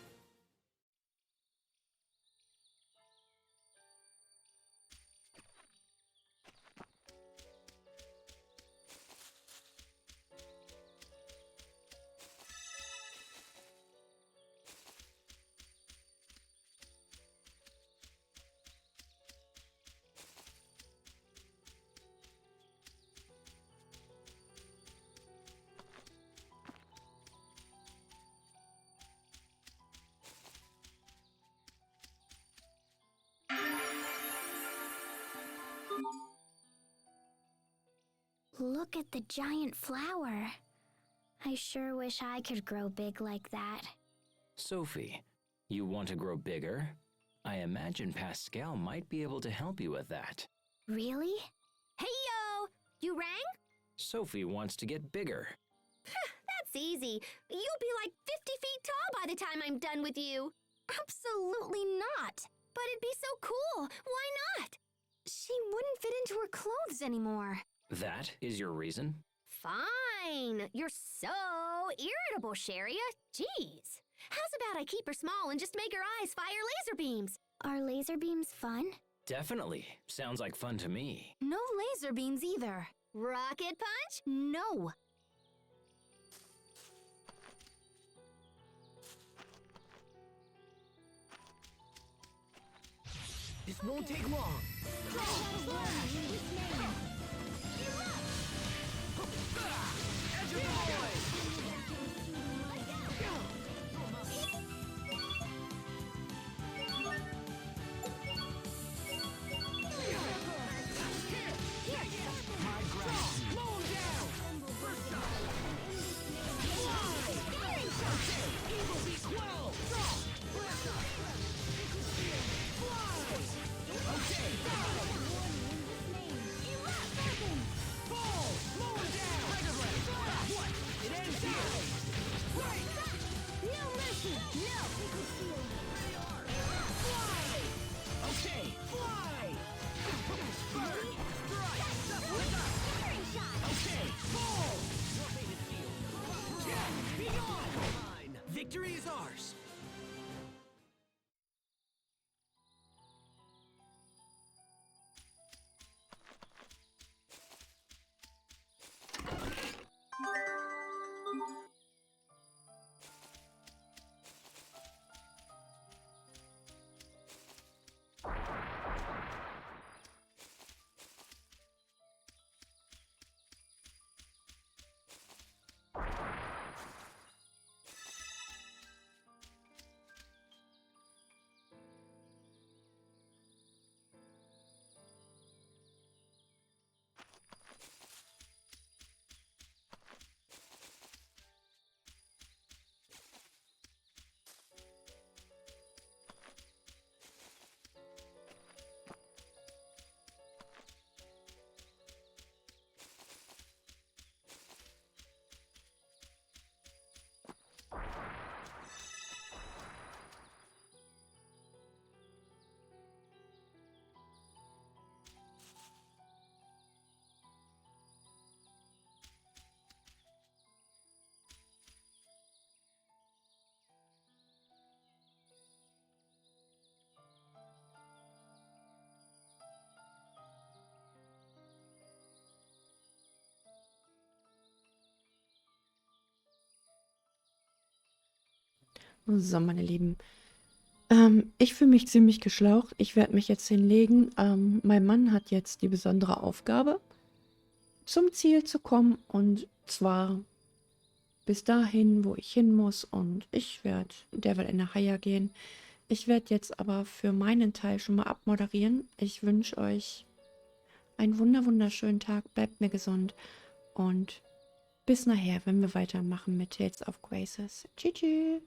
Look at the giant flower. I sure wish I could grow big like that. Sophie, You want to grow bigger? I imagine Pascal might be able to help you with that. Really? Hey yo! You rang? Sophie wants to get bigger. That's easy. You'll be like 50 feet tall by the time I'm done with you. Absolutely not. But it'd be so cool. Why not? She wouldn't fit into her clothes anymore. That is your reason? Fine. You're so irritable, Sharia. Jeez. How's about I keep her small and just make her eyes fire laser beams? Are laser beams fun? Definitely. Sounds like fun to me. No laser beams either. Rocket punch? No. This won't take long. Victory is ours! So, meine Lieben. Ich fühle mich ziemlich geschlaucht. Ich werde mich jetzt hinlegen. Mein Mann hat jetzt die besondere Aufgabe, zum Ziel zu kommen. Und zwar bis dahin, wo ich hin muss. Und der wird in eine Haia gehen. Ich werde jetzt aber für meinen Teil schon mal abmoderieren. Ich wünsche euch einen wunderschönen Tag. Bleibt mir gesund. Und bis nachher, wenn wir weitermachen mit Tales of Graces. Tschüss.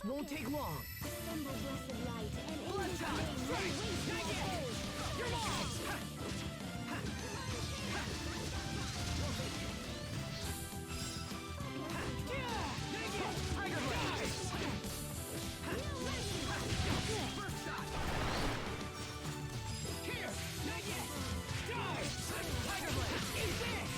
This won't take long. Assemble blessed light and Blood shot! Strike! Take it! Come on! Tiger Blade! First shot! Here! Not yet! Die! Tiger Blade! Eat this!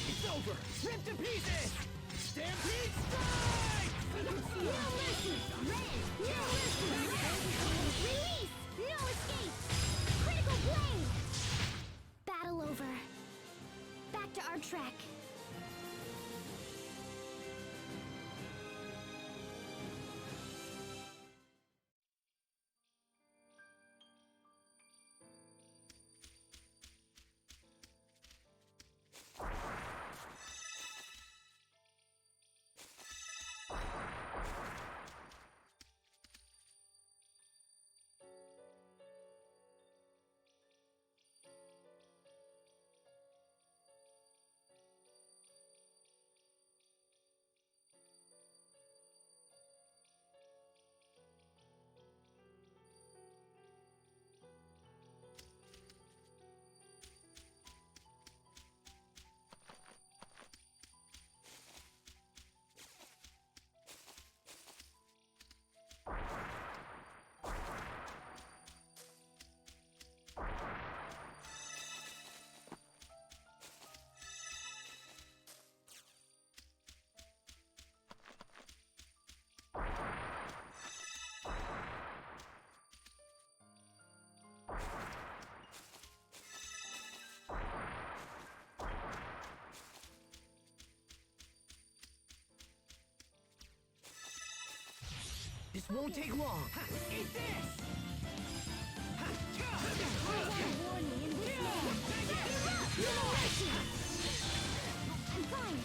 It's over! Rip to pieces! Stampede strike! No mercy! Red! No mercy! Release! No escape! Critical blade! Battle over. Back to our track. This won't take long. Eat this! I'm fine.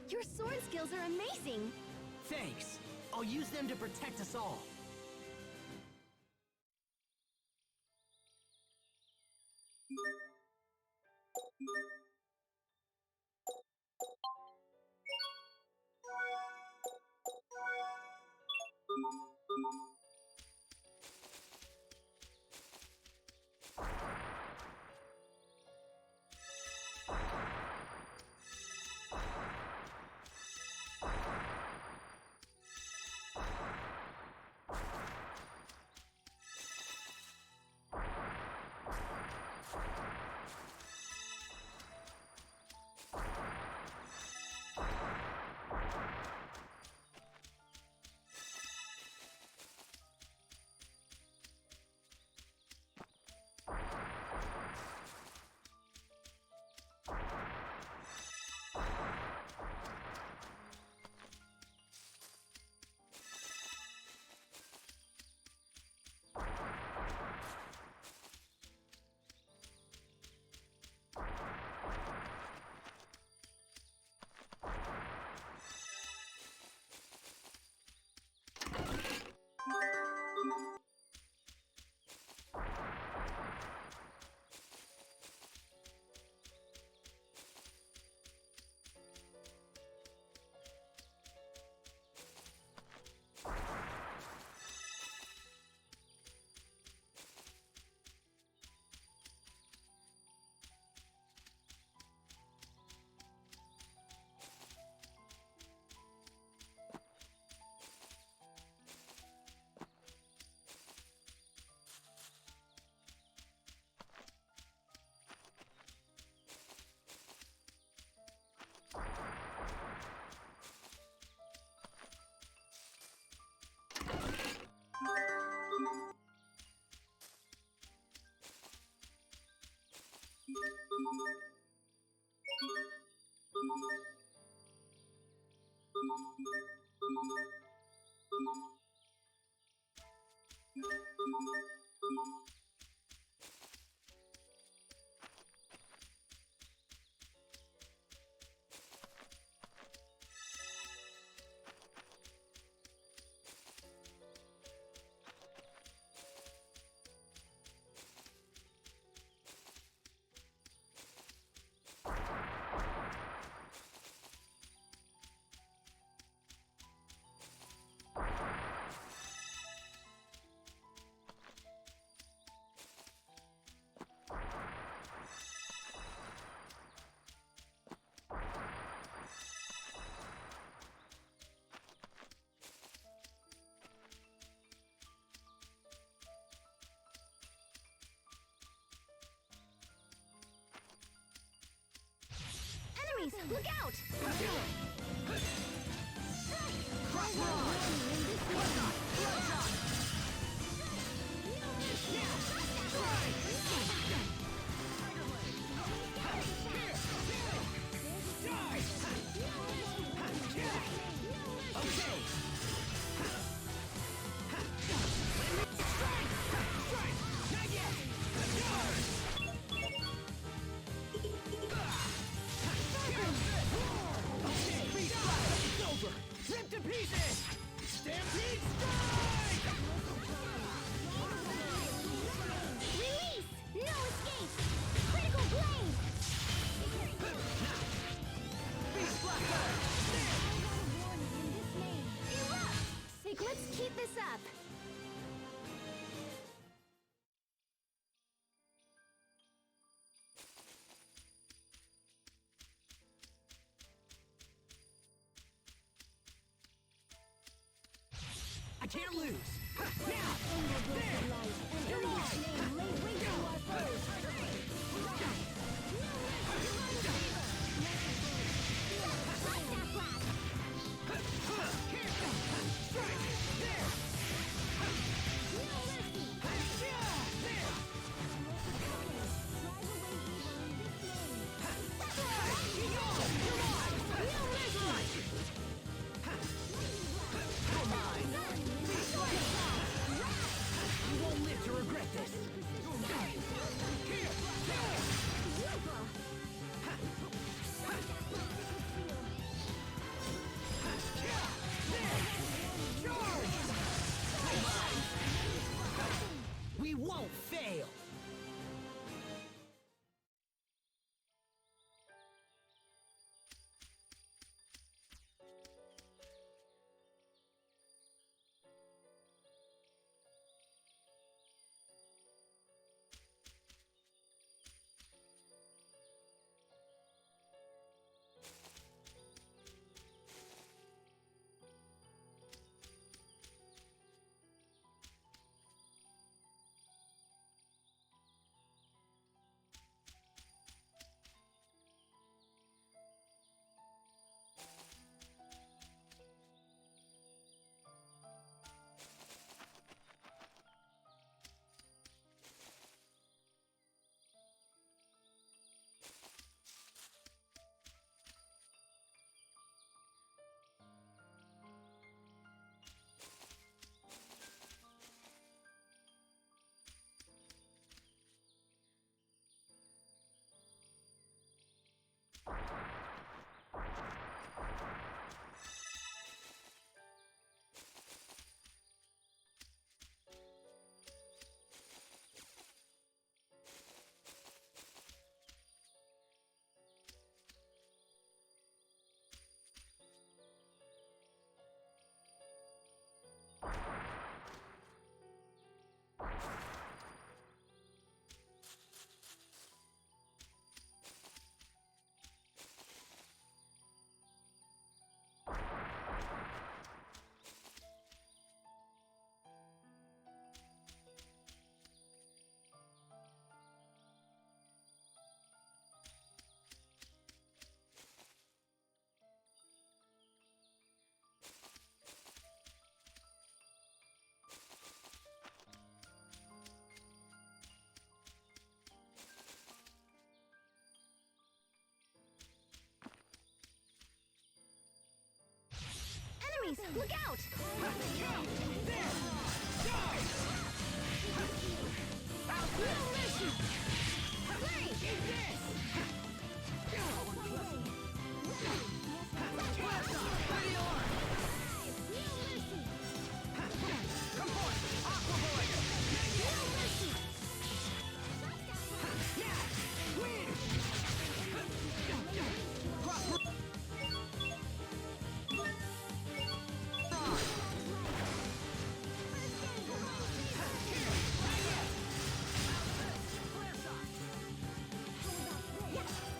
Your sword skills are amazing. Thanks. I'll use them to protect us all. Enemies, look out! Rip to pieces! Stampede strike! Release! No escape! Critical blade! Beast Blaster! Erupt! Siglets, keep this up! I can't lose! Now! There! You're mine! You won't live to regret this! Here! Look out!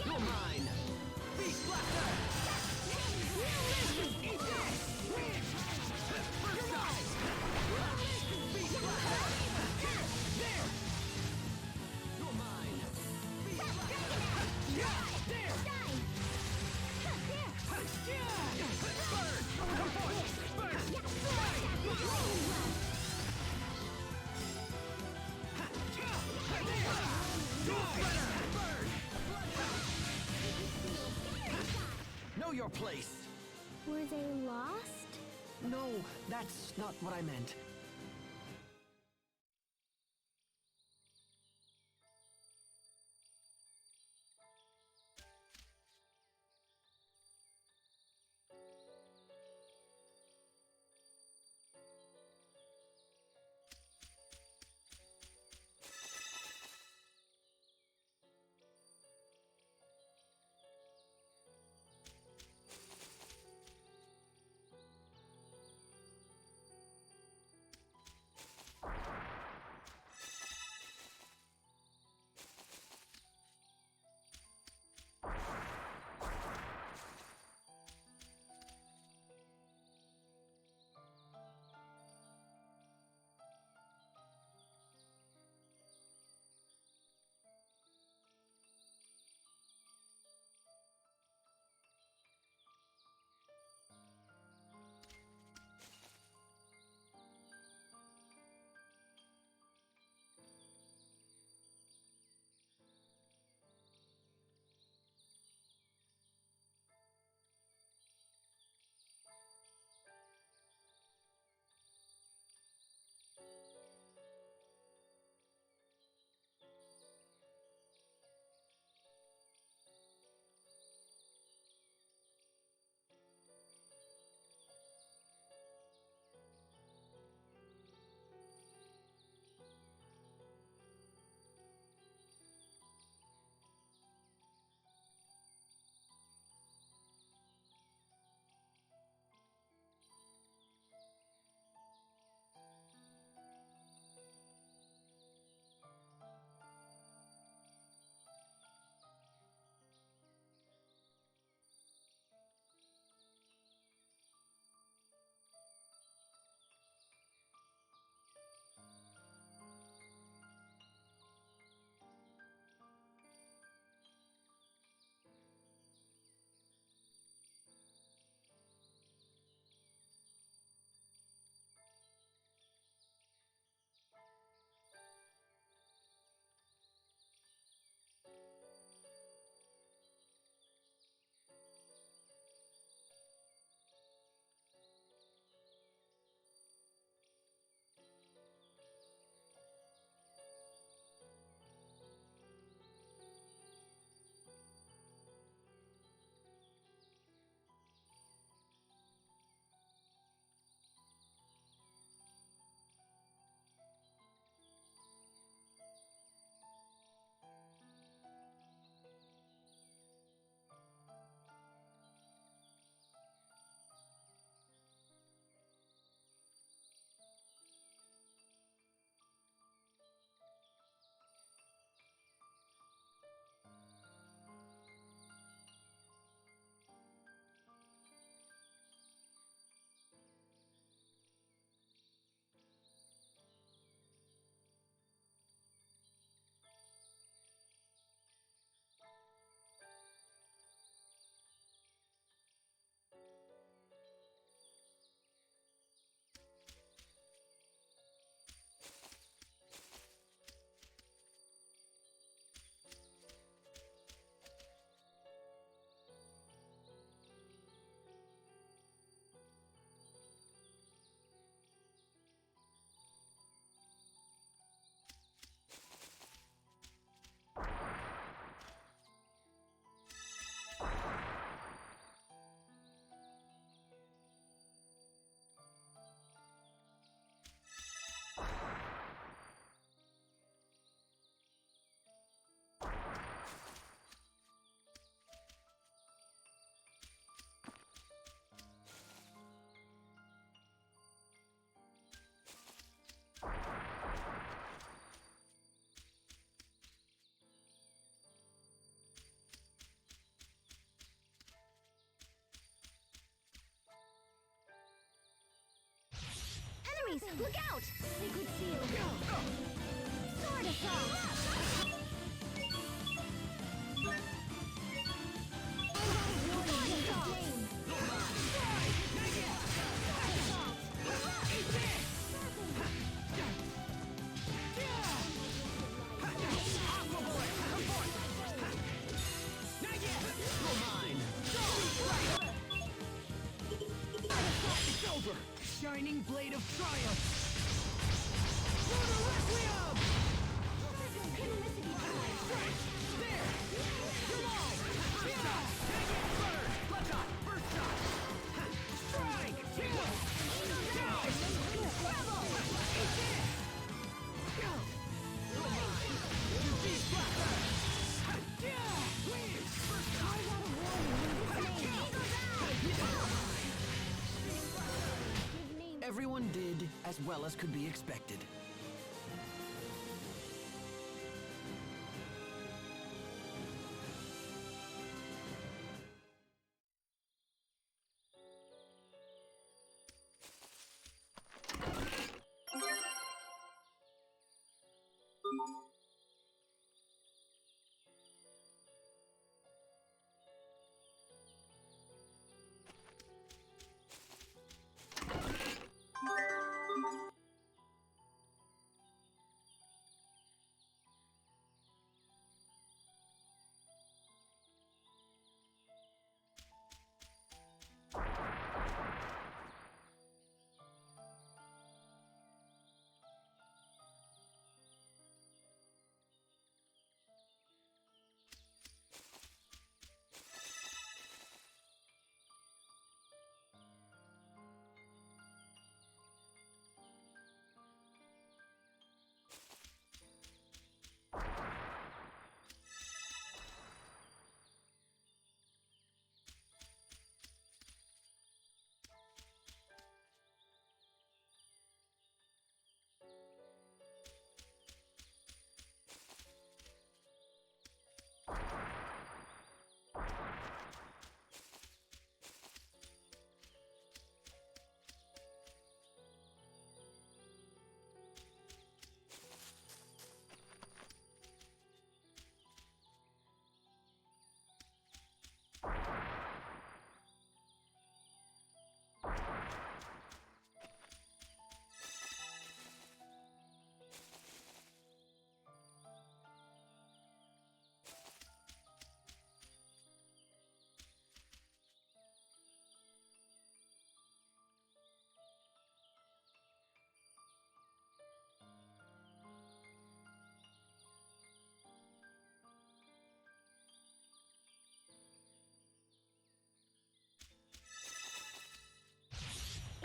You're mine! Beast Blaster! Eat this! First guys! Beast Blaster! There! You're mine! Beast Blaster! There! Bird! Come forth! Bird! Know your place. Were they lost? No, that's not what I meant. Look out! Sacred seal! Sword assault! It's over! Shining blade of triumph! Lunar Requiem! Strike! There! Come on! First shot! Burn! Blood shot! First shot! Strike! Kill! Dive! Rebel! Eat this! Go! Beast Blaster! Win! First shot! Everyone did as well as could be expected.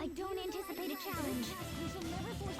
I don't anticipate a challenge. We shall never force.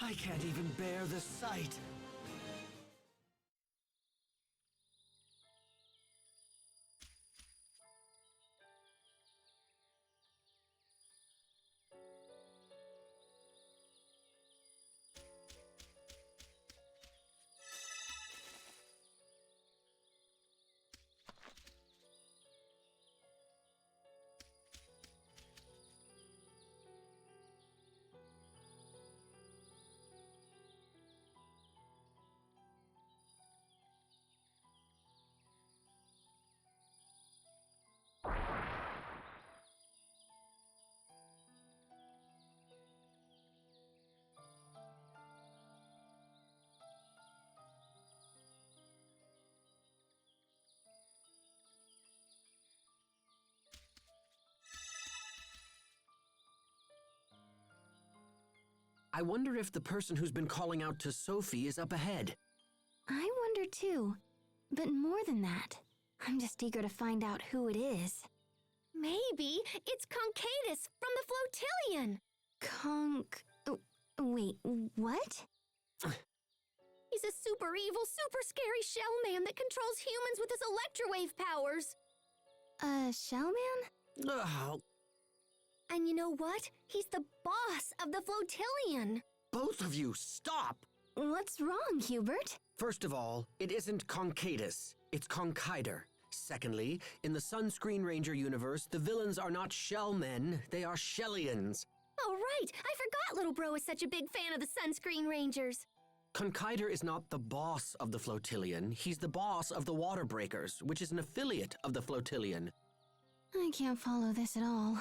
I can't even bear the sight. I wonder if the person who's been calling out to Sophie is up ahead. I wonder too. But more than that, I'm just eager to find out who it is. Maybe it's Concatus from the Flotilion. Wait, what? He's a super evil, super scary shell man that controls humans with his electrowave powers. Shell man? Ugh. And you know what? He's the boss of the Flotilion. Both of you, stop! What's wrong, Hubert? First of all, it isn't Concatus, it's Conchider. Secondly, in the Sunscreen Ranger universe, the villains are not shell men, they are Shellians. Oh, right! I forgot little bro is such a big fan of the Sunscreen Rangers. Conchider is not the boss of the Flotilion, he's the boss of the Water Breakers, which is an affiliate of the Flotilion. I can't follow this at all.